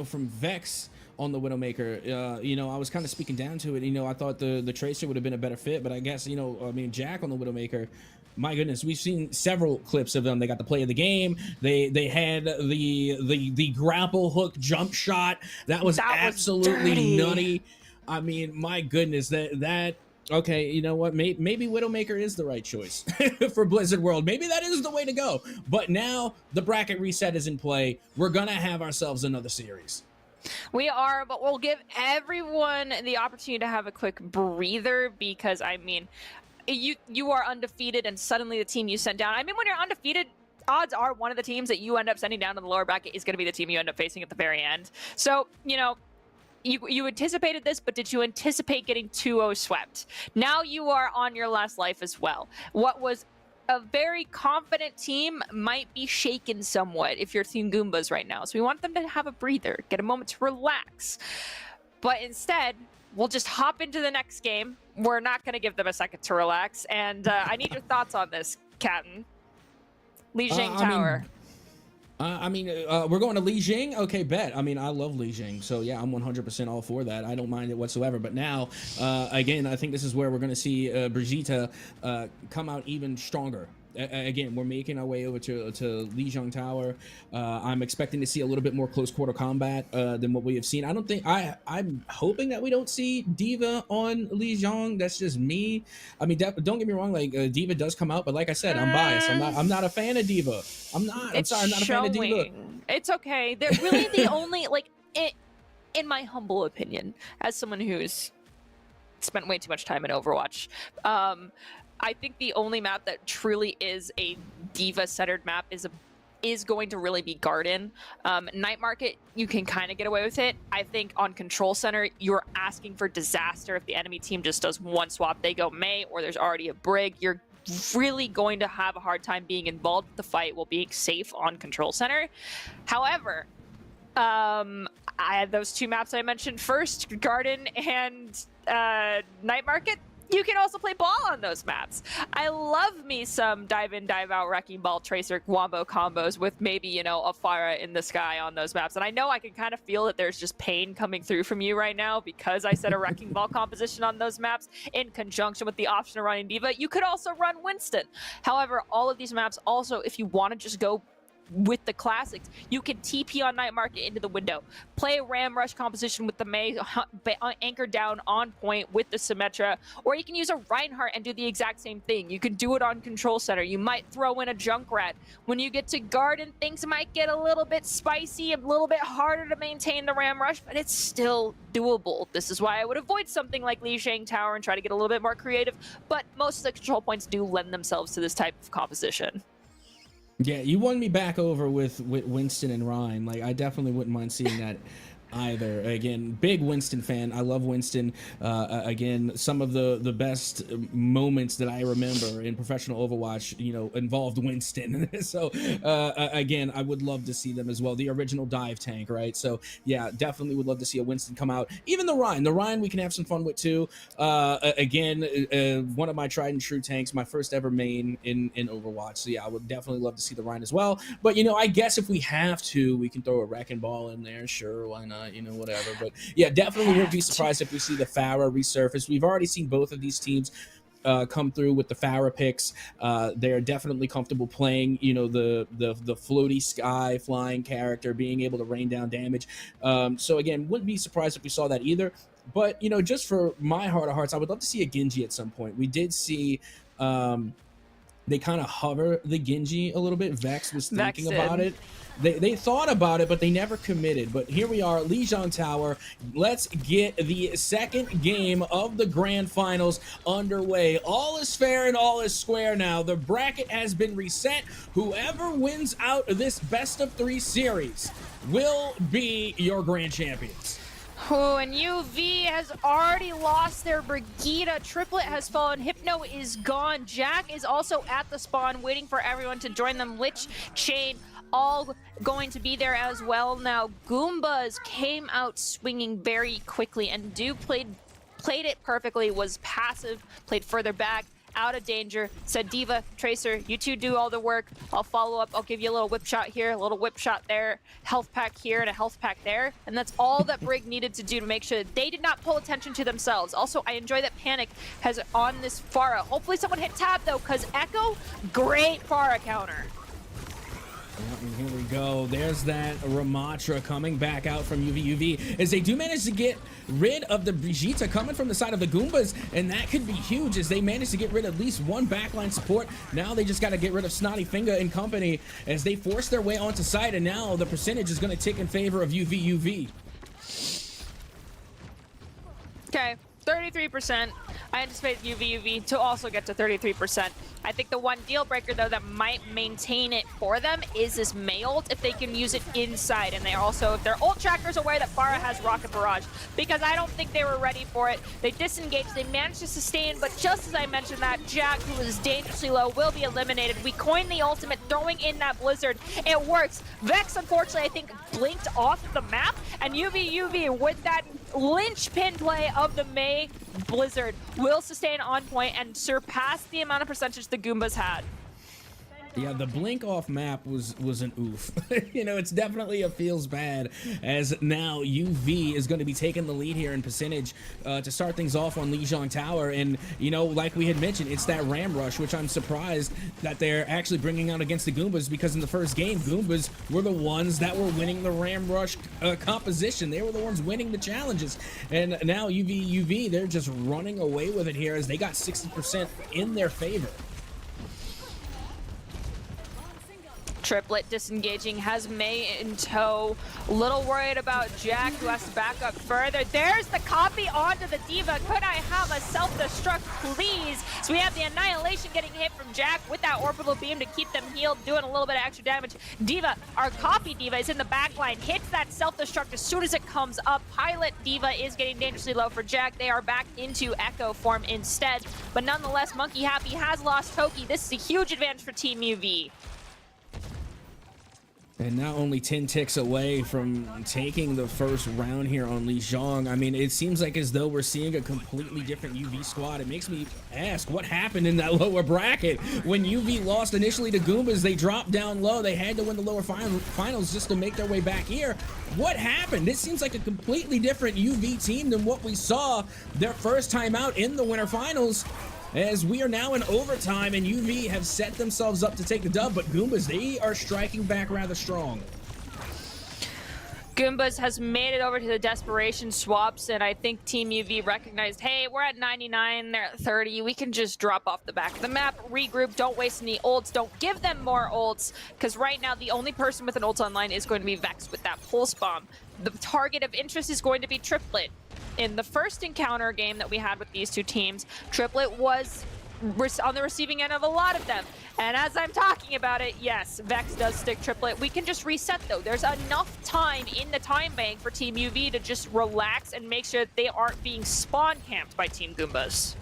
from Vex on the Widowmaker. I was kind of speaking down to it. I thought the Tracer would have been a better fit, but I guess Jack on the Widowmaker. My goodness, we've seen several clips of them. They got the play of the game. They had the grapple hook jump shot. That was absolutely nutty. I mean, my goodness, that. Okay, you know what? Maybe Widowmaker is the right choice for Blizzard World. Maybe that is the way to go. But now the bracket reset is in play. We're gonna have ourselves another series. We are, but we'll give everyone the opportunity to have a quick breather because, I mean, you are undefeated and suddenly the team you sent down. I mean, when you're undefeated, odds are one of the teams that you end up sending down to the lower bracket is going to be the team you end up facing at the very end. So, you anticipated this, but did you anticipate getting 2-0 swept? Now you are on your last life as well. What was a very confident team might be shaken somewhat if you're Team Goombas right now. So we want them to have a breather, get a moment to relax. But instead, we'll just hop into the next game. We're not going to give them a second to relax. And I need your thoughts on this, Captain. Lijiang Tower. We're going to Lijiang. Okay, bet. I mean, I love Lijiang, so yeah, I'm 100% all for that. I don't mind it whatsoever. But now, again, I think this is where we're going to see Brigitte come out even stronger. Again, we're making our way over to Lijiang Tower. I'm expecting to see a little bit more close quarter combat than what we have seen. I'm hoping that we don't see D.Va on Lijiang. That's just me. I mean, don't get me wrong. Like D.Va does come out, but like I said, I'm biased. I'm not a fan of D.Va. I'm not. I'm sorry. I'm not a fan of D.Va. It's okay. They're really the only in my humble opinion, as someone who's spent way too much time in Overwatch. I think the only map that truly is a D.Va-centered map is going to really be Garden. Night Market, you can kind of get away with it. I think on Control Center, you're asking for disaster. If the enemy team just does one swap, they go Mei, or there's already a Brig, you're really going to have a hard time being involved with the fight while being safe on Control Center. However, I had those 2 maps I mentioned first, Garden and Night Market. You can also play ball on those maps. I love me some dive in, dive out, wrecking ball, tracer, wombo combos with maybe, a Pharah in the sky on those maps. And I know I can kind of feel that there's just pain coming through from you right now because I set a wrecking ball composition on those maps in conjunction with the option of running D.Va. You could also run Winston. However, all of these maps also, if you want to just go with the classics, you can TP on Night Market into the window, play a Ram Rush composition with the Mei anchored down on point with the Symmetra, or you can use a Reinhardt and do the exact same thing. You can do it on Control Center. You might throw in a Junkrat. When you get to Garden, things might get a little bit spicy, a little bit harder to maintain the Ram Rush, but it's still doable. This is why I would avoid something like Lijiang Tower and try to get a little bit more creative, but most of the control points do lend themselves to this type of composition. Yeah, you won me back over with Winston and Ryan. Like, I definitely wouldn't mind seeing that. either. Again, big Winston fan. I love Winston. Again, some of the best moments that I remember in professional Overwatch, you know, involved Winston. So again, I would love to see them as well. The original dive tank, right? So yeah, definitely would love to see a Winston come out. Even the Rhine we can have some fun with too. Again, one of my tried and true tanks, my first ever main in Overwatch. So yeah, I would definitely love to see the Rhine as well. But you know, I guess if we have to, we can throw a wrecking ball in there. Sure, why not? You know, whatever. But yeah, definitely wouldn't be surprised if we see the Pharah resurface. We've already seen both of these teams come through with the Pharah picks. They're definitely comfortable playing, you know, the floaty sky flying character, being able to rain down damage. So again, wouldn't be surprised if we saw that either. But you know, just for my heart of hearts, I would love to see a Genji at some point. We did see they kind of hover the Genji a little bit. Vex was thinking about it. They thought about it, but they never committed. But here we are, Lijiang Tower. Let's get the second game of the grand finals underway. All is fair and all is square now. The bracket has been reset. Whoever wins out of this best of 3 series will be your grand champions. Oh, and UV has already lost their Brigitte. Triplet has fallen. Hypno is gone. Jack is also at the spawn waiting for everyone to join them. Lich, Chain, all going to be there as well. Now, Goombas came out swinging very quickly, and played it perfectly, was passive, played further back, out of danger, said D.Va, Tracer, you two do all the work. I'll follow up. I'll give you a little whip shot here, a little whip shot there, health pack here, and a health pack there. And that's all that Brig needed to do to make sure that they did not pull attention to themselves. Also, I enjoy that Panic has on this Pharah. Hopefully someone hit tab though, because Echo, great Pharah counter. And here we go. There's that Ramatra coming back out from UV as they do manage to get rid of the Brigitte coming from the side of the Goombas, and that could be huge as they manage to get rid of at least one backline support. Now they just got to get rid of Snotty Finger and company as they force their way onto site, and now the percentage is going to tick in favor of UV. Okay, 33%. I anticipate UV to also get to 33%. I think the one deal breaker, though, that might maintain it for them is this May ult, if they can use it inside. And they also, if their ult tracker's aware that Pharah has Rocket Barrage, because I don't think they were ready for it. They disengaged, they managed to sustain, but just as I mentioned that, Jack, who is dangerously low, will be eliminated. We coined the ultimate, throwing in that Blizzard. It works. Vex, unfortunately, I think, blinked off the map, and UV with that linchpin play of the May Blizzard will sustain on point and surpass the amount of percentage the Goombas had. Yeah, the blink off map was an oof. You know, it's definitely a feels bad as now UV is going to be taking the lead here in percentage to start things off on Lijiang Tower. And, you know, like we had mentioned, it's that Ram Rush, which I'm surprised that they're actually bringing out against the Goombas, because in the first game, Goombas were the ones that were winning the Ram Rush composition. They were the ones winning the challenges. And now UV, they're just running away with it here as they got 60% in their favor. Triplet disengaging, has May in tow. A little worried about Jack, who has to back up further. There's the copy onto the D.Va. Could I have a self-destruct, please? So we have the Annihilation getting hit from Jack with that orbital beam to keep them healed, doing a little bit of extra damage. D.Va, our copy D.Va, is in the back line, hits that self-destruct as soon as it comes up. Pilot D.Va is getting dangerously low for Jack. They are back into Echo form instead. But nonetheless, Monkey Happy has lost Toki. This is a huge advantage for Team UV. And now only 10 ticks away from taking the first round here on Lijiang. I mean, it seems like as though we're seeing a completely different UV squad. It makes me ask, what happened in that lower bracket? When UV lost initially to Goombas, they dropped down low. They had to win the lower finals just to make their way back here. What happened? This seems like a completely different UV team than what we saw their first time out in the winter finals. As we are now in overtime, and UV have set themselves up to take the dub, but Goombas, they are striking back rather strong. Goombas has made it over to the desperation swaps, and I think Team UV recognized, hey, we're at 99, they're at 30, we can just drop off the back of the map, regroup, don't waste any ults, don't give them more ults, because right now the only person with an ult online is going to be Vex with that pulse bomb. The target of interest is going to be Triplet. In the first encounter game that we had with these two teams, Triplet was on the receiving end of a lot of them. And as I'm talking about it, yes, Vex does stick triplet. We can just reset though. There's enough time in the time bank for Team UV to just relax and make sure that they aren't being spawn camped by Team Goombas.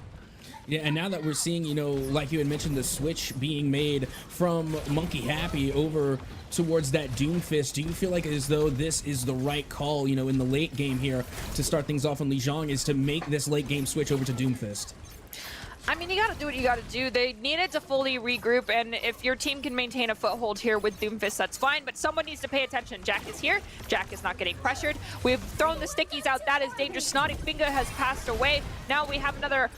Yeah, and now that we're seeing, you know, like you had mentioned, the switch being made from Monkey Happy over towards that Doomfist, do you feel like as though this is the right call, you know, in the late game here to start things off on Lijiang, is to make this late game switch over to Doomfist? I mean, you gotta do what you gotta do. They needed to fully regroup, and if your team can maintain a foothold here with Doomfist, that's fine, but someone needs to pay attention. Jack is here. Jack is not getting pressured. We've thrown the stickies out. That is dangerous. Snotty Finger has passed away. Now we have another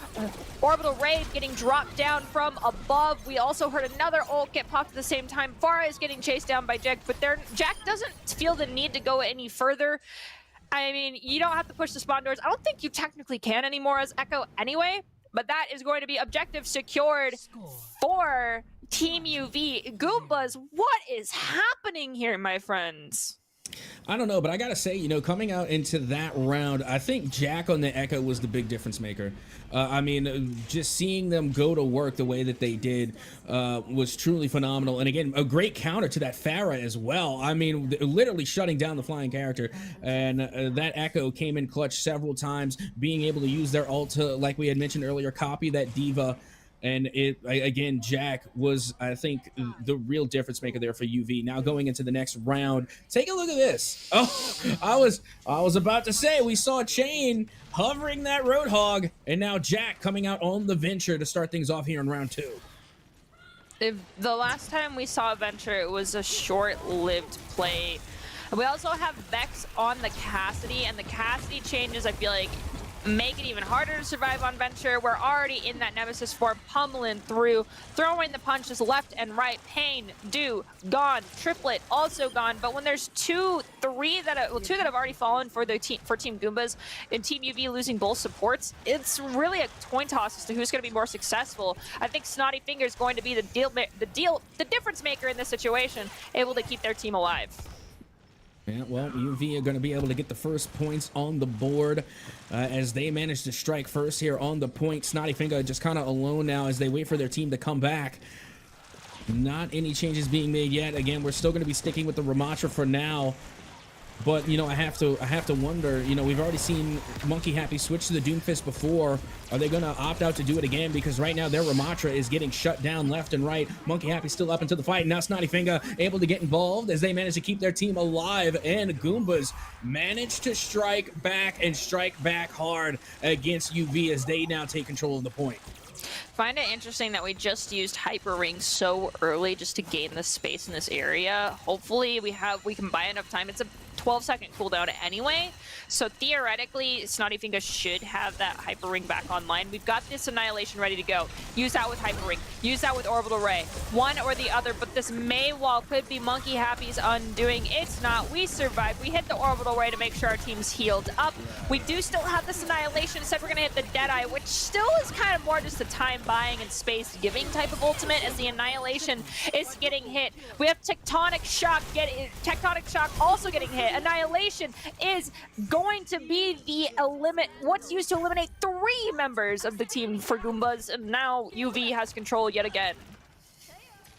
orbital ray getting dropped down from above. We also heard another ult get popped at the same time. Pharah is getting chased down by Jack, but Jack doesn't feel the need to go any further. I mean, you don't have to push the spawn doors. I don't think you technically can anymore as Echo anyway. But that is going to be objective secured for Team UV. Goombas, what is happening here, my friends? I don't know, but I gotta say, you know, coming out into that round, I think Jack on the Echo was the big difference maker. I mean, just seeing them go to work the way that they did was truly phenomenal. And again, a great counter to that Pharah as well. I mean, literally shutting down the flying character. And that Echo came in clutch several times, being able to use their ult to, like we had mentioned earlier, copy that Diva. And again, Jack was, I think, the real difference maker there for UV. Now going into the next round, take a look at this. Oh, I was about to say, we saw Chain hovering that Roadhog, and now Jack coming out on the Venture to start things off here in round 2. If the last time we saw Venture, it was a short-lived play. We also have Vex on the Cassidy, and the Cassidy changes, I feel like, make it even harder to survive on Venture. We're already in that Nemesis form, pummeling through, throwing the punches left and right. Pain, Do, gone. Triplet, also gone. But when there's two that have already fallen for Team Goombas, and Team UV losing both supports, it's really a coin toss as to who's going to be more successful. I think Snotty Finger is going to be the difference maker in this situation, able to keep their team alive. Yeah, well, UV are going to be able to get the first points on the board as they manage to strike first here on the point. Snotty Finger just kind of alone now as they wait for their team to come back. Not any changes being made yet. Again, we're still going to be sticking with the Ramatra for now. But, you know, I have to wonder, you know, we've already seen Monkey Happy switch to the Doomfist before. Are they going to opt out to do it again? Because right now their Ramatra is getting shut down left and right. Monkey Happy still up into the fight. Now Snotty Finger able to get involved as they manage to keep their team alive. And Goombas manage to strike back and strike back hard against UV as they now take control of the point. Find it interesting that we just used Hyper Ring so early just to gain the space in this area. Hopefully we can buy enough time. It's a 12-second cooldown anyway, so theoretically Snotty Finger should have that Hyper Ring back online. We've got this Annihilation ready to go. Use that with Hyper Ring, use that with Orbital Ray, one or the other, but this May wall could be Monkey Happy's undoing. It's not. We survived. We hit the Orbital Ray to make sure our team's healed up. We do still have this Annihilation. Instead we're gonna hit the Deadeye, which still is kind of more just a time buying and space giving type of ultimate as the Annihilation is getting hit. We have Tectonic Shock also getting hit. Annihilation is going to be what's used to eliminate 3 members of the team for Goombas, and now UV has control yet again.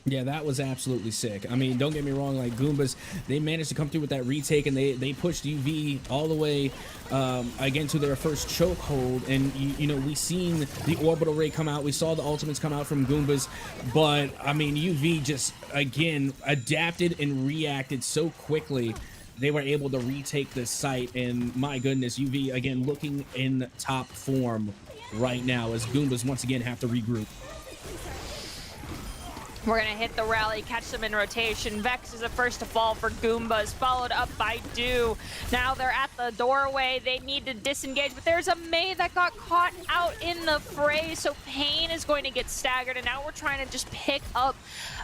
Yeah, that was absolutely sick. I mean, don't get me wrong, like Goombas, they managed to come through with that retake, and they pushed UV all the way again to their first chokehold. And you know, we seen the Orbital Ray come out, we saw the ultimates come out from Goombas, but I mean, UV just again adapted and reacted so quickly. They were able to retake this site, and my goodness, UV again looking in top form right now as Goombas once again have to regroup. We're going to hit the rally, catch them in rotation. Vex is the first to fall for Goombas, followed up by Do. Now they're at the doorway. They need to disengage, but there's a May that got caught out in the fray, so Pain is going to get staggered, and now we're trying to just pick up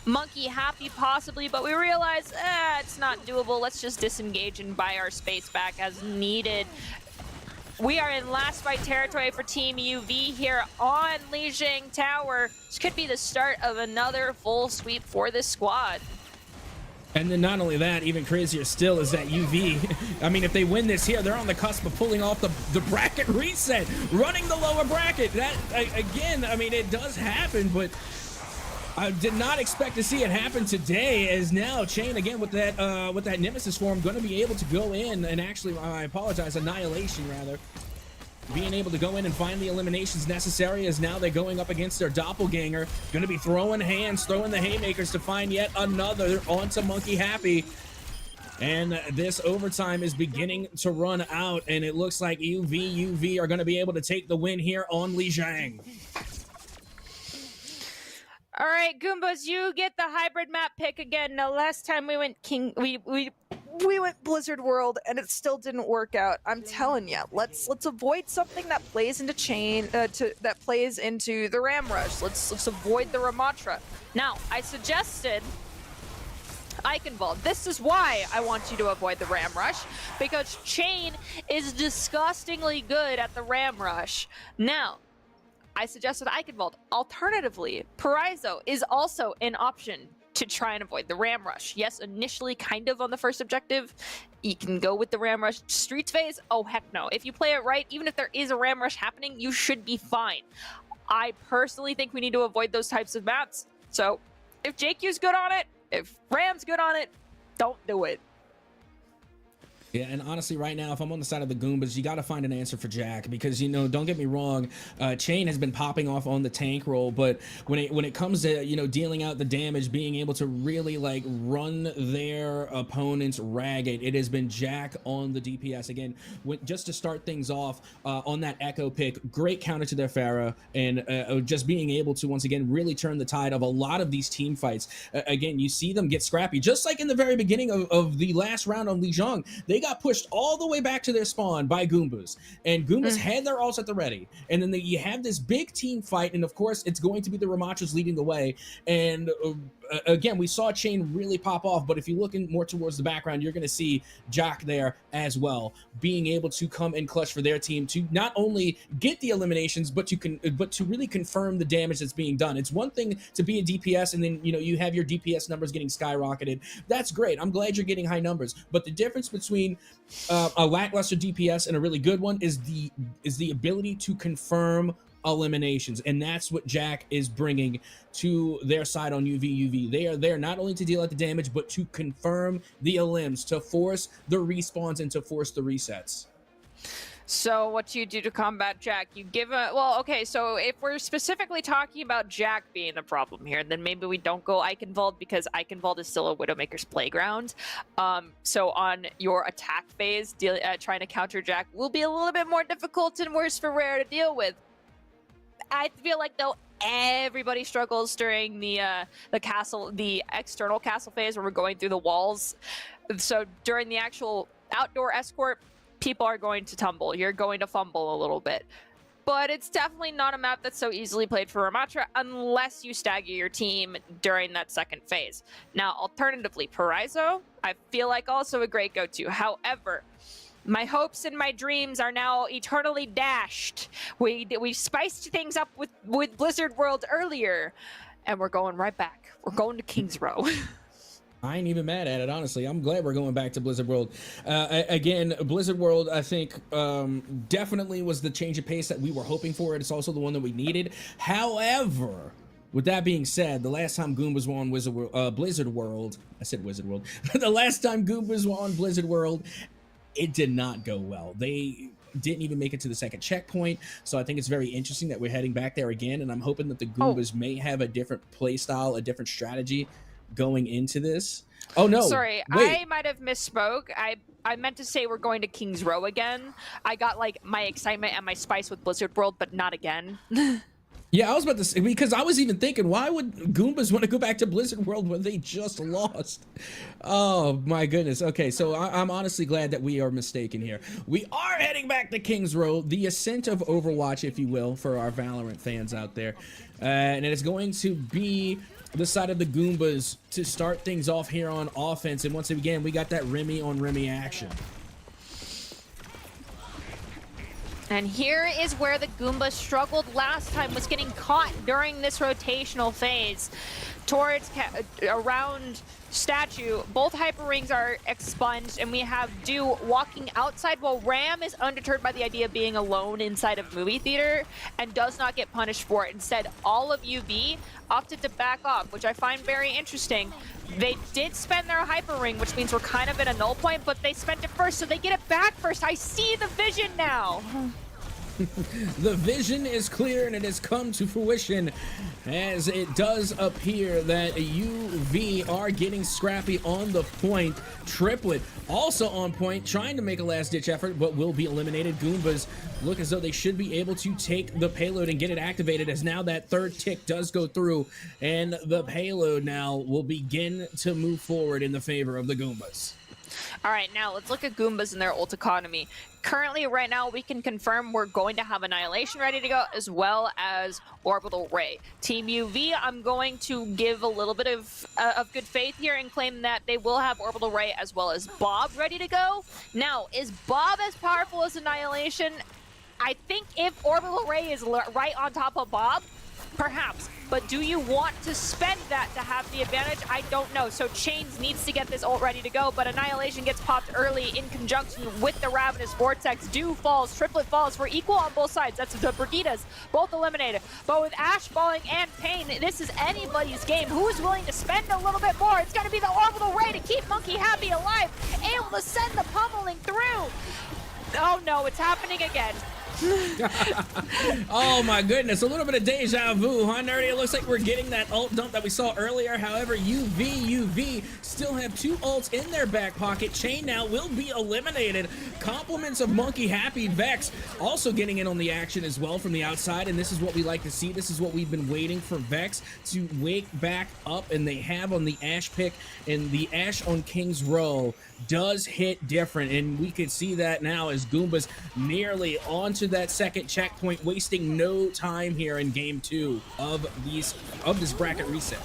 Monkey Happy possibly, but we realize it's not doable. Let's just disengage and buy our space back as needed. We are in last fight territory for Team UV here on Lijiang Tower. This could be the start of another full sweep for this squad. And then not only that, even crazier still is that UV, I mean, if they win this here, they're on the cusp of pulling off the bracket reset, running the lower bracket. That, again, I mean, it does happen, but I did not expect to see it happen today, as now Chain, again, with that Nemesis form, going to be able to go in and actually, I apologize, Annihilation, rather. Being able to go in and find the eliminations necessary, as now they're going up against their doppelganger. Going to be throwing hands, throwing the haymakers to find yet another onto Monkey Happy. And this overtime is beginning to run out, and it looks like UV are going to be able to take the win here on Lijiang. All right, Goombas, you get the hybrid map pick again. Now, last time we went We went Blizzard World and it still didn't work out. I'm telling you, let's avoid something that plays into that plays into the Ram Rush. Let's avoid the Ramatra. Now, I suggested Eichenwald. This is why I want you to avoid the Ram Rush, because Chain is disgustingly good at the Ram Rush. Now, I suggested Eichenwald. Alternatively, Paraiso is also an option to try and avoid the Ram Rush. Yes, initially kind of on the first objective, you can go with the Ram Rush. Streets phase, oh heck no. If you play it right, even if there is a Ram Rush happening, you should be fine. I personally think we need to avoid those types of maps. So if JQ's good on it, if Ram's good on it, don't do it. Yeah, and honestly, right now, if I'm on the side of the Goombas, you got to find an answer for Jack, because, you know, don't get me wrong, Chain has been popping off on the tank role, but when it comes to, you know, dealing out the damage, being able to really, like, run their opponents ragged, it has been Jack on the DPS. Again, just to start things off, on that Echo pick, great counter to their Pharah, and just being able to, once again, really turn the tide of a lot of these team fights. Again, you see them get scrappy, just like in the very beginning of the last round on Lijiang. They got pushed all the way back to their spawn by Goombas, and Goombas had their ults at the ready, and then you have this big team fight, and of course it's going to be the Ramatras leading the way, and again, we saw Chain really pop off, but if you look more towards the background, you're going to see Jack there as well, being able to come and clutch for their team to not only get the eliminations, but to really confirm the damage that's being done. It's one thing to be a DPS, and then, you know, you have your DPS numbers getting skyrocketed. That's great. I'm glad you're getting high numbers, but the difference between a lackluster DPS and a really good one is the ability to confirm eliminations, and that's what Jack is bringing to their side on UV. They are there not only to deal out the damage, but to confirm the elims, to force the respawns, and to force the resets. So what do you do to combat Jack? You give a... Well, okay, so if we're specifically talking about Jack being the problem here, then maybe we don't go Eichenwald, because Eichenwald is still a Widowmaker's playground. So on your attack phase, trying to counter Jack will be a little bit more difficult and worse for Rare to deal with. I feel like, though, everybody struggles during the external castle phase, where we're going through the walls. So during the actual outdoor escort, people are going to tumble. You're going to fumble a little bit. But it's definitely not a map that's so easily played for Ramatra unless you stagger your team during that second phase. Now, alternatively, Paraiso, I feel like also a great go-to. However, my hopes and my dreams are now eternally dashed. We spiced things up with Blizzard World earlier, and we're going right back. We're going to Kings Row. I ain't even mad at it, honestly. I'm glad we're going back to Blizzard World. Again, Blizzard World, I think, definitely was the change of pace that we were hoping for. It's also the one that we needed. However, with that being said, the last time Goombas were on Blizzard World, I said Wizard World. The last time Goombas were on Blizzard World, it did not go well. They didn't even make it to the second checkpoint, so I think it's very interesting that we're heading back there again, and I'm hoping that the Goombas may have a different play style, a different strategy going into this. Oh no, sorry, wait. I might have misspoke. I meant to say we're going to Kings Row again. I got like my excitement and my spice with Blizzard World, but not again. Yeah, I was about to say, because I was even thinking, why would Goombas want to go back to Blizzard World when they just lost? Oh, my goodness. Okay, so I'm honestly glad that we are mistaken here. We are heading back to Kings Row, the ascent of Overwatch, if you will, for our Valorant fans out there. And it is going to be the side of the Goombas to start things off here on offense. And once again, we got that Remy on Remy action. And here is where the Goombas struggled last time, was getting caught during this rotational phase. towards around statue. Both hyper rings are expunged, and we have Dew walking outside while Ram is undeterred by the idea of being alone inside of movie theater and does not get punished for it. Instead, all of UV opted to back off, which I find very interesting. They did spend their hyper ring, which means we're kind of at a null point, but they spent it first, so they get it back first. I see the vision now. The vision is clear, and it has come to fruition, as it does appear that UV are getting scrappy on the point. Triplet also on point, trying to make a last-ditch effort, but will be eliminated. Goombas look as though they should be able to take the payload and get it activated, as now that third tick does go through, and the payload now will begin to move forward in the favor of the Goombas. All right, now let's look at Goombas and their ult economy. Currently, right now, we can confirm we're going to have Annihilation ready to go, as well as Orbital Ray. Team UV, I'm going to give a little bit of good faith here and claim that they will have Orbital Ray as well as Bob ready to go. Now, is Bob as powerful as Annihilation? I think if Orbital Ray is right on top of Bob, perhaps. But do you want to spend that to have the advantage? I don't know. So Chains needs to get this ult ready to go, but Annihilation gets popped early in conjunction with the Ravenous Vortex. Dew falls, Triplet falls. We're equal on both sides. That's the Brigidas, both eliminated. But with Ashe falling and Pain, this is anybody's game. Who's willing to spend a little bit more? It's going to be the Orbital Ray to keep Monkey Happy alive, able to send the pummeling through. Oh no, it's happening again. Oh my goodness, a little bit of deja vu, huh, Nerdy? It looks like we're getting that ult dump that we saw earlier. However, UV still have 2 ults in their back pocket. Chain now will be eliminated. Compliments of Monkey Happy. Vex also getting in on the action as well from the outside, and this is what we like to see. This is what we've been waiting for Vex to wake back up, and they have on the Ashe pick, and the Ashe on King's Row does hit different, and we could see that now as Goombas nearly onto that second checkpoint, wasting no time here in game 2 of this bracket reset.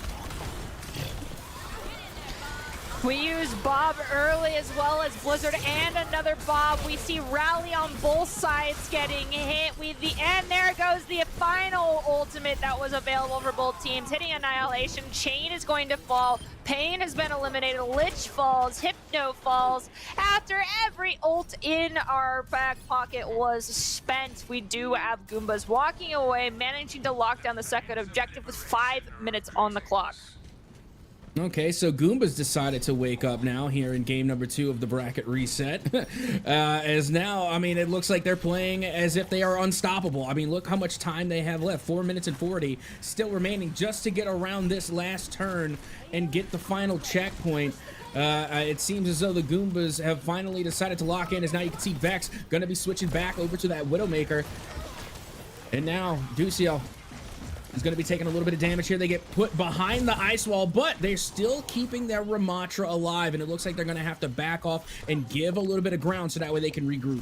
We use Bob early as well as Blizzard and another Bob. We see Rally on both sides getting hit. And there goes the final ultimate that was available for both teams, hitting Annihilation. Chain is going to fall. Pain has been eliminated. Lich falls. Hypno falls. After every ult in our back pocket was spent, we do have Goombas walking away, managing to lock down the second objective with 5 minutes on the clock. Okay, so Goombas decided to wake up now here in game number 2 of the bracket reset. As now, I mean, it looks like they're playing as if they are unstoppable. I mean, look how much time they have left. 4 minutes and 40 still remaining just to get around this last turn and get the final checkpoint. It seems as though the Goombas have finally decided to lock in, as now you can see Vex going to be switching back over to that Widowmaker. And now, Ducio is going to be taking a little bit of damage here. They get put behind the ice wall, but they're still keeping their Ramatra alive, and it looks like they're going to have to back off and give a little bit of ground so that way they can regroup.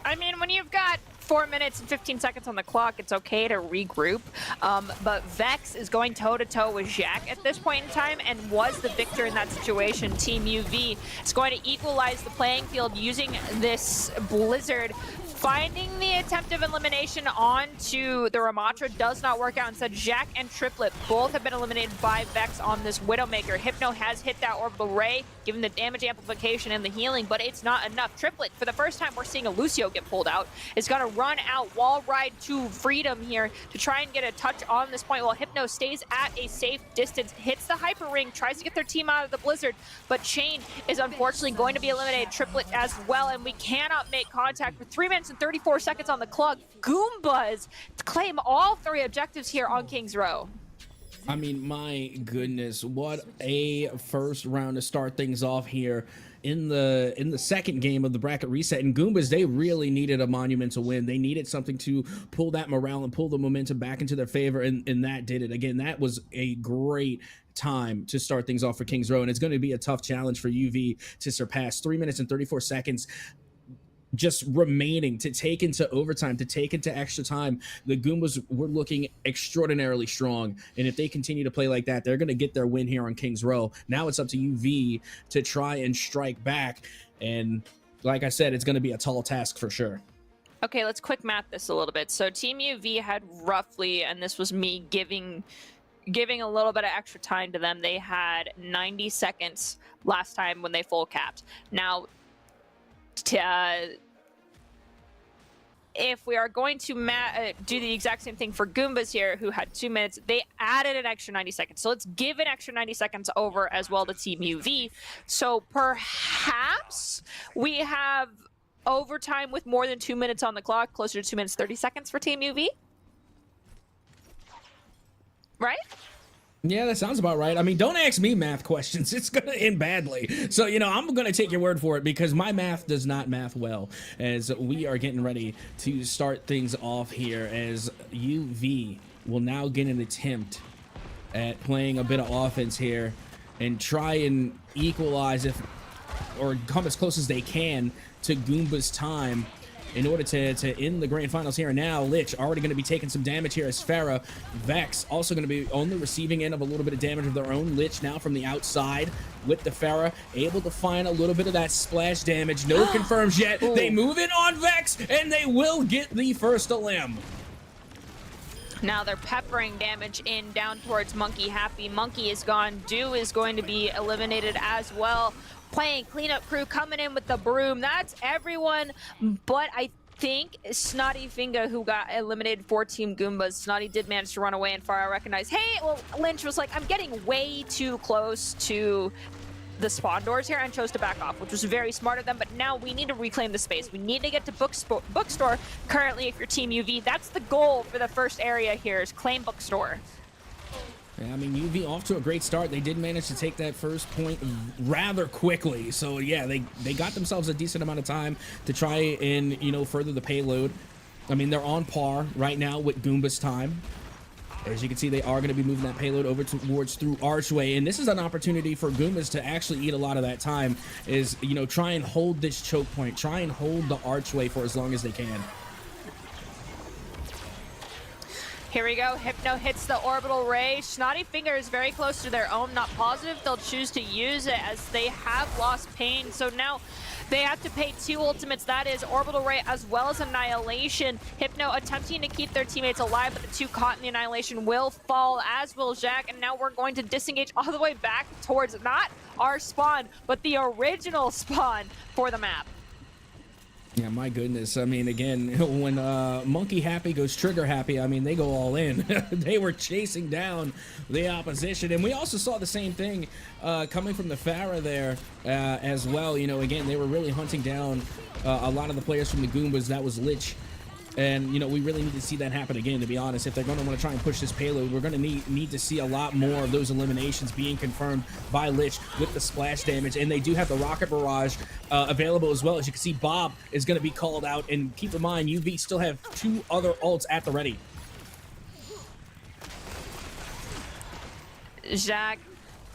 I mean, when you've got 4 minutes and 15 seconds on the clock, it's okay to regroup. But Vex is going toe-to-toe with Jack at this point in time and was the victor in that situation. Team UV is going to equalize the playing field using this Blizzard. Finding the attempt of elimination onto the Ramatra does not work out. Instead, Jack and Triplet both have been eliminated by Vex on this Widowmaker. Hypno has hit that Orbital Ray, given the damage amplification and the healing, but it's not enough. Triplet, for the first time we're seeing a Lucio get pulled out, is going to run out, wall ride to freedom here to try and get a touch on this point while Hypno stays at a safe distance, hits the Hyper Ring, tries to get their team out of the Blizzard, but Chain is unfortunately going to be eliminated. Triplet as well, and we cannot make contact with 3 minutes and 34 seconds on the clock. Goombas claim all 3 objectives here on King's Row. I mean, my goodness, what a first round to start things off here in the second game of the bracket reset. And Goombas, they really needed a monumental win. They needed something to pull that morale and pull the momentum back into their favor, and that did it. Again, that was a great time to start things off for King's Row, and it's going to be a tough challenge for UV to surpass. 3 minutes and 34 seconds just remaining to take into overtime, to take into extra time. The Goombas were looking extraordinarily strong, and if they continue to play like that, they're going to get their win here on King's Row. Now it's up to UV to try and strike back, and like I said, it's going to be a tall task for sure. Okay, let's quick math this a little bit. So Team UV had roughly, and this was me giving giving a little bit of extra time to them. They had 90 seconds last time when they full capped. Now, if we are going to do the exact same thing for Goombas here, who had 2 minutes, they added an extra 90 seconds. So let's give an extra 90 seconds over as well to Team UV. So perhaps we have overtime with more than 2 minutes on the clock, closer to 2 minutes 30 seconds for Team UV. Right? Yeah, that sounds about right. I mean, don't ask me math questions. It's going to end badly. So, you know, I'm going to take your word for it because my math does not math well as we are getting ready to start things off here as UV will now get an attempt at playing a bit of offense here and try and equalize or come as close as they can to Goomba's time in order to end the grand finals here. And now Lich already going to be taking some damage here as Pharah. Vex also going to be on the receiving end of a little bit of damage of their own. Lich now from the outside with the Pharah, able to find a little bit of that splash damage. No confirms yet. They move in on Vex, and they will get the first elim. Now they're peppering damage in down towards Monkey Happy. Monkey is gone. Dew is going to be eliminated as well. Playing cleanup crew coming in with the broom. That's everyone, but I think Snotty Finga, who got eliminated for Team Goombas. Snotty did manage to run away, and Farah recognized, hey, well, Lynch was like, I'm getting way too close to the spawn doors here, and chose to back off, which was very smart of them. But now we need to reclaim the space. We need to get to bookstore. Currently, if you're Team UV, that's the goal for the first area here, is claim bookstore. Yeah, I mean, UV off to a great start. They did manage to take that first point rather quickly. So, yeah, they got themselves a decent amount of time to try and, you know, further the payload. I mean, they're on par right now with Goomba's time. As you can see, they are going to be moving that payload over towards through Archway. And this is an opportunity for Goombas to actually eat a lot of that time, is, you know, try and hold this choke point. Try and hold the Archway for as long as they can. Here we go. Hypno hits the orbital ray. Snotty Finger is very close to their own. Not positive they'll choose to use it as they have lost pain. So now they have to pay 2 ultimates. That is orbital ray as well as annihilation. Hypno attempting to keep their teammates alive, but the 2 caught in the annihilation will fall, as will Jack. And now we're going to disengage all the way back towards not our spawn, but the original spawn for the map. Yeah, my goodness. I mean, again, when Monkey Happy goes Trigger Happy, I mean, they go all in. They were chasing down the opposition. And we also saw the same thing coming from the Pharah there as well. You know, again, they were really hunting down a lot of the players from the Goombas. That was Lich. And, you know, we really need to see that happen again, to be honest. If they're going to want to try and push this payload, we're going to need to see a lot more of those eliminations being confirmed by Lich with the splash damage. And they do have the Rocket Barrage available as well. As you can see, Bob is going to be called out. And keep in mind, UV still have 2 other ults at the ready. Jack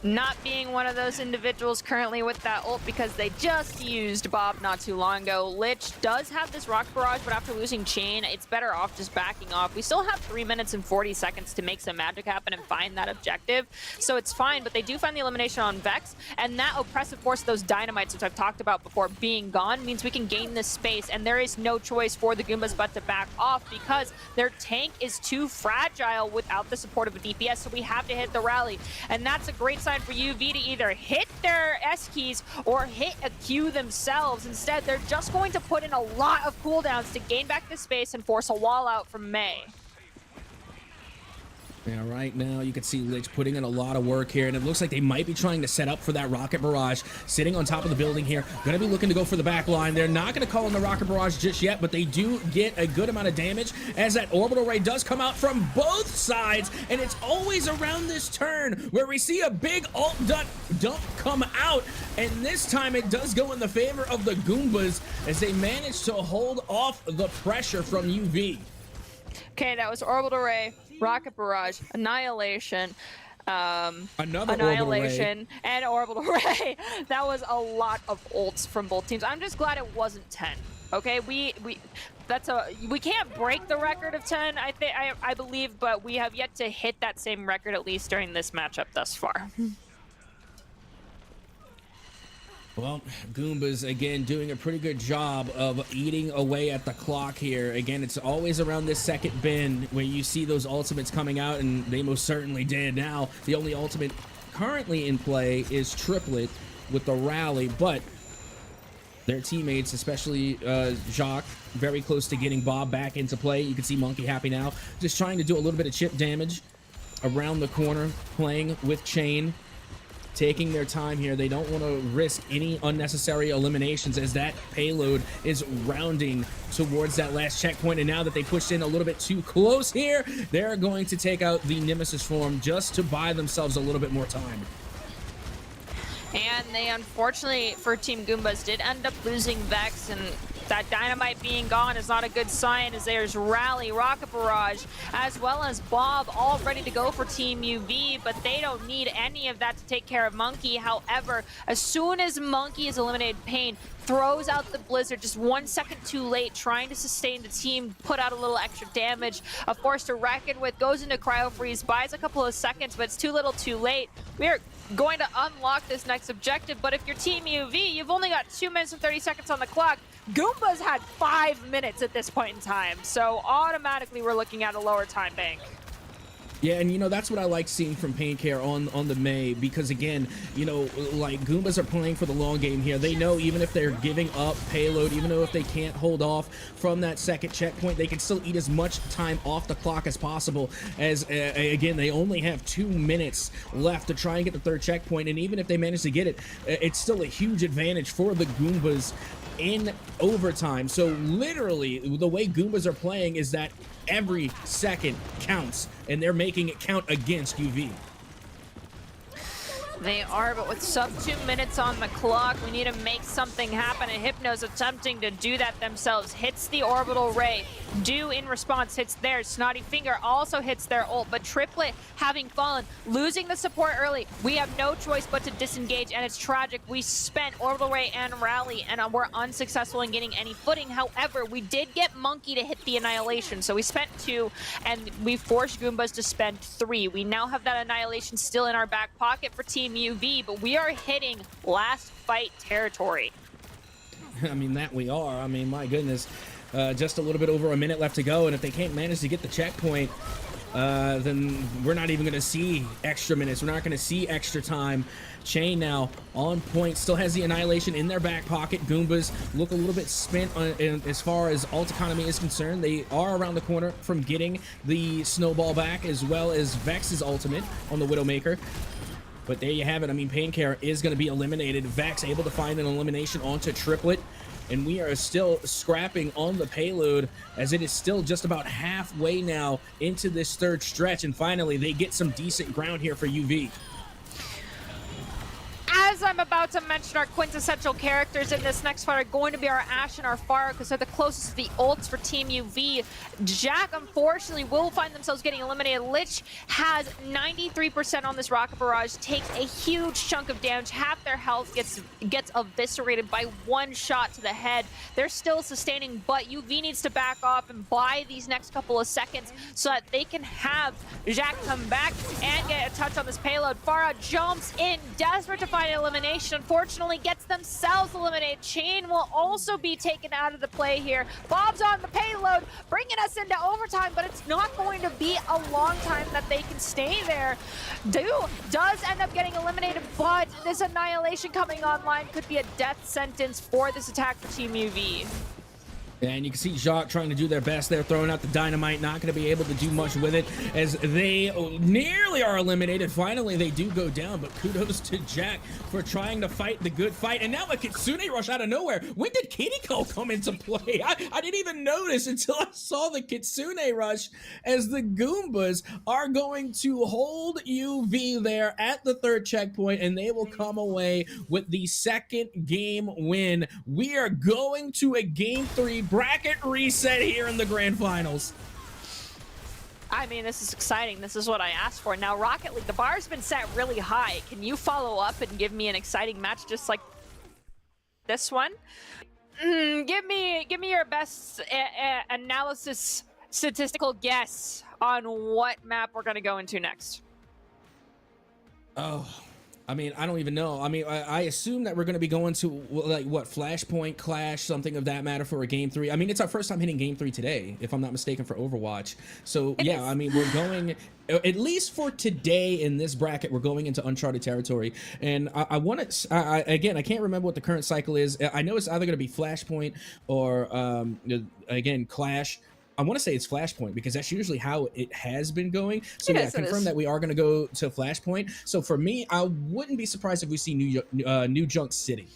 not being one of those individuals currently with that ult because they just used Bob not too long ago. Lich does have this rock barrage, but after losing Chain, it's better off just backing off. We still have 3 minutes and 40 seconds to make some magic happen and find that objective, so it's fine, but they do find the elimination on Vex, and that oppressive force of those dynamites, which I've talked about before, being gone means we can gain this space, and there is no choice for the Goombas but to back off because their tank is too fragile without the support of a DPS, so we have to hit the rally, and that's a great sign for UV to either hit their S keys or hit a Q themselves. Instead, they're just going to put in a lot of cooldowns to gain back the space and force a wall out from May. Yeah, right now you can see Lich putting in a lot of work here, and it looks like they might be trying to set up for that Rocket Barrage. Sitting on top of the building here, going to be looking to go for the back line. They're not going to call in the Rocket Barrage just yet, but they do get a good amount of damage as that Orbital Ray does come out from both sides, and it's always around this turn where we see a big ult dump come out, and this time it does go in the favor of the Goombas as they manage to hold off the pressure from UV. Okay, that was Orbital Ray, Rocket Barrage, Annihilation, Another Annihilation, Orbital Ray. and Orbital Ray. That was a lot of ults from both teams. I'm just glad it wasn't 10. Okay, we can't break the record of 10, I believe, but we have yet to hit that same record at least during this matchup thus far. Well, Goombas, again, doing a pretty good job of eating away at the clock here. Again, it's always around this second bin where you see those ultimates coming out, and they most certainly did. Now, the only ultimate currently in play is Triplet with the rally, but their teammates, especially Jacques, very close to getting Bob back into play. You can see Monkey happy now, just trying to do a little bit of chip damage around the corner, playing with Chain. Taking their time here. They don't want to risk any unnecessary eliminations as that payload is rounding towards that last checkpoint. And now that they pushed in a little bit too close here, they're going to take out the Nemesis form just to buy themselves a little bit more time. And they, unfortunately, for Team Goombas, did end up losing Vex, and that Dynamite being gone is not a good sign, as there's Rally, Rocket Barrage, as well as Bob, all ready to go for Team UV, but they don't need any of that to take care of Monkey. However, as soon as Monkey is eliminated, Pain throws out the Blizzard just 1 second too late, trying to sustain the team, put out a little extra damage. A force to reckon with, goes into Cryo Freeze, buys a couple of seconds, but it's too little too late. We are going to unlock this next objective, but if you're Team UV, you've only got 2 minutes and 30 seconds on the clock. Goombas had 5 minutes at this point in time, so automatically we're looking at a lower time bank. Yeah, and you know, that's what I like seeing from Painkare on the May, because again, you know, like, Goombas are playing for the long game here. They know even if they're giving up payload, even though if they can't hold off from that second checkpoint, they can still eat as much time off the clock as possible, as again, they only have 2 minutes left to try and get the third checkpoint, and even if they manage to get it, it's still a huge advantage for the Goombas in overtime. So literally, the way Goombas are playing is that every second counts, and they're making it count against UV. They are, but with sub 2 minutes on the clock, we need to make something happen. And Hypno's attempting to do that themselves. Hits the orbital ray. Do in response hits theirs. Snotty Finger also hits their ult, but Triplet having fallen, losing the support early. We have no choice but to disengage, and it's tragic. We spent orbital ray and rally, and we're unsuccessful in getting any footing. However, we did get Monkey to hit the Annihilation, so we spent 2, and we forced Goombas to spend 3. We now have that Annihilation still in our back pocket for Team UV, but we are hitting last fight territory. I mean, that we are. I mean, my goodness. Just a little bit over a minute left to go, and if they can't manage to get the checkpoint, then we're not even going to see extra minutes. We're not going to see extra time. Chain now on point, still has the Annihilation in their back pocket. Goombas look a little bit spent as far as ult economy is concerned. They are around the corner from getting the Snowball back, as well as Vex's ultimate on the Widowmaker. But there you have it. I mean, Painkare is going to be eliminated. Vex able to find an elimination onto Triplet. And we are still scrapping on the payload, as it is still just about halfway now into this third stretch. And finally, they get some decent ground here for UV. As I'm about to mention, our quintessential characters in this next fight are going to be our Ashe and our Pharah, because they're the closest to the ults for Team UV. Jack, unfortunately, will find themselves getting eliminated. Lich has 93% on this Rocket Barrage, takes a huge chunk of damage. Half their health gets eviscerated by 1 shot to the head. They're still sustaining, but UV needs to back off and buy these next couple of seconds so that they can have Jack come back and get a touch on this payload. Pharah jumps in, desperate to find elimination, unfortunately gets themselves eliminated. Chain will also be taken out of the play here. Bob's on the payload, bringing us into overtime, but it's not going to be a long time that they can stay there. Does end up getting eliminated, but this Annihilation coming online could be a death sentence for this attack for Team UV. And you can see Jacques trying to do their best. They're throwing out the dynamite, not going to be able to do much with it, as they nearly are eliminated. Finally, they do go down, but kudos to Jack for trying to fight the good fight. And now a Kitsune rush out of nowhere. When did Kiriko come into play? I didn't even notice until I saw the Kitsune rush, as the Goombas are going to hold UV there at the third checkpoint, and they will come away with the second game win. We are going to a Game 3 bracket reset here in the grand finals. I mean, this is exciting. This is what I asked for. Now, Rocket League, the bar's been set really high. Can you follow up and give me an exciting match just like this one? Give me your best analysis, statistical guess on what map we're going to go into next. Oh, I mean, I don't even know. I mean, I assume that we're going to be going to like what Flashpoint, Clash, something of that matter for a game 3. I mean, it's our first time hitting game 3 today, if I'm not mistaken, for Overwatch. So yeah, I mean, we're going at least for today in this bracket. We're going into uncharted territory, and I want to again. I can't remember what the current cycle is. I know it's either going to be Flashpoint or again Clash. I want to say it's Flashpoint because that's usually how it has been going. So yeah, confirm that we are going to go to Flashpoint. So for me, I wouldn't be surprised if we see New Junk City.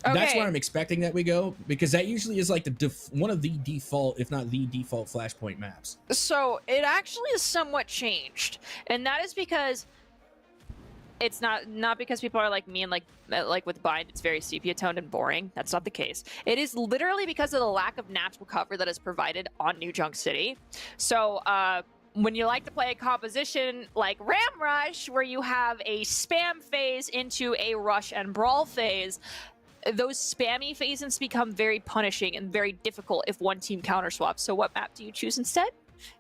Okay. That's where I'm expecting that we go, because that usually is like one of the default, if not the default, Flashpoint maps. So it actually is somewhat changed, and that is because it's not because people are like me and like with Bind, it's very sepia toned and boring. That's not the case. It is literally because of the lack of natural cover that is provided on New Junk City. So when you like to play a composition like Ram Rush, where you have a spam phase into a rush and brawl phase, those spammy phases become very punishing and very difficult if one team counter swaps. So what map do you choose instead?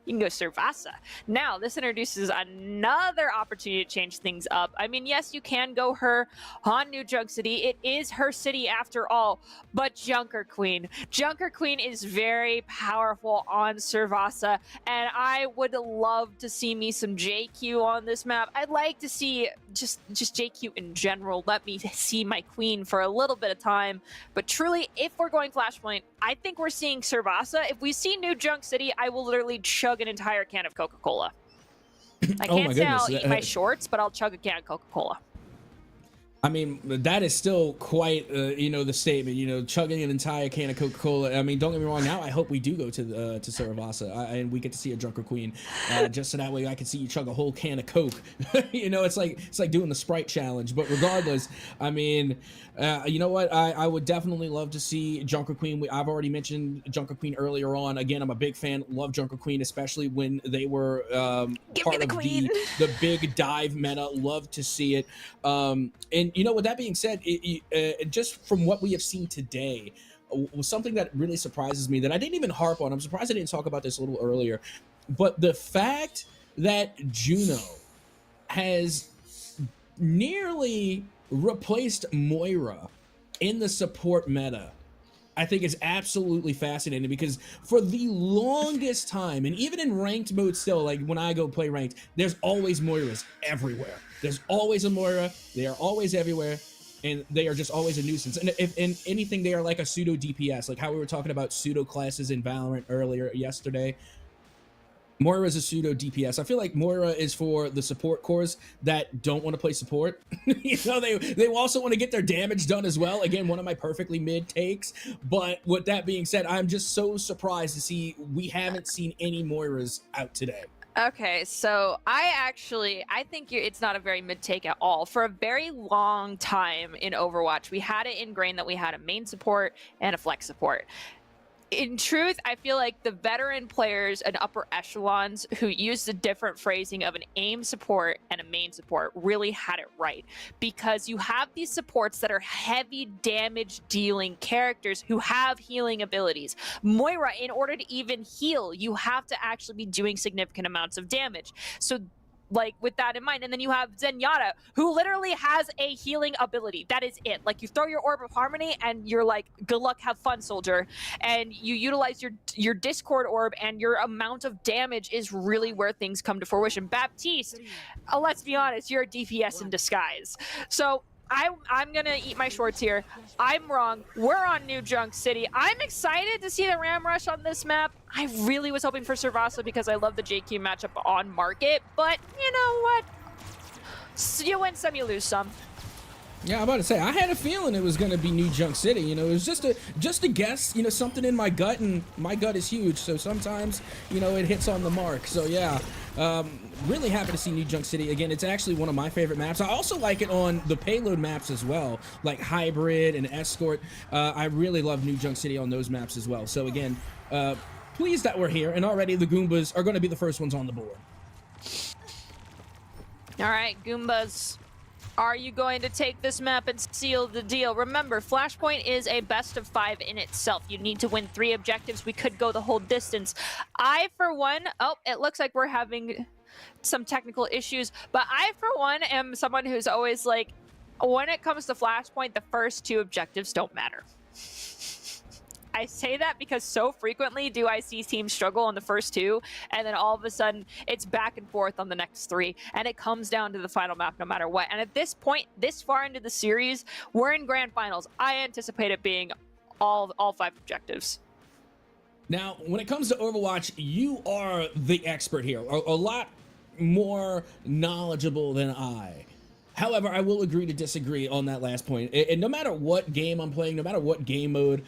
You can go Servasa. Now, this introduces another opportunity to change things up. I mean, yes, you can go her on New Junk City. It is her city after all, but Junker Queen. Junker Queen is very powerful on Servasa, and I would love to see me some JQ on this map. I'd like to see just JQ in general. Let me see my queen for a little bit of time. But truly, if we're going Flashpoint, I think we're seeing Servasa. If we see New Junk City, I will literally chug an entire can of Coca-Cola. I can't say I'll eat my shorts, but I'll chug a can of Coca-Cola. I mean, that is still quite, the statement, chugging an entire can of Coca-Cola. I mean, don't get me wrong. Now I hope we do go to Servasa and we get to see a Junker Queen, just so that way I can see you chug a whole can of Coke. It's like doing the Sprite challenge. But regardless, I mean, you know what? I would definitely love to see Junker Queen. I've already mentioned Junker Queen earlier on. Again, I'm a big fan. Love Junker Queen, especially when they were part of the big dive meta. Love to see it. And with that being said, just from what we have seen today, was something that really surprises me that I didn't even harp on. I'm surprised I didn't talk about this a little earlier. But the fact that Juno has nearly replaced Moira in the support meta, I think is absolutely fascinating, because for the longest time, and even in ranked mode still, like when I go play ranked, there's always Moiras everywhere. There's always a Moira. They are always everywhere, and they are just always a nuisance. And if in anything, they are like a pseudo DPS, like how we were talking about pseudo classes in Valorant earlier yesterday. Moira is a pseudo DPS. I feel like Moira is for the support cores that don't want to play support. They also want to get their damage done as well. Again, one of my perfectly mid takes. But with that being said, I'm just so surprised to see we haven't seen any Moiras out today. Okay, so I think it's not a very mid take at all. For a very long time in Overwatch, we had it ingrained that we had a main support and a flex support. In truth, I feel like the veteran players and upper echelons who use the different phrasing of an aim support and a main support really had it right, because you have these supports that are heavy damage dealing characters who have healing abilities. Moira, in order to even heal, you have to actually be doing significant amounts of damage. So like with that in mind, and then you have Zenyatta, who literally has a healing ability. That is it. Like, you throw your Orb of Harmony and you're like, good luck, have fun, soldier. And you utilize your Discord Orb, and your amount of damage is really where things come to fruition. Baptiste, let's be honest, you're a DPS in disguise. So I'm gonna eat my shorts here. I'm wrong. We're on New Junk City. I'm excited to see the Ram Rush on this map. I really was hoping for Servasa because I love the JQ matchup on market, but you know what? You win some, you lose some. Yeah, I'm about to say, I had a feeling it was going to be New Junk City. It was just a guess, something in my gut, and my gut is huge. So sometimes, it hits on the mark. So yeah, really happy to see New Junk City. Again, it's actually one of my favorite maps. I also like it on the payload maps as well, like Hybrid and Escort. I really love New Junk City on those maps as well. So again, pleased that we're here, and already the Goombas are going to be the first ones on the board. All right, Goombas. Are you going to take this map and seal the deal? Remember, Flashpoint is a best of 5 in itself. You need to win 3 objectives. We could go the whole distance. I, for one, it looks like we're having some technical issues, but I, for one, am someone who's always like, When it comes to Flashpoint, the first 2 objectives don't matter. I say that because so frequently do I see teams struggle on the first 2, and then all of a sudden it's back and forth on the next 3, and it comes down to the final map no matter what. And at this point, this far into the series, we're in grand finals. I anticipate it being all 5 objectives. Now, when it comes to Overwatch, you are the expert here, a lot more knowledgeable than I. However, I will agree to disagree on that last point. And no matter what game I'm playing, no matter what game mode,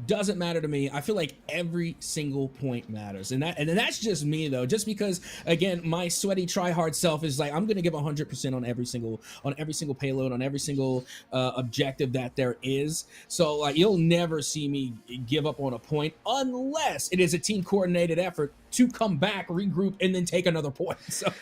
doesn't matter to me. I feel like every single point matters, and that's just me though. Just because, again, my sweaty try-hard self is like, I'm gonna give 100% on every single payload, on every single objective that there is. So like, you'll never see me give up on a point unless it is a team coordinated effort to come back, regroup, and then take another point. So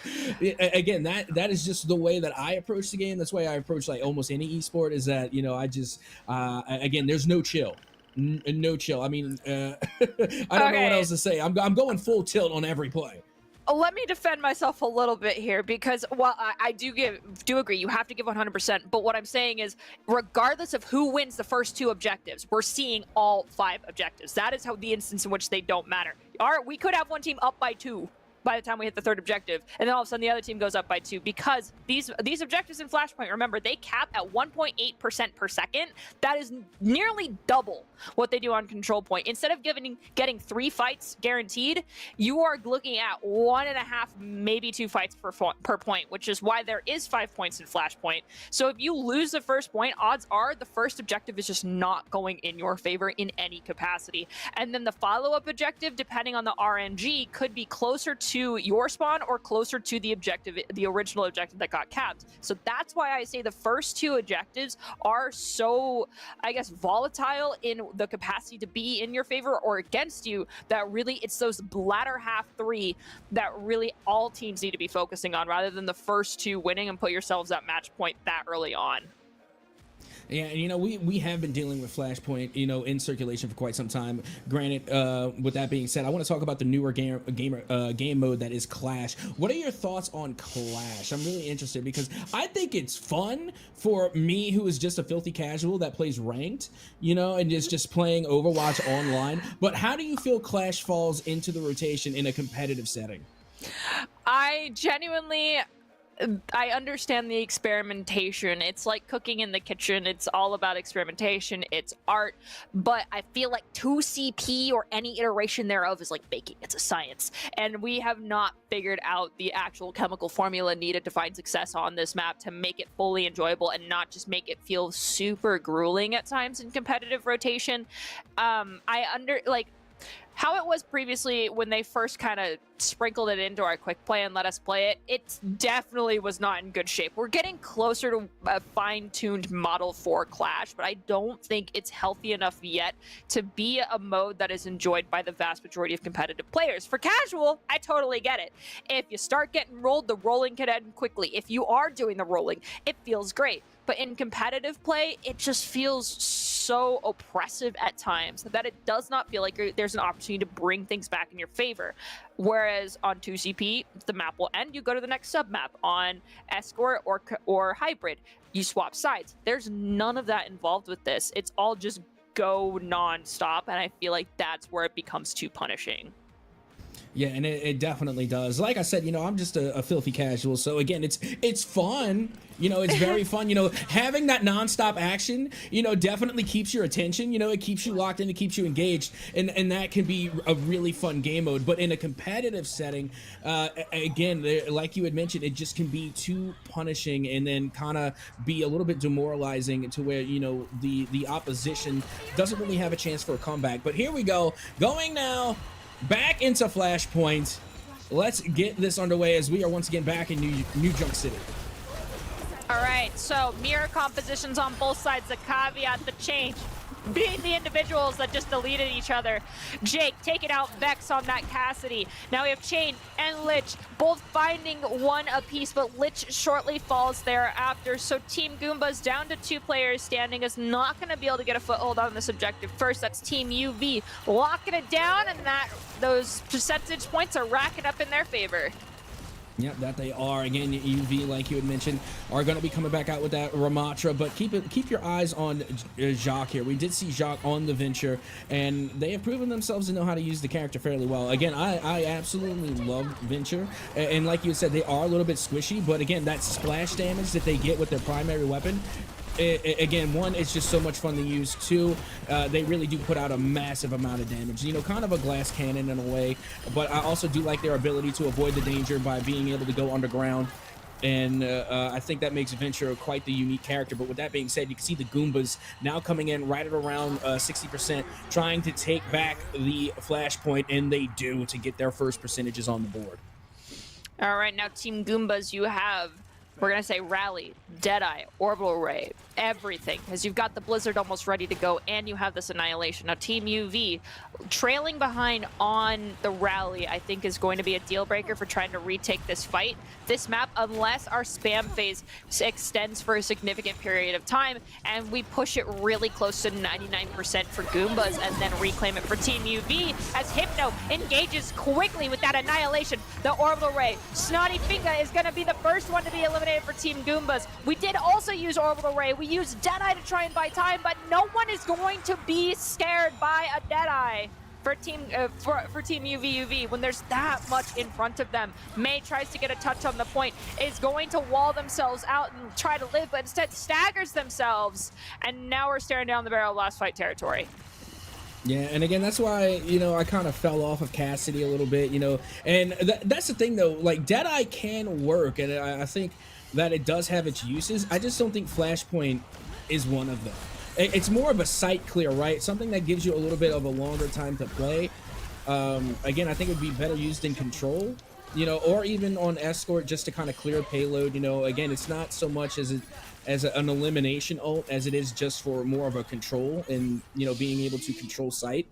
again, that is just the way that I approach the game. That's the way I approach like almost any esport. Is that, you know, I just again, there's no chill. No chill. I mean, I don't know what else to say. I'm going full tilt on every play. Let me defend myself a little bit here, because while I do agree, you have to give 100%. But what I'm saying is, regardless of who wins the first 2 objectives, we're seeing all 5 objectives. That is how the instance in which they don't matter. We could have one team up by 2 by the time we hit the 3rd objective, and then all of a sudden the other team goes up by 2, because these objectives in Flashpoint, remember, they cap at 1.8% per second. That is nearly double what they do on Control Point. Instead of getting 3 fights guaranteed, you are looking at 1.5, maybe 2 fights per point, which is why there is 5 points in Flashpoint. So if you lose the first point, odds are the first objective is just not going in your favor in any capacity. And then the follow-up objective, depending on the RNG, could be closer to your spawn or closer to the original objective that got capped. So that's why I say the first 2 objectives are so, I guess, volatile in the capacity to be in your favor or against you, that really it's those latter half 3 that really all teams need to be focusing on, rather than the first 2 winning and put yourselves at match point that early on. Yeah, and you know, we have been dealing with Flashpoint, you know, in circulation for quite some time. Granted, with that being said, I want to talk about the newer game mode that is Clash. What are your thoughts on Clash? I'm really interested because I think it's fun for me, who is just a filthy casual that plays ranked, you know, and is just playing Overwatch online. But how do you feel Clash falls into the rotation in a competitive setting? I understand the experimentation. It's like cooking in the kitchen. It's all about experimentation. It's art. But I feel like 2CP or any iteration thereof is like baking. It's a science. And we have not figured out the actual chemical formula needed to find success on this map to make it fully enjoyable and not just make it feel super grueling at times in competitive rotation. How it was previously when they first kind of sprinkled it into our quick play and let us play it, it definitely was not in good shape. We're getting closer to a fine-tuned model for Clash, but I don't think it's healthy enough yet to be a mode that is enjoyed by the vast majority of competitive players. For casual, I totally get it. If you start getting rolled, the rolling can end quickly. If you are doing the rolling, it feels great. But in competitive play, it just feels so oppressive at times that it does not feel like there's an opportunity to bring things back in your favor. Whereas on 2CP, the map will end, you go to the next sub-map. On Escort or Hybrid, you swap sides. There's none of that involved with this. It's all just go non-stop, and I feel like that's where it becomes too punishing. Yeah, and it definitely does. Like I said, you know, I'm just a filthy casual. So again, it's fun. You know, it's very fun. You know, having that nonstop action, you know, definitely keeps your attention. You know, it keeps you locked in, it keeps you engaged, and that can be a really fun game mode. But in a competitive setting, again, like you had mentioned, it just can be too punishing and then kind of be a little bit demoralizing to where, you know, the opposition doesn't really have a chance for a comeback. But here we go, going now back into Flashpoint. Let's get this underway as we are once again back in New Junk City. All right, so mirror compositions on both sides. The caveat, the change being the individuals that just deleted each other. Jake taking out Vex on that Cassidy. Now we have Chain and Lich both finding one apiece, but Lich shortly falls thereafter. So Team Goomba's down to 2 players standing, is not going to be able to get a foothold on this objective first. That's Team UV locking it down, and those percentage points are racking up in their favor. Yep, that they are. Again, UV, like you had mentioned, are going to be coming back out with that Ramatra, but keep your eyes on Jacques here. We did see Jacques on the Venture, and they have proven themselves to know how to use the character fairly well. Again, I absolutely love Venture, and like you said, they are a little bit squishy, but again, that splash damage that they get with their primary weapon, again, one, it's just so much fun to use. Two, they really do put out a massive amount of damage. You know, kind of a glass cannon in a way, but I also do like their ability to avoid the danger by being able to go underground. And I think that makes Venture quite the unique character. But with that being said, you can see the Goombas now coming in right at around 60%, trying to take back the flashpoint, and they do, to get their first percentages on the board. All right, now Team Goombas, you have, we're going to say Rally, Deadeye, Orbital Ray, everything, because you've got the Blizzard almost ready to go, and you have this Annihilation. Now, Team UV, trailing behind on the Rally, I think is going to be a deal breaker for trying to retake this fight. This map, unless our spam phase extends for a significant period of time, and we push it really close to 99% for Goombas, and then reclaim it for Team UV, as Hypno engages quickly with that Annihilation. The Orbital Ray, Snotty Finger is going to be the first one to be eliminated for Team Goombas. We did also use Orbital Ray. We used Deadeye to try and buy time, but no one is going to be scared by a Deadeye for Team for Team UV when there's that much in front of them. May tries to get a touch on the point, is going to wall themselves out and try to live, but instead staggers themselves. And now we're staring down the barrel of last fight territory. Yeah, and again, that's why, you know, I kind of fell off of Cassidy a little bit, you know, and that's the thing, though, like, Deadeye can work, and I think that it does have its uses. I just don't think Flashpoint is one of them. It's more of a sight clear, right? Something that gives you a little bit of a longer time to play. Again, I think it would be better used in Control, you know, or even on Escort, just to kind of clear payload. You know, again, it's not so much as an elimination ult as it is just for more of a control and, you know, being able to control sight.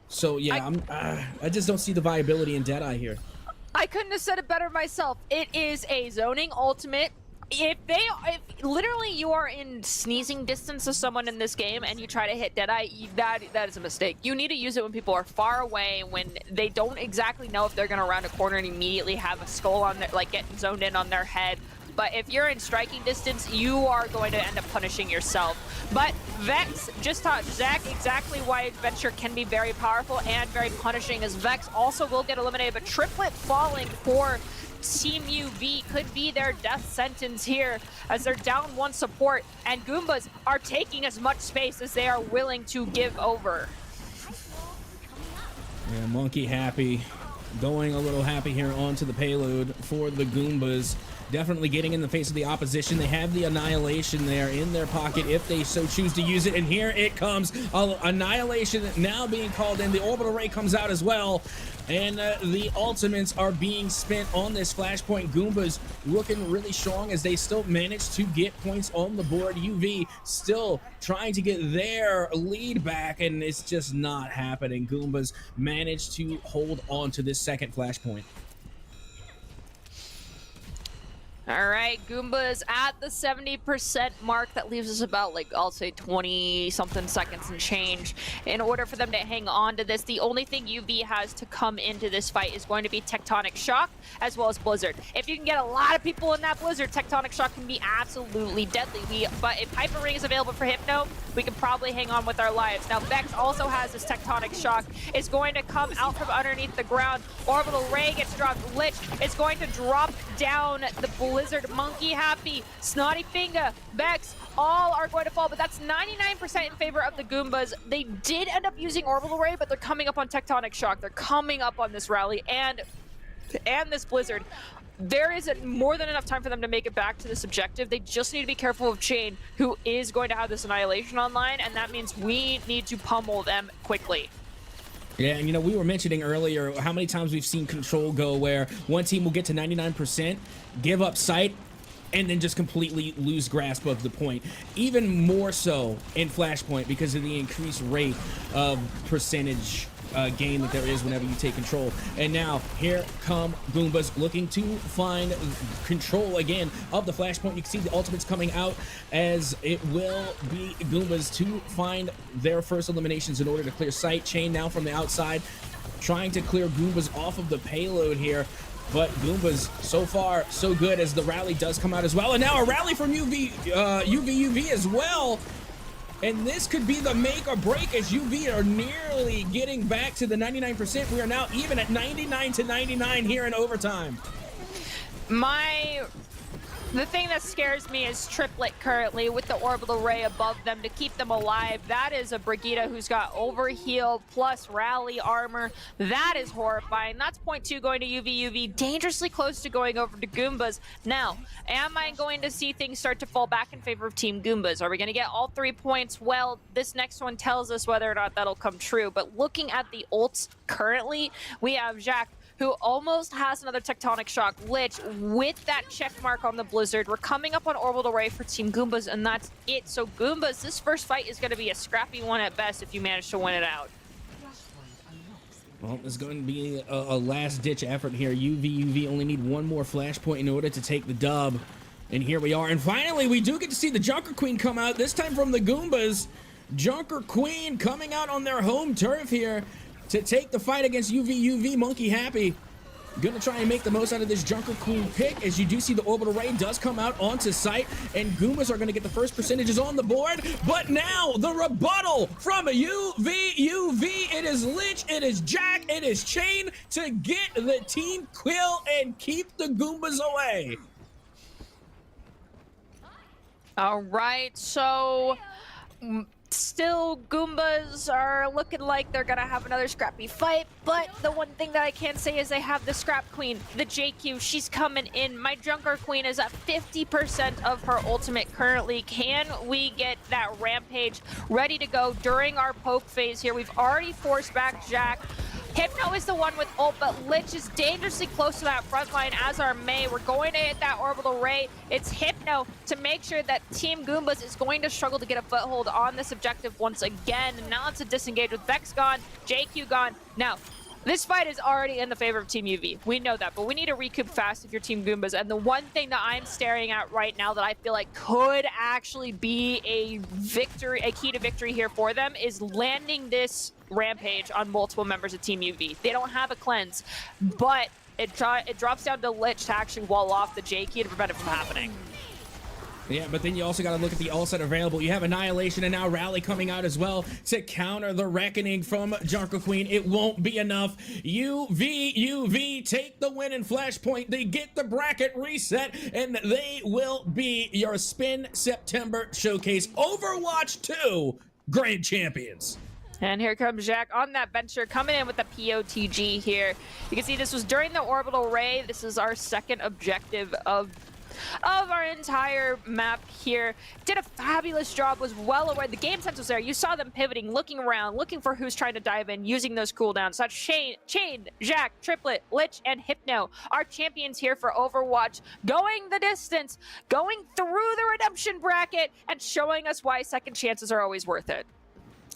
So yeah, I just don't see the viability in Deadeye here. I couldn't have said it better myself. It is a zoning ultimate. If literally you are in sneezing distance of someone in this game and you try to hit Deadeye, that is a mistake. You need to use it when people are far away, when they don't exactly know if they're going to round a corner and immediately have a skull on their, like, getting zoned in on their head. But if you're in striking distance, you are going to end up punishing yourself. But Vex just taught Zach exactly why Adventure can be very powerful and very punishing, as Vex also will get eliminated, but Triplet falling for Team UV could be their death sentence here, as they're down one support, and Goombas are taking as much space as they are willing to give over. Yeah, Monkey happy, going a little happy here onto the payload for the Goombas. Definitely getting in the face of the opposition. They have the Annihilation there in their pocket if they so choose to use it. And here it comes. Annihilation now being called in. The Orbital Ray comes out as well. And the ultimates are being spent on this Flashpoint. Goombas looking really strong as they still manage to get points on the board. UV still trying to get their lead back, and it's just not happening. Goombas managed to hold on to this second Flashpoint. All right, Goombas at the 70% mark. That leaves us about, like, I'll say 20-something seconds and change. In order for them to hang on to this, the only thing UV has to come into this fight is going to be Tectonic Shock, as well as Blizzard. If you can get a lot of people in that Blizzard, Tectonic Shock can be absolutely deadly. But if Hyper Ring is available for Hypno, we can probably hang on with our lives. Now, Vex also has this Tectonic Shock. It's going to come out from underneath the ground. Orbital Ray gets dropped. Lich is going to drop down the Blizzard. Monkey happy, Snotty Finger, Vex, all are going to fall, but that's 99% in favor of the Goombas. They did end up using Orbital Ray, but they're coming up on Tectonic Shock. They're coming up on this Rally and this Blizzard. There is more than enough time for them to make it back to this objective. They just need to be careful of Chain, who is going to have this Annihilation online, and that means we need to pummel them quickly. Yeah, and you know, we were mentioning earlier how many times we've seen Control go where one team will get to 99%, give up sight, and then just completely lose grasp of the point. Even more so in Flashpoint because of the increased rate of percentage gain that there is whenever you take control. And now here come Goombas looking to find control again of the Flashpoint. You can see the ultimates coming out, as it will be Goombas to find their first eliminations in order to clear sight. Chain now from the outside trying to clear Goombas off of the payload here. But Goombas, so far, so good as the rally does come out as well. And now a rally from UV as well. And this could be the make or break as UV are nearly getting back to the 99%. We are now even at 99 to 99 here in overtime. The thing that scares me is Triplet currently with the orbital ray above them to keep them alive. That is a Brigitte who's got overheal plus rally armor. That is horrifying. That's .2 going to UV, dangerously close to going over to Goombas. Now, am I going to see things start to fall back in favor of Team Goombas? Are we going to get all 3 points? Well, this next one tells us whether or not that'll come true. But looking at the ults currently, we have Jack, who almost has another Tectonic Shock Lich with that check mark on the Blizzard. We're coming up on Orbital Ray for Team Goombas, and that's it. So Goombas, this first fight is going to be a scrappy one at best if you manage to win it out. Well, it's going to be a last-ditch effort here. UV only need one more flashpoint in order to take the dub. And here we are. And finally, we do get to see the Junker Queen come out, this time from the Goombas. Junker Queen coming out on their home turf here to take the fight against UV. Monkey happy. Gonna try and make the most out of this Junker Queen pick, as you do see the orbital ray does come out onto site, and Goombas are gonna get the first percentages on the board. But now the rebuttal from UV. It is Lich, it is Jack, it is Chain to get the team kill and keep the Goombas away. All right, so still, Goombas are looking like they're gonna have another scrappy fight, but the one thing that I can say is they have the Scrap Queen, the JQ. She's coming in. My Junker Queen is at 50% of her ultimate currently. Can we get that Rampage ready to go during our poke phase here? We've already forced back Jack. Hypno is the one with ult, but Lich is dangerously close to that front line as our Mei. We're going to hit that orbital ray. It's Hypno to make sure that Team Goombas is going to struggle to get a foothold on this objective once again. And now it's a disengage with Vex gone, JQ gone. Now, this fight is already in the favor of Team UV. We know that, but we need to recoup fast if you're Team Goombas. And the one thing that I'm staring at right now that I feel like could actually be a victory, a key to victory here for them, is landing this Rampage on multiple members of Team UV. They don't have a cleanse, but it drops down to Lich to actually wall off the J key to prevent it from happening. Yeah, but then you also got to look at the ults that are available. You have Annihilation and now Rally coming out as well to counter the Reckoning from Junker Queen. It won't be enough. UV take the win in Flashpoint. They get the bracket reset, and they will be your Spin September Showcase Overwatch 2 Grand Champions. And here comes Jack on that venture, coming in with the POTG here. You can see this was during the orbital ray. This is our second objective of our entire map here. Did a fabulous job, was well aware. The game sense was there. You saw them pivoting, looking around, looking for who's trying to dive in, using those cooldowns. That's Chain, Jack, Triplet, Lich, and Hypno. Our champions here for Overwatch, going the distance, going through the redemption bracket, and showing us why second chances are always worth it.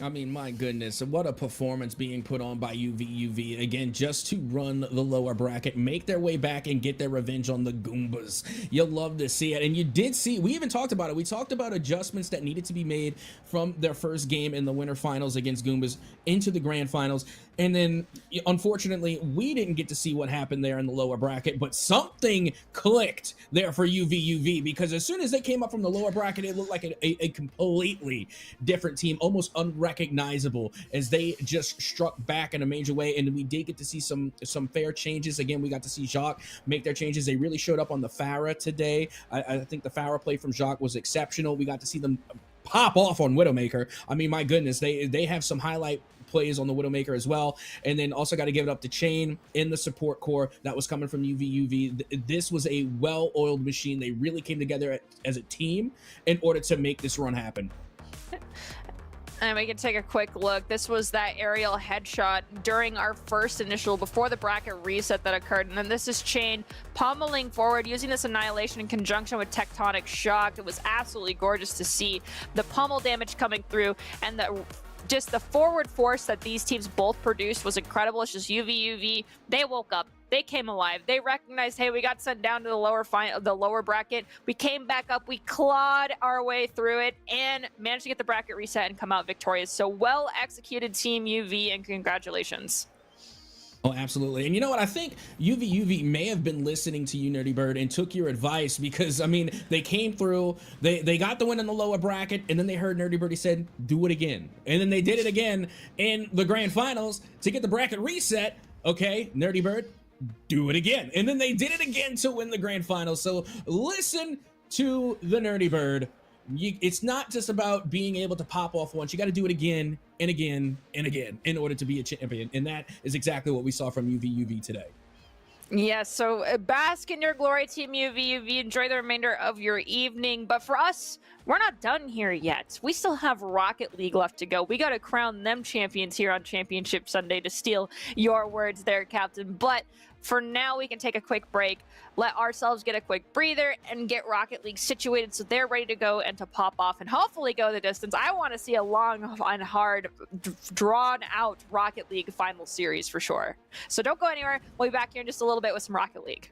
I mean, my goodness, what a performance being put on by UV. Again, just to run the lower bracket, make their way back and get their revenge on the Goombas. You'll love to see it. And you did see, we even talked about it. We talked about adjustments that needed to be made from their first game in the winter finals against Goombas into the grand finals. And then, unfortunately, we didn't get to see what happened there in the lower bracket, but something clicked there for UV, because as soon as they came up from the lower bracket, it looked like a completely different team, almost unrecognizable, as they just struck back in a major way. And we did get to see some fair changes. Again, we got to see Jacques make their changes. They really showed up on the Pharah today. I think the Pharah play from Jacques was exceptional. We got to see them pop off on Widowmaker. I mean, my goodness, they have some highlight plays on the Widowmaker as well. And then also got to give it up to Chain in the support core that was coming from UV. This was a well-oiled machine. They really came together as a team in order to make this run happen. And we can take a quick look. This was that aerial headshot during our first initial, before the bracket reset that occurred. And then this is Chain pummeling forward, using this Annihilation in conjunction with Tectonic Shock. It was absolutely gorgeous to see the pummel damage coming through, and just the forward force that these teams both produced was incredible. It's just UV. They woke up. They came alive. They recognized, hey, we got sent down to the lower bracket. We came back up. We clawed our way through it and managed to get the bracket reset and come out victorious. So well executed, Team UV, and congratulations. Oh, absolutely. And you know what? I think UV may have been listening to you, Nerdy Bird, and took your advice because, I mean, they came through, they got the win in the lower bracket, and then they heard Nerdy Bird, he said, do it again. And then they did it again in the grand finals to get the bracket reset. Okay, Nerdy Bird, do it again. And then they did it again to win the grand finals. So listen to the Nerdy Bird. It's not just about being able to pop off once. You got to do it again and again and again in order to be a champion. And that is exactly what we saw from UV today. Yes, so bask in your glory, Team UV. Enjoy the remainder of your evening. But for us, we're not done here yet. We still have Rocket League left to go. We got to crown them champions here on Championship Sunday, to steal your words there, Captain. But for now, we can take a quick break, let ourselves get a quick breather, and get Rocket League situated so they're ready to go and to pop off and hopefully go the distance. I want to see a long and hard, drawn-out Rocket League final series for sure. So don't go anywhere. We'll be back here in just a little bit with some Rocket League.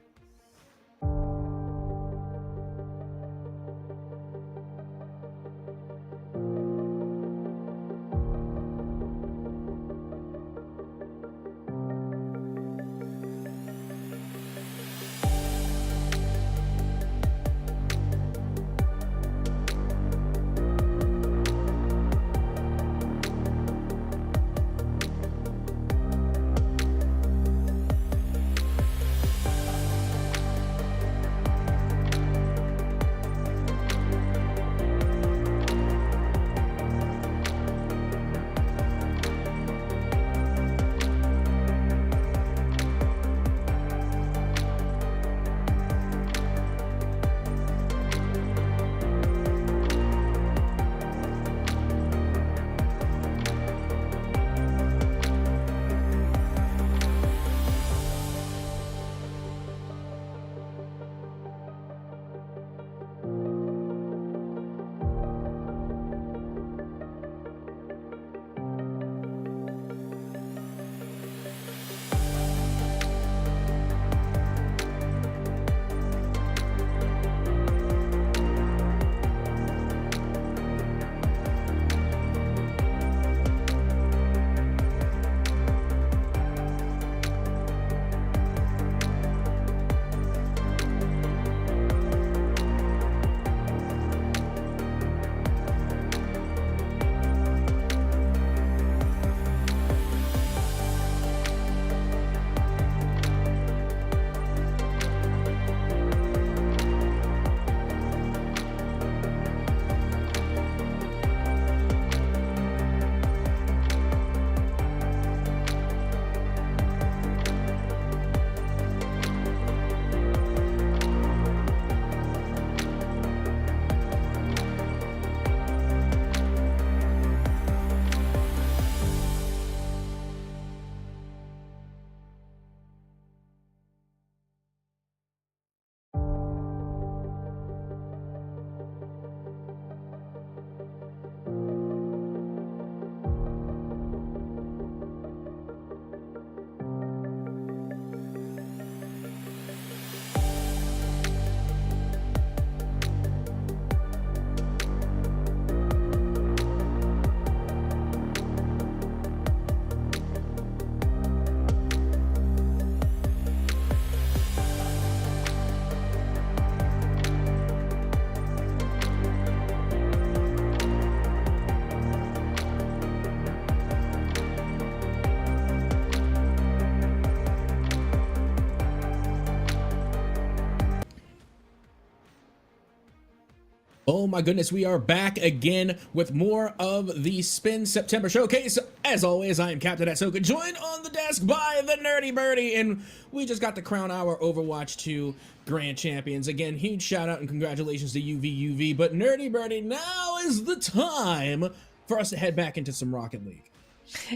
Oh my goodness, we are back again with more of the Spin September Showcase. As always, I am Captain Ahsoka, joined on the desk by the Nerdy Birdie, and we just got to crown our Overwatch 2 Grand Champions. Again, huge shout out and congratulations to UV. But Nerdy Birdie, now is the time for us to head back into some Rocket League.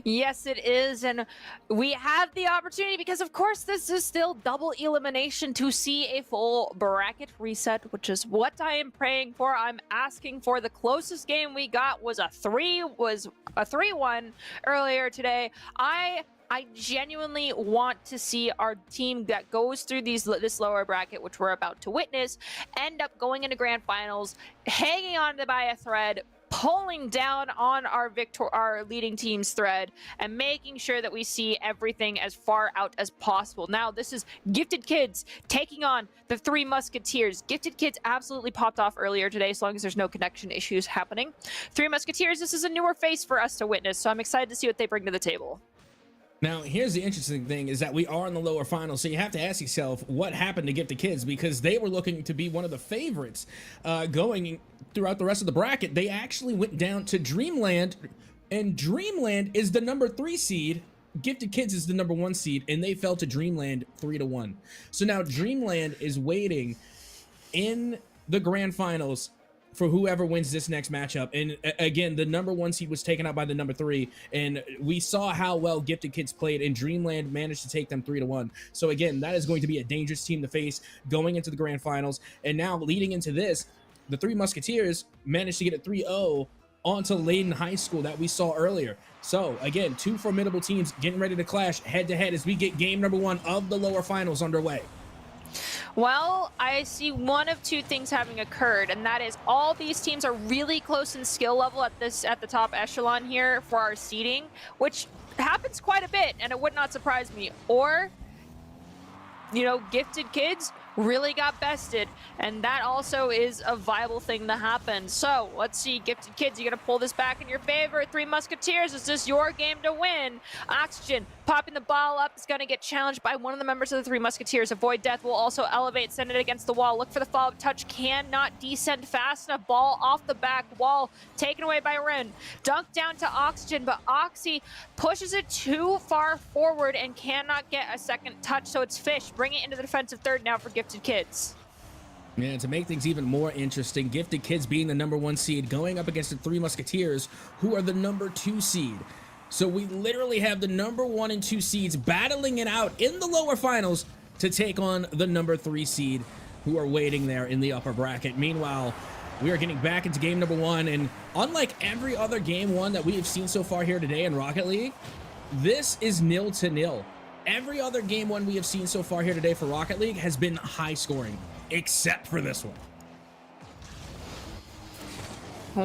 Yes, it is, and we have the opportunity because, of course, this is still double elimination to see a full bracket reset, which is what I am praying for. I'm asking for. The closest game we got was a 3-1 earlier today. I genuinely want to see our team that goes through this lower bracket, which we're about to witness, end up going into grand finals, hanging on by a thread, pulling down on our leading team's thread and making sure that we see everything as far out as possible. Now, this is Gifted Kids taking on the Three Musketeers. Gifted Kids absolutely popped off earlier today, as long as there's no connection issues happening. Three Musketeers, this is a newer face for us to witness, so I'm excited to see what they bring to the table. Now, here's the interesting thing is that we are in the lower finals, so you have to ask yourself what happened to Gifted Kids, because they were looking to be one of the favorites going throughout the rest of the bracket. They actually went down to Dreamland, and Dreamland is the number 3 seed. Gifted Kids is the number 1 seed, and they fell to Dreamland 3-1. So now Dreamland is waiting in the grand finals for whoever wins this next matchup. And again, the number 1 seed was taken out by the number 3, and we saw how well Gifted Kids played, and Dreamland managed to take them 3-1. So again, that is going to be a dangerous team to face going into the grand finals. And now leading into this, the Three Musketeers managed to get a 3-0 onto Leyden High School that we saw earlier. So again, 2 formidable teams getting ready to clash head to head as we get game number 1 of the lower finals underway. Well, I see one of 2 things having occurred, and that is all these teams are really close in skill level at the top echelon here for our seeding, which happens quite a bit, and it would not surprise me. Or, you know, Gifted Kids really got bested, and that also is a viable thing to happen. So let's see, Gifted Kids, you gonna pull this back in your favor? Three Musketeers, is this your game to win? Oxygen popping the ball up is gonna get challenged by one of the members of the Three Musketeers. Avoid Death will also elevate, send it against the wall. Look for the follow-up touch, cannot descend fast enough. Ball off the back wall, taken away by Rin. Dunk down to Oxygen, but Oxy pushes it too far forward and cannot get a second touch, so it's Fish. Bring it into the defensive third now for Gifted Kids. Yeah, to make things even more interesting, Gifted Kids being the number 1 seed going up against the Three Musketeers, who are the number 2 seed. So we literally have the number 1 and 2 seeds battling it out in the lower finals to take on the number 3 seed, who are waiting there in the upper bracket. Meanwhile, we are getting back into game number 1, and unlike every other game 1 that we have seen so far here today in Rocket League, this is 0-0. Every other game 1 we have seen so far here today for Rocket League has been high scoring, except for this one.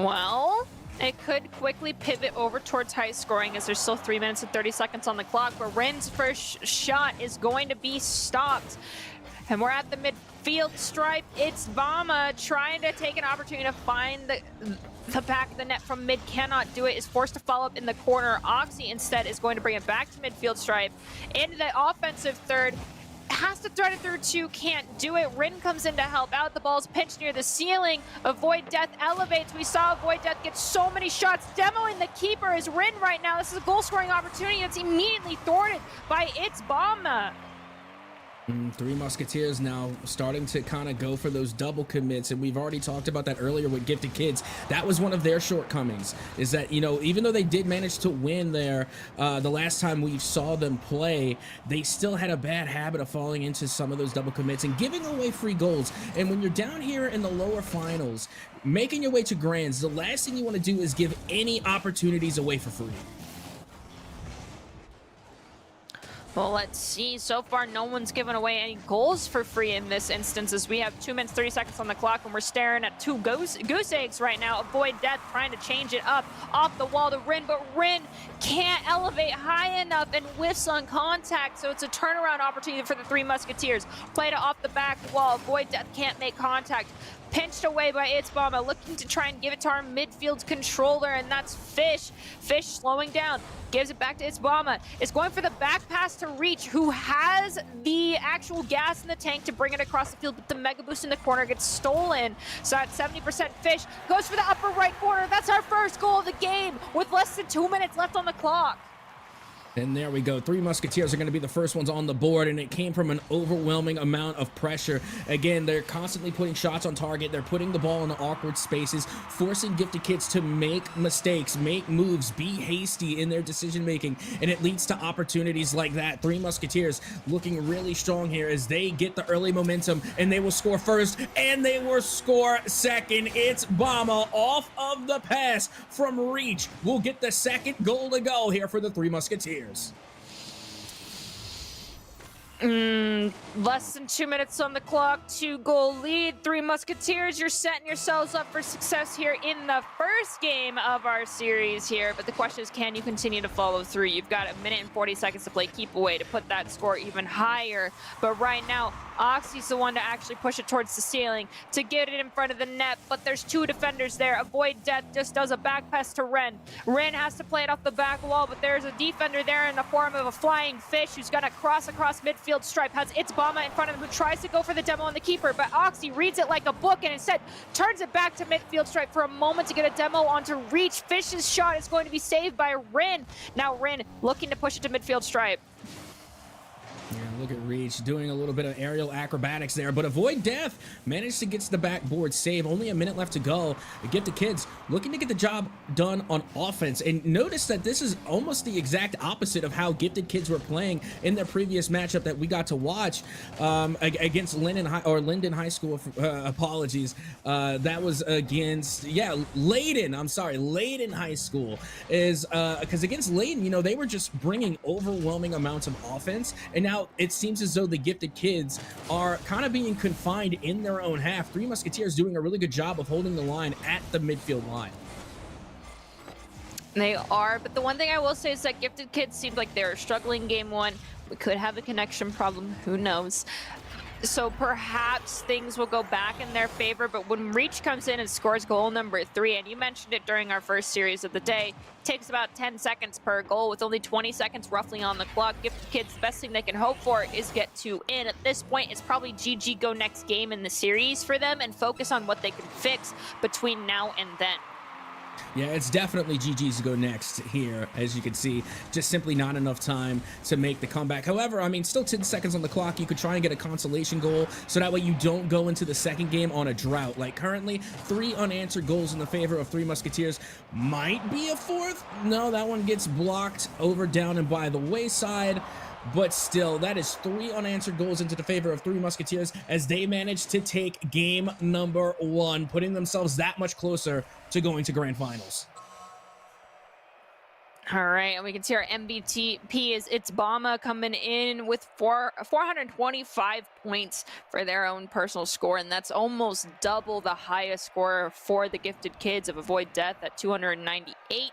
Well, it could quickly pivot over towards high scoring as there's still 3 minutes and 30 seconds on the clock, but Rin's first shot is going to be stopped. And we're at the midfield stripe. It's Vama trying to take an opportunity to find the back of the net from mid. Cannot do it. Is forced to follow up in the corner. Oxy instead is going to bring it back to midfield stripe. Into the offensive third. Has to thread it through 2, can't do it. Rin comes in to help out. The ball's pinched near the ceiling. Avoid Death elevates. We saw Avoid Death get so many shots. Demoing the keeper is Rin right now. This is a goal scoring opportunity that's immediately thwarted by It's Bomba. Three Musketeers now starting to kind of go for those double commits, and we've already talked about that earlier with Gifted Kids. That was one of their shortcomings, is that, you know, even though they did manage to win there the last time we saw them play, they still had a bad habit of falling into some of those double commits and giving away free goals. And when you're down here in the lower finals, making your way to grands, the last thing you want to do is give any opportunities away for free. Well, let's see. So far, no one's given away any goals for free in this instance, as we have 2 minutes, 30 seconds on the clock, and we're staring at 2 goose eggs right now. Avoid Death trying to change it up off the wall to Rin, but Rin can't elevate high enough and whiffs on contact, so it's a turnaround opportunity for the Three Musketeers. Played it off the back wall. Avoid Death can't make contact. Pinched away by It's Bomba, looking to try and give it to our midfield controller, and that's Fish. Fish slowing down, gives it back to It's Bomba. It's going for the back pass to Reach, who has the actual gas in the tank to bring it across the field, but the Mega Boost in the corner gets stolen. So at 70%, Fish goes for the upper right corner. That's our first goal of the game with less than 2 minutes left on the clock. And there we go. Three Musketeers are going to be the first ones on the board, and it came from an overwhelming amount of pressure. Again, they're constantly putting shots on target. They're putting the ball in the awkward spaces, forcing Gifted Kids to make mistakes, make moves, be hasty in their decision-making, and it leads to opportunities like that. Three Musketeers looking really strong here as they get the early momentum, and they will score first, and they will score second. It's Bomba off of the pass from Reach. We'll get the second goal to go here for the Three Musketeers. Less than 2 minutes on the clock, 2-goal lead. Three Musketeers, you're setting yourselves up for success here in the first game of our series here. But the question is, can you continue to follow through? You've got 1 minute and 40 seconds to play keep away to put that score even higher. But right now, Oxy's the one to actually push it towards the ceiling to get it in front of the net. But there's two defenders there. Avoid Death just does a back pass to Ren. Ren has to play it off the back wall, but there's a defender there in the form of a flying fish who's gonna cross across midfield stripe. Has its Bama in front of him who tries to go for the demo on the keeper, but Oxy reads it like a book and instead turns it back to midfield stripe for a moment to get a demo onto reach. Fish's shot is going to be saved by Rin. Now Rin looking to push it to midfield stripe. Yeah, look at Reach doing a little bit of aerial acrobatics there, but Avoid Death managed to get to the backboard save. Only 1 minute left to go. The Gifted Kids looking to get the job done on offense. And notice that this is almost the exact opposite of how Gifted Kids were playing in their previous matchup that we got to watch against Linden High School. Apologies. That was against, Leyden. I'm sorry, Leyden High School is because against Leyden, you know, they were just bringing overwhelming amounts of offense, and now it seems as though the Gifted Kids are kind of being confined in their own half. Three Musketeers doing a really good job of holding the line at the midfield line. They are, but the one thing I will say is that Gifted Kids seemed like they were struggling game one. We could have a connection problem, who knows? So perhaps things will go back in their favor, but when Reach comes in and scores goal number 3, and you mentioned it during our first series of the day, it takes about 10 seconds per goal with only 20 seconds roughly on the clock. Gifted Kids, the best thing they can hope for is get 2 in. At this point, it's probably GG go next game in the series for them and focus on what they can fix between now and then. Yeah, it's definitely GG's to go next here, as you can see. Just simply not enough time to make the comeback. However, I mean, still 10 seconds on the clock. You could try and get a consolation goal, so that way you don't go into the second game on a drought. Like currently, 3 unanswered goals in the favor of Three Musketeers. Might be a 4th. No, that one gets blocked over, down, and by the wayside. But still, that is 3 unanswered goals into the favor of Three Musketeers as they manage to take game number 1, putting themselves that much closer to going to grand finals. All right, and we can see our MVP is It's Bama coming in with 425 points for their own personal score, and that's almost double the highest score for the Gifted Kids of Avoid Death at 298.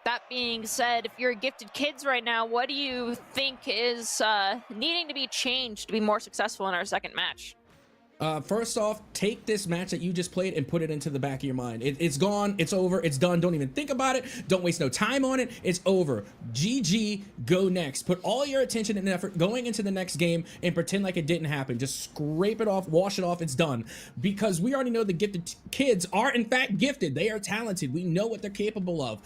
That being said, if you're Gifted Kids right now, what do you think is needing to be changed to be more successful in our second match? First off, take this match that you just played and put it into the back of your mind. It's gone, it's over, it's done. Don't even think about it. Don't waste no time on it. It's over. GG, go next. Put all your attention and effort going into the next game and pretend like it didn't happen. Just scrape it off, wash it off, it's done. Because we already know the Gifted Kids are in fact gifted. They are talented. We know what they're capable of.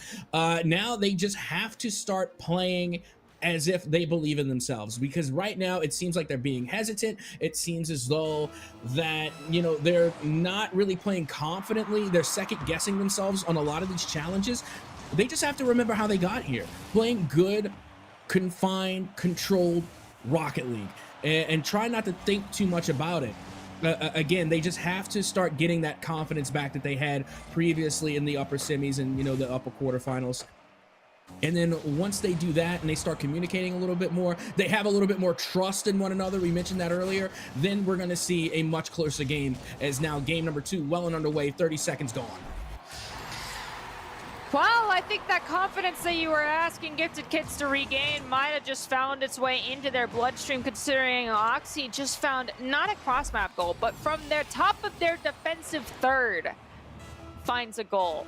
Now they just have to start playing as if they believe in themselves, because right now it seems like they're being hesitant. It seems as though that, you know, they're not really playing confidently. They're second guessing themselves on a lot of these challenges. They just have to remember how they got here, playing good, confined, controlled Rocket League, and try not to think too much about it. Again, they just have to start getting that confidence back that they had previously in the upper semis and, you know, the upper quarterfinals. And then once they do that and they start communicating a little bit more, they have a little bit more trust in one another, we mentioned that earlier, then we're going to see a much closer game, as now game number 2 well and underway, 30 seconds gone. Well, I think that confidence that you were asking Gifted Kids to regain might have just found its way into their bloodstream, considering Oxy just found not a cross-map goal, but from their top of their defensive third finds a goal.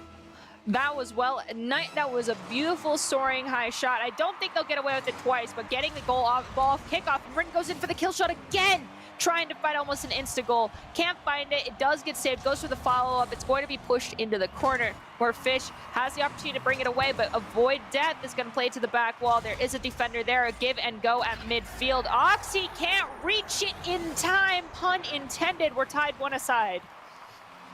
That was that was a beautiful soaring high shot. I don't think they'll get away with it twice, but getting the ball off kickoff, and Rin goes in for the kill shot again, trying to find almost an insta goal. Can't find it. It does get saved. Goes for the follow-up. It's going to be pushed into the corner where Fish has the opportunity to bring it away, but Avoid Death is going to play to the back wall. There is a defender there. A give and go at midfield. Oxy can't reach it in time. Pun intended. We're tied 1 aside.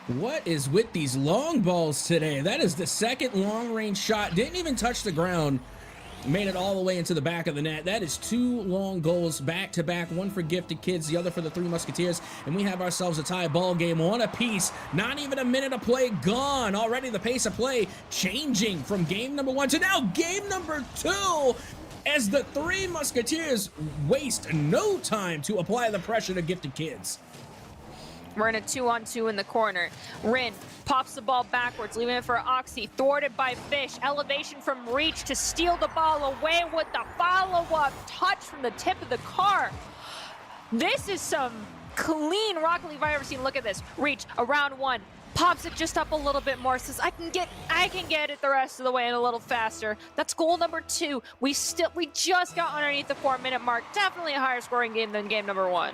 What is with these long balls today? That is the second long-range shot. Didn't even touch the ground. Made it all the way into the back of the net. That is 2 long goals back-to-back. One for Gifted Kids, the other for the Three Musketeers. And we have ourselves a tie ball game, 1 apiece. Not even a minute of play gone. Already the pace of play changing from game number 1 to now game number 2. as the Three Musketeers waste no time to apply the pressure to Gifted Kids. We're in a 2-on-2 in the corner. Rin pops the ball backwards, leaving it for Oxy. Thwarted by Fish. Elevation from Reach to steal the ball away with the follow-up touch from the tip of the car. This is some clean Rocket League I've ever seen. Look at this. Reach around one. Pops it just up a little bit more. Says, I can get it the rest of the way and a little faster. That's goal number 2. We just got underneath the 4-minute mark. Definitely a higher scoring game than game number 1.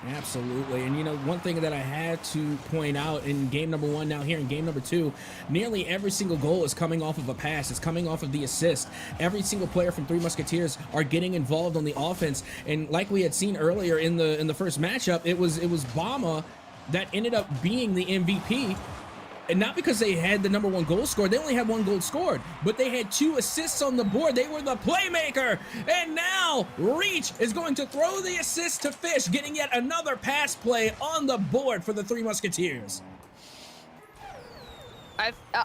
Absolutely. And you know, one thing that I had to point out in game number 1, now here in game number 2, nearly every single goal is coming off of a pass. It's coming off of the assist. Every single player from Three Musketeers are getting involved on the offense. And like we had seen earlier in the first matchup, it was Bama that ended up being the MVP. And not because they had the number 1 goal scored. They only had 1 goal scored, but they had 2 assists on the board. They were the playmaker. And now Reach is going to throw the assist to Fish, getting yet another pass play on the board for the Three Musketeers.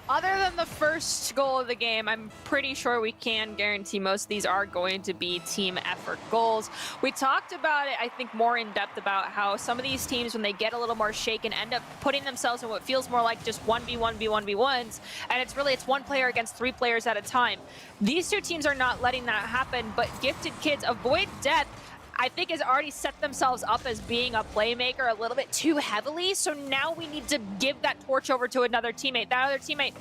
Other than the first goal of the game, I'm pretty sure we can guarantee most of these are going to be team effort goals. We talked about it, I think, more in depth about how some of these teams, when they get a little more shaken, end up putting themselves in what feels more like just 1v1v1v1s, and it's one player against 3 players at a time. These 2 teams are not letting that happen, but Gifted Kids avoid death. I think has already set themselves up as being a playmaker a little bit too heavily. So now we need to give that torch over to another teammate. That other teammate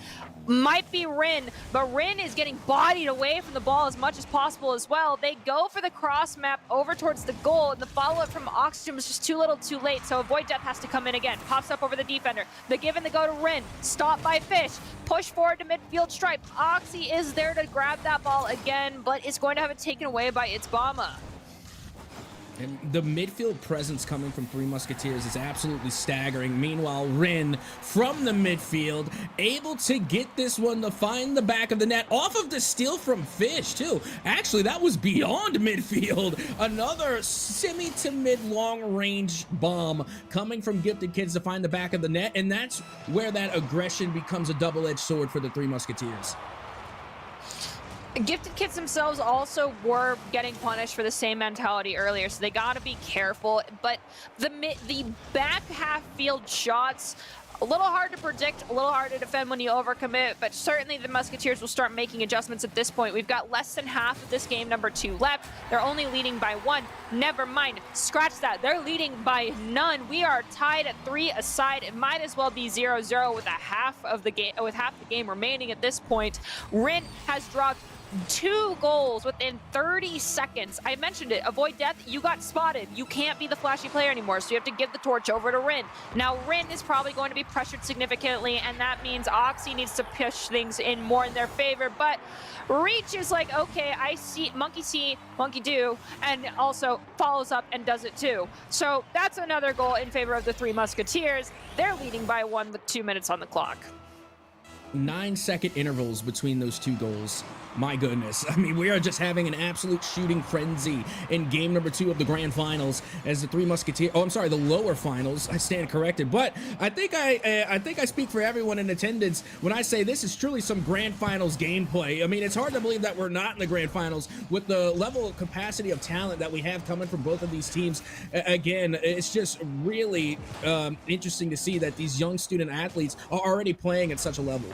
might be Rin, but Rin is getting bodied away from the ball as much as possible as well. They go for the cross map over towards the goal, and the follow-up from Oxygen was just too little too late. So Avoid Death has to come in again. Pops up over the defender. The give and the go to Rin. Stopped by Fish. Push forward to midfield stripe. Oxy is there to grab that ball again, but is going to have it taken away by its Bama. And the midfield presence coming from Three Musketeers is absolutely staggering. Meanwhile, Rin from the midfield, able to get this one to find the back of the net off of the steal from Fish, too. Actually, that was beyond midfield. Another semi to mid long range bomb coming from Gifted Kids to find the back of the net. And that's where that aggression becomes a double-edged sword for the Three Musketeers. Gifted Kids themselves also were getting punished for the same mentality earlier, so they got to be careful. But the back half field shots, a little hard to predict, a little hard to defend when you overcommit, but certainly the Musketeers will start making adjustments at this point. We've got less than half of this game number 2 left. They're only leading by 1. Never mind. Scratch that. They're leading by none. We are tied at 3 aside. It might as well be 0-0 with half the game remaining at this point. Rin has dropped 2 goals within 30 seconds. I mentioned it. Avoid Death, you got spotted. You can't be the flashy player anymore, so you have to give the torch over to Rin. Now, Rin is probably going to be pressured significantly, and that means Oxy needs to push things in more in their favor, but Reach is like, okay, I see, monkey do, and also follows up and does it too. So that's another goal in favor of the Three Musketeers. They're leading by 1 with 2 minutes on the clock. 9-second intervals between those 2 goals. My goodness. I mean, we are just having an absolute shooting frenzy in game number 2 of the grand finals as the Three Musketeers. Oh, I'm sorry, the lower finals. I stand corrected. But I think I speak for everyone in attendance when I say this is truly some grand finals gameplay. I mean, it's hard to believe that we're not in the grand finals with the level of capacity of talent that we have coming from both of these teams. Again, it's just really interesting to see that these young student athletes are already playing at such a level.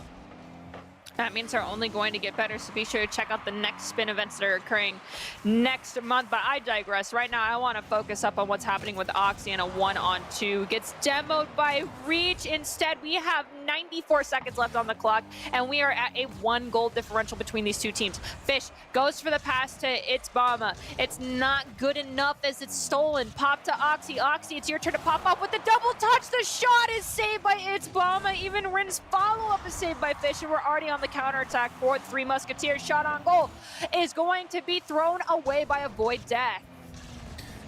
That means they're only going to get better, so be sure to check out the next spin events that are occurring next month. But I digress. Right now, I want to focus up on what's happening with Oxy and a 1-on-2. Gets demoed by Reach. Instead, we have 94 seconds left on the clock, and we are at a 1-goal differential between these 2 teams. Fish goes for the pass to It's Bama. It's not good enough as it's stolen. Pop to Oxy. Oxy, it's your turn to pop up with the double touch. The shot is saved by It's Bama. Even Rin's follow-up is saved by Fish, and we're already on the counterattack for the Three Musketeers. Shot on goal is going to be thrown away by Avoid Death.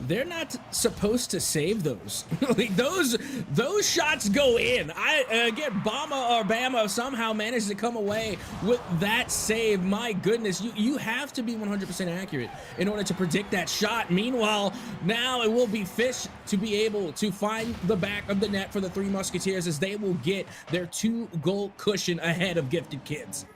They're not supposed to save those. Like those shots go in. Again, Bama somehow managed to come away with that save. My goodness, you have to be 100% accurate in order to predict that shot. Meanwhile, now it will be Fish to be able to find the back of the net for the Three Musketeers as they will get their 2-goal cushion ahead of Gifted Kids.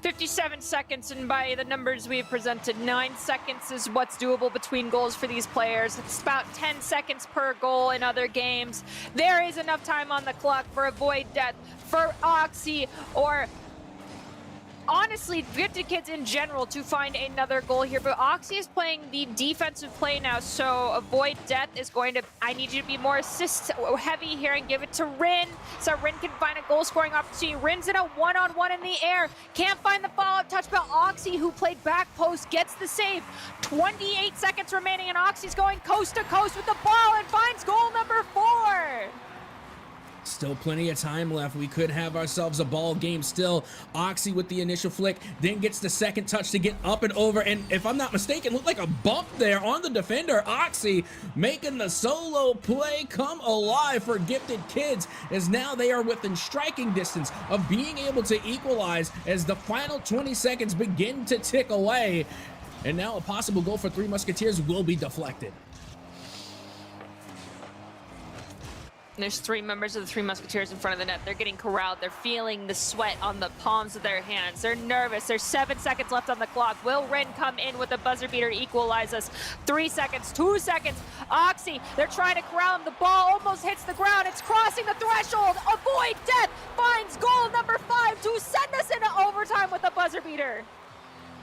57 seconds, and by the numbers we've presented, 9 seconds is what's doable between goals for these players. It's about 10 seconds per goal in other games. There is enough time on the clock for Avoid Death, for Oxy, or honestly, Gifted Kids in general to find another goal here. But Oxy is playing the defensive play now, so Avoid Death is going to, I need you to be more assist heavy here and give it to Rin, so Rin can find a goal scoring opportunity. Rin's in a one-on-one in the air, can't find the follow-up touch, but Oxy, who played back post, gets the save. 28 seconds remaining, and Oxy's going coast to coast with the ball and finds goal number 4. Still plenty of time left. We could have ourselves a ball game still. Oxy with the initial flick, then gets the second touch to get up and over. And if I'm not mistaken, looked like a bump there on the defender. Oxy making the solo play come alive for Gifted Kids, as now they are within striking distance of being able to equalize as the final 20 seconds begin to tick away. And now a possible goal for Three Musketeers will be deflected. There's 3 members of the Three Musketeers in front of the net. They're getting corralled. They're feeling the sweat on the palms of their hands. They're nervous. There's 7 seconds left on the clock. Will Rin come in with a buzzer beater, equalize us? 3 seconds, 2 seconds. Oxy, they're trying to corral him. The ball almost hits the ground. It's crossing the threshold. Avoid Death finds goal number 5 to send us into overtime with a buzzer beater.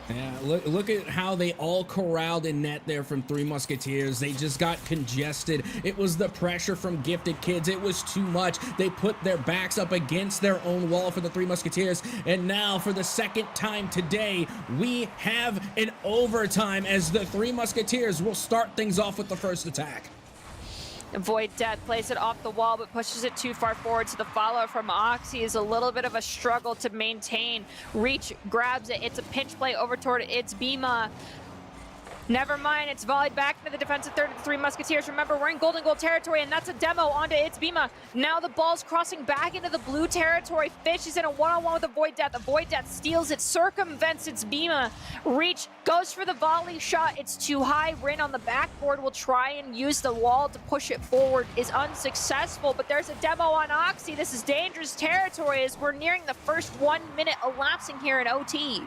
Yeah, look at how they all corralled in net there from Three Musketeers. They just got congested. It was the pressure from Gifted Kids. It was too much. They put their backs up against their own wall for the Three Musketeers. And now for the second time today, we have an overtime as the Three Musketeers will start things off with the first attack. Avoid Death plays it off the wall, but pushes it too far forward, so the follow from Oxy is a little bit of a struggle to maintain. Reach grabs it. It's a pinch play over toward It's Bima. Never mind, it's volleyed back into the defensive third of the Three Musketeers. Remember, we're in golden goal territory, and that's a demo onto It's Bima. Now the ball's crossing back into the blue territory. Fish is in a one-on-one with Avoid Death. Avoid Death steals it, circumvents It's Bima. Reach goes for the volley shot. It's too high. Rin on the backboard will try and use the wall to push it forward. Is unsuccessful, but there's a demo on Oxy. This is dangerous territory as we're nearing the first 1 minute elapsing here in OT.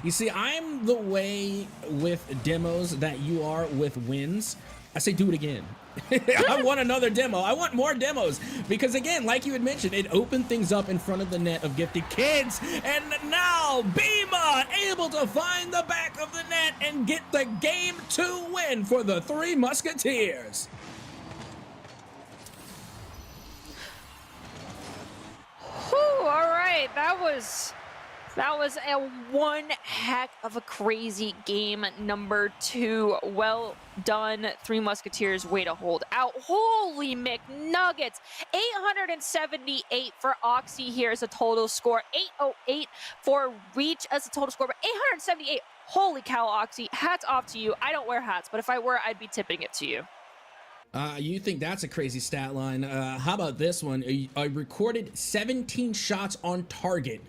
You see, I'm the way with demos that you are with wins. I say do it again. I want another demo. I want more demos because, again, like you had mentioned, it opened things up in front of the net of Gifted Kids. And now Bima able to find the back of the net and get the Game 2 win for the Three Musketeers. Whew, all right, that was a one heck of a crazy game number 2. Well done, Three Musketeers. Way to hold out. Holy McNuggets. 878 for Oxy here as a total score. 808 for Reach as a total score. But 878, holy cow, Oxy. Hats off to you. I don't wear hats, but if I were, I'd be tipping it to you. You think that's a crazy stat line. How about this one? I recorded 17 shots on target.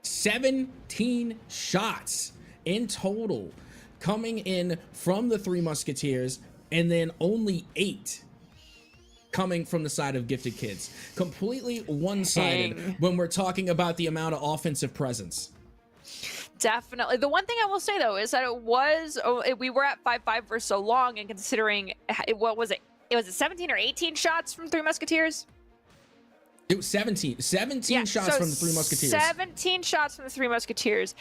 17 shots in total coming in from the Three Musketeers, and then only 8 coming from the side of Gifted Kids. Completely one-sided when we're talking about the amount of offensive presence. Definitely. The one thing I will say, though, is that we were at 5-5 for so long, and considering, what was it? It was 17 or 18 shots from Three Musketeers? It was 17 yeah, shots from the Three Musketeers. 17 shots from the Three Musketeers,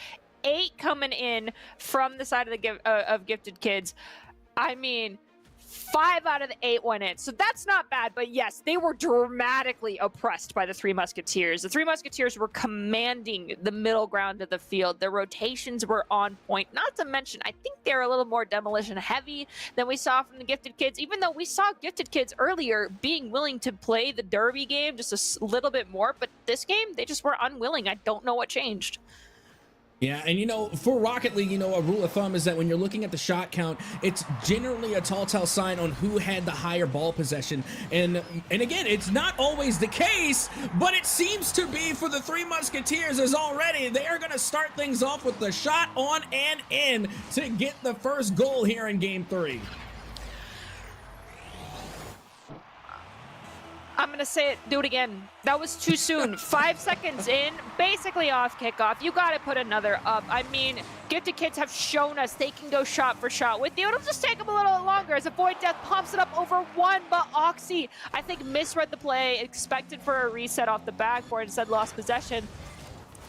8 coming in from the side of Gifted Kids. I mean, 5 out of the 8 went in, so that's not bad. But yes, they were dramatically oppressed by the Three Musketeers. The Three Musketeers were commanding the middle ground of the field. Their rotations were on point. Not to mention, I think they're a little more demolition heavy than we saw from the Gifted Kids, even though we saw Gifted Kids earlier being willing to play the derby game just a little bit more. But this game, they just were unwilling. I don't know what changed. Yeah, and you know, for Rocket League, you know, a rule of thumb is that when you're looking at the shot count, it's generally a telltale sign on who had the higher ball possession. And again, it's not always the case, but it seems to be for the Three Musketeers, as already they are going to start things off with the shot on and in to get the first goal here in Game 3. I'm gonna say it, do it again. That was too soon. 5 seconds in, basically off kickoff. You gotta put another up. I mean, Gifted Kids have shown us they can go shot for shot with you. It'll just take them a little longer as a Void Death pops it up over one, but Oxy, I think, misread the play, expected for a reset off the backboard, instead lost possession.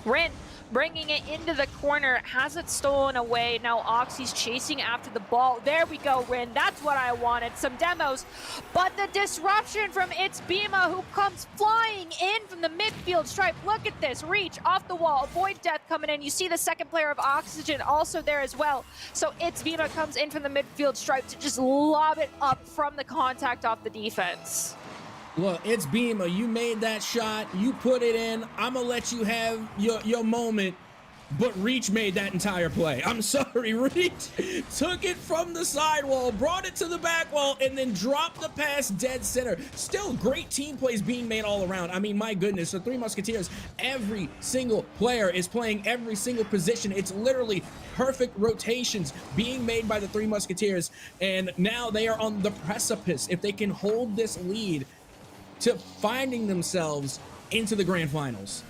Rin bringing it into the corner, has it stolen away. Now Oxy's chasing after the ball. There we go, Rin. That's what I wanted. Some demos. But the disruption from It's Bima, who comes flying in from the midfield stripe. Look at this. Reach off the wall. Avoid death coming in. You see the second player of Oxygen also there as well. So It's Bima comes in from the midfield stripe to just lob it up from the contact off the defense. Look, it's Beamer. You made that shot. You put it in. I'm going to let you have your moment. But Reach made that entire play. I'm sorry, Reach took it from the sidewall, brought it to the back wall, and then dropped the pass dead center. Still great team plays being made all around. I mean, my goodness, the Three Musketeers, every single player is playing every single position. It's literally perfect rotations being made by the Three Musketeers, and now they are on the precipice. If they can hold this lead to finding themselves into the grand finals.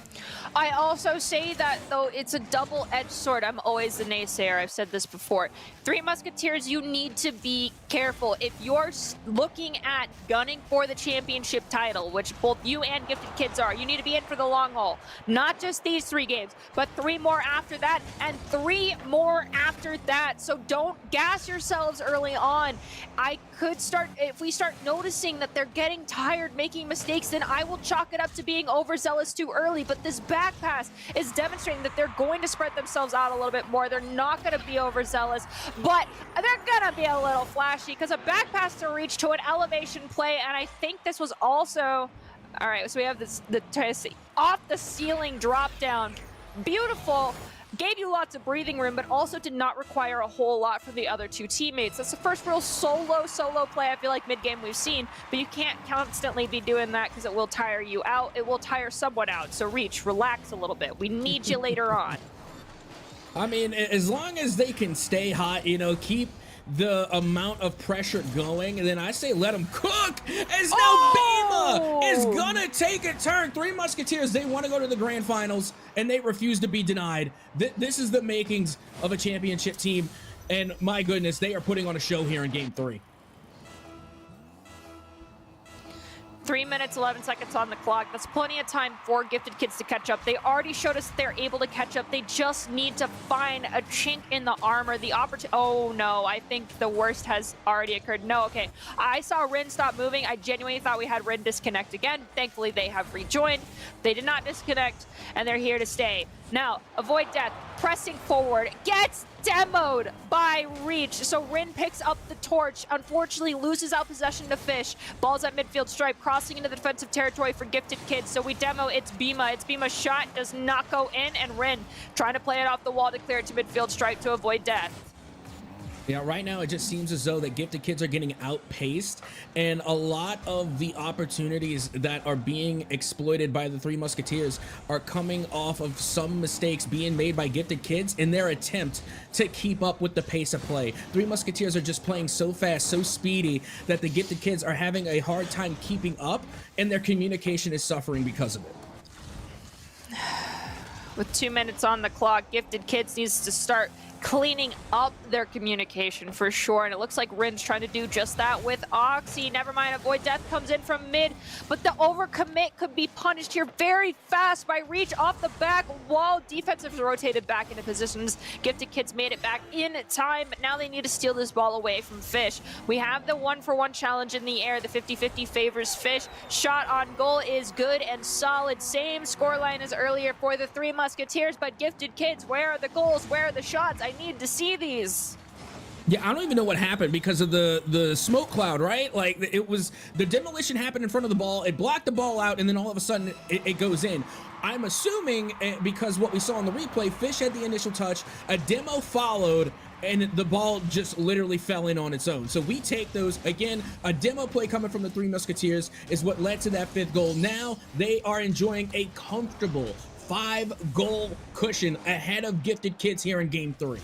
I also say that, though, it's a double-edged sword. I'm always the naysayer. I've said this before. Three Musketeers, you need to be careful. If you're looking at gunning for the championship title, which both you and Gifted Kids are, you need to be in for the long haul. Not just these 3 games, but 3 more after that, and 3 more after that. So don't gas yourselves early on. If we start noticing that they're getting tired, making mistakes, then I will chalk it up to being overzealous too early. But this back pass is demonstrating that they're going to spread themselves out a little bit more. They're not going to be overzealous, but they're going to be a little flashy because a back pass to Reach to an elevation play, and I think this was also... All right, so we have this off the ceiling drop down. Beautiful. Gave you lots of breathing room, but also did not require a whole lot from the other 2 teammates. That's the first real solo play I feel like mid-game we've seen, but you can't constantly be doing that because it will tire you out. It will tire someone out. So Reach, relax a little bit. We need you later on. I mean, as long as they can stay hot, you know, keep the amount of pressure going, and then I say let them cook, as now Bima is gonna take a turn. Three Musketeers, they want to go to the grand finals, and they refuse to be denied. This is the makings of a championship team, and my goodness, they are putting on a show here in Game 3. 3 minutes, 11 seconds on the clock. That's plenty of time for Gifted Kids to catch up. They already showed us they're able to catch up. They just need to find a chink in the armor. The opportunity. Oh no, I think the worst has already occurred. No, okay. I saw Rin stop moving. I genuinely thought we had Rin disconnect again. Thankfully, they have rejoined. They did not disconnect, and they're here to stay. Now, Avoid Death, pressing forward, gets demoed by Reach. So Rin picks up the torch, unfortunately loses out possession to Fish. Ball's at midfield stripe, crossing into the defensive territory for Gifted Kids. So we demo It's Bima. It's Bima's shot does not go in, and Rin trying to play it off the wall to clear it to midfield stripe to avoid death. Yeah, right now it just seems as though that Gifted Kids are getting outpaced, and a lot of the opportunities that are being exploited by the Three Musketeers are coming off of some mistakes being made by Gifted Kids in their attempt to keep up with the pace of play. Three Musketeers are just playing so fast, so speedy, that the Gifted Kids are having a hard time keeping up, and their communication is suffering because of it. With 2 minutes on the clock, Gifted Kids needs to start cleaning up their communication for sure, and it looks like Rin's trying to do just that with Oxy. Never mind, Avoid Death comes in from mid, but the overcommit could be punished here very fast by Reach off the back wall. Defensive rotated back into positions. Gifted Kids made it back in time, but now they need to steal this ball away from Fish. We have the 1-for-1 challenge in the air. The 50-50 favors Fish. Shot on goal is good and solid. Same scoreline as earlier for the Three Musketeers, but Gifted Kids, where are the goals? Where are the shots? I need to see these. Yeah, I don't even know what happened because of the smoke cloud, right? Like, it was, the demolition happened in front of the ball, it blocked the ball out, and then all of a sudden it goes in. I'm assuming, because what we saw on the replay, Fish had the initial touch, a demo followed, and the ball just literally fell in on its own. So we take those. Again, a demo play coming from the Three Musketeers is what led to that 5th goal. Now they are enjoying a comfortable 5-goal cushion ahead of Gifted Kids here in Game 3.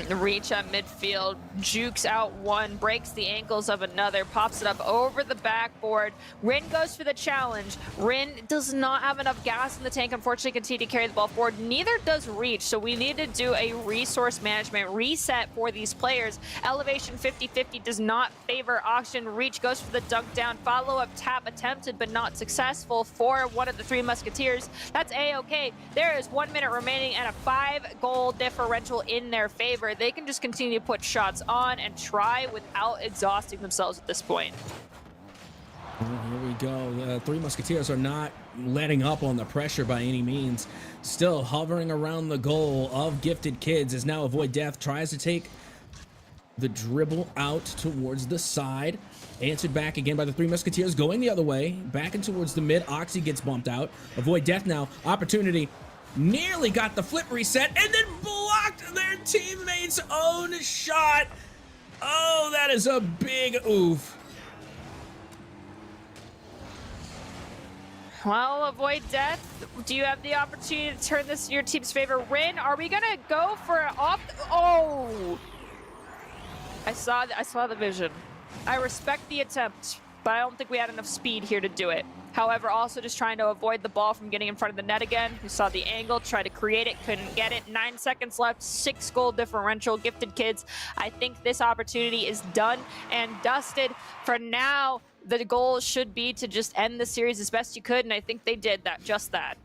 Reach at midfield, jukes out one, breaks the ankles of another, pops it up over the backboard. Rin goes for the challenge. Rin does not have enough gas in the tank, unfortunately, continue to carry the ball forward. Neither does Reach, so we need to do a resource management reset for these players. Elevation 50-50 does not favor Oxygen. Reach goes for the dunk down. Follow-up tap attempted, but not successful for one of the Three Musketeers. That's A-okay. There is 1 minute remaining and a 5-goal differential in their favor. They can just continue to put shots on and try without exhausting themselves at this point. Well, here we go. The Three Musketeers are not letting up on the pressure by any means. Still hovering around the goal of Gifted Kids as now Avoid Death tries to take the dribble out towards the side. Answered back again by the Three Musketeers, going the other way, back and towards the mid. Oxy gets bumped out. Avoid Death now. Opportunity. Nearly got the flip reset and then blocked their teammate's own shot. Oh, that is a big oof. Well, Avoid Death, do you have the opportunity to turn this in your team's favor? Rin, are we gonna go for an off? Oh, I saw the vision. I respect the attempt, but I don't think we had enough speed here to do it. However, also just trying to avoid the ball from getting in front of the net again. We saw the angle, tried to create it, couldn't get it. 9 seconds left, 6-goal differential. Gifted Kids, I think this opportunity is done and dusted. For now, the goal should be to just end the series as best you could, and I think they did that, just that.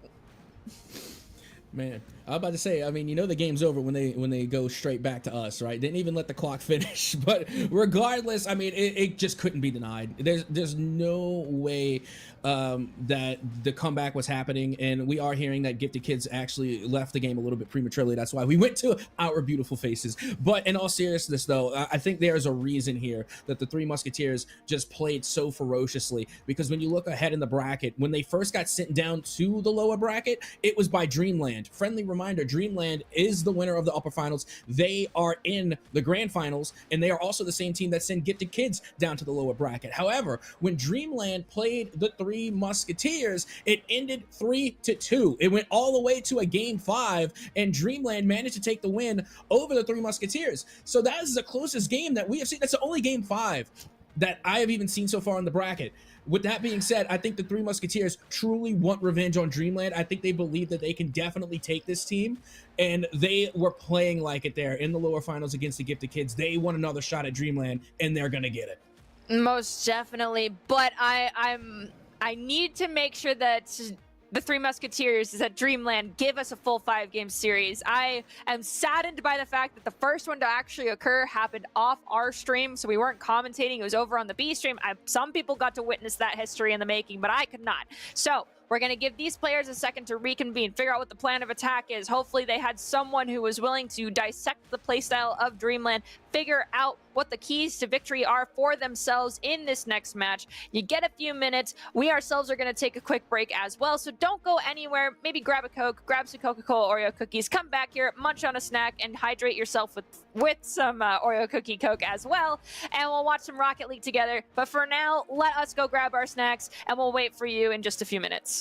Man, I was about to say, I mean, you know the game's over when they go straight back to us, right? Didn't even let the clock finish. But regardless, I mean, it just couldn't be denied. There's no way that the comeback was happening, and we are hearing that Gifted Kids actually left the game a little bit prematurely. That's why we went to Our Beautiful Faces. But in all seriousness, though, I think there's a reason here that the Three Musketeers just played so ferociously, because when you look ahead in the bracket, when they first got sent down to the lower bracket, it was by Dreamland. Friendly reminder, Dreamland is the winner of the upper finals. They are in the grand finals, and they are also the same team that sent Gifted Kids down to the lower bracket. However, when Dreamland played the Three Musketeers, it ended 3-2. It went all the way to a game 5, and Dreamland managed to take the win over the Three Musketeers. So that is the closest game that we have seen. That's the only game 5 that I have even seen so far in the bracket. With that being said, I think the Three Musketeers truly want revenge on Dreamland. I think they believe that they can definitely take this team, and they were playing like it there in the lower finals against the Gifted Kids. They want another shot at Dreamland, and they're gonna get it. Most definitely, but I need to make sure that the Three Musketeers is at Dreamland give us a full 5-game series. I am saddened by the fact that the first one to actually occur happened off our stream, so we weren't commentating. It was over on the B stream. Some people got to witness that history in the making, but I could not. So we're going to give these players a second to reconvene, figure out what the plan of attack is. Hopefully they had someone who was willing to dissect the playstyle of Dreamland, figure out what the keys to victory are for themselves in this next match. You get a few minutes. We ourselves are going to take a quick break as well, so don't go anywhere. Maybe grab a Coke, grab some Coca-Cola Oreo cookies, come back here, munch on a snack, and hydrate yourself with some Oreo cookie Coke as well, and we'll watch some Rocket League together. But for now, let us go grab our snacks, and we'll wait for you in just a few minutes.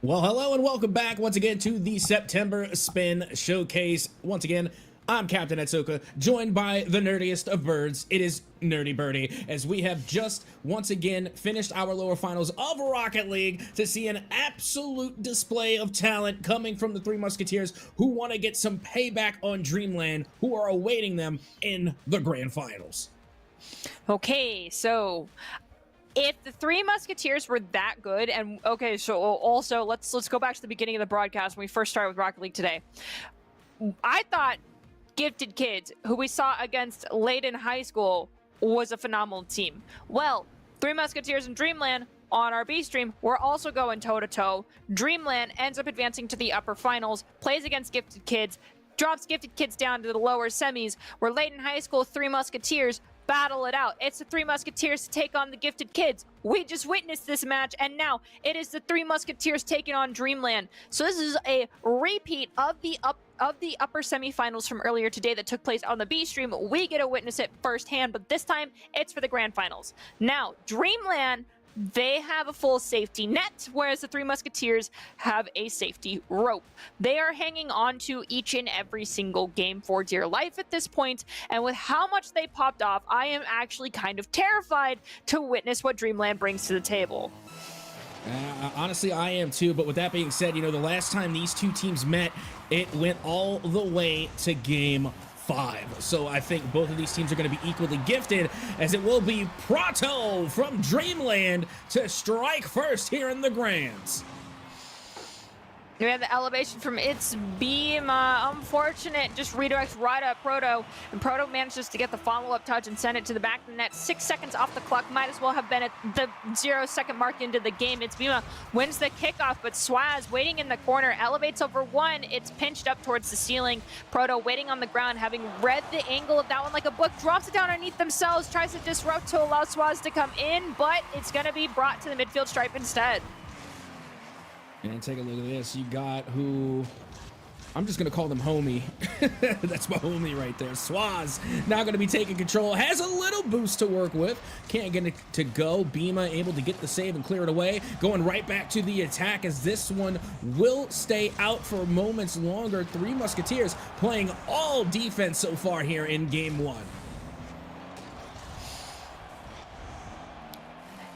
Well, hello and welcome back once again to the September Spin Showcase. Once again, I'm Captain Etsuka, joined by the nerdiest of birds. It is Nerdy Birdie, as we have just once again finished our lower finals of Rocket League to see an absolute display of talent coming from the Three Musketeers, who want to get some payback on Dreamland, who are awaiting them in the grand finals. Okay, so if the Three Musketeers were that good, and okay, so also let's go back to the beginning of the broadcast when we first started with Rocket League today. I thought Gifted Kids, who we saw against Layton High School, was a phenomenal team. Well, Three Musketeers and Dreamland on our B stream, we're also going toe-to-toe. Dreamland ends up advancing to the upper finals, plays against Gifted Kids, drops Gifted Kids down to the lower semis, where Layton High School Three Musketeers battle it out. It's the Three Musketeers to take on the Gifted Kids. We just witnessed this match, and now it is the Three Musketeers taking on Dreamland. So this is a repeat of the upper semifinals from earlier today that took place on the B stream. We get to witness it firsthand, but this time it's for the grand finals. Now, Dreamland, they have a full safety net, whereas the Three Musketeers have a safety rope. They are hanging on to each and every single game for dear life at this point, and with how much they popped off, I am actually kind of terrified to witness what Dreamland brings to the table. Honestly, I am too, but with that being said, you know, the last time these two teams met, it went all the way to Game 5. So I think both of these teams are going to be equally gifted, as it will be Prato from Dreamland to strike first here in the Grands. We have the elevation from its beam. Unfortunate, just redirects right at Proto, and Proto manages to get the follow-up touch and send it to the back of the net. 6 seconds off the clock, might as well have been at the 0-second mark into the game. It's Bima wins the kickoff, but Swaz waiting in the corner, elevates over one. It's pinched up towards the ceiling. Proto waiting on the ground, having read the angle of that one like a book, drops it down underneath themselves, tries to disrupt to allow Swaz to come in, but it's going to be brought to the midfield stripe instead. And take a look at this. You got who... I'm just going to call them homie. That's my homie right there. Swaz now going to be taking control. Has a little boost to work with. Can't get it to go. Bima able to get the save and clear it away. Going right back to the attack, as this one will stay out for moments longer. Three Musketeers playing all defense so far here in Game 1.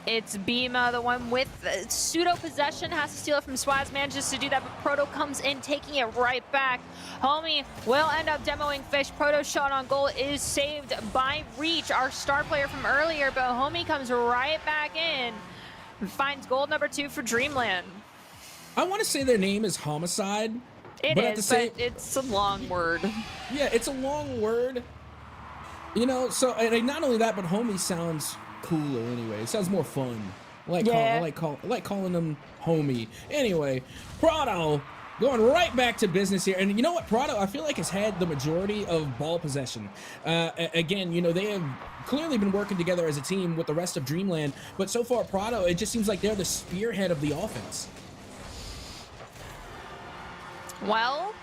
It's Bima, the one with pseudo possession, has to steal it from Swaz, manages to do that, but Proto comes in, taking it right back. Homie will end up demoing Fish. Proto's shot on goal is saved by Reach, our star player from earlier, but Homie comes right back in and finds goal number 2 for Dreamland. I want to say their name is Homicide. It but is, but it's a long word. Yeah, it's a long word. You know, so and not only that, but Homie sounds cooler anyway. It sounds more fun. I like calling them homie. Anyway, Prado going right back to business here. And you know what? Prado, I feel like, has had the majority of ball possession. Again, you know, they have clearly been working together as a team with the rest of Dreamland, but so far Prado, it just seems like they're the spearhead of the offense. Well,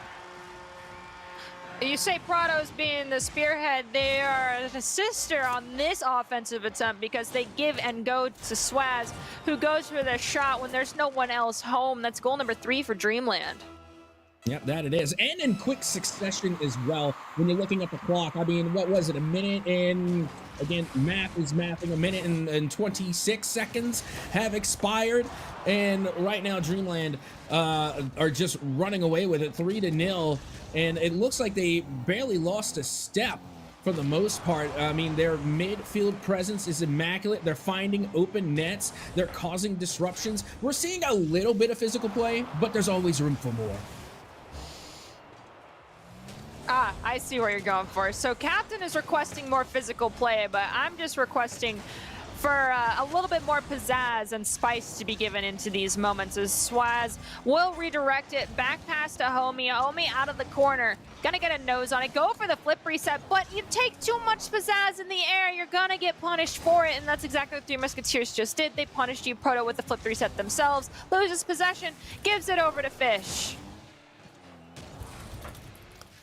you say Prado's being the spearhead. They are the sister on this offensive attempt, because they give and go to Swaz, who goes for the shot when there's no one else home. That's goal number 3 for Dreamland. Yep, that it is. And in quick succession as well, when you're looking at the clock. I mean, what was it? A minute and, again, math is mathing. A minute and 26 seconds have expired. And right now, Dreamland are just running away with it, 3-0. And it looks like they barely lost a step for the most part. I mean, their midfield presence is immaculate. They're finding open nets. They're causing disruptions. We're seeing a little bit of physical play, but there's always room for more. Ah, I see where you're going for. So Captain is requesting more physical play, but I'm just requesting for a little bit more pizzazz and spice to be given into these moments, as Swaz will redirect it back past a Homie. Homie out of the corner, gonna get a nose on it, go for the flip reset, but you take too much pizzazz in the air, you're gonna get punished for it, and that's exactly what Three Musketeers just did. They punished you, Proto, with the flip reset themselves, loses possession, gives it over to Fish.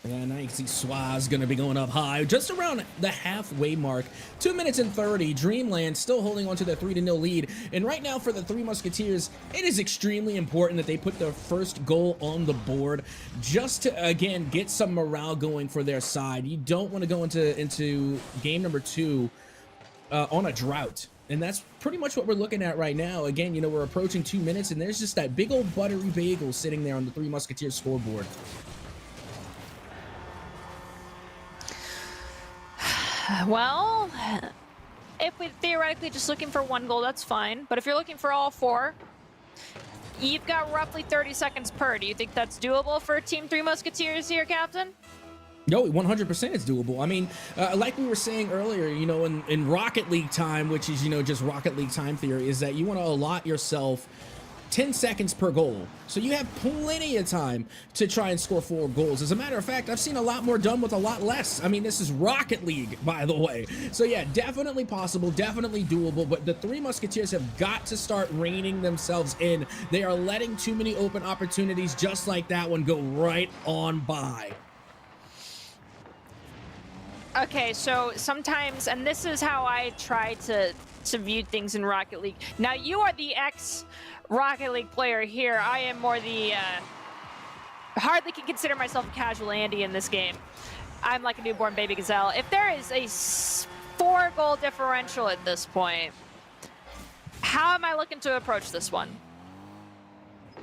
And I see Swaz going to be going up high, just around the halfway mark. 2 minutes and 30. Dreamland still holding on to the 3-0 lead. And right now for the Three Musketeers, it is extremely important that they put their first goal on the board just to, again, get some morale going for their side. You don't want to go into game number 2 on a drought. And that's pretty much what we're looking at right now. Again, you know, we're approaching 2 minutes, and there's just that big old buttery bagel sitting there on the Three Musketeers scoreboard. Well, if we're theoretically just looking for 1 goal, that's fine. But if you're looking for all 4, you've got roughly 30 seconds per. Do you think that's doable for Team Three Musketeers here, Captain? No, 100% it's doable. I mean, like we were saying earlier, you know, in Rocket League time, which is, you know, just Rocket League time theory, is that you want to allot yourself 10 seconds per goal. So you have plenty of time to try and score 4 goals. As a matter of fact, I've seen a lot more done with a lot less. I mean, this is Rocket League, by the way. So yeah, definitely possible, definitely doable, but the Three Musketeers have got to start reining themselves in. They are letting too many open opportunities just like that one go right on by. Okay, so sometimes, and this is how I try to view things in Rocket League. Now, you are the ex-Rocket League player here. I am more the, hardly can consider myself a casual Andy in this game. I'm like a newborn baby gazelle. If there is a 4-goal differential at this point, how am I looking to approach this one?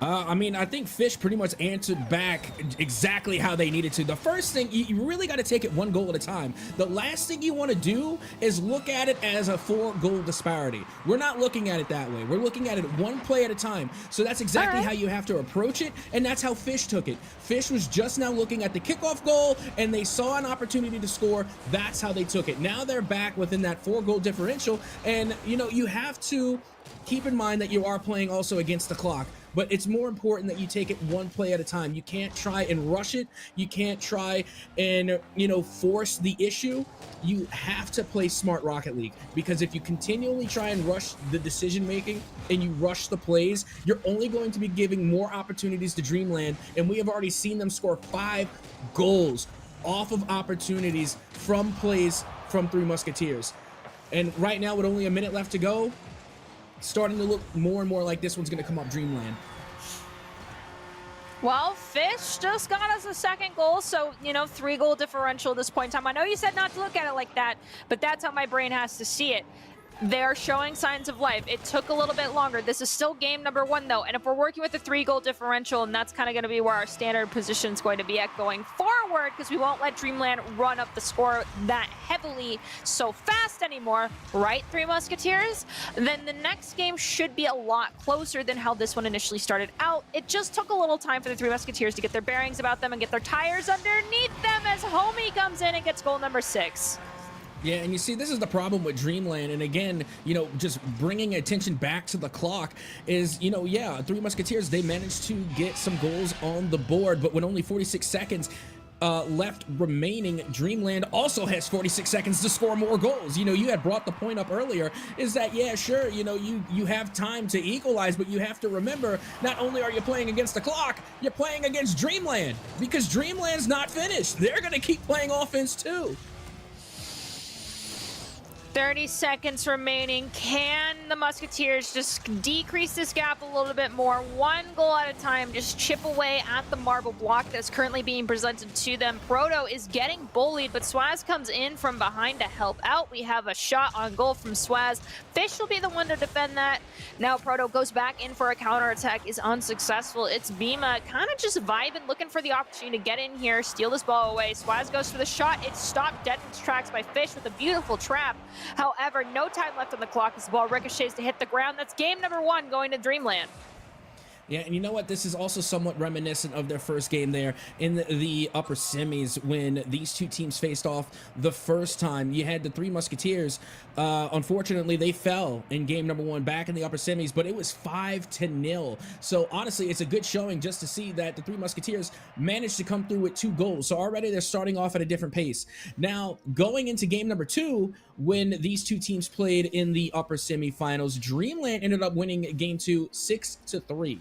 I mean, I think Fish pretty much answered back exactly how they needed to. The first thing, you really got to take it 1 goal at a time. The last thing you want to do is look at it as a 4-goal disparity. We're not looking at it that way. We're looking at it 1 play at a time. So that's exactly how you have to approach it, and that's how Fish took it. Fish was just now looking at the kickoff goal, and they saw an opportunity to score. That's how they took it. Now they're back within that 4-goal differential, and, you know, you have to keep in mind that you are playing also against the clock. But it's more important that you take it 1 play at a time. You can't try and rush it. You can't try and, you know, force the issue. You have to play smart Rocket League, because if you continually try and rush the decision making and you rush the plays, you're only going to be giving more opportunities to Dreamland. And we have already seen them score 5 goals off of opportunities from plays from Three Musketeers. And right now, with only a minute left to go, starting to look more and more like this one's going to come up Dreamland. Well, Fish just got us a 2nd goal, so, you know, 3-goal differential at this point in time. I know you said not to look at it like that, but that's how my brain has to see it. They're showing signs of life. It took a little bit longer. This is still game number 1, though. And if we're working with a 3-goal differential, and that's kind of going to be where our standard position is going to be at going forward, because we won't let Dreamland run up the score that heavily so fast anymore, right, Three Musketeers? Then the next game should be a lot closer than how this one initially started out. It just took a little time for the Three Musketeers to get their bearings about them and get their tires underneath them as Homie comes in and gets goal number 6. Yeah, and you see, this is the problem with Dreamland, and again, you know, just bringing attention back to the clock is, you know, yeah, Three Musketeers, they managed to get some goals on the board, but with only 46 seconds left remaining, Dreamland also has 46 seconds to score more goals. You know, you had brought the point up earlier, is that, yeah, sure, you know, you have time to equalize, but you have to remember, not only are you playing against the clock, you're playing against Dreamland, because Dreamland's not finished. They're going to keep playing offense, too. 30 seconds remaining. Can the Musketeers just decrease this gap a little bit more? 1 goal at a time, just chip away at the marble block that's currently being presented to them. Proto is getting bullied, but Swaz comes in from behind to help out. We have a shot on goal from Swaz. Fish will be the one to defend that. Now Proto goes back in for a counterattack, is unsuccessful. It's Bima kind of just vibing, looking for the opportunity to get in here, steal this ball away. Swaz goes for the shot. It's stopped dead in its tracks by Fish with a beautiful trap. However, no time left on the clock as the ball ricochets to hit the ground. That's game number 1 going to Dreamland. Yeah, and you know what? This is also somewhat reminiscent of their first game there in the upper semis when these two teams faced off the first time. You had the Three Musketeers. Unfortunately, they fell in game number 1 back in the upper semis, but it was 5-0. So honestly, it's a good showing just to see that the Three Musketeers managed to come through with 2 goals. So already they're starting off at a different pace. Now, going into game number 2, when these two teams played in the upper semifinals, Dreamland ended up winning game 2 6-3.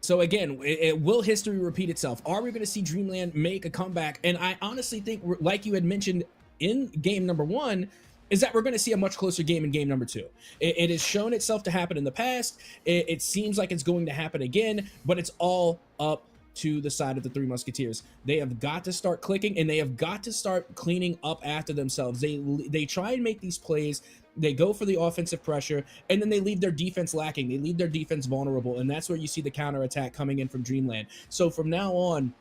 So again, will history repeat itself? Are we going to see Dreamland make a comeback? And I honestly think, like you had mentioned in game number 1, is that we're going to see a much closer game in game number 2. It has shown itself to happen in the past. It seems like it's going to happen again, but it's all up to the side of the Three Musketeers. They have got to start clicking, and they have got to start cleaning up after themselves. They try and make these plays. They go for the offensive pressure, and then they leave their defense lacking. They leave their defense vulnerable, and that's where you see the counterattack coming in from Dreamland. So from now on,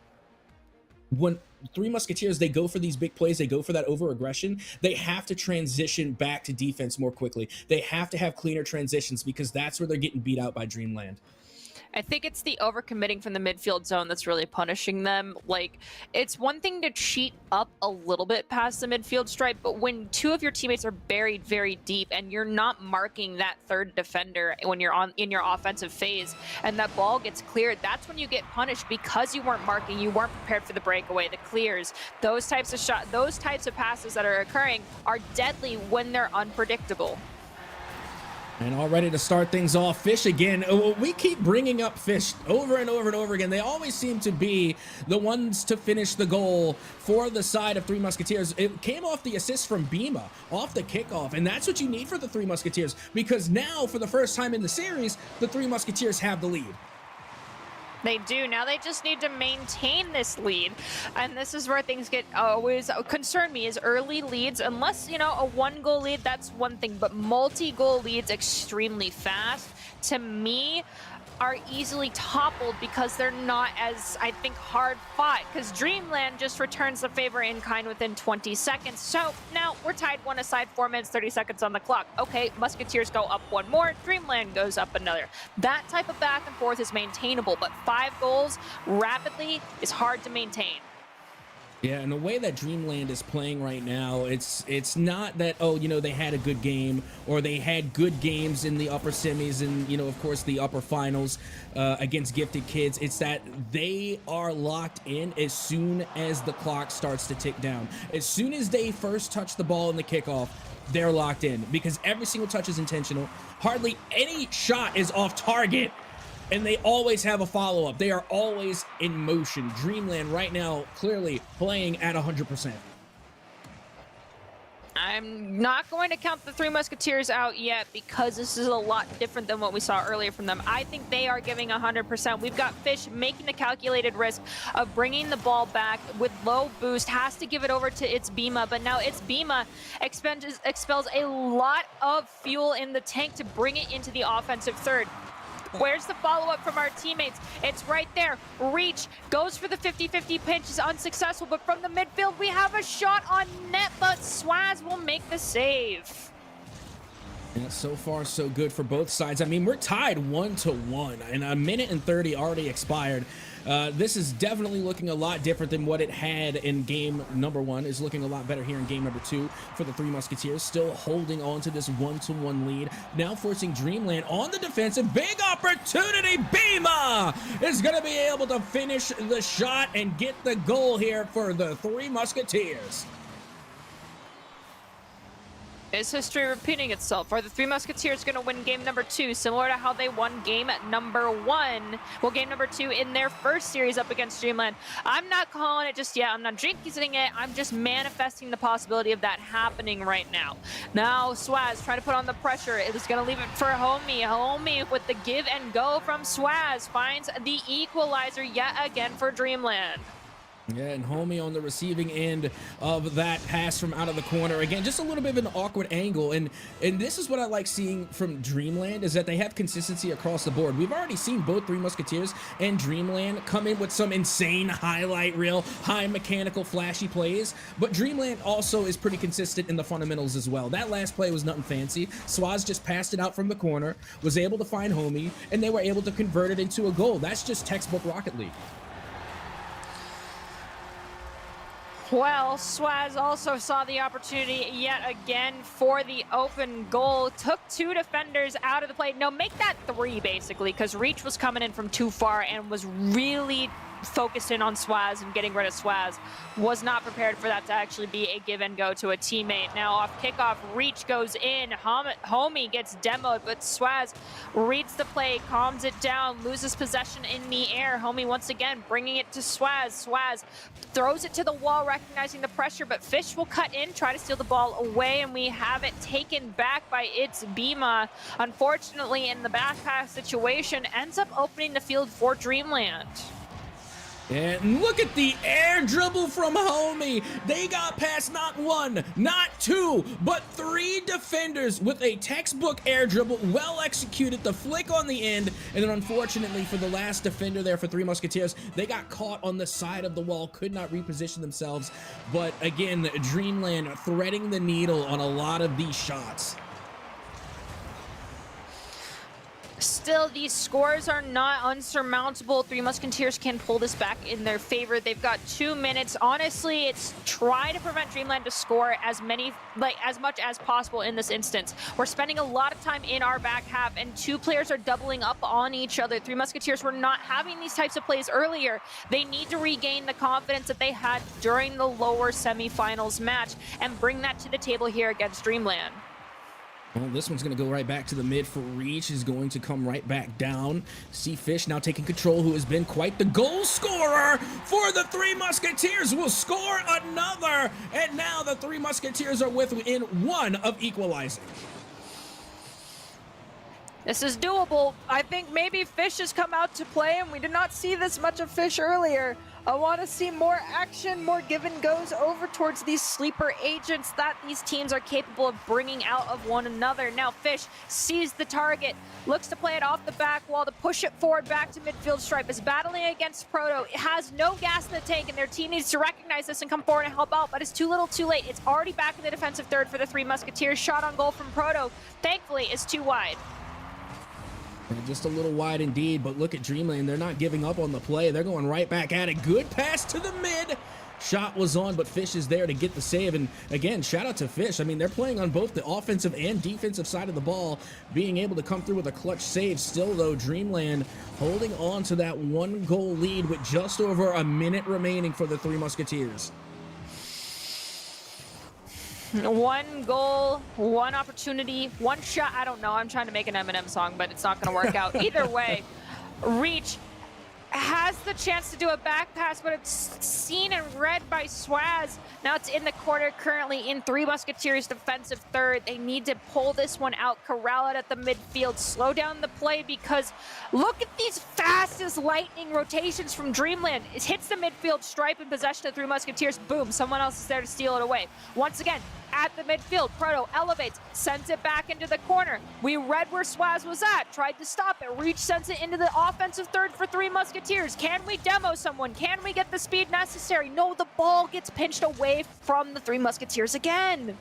when Three Musketeers, they go for these big plays, they go for that over-aggression, they have to transition back to defense more quickly. They have to have cleaner transitions, because that's where they're getting beat out by Dreamland. I think it's the overcommitting from the midfield zone that's really punishing them. Like, it's one thing to cheat up a little bit past the midfield stripe, but when 2 of your teammates are buried very deep and you're not marking that third defender when you're in your offensive phase and that ball gets cleared, that's when you get punished, because you weren't marking, you weren't prepared for the breakaway, the clears. Those types of passes that are occurring are deadly when they're unpredictable. And all ready to start things off, Fish again. We keep bringing up Fish over and over and over again. They always seem to be the ones to finish the goal for the side of Three Musketeers. It came off the assist from Bima, off the kickoff, and that's what you need for the Three Musketeers, because now, for the first time in the series, the Three Musketeers have the lead. They do. Now they just need to maintain this lead. And this is where things get always concern me, is early leads. Unless, you know, a 1-goal lead, that's one thing. But multi-goal leads extremely fast, to me, are easily toppled because they're not as, I think, hard fought. Because Dreamland just returns the favor in kind within 20 seconds. So now we're tied 1-aside, 4 minutes, 30 seconds on the clock. Okay, Musketeers go up 1 more, Dreamland goes up another. That type of back and forth is maintainable, but 5 goals rapidly is hard to maintain. Yeah, and the way that Dreamland is playing right now, it's not that, oh, you know, they had a good game, or they had good games in the upper semis and, you know, of course, the upper finals against Gifted Kids. It's that they are locked in as soon as the clock starts to tick down. As soon as they first touch the ball in the kickoff, they're locked in, because every single touch is intentional. Hardly any shot is off target. And they always have a follow-up. They are always in motion. Dreamland right now clearly playing at 100%. I'm not going to count the Three Musketeers out yet, because this is a lot different than what we saw earlier from them. I think they are giving 100%. We've got Fish making the calculated risk of bringing the ball back with low boost, has to give it over to its Bima, but now its Bima expels a lot of fuel in the tank to bring it into the offensive third. Where's the follow-up from our teammates? It's right there. Reach goes for the 50-50 pinch, is unsuccessful, but from the midfield, we have a shot on net, but Swaz will make the save. Yeah, so far, so good for both sides. I mean, we're tied 1-1, and a minute and 30 already expired. This is definitely looking a lot different than what it had in game number 1. It's looking a lot better here in game number 2 for the Three Musketeers, still holding on to this 1-1 lead. Now forcing Dreamland on the defensive. Big opportunity. Bima is going to be able to finish the shot and get the goal here for the Three Musketeers. Is history repeating itself? Are the Three Musketeers going to win game number 2, similar to how they won game number 1? Well, game number 2 in their first series up against Dreamland. I'm not calling it just yet. I'm not jinxing it. I'm just manifesting the possibility of that happening right now. Now, Swaz trying to put on the pressure. It is going to leave it for Homie. Homie with the give and go from Swaz finds the equalizer yet again for Dreamland. Yeah, and Homie on the receiving end of that pass from out of the corner. Again, just a little bit of an awkward angle. And this is what I like seeing from Dreamland, is that they have consistency across the board. We've already seen both Three Musketeers and Dreamland come in with some insane highlight reel, high mechanical, flashy plays. But Dreamland also is pretty consistent in the fundamentals as well. That last play was nothing fancy. Swaz just passed it out from the corner, was able to find Homie, and they were able to convert it into a goal. That's just textbook Rocket League. Well, Swaz also saw the opportunity yet again for the open goal. Took 2 defenders out of the play. No, make that 3 basically, because Reach was coming in from too far and was really focused in on Swaz and getting rid of Swaz. Was not prepared for that to actually be a give and go to a teammate. Now off kickoff, Reach goes in. Homie gets demoed, but Swaz reads the play, calms it down, loses possession in the air. Homie once again bringing it to Swaz. Swaz throws it to the wall, recognizing the pressure, but Fish will cut in, try to steal the ball away, and we have it taken back by It's Bima. Unfortunately, in the back pass situation, ends up opening the field for Dreamland. And look at the air dribble from Homie. They got past not 1, not 2, but 3 defenders with a textbook air dribble, well executed, the flick on the end, and then unfortunately for the last defender there for Three Musketeers, they got caught on the side of the wall, could not reposition themselves. But again, Dreamland threading the needle on a lot of these shots. Still, these scores are not unsurmountable. Three Musketeers can pull this back in their favor. They've got 2 minutes. Honestly, it's try to prevent Dreamland to score as much as possible in this instance. We're spending a lot of time in our back half, and 2 players are doubling up on each other. Three Musketeers were not having these types of plays earlier. They need to regain the confidence that they had during the lower semifinals match and bring that to the table here against Dreamland. Well, this one's going to go right back to the mid for Reach, is going to come right back down. See Fish now taking control, who has been quite the goal scorer for the Three Musketeers, will score another, and now the Three Musketeers are within 1 of equalizing. This is doable. I think maybe Fish has come out to play, and we did not see this much of Fish earlier. I want to see more action, more give and goes over towards these sleeper agents that these teams are capable of bringing out of one another. Now Fish sees the target, looks to play it off the back wall to push it forward back to midfield stripe, is battling against Proto. It has no gas in the tank, and their team needs to recognize this and come forward and help out, but it's too little too late. It's already back in the defensive third for the Three Musketeers. Shot on goal from Proto, thankfully, is too wide. Just a little wide indeed, but look at Dreamland. They're not giving up on the play. They're going right back at it. Good pass to the mid. Shot was on, but Fish is there to get the save. And again, shout out to Fish. I mean, they're playing on both the offensive and defensive side of the ball, being able to come through with a clutch save. Still, though, Dreamland holding on to that 1-goal lead with just over a minute remaining for the Three Musketeers. 1 goal, 1 opportunity, 1 shot. I don't know. I'm trying to make an Eminem song, but it's not going to work out. Either way, Reach has the chance to do a back pass, but it's seen and read by Swaz. Now it's in the corner currently in Three Musketeers defensive third. They need to pull this one out, corral it at the midfield, slow down the play, because look at these fast as lightning rotations from Dreamland. It hits the midfield stripe in possession of Three Musketeers. Boom, someone else is there to steal it away. Once again, at the midfield, Proto elevates, sends it back into the corner. We read where Swaz was at, tried to stop it. Reach sends it into the offensive third for Three Musketeers. Can we demo someone? Can we get the speed necessary? No, the ball gets pinched away from the Three Musketeers again.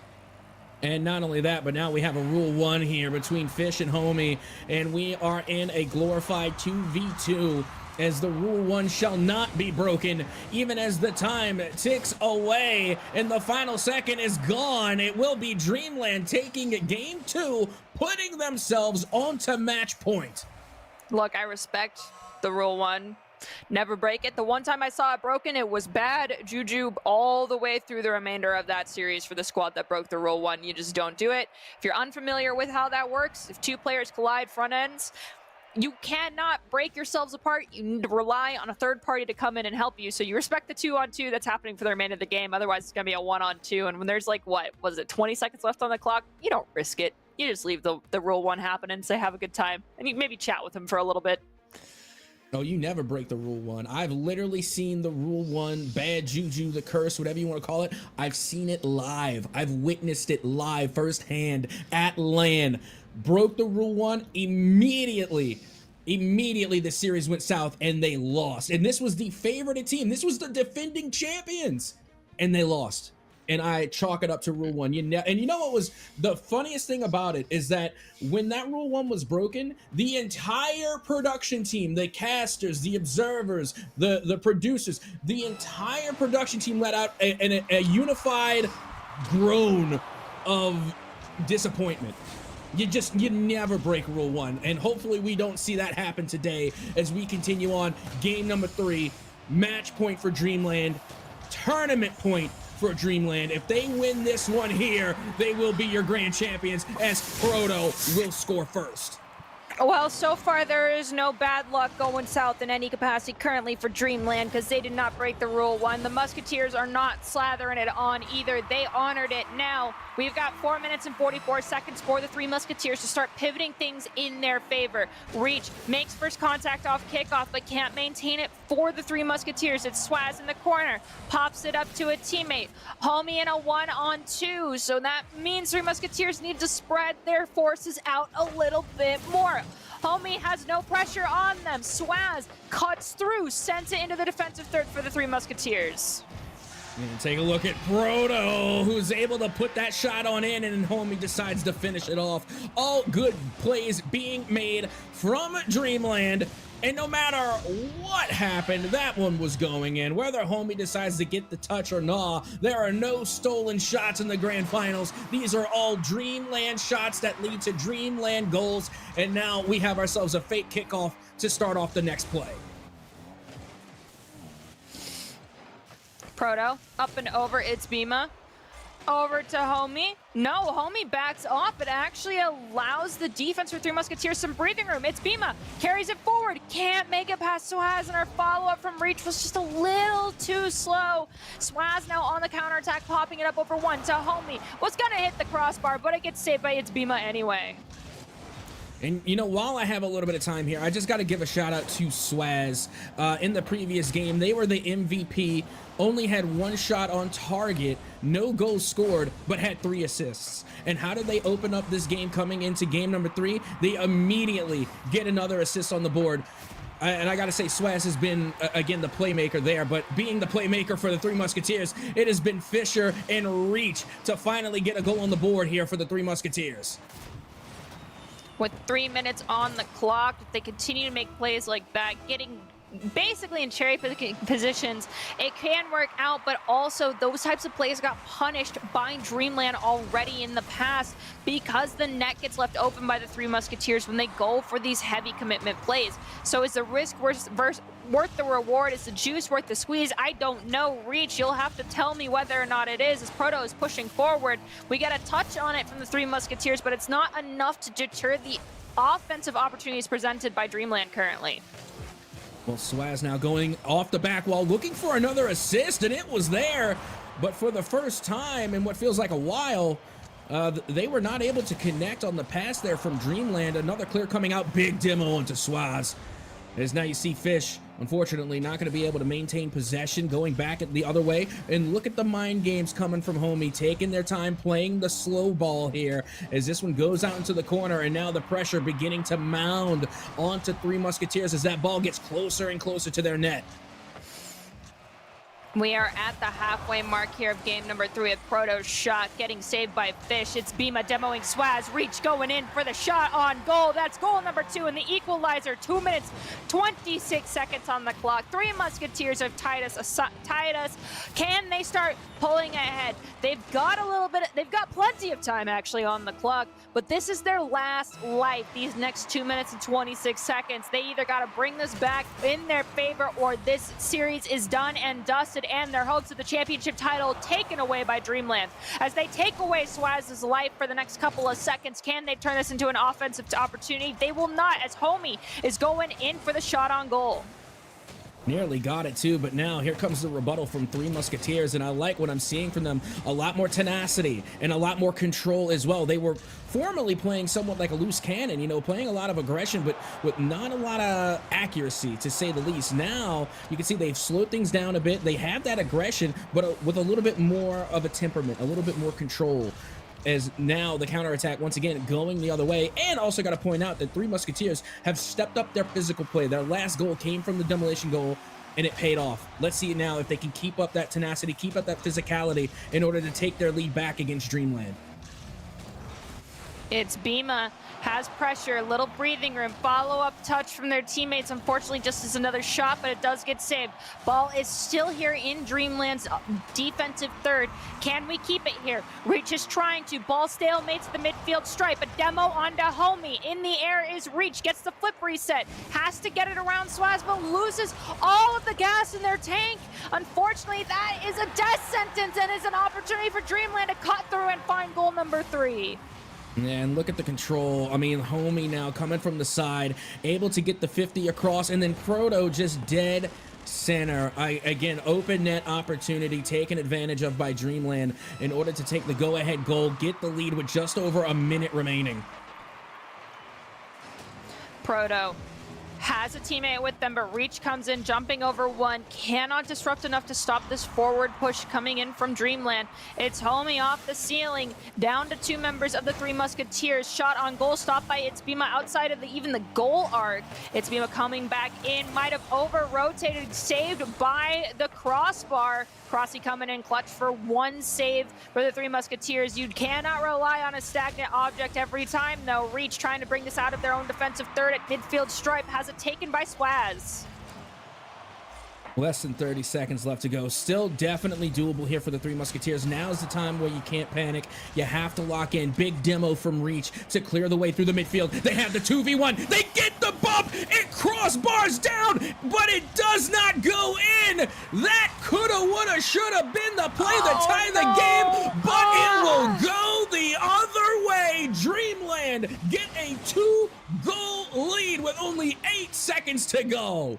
And not only that, but now we have a Rule 1 here between Fish and Homie, and we are in a glorified 2v2. As the Rule 1 shall not be broken, even as the time ticks away and the final second is gone. It will be Dreamland taking Game 2, putting themselves onto match point. Look, I respect the Rule 1. Never break it. The one time I saw it broken, it was bad juju all the way through the remainder of that series for the squad that broke the Rule 1. You just don't do it. If you're unfamiliar with how that works, if 2 players collide front ends, you cannot break yourselves apart. You need to rely on a third party to come in and help you. So you respect the 2-on-2 that's happening for the remainder of the game. Otherwise, it's going to be a 1-on-2. And when there's like, what was it, 20 seconds left on the clock, you don't risk it. You just leave the Rule 1 happen and say have a good time. And you maybe chat with him for a little bit. No, you never break the Rule 1. I've literally seen the Rule 1, bad juju, the curse, whatever you want to call it. I've seen it live. I've witnessed it live firsthand at LAN. Broke the Rule 1 immediately the series went south and they lost. And this was the favorited team. This was the defending champions. And they lost. and I chalk it up to Rule 1. And you know what was the funniest thing about it is that when that Rule 1 was broken, the entire production team, the casters, the observers, the producers, the entire production team let out a unified groan of disappointment. You never break Rule 1, and hopefully we don't see that happen today as we continue on game number 3. Match point for Dreamland, tournament point for Dreamland. If they win this one here, they will be your grand champions, as Proto will score first. Well, so far there is no bad luck going south in any capacity currently for Dreamland because they did not break the Rule 1. The Musketeers are not slathering it on either. They honored it. Now, we've got 4 minutes and 44 seconds for the Three Musketeers to start pivoting things in their favor. Reach makes first contact off kickoff, but can't maintain it for the Three Musketeers. It's Swaz in the corner, pops it up to a teammate. Homie in a 1-on-2, so that means Three Musketeers need to spread their forces out a little bit more. Homie has no pressure on them. Swaz cuts through, sends it into the defensive third for the Three Musketeers. And take a look at Proto, who's able to put that shot on in, and Homie decides to finish it off. All good plays being made from Dreamland. And no matter what happened, that one was going in. Whether Homie decides to get the touch or not, there are no stolen shots in the grand finals. These are all Dreamland shots that lead to Dreamland goals. And now we have ourselves a fake kickoff to start off the next play. Proto, up and over, it's Bima. Over to Homie. No, Homie backs off. It actually allows the defense for Three Musketeers some breathing room. It's Bima. Carries it forward. Can't make it past Swaz, and our follow-up from Reach was just a little too slow. Swaz now on the counterattack, popping it up over one to Homie. Was going to hit the crossbar, but it gets saved by It's Bima anyway. And, you know, while I have a little bit of time here, I just got to give a shout out to Swaz. In the previous game, they were the MVP, only had 1 shot on target, no goals scored, but had 3 assists. And how did they open up this game coming into game number 3? They immediately get another assist on the board. And I got to say, Swaz has been, again, the playmaker there, but being the playmaker for the Three Musketeers, it has been Fisher and Reach to finally get a goal on the board here for the Three Musketeers. With 3 minutes on the clock, if they continue to make plays like that, getting basically in cherry positions, it can work out, but also those types of plays got punished by Dreamland already in the past because the net gets left open by the Three Musketeers when they go for these heavy commitment plays. So is the risk worth the reward? Is the juice worth the squeeze? I don't know. Reach, you'll have to tell me whether or not it is, as Proto is pushing forward. We get a touch on it from the Three Musketeers, but it's not enough to deter the offensive opportunities presented by Dreamland currently. Well, Swaz now going off the back wall, looking for another assist, and it was there. But for the first time in what feels like a while, they were not able to connect on the pass there from Dreamland. Another clear coming out, big demo onto Swaz. As now you see Fish, unfortunately, not going to be able to maintain possession, going back the other way. And look at the mind games coming from Homie, taking their time, playing the slow ball here as this one goes out into the corner. And now the pressure beginning to mound onto Three Musketeers as that ball gets closer and closer to their net. We are at the halfway mark here of game number 3 of Proto's shot getting saved by Fish. It's Bima demoing Swaz. Reach going in for the shot on goal. That's goal number 2 and the equalizer. 2 minutes, 26 seconds on the clock. Three Musketeers have tied us. Can they start pulling ahead? They've got plenty of time actually on the clock, but this is their last life. These next 2 minutes and 26 seconds. They either got to bring this back in their favor or this series is done and dusted, and their hopes of the championship title taken away by Dreamland. As they take away Swaz's life for the next couple of seconds, can they turn this into an offensive opportunity? They will not, as Homie is going in for the shot on goal. Nearly got it too, but now here comes the rebuttal from Three Musketeers, and I like what I'm seeing from them. A lot more tenacity and a lot more control as well. They were formerly playing somewhat like a loose cannon, you know, playing a lot of aggression, but with not a lot of accuracy, to say the least. Now, you can see they've slowed things down a bit. They have that aggression, but with a little bit more of a temperament, a little bit more control. As now the counterattack once again going the other way. And also got to point out that Three Musketeers have stepped up their physical play. Their last goal came from the demolition goal. and it paid off. Let's see now if they can keep up that tenacity, keep up that physicality in order to take their lead back against Dreamland. It's Bima, has pressure, little breathing room, follow-up touch from their teammates. Unfortunately, just as another shot, but it does get saved. Ball is still here in Dreamland's defensive third. Can we keep it here? Reach is trying to. Ball stalemates the midfield stripe. A demo onto Homie. In the air is Reach, gets the flip reset. Has to get it around Swaz, but loses all of the gas in their tank. Unfortunately, that is a death sentence and is an opportunity for Dreamland to cut through and find goal number 3. And look at the control. I mean, Homie now coming from the side, able to get the 50 across, and then Proto just dead center. Again, open net opportunity taken advantage of by Dreamland in order to take the go-ahead goal, get the lead with just over a minute remaining. Proto has a teammate with them, but Reach comes in, jumping over one, cannot disrupt enough to stop this forward push coming in from Dreamland. It's Homie off the ceiling, down to 2 members of the Three Musketeers. Shot on goal, stopped by It's Bima outside of even the goal arc. It's Bima coming back in, might have over-rotated, saved by the crossbar. Crossy coming in clutch for 1 save for the Three Musketeers. You cannot rely on a stagnant object every time, though. Reach trying to bring this out of their own defensive third at midfield stripe, has it taken by Swaz. Less than 30 seconds left to go. Still definitely doable here for the Three Musketeers. Now's the time where you can't panic. You have to lock in. Big demo from Reach to clear the way through the midfield. They have the 2v1. They get the bump. It crossbars down, but it does not go in. That coulda, woulda, shoulda been the play that tied the game, but it will go the other way. Dreamland get a 2-goal lead with only 8 seconds to go.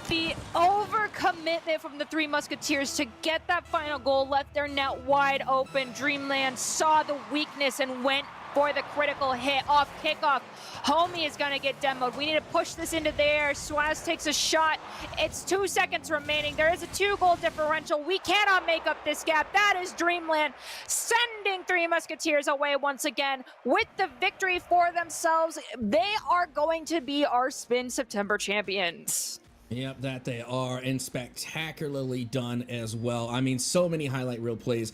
The overcommitment from the Three Musketeers to get that final goal left their net wide open. Dreamland saw the weakness and went for the critical hit off kickoff. Homie is going to get demoed. We need to push this into the air. Swaz takes a shot. It's 2 seconds remaining. There is a 2-goal differential. We cannot make up this gap. That is Dreamland sending Three Musketeers away once again with the victory for themselves. They are going to be our Spin September champions. Yep, that they are, and spectacularly done as well. I mean, so many highlight reel plays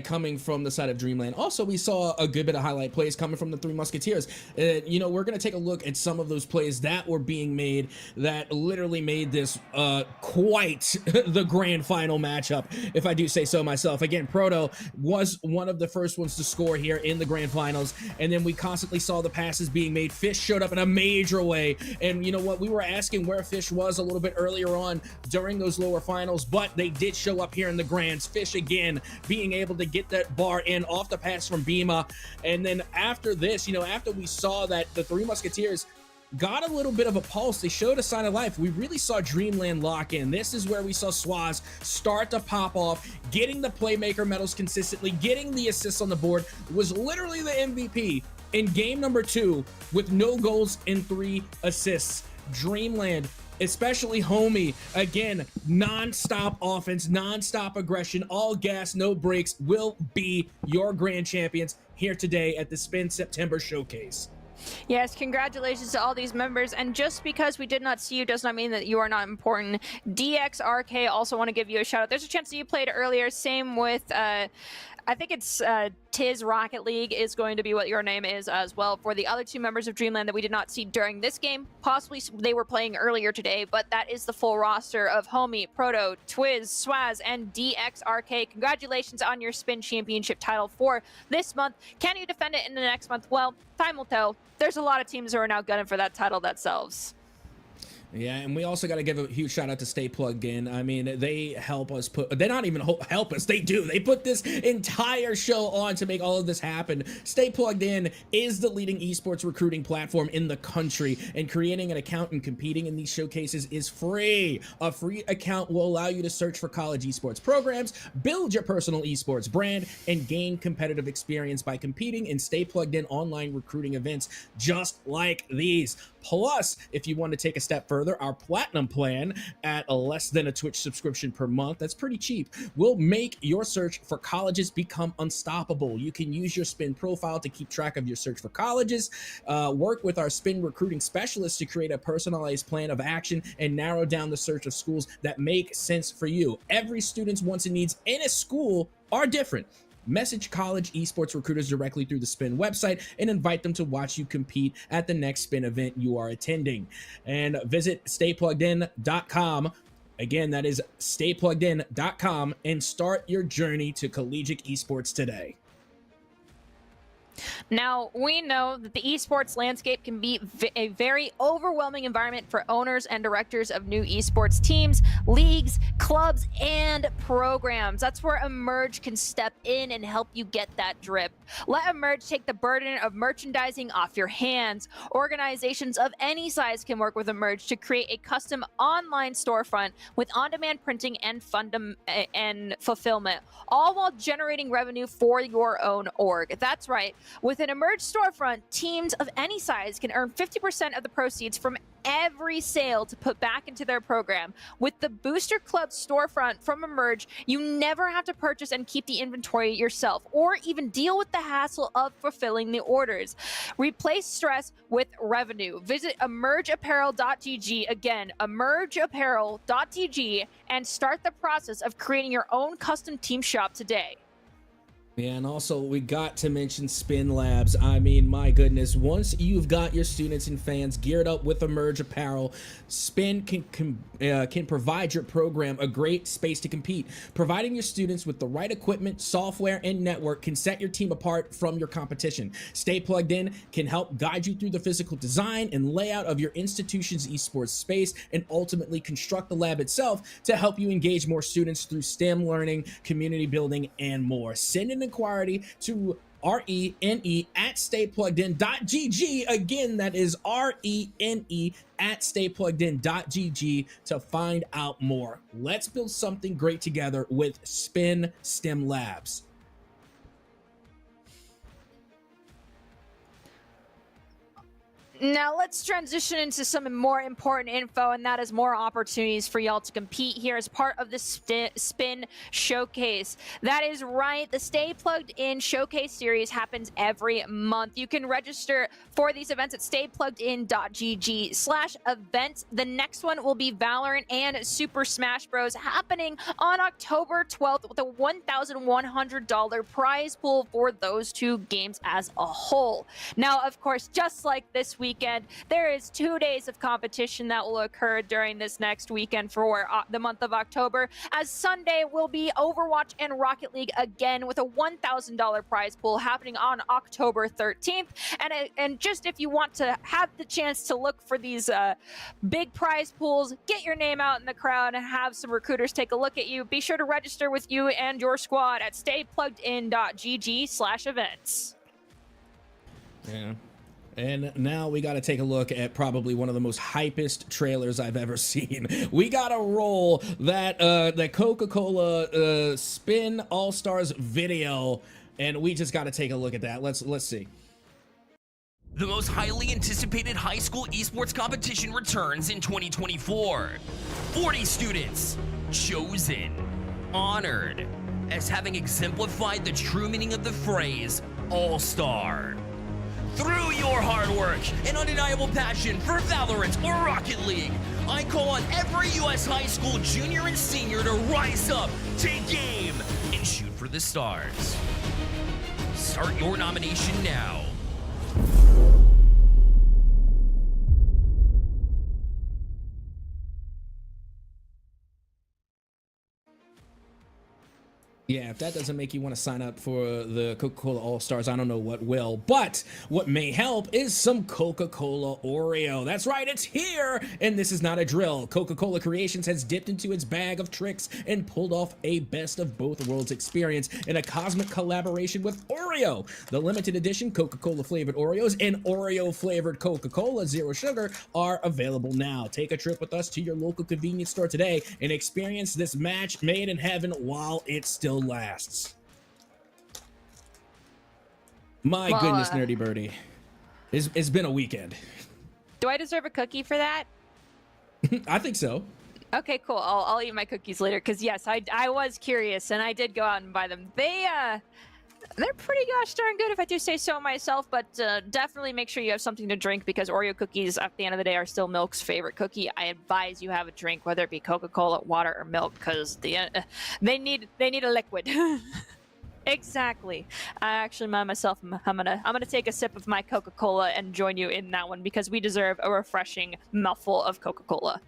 coming from the side of Dreamland. Also, we saw a good bit of highlight plays coming from the Three Musketeers. You know, we're going to take a look at some of those plays that were being made that literally made this quite the grand final matchup, if I do say so myself. Again, Proto was one of the first ones to score here in the grand finals, and then we constantly saw the passes being made. Fish showed up in a major way, and you know what? We were asking where Fish was a little bit earlier on during those lower finals, but they did show up here in the grands. Fish again being able to get that bar in off the pass from Bima. And then after this, you know, after we saw that the Three Musketeers got a little bit of a pulse, they showed a sign of life. We really saw Dreamland lock in. This is where we saw Swaz start to pop off, getting the playmaker medals consistently, getting the assists on the board, was literally the MVP in game number 2 with no goals and 3 assists. Dreamland, especially Homie, again, non-stop offense, non-stop aggression, all gas, no breaks, will be your grand champions here today at the Spin September Showcase. Yes, congratulations to all these members. And just because we did not see you does not mean that you are not important. DXRK also want to give you a shout out. There's a chance that you played earlier. Same with, I think it's Tiz Rocket League is going to be what your name is as well. For the other 2 members of Dreamland that we did not see during this game, possibly they were playing earlier today, but that is the full roster of Homie, Proto, Twiz, Swaz, and DXRK. Congratulations on your Spin Championship title for this month. Can you defend it in the next month? Well, time will tell. There's a lot of teams who are now gunning for that title themselves. Yeah, and we also got to give a huge shout out to Stay Plugged In. I mean, they help us put, they not even help us, they do. They put this entire show on to make all of this happen. Stay Plugged In is the leading esports recruiting platform in the country, and creating an account and competing in these showcases is free. A free account will allow you to search for college esports programs, build your personal esports brand, and gain competitive experience by competing in Stay Plugged In online recruiting events just like these. Plus, if you want to take a step further, further, our platinum plan at less than a Twitch subscription per month, that's pretty cheap, will make your search for colleges become unstoppable. You can use your Spin profile to keep track of your search for colleges, work with our Spin recruiting specialists to create a personalized plan of action, and narrow down the search of schools that make sense for you. Every student's wants and needs in a school are different. Message college esports recruiters directly through the Spin website and invite them to watch you compete at the next Spin event you are attending. And visit staypluggedin.com. Again, that is staypluggedin.com, and start your journey to collegiate esports today. Now, we know that the esports landscape can be a very overwhelming environment for owners and directors of new esports teams, leagues, clubs, and programs. That's where Emerge can step in and help you get that drip. Let Emerge take the burden of merchandising off your hands. Organizations of any size can work with Emerge to create a custom online storefront with on-demand printing and fulfillment, all while generating revenue for your own org. That's right. With an Emerge storefront, teams of any size can earn 50% of the proceeds from every sale to put back into their program. With the Booster Club storefront from Emerge, you never have to purchase and keep the inventory yourself, or even deal with the hassle of fulfilling the orders. Replace stress with revenue. Visit emergeapparel.gg, again, emergeapparel.gg, and start the process of creating your own custom team shop today. Yeah, and also we got to mention Spin Labs. I mean, my goodness, once you've got your students and fans geared up with Emerge apparel, Spin can provide your program a great space to compete. Providing your students with the right equipment, software, and network can set your team apart from your competition. Stay Plugged In can help guide you through the physical design and layout of your institution's esports space, and ultimately construct the lab itself to help you engage more students through STEM learning, community building, and more. Send an inquiry to rene@staypluggedin.gg. Again, that is rene@staypluggedin.gg to find out more. Let's build something great together with Spin STEM Labs. Now let's transition into some more important info, and that is more opportunities for y'all to compete here as part of the Spin Showcase. That is right, the Stay Plugged In Showcase series happens every month. You can register for these events at staypluggedin.gg/events. The next one will be Valorant and Super Smash Bros. Happening on October 12th with a $1,100 prize pool for those two games as a whole. Now, of course, just like this weekend, there is 2 days of competition that will occur during this next weekend for the month of October, as Sunday will be Overwatch and Rocket League again with a $1,000 prize pool happening on October 13th. And just if you want to have the chance to look for these big prize pools, get your name out in the crowd and have some recruiters take a look at you, be sure to register with you and your squad at staypluggedin.gg/events. Yeah. And now we got to take a look at probably one of the most hypest trailers I've ever seen. We got to roll that Coca-Cola Spin All-Stars video, and we just got to take a look at that. Let's see. The most highly anticipated high school esports competition returns in 2024. 40 students chosen, honored, as having exemplified the true meaning of the phrase All-Star. Through your hard work and undeniable passion for Valorant or Rocket League, I call on every U.S. high school junior and senior to rise up, take game, and shoot for the stars. Start your nomination now. Yeah, if that doesn't make you want to sign up for the Coca-Cola All-Stars, I don't know what will. But what may help is some Coca-Cola Oreo. That's right, it's here, and this is not a drill. Coca-Cola Creations has dipped into its bag of tricks and pulled off a best of both worlds experience in a cosmic collaboration with Oreo. The limited edition Coca-Cola flavored Oreos and Oreo flavored Coca-Cola Zero Sugar are available now. Take a trip with us to your local convenience store today and experience this match made in heaven while it still lasts. My goodness, Nerdy Birdie. It's been a weekend. Do I deserve a cookie for that? I think so. Okay, cool. I'll eat my cookies later because yes, I was curious and I did go out and buy them. They're pretty gosh darn good if I do say so myself, but definitely make sure you have something to drink because Oreo cookies at the end of the day are still Milk's favorite cookie. I advise you have a drink, whether it be Coca-Cola, water, or milk, because they need a liquid. Exactly. I actually myself, I'm gonna take a sip of my Coca-Cola and join you in that one because we deserve a refreshing mouthful of Coca-Cola.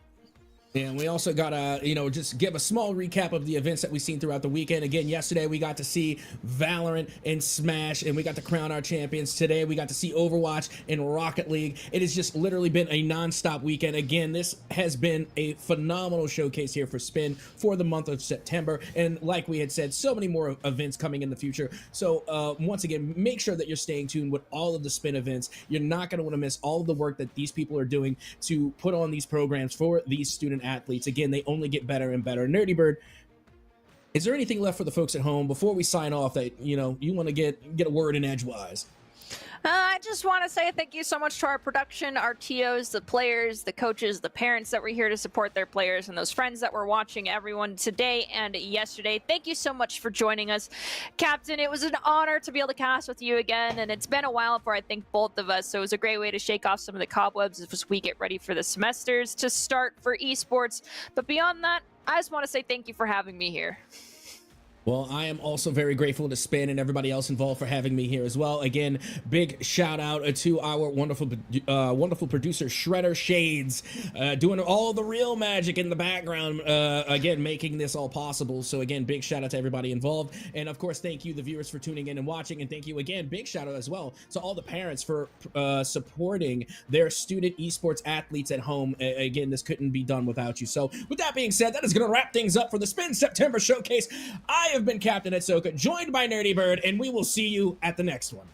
And we also got to, just give a small recap of the events that we've seen throughout the weekend. Again, yesterday we got to see Valorant and Smash, and we got to crown our champions. Today we got to see Overwatch and Rocket League. It has just literally been a non-stop weekend. Again, this has been a phenomenal showcase here for Spin for the month of September. And like we had said, so many more events coming in the future. So once again, make sure that you're staying tuned with all of the Spin events. You're not going to want to miss all of the work that these people are doing to put on these programs for these student athletes. Again, they only get better and better. Nerdy Bird, is there anything left for the folks at home before we sign off that you want to get a word in edgewise? I just want to say thank you so much to our production, our TOs, the players, the coaches, the parents that were here to support their players, and those friends that were watching everyone today and yesterday. Thank you so much for joining us. Captain, it was an honor to be able to cast with you again, and it's been a while for, I think, both of us, so it was a great way to shake off some of the cobwebs as we get ready for the semesters to start for esports. But beyond that, I just want to say thank you for having me here. Well, I am also very grateful to Spin and everybody else involved for having me here as well. Again, big shout out to our wonderful producer, Shredder Shades, doing all the real magic in the background, again, making this all possible. So again, big shout out to everybody involved. And of course, thank you, the viewers, for tuning in and watching. And thank you again, big shout out as well to all the parents for supporting their student esports athletes at home. Again, this couldn't be done without you. So with that being said, that is going to wrap things up for the Spin September Showcase. I have been Captain Etsoka, joined by Nerdy Bird, and we will see you at the next one.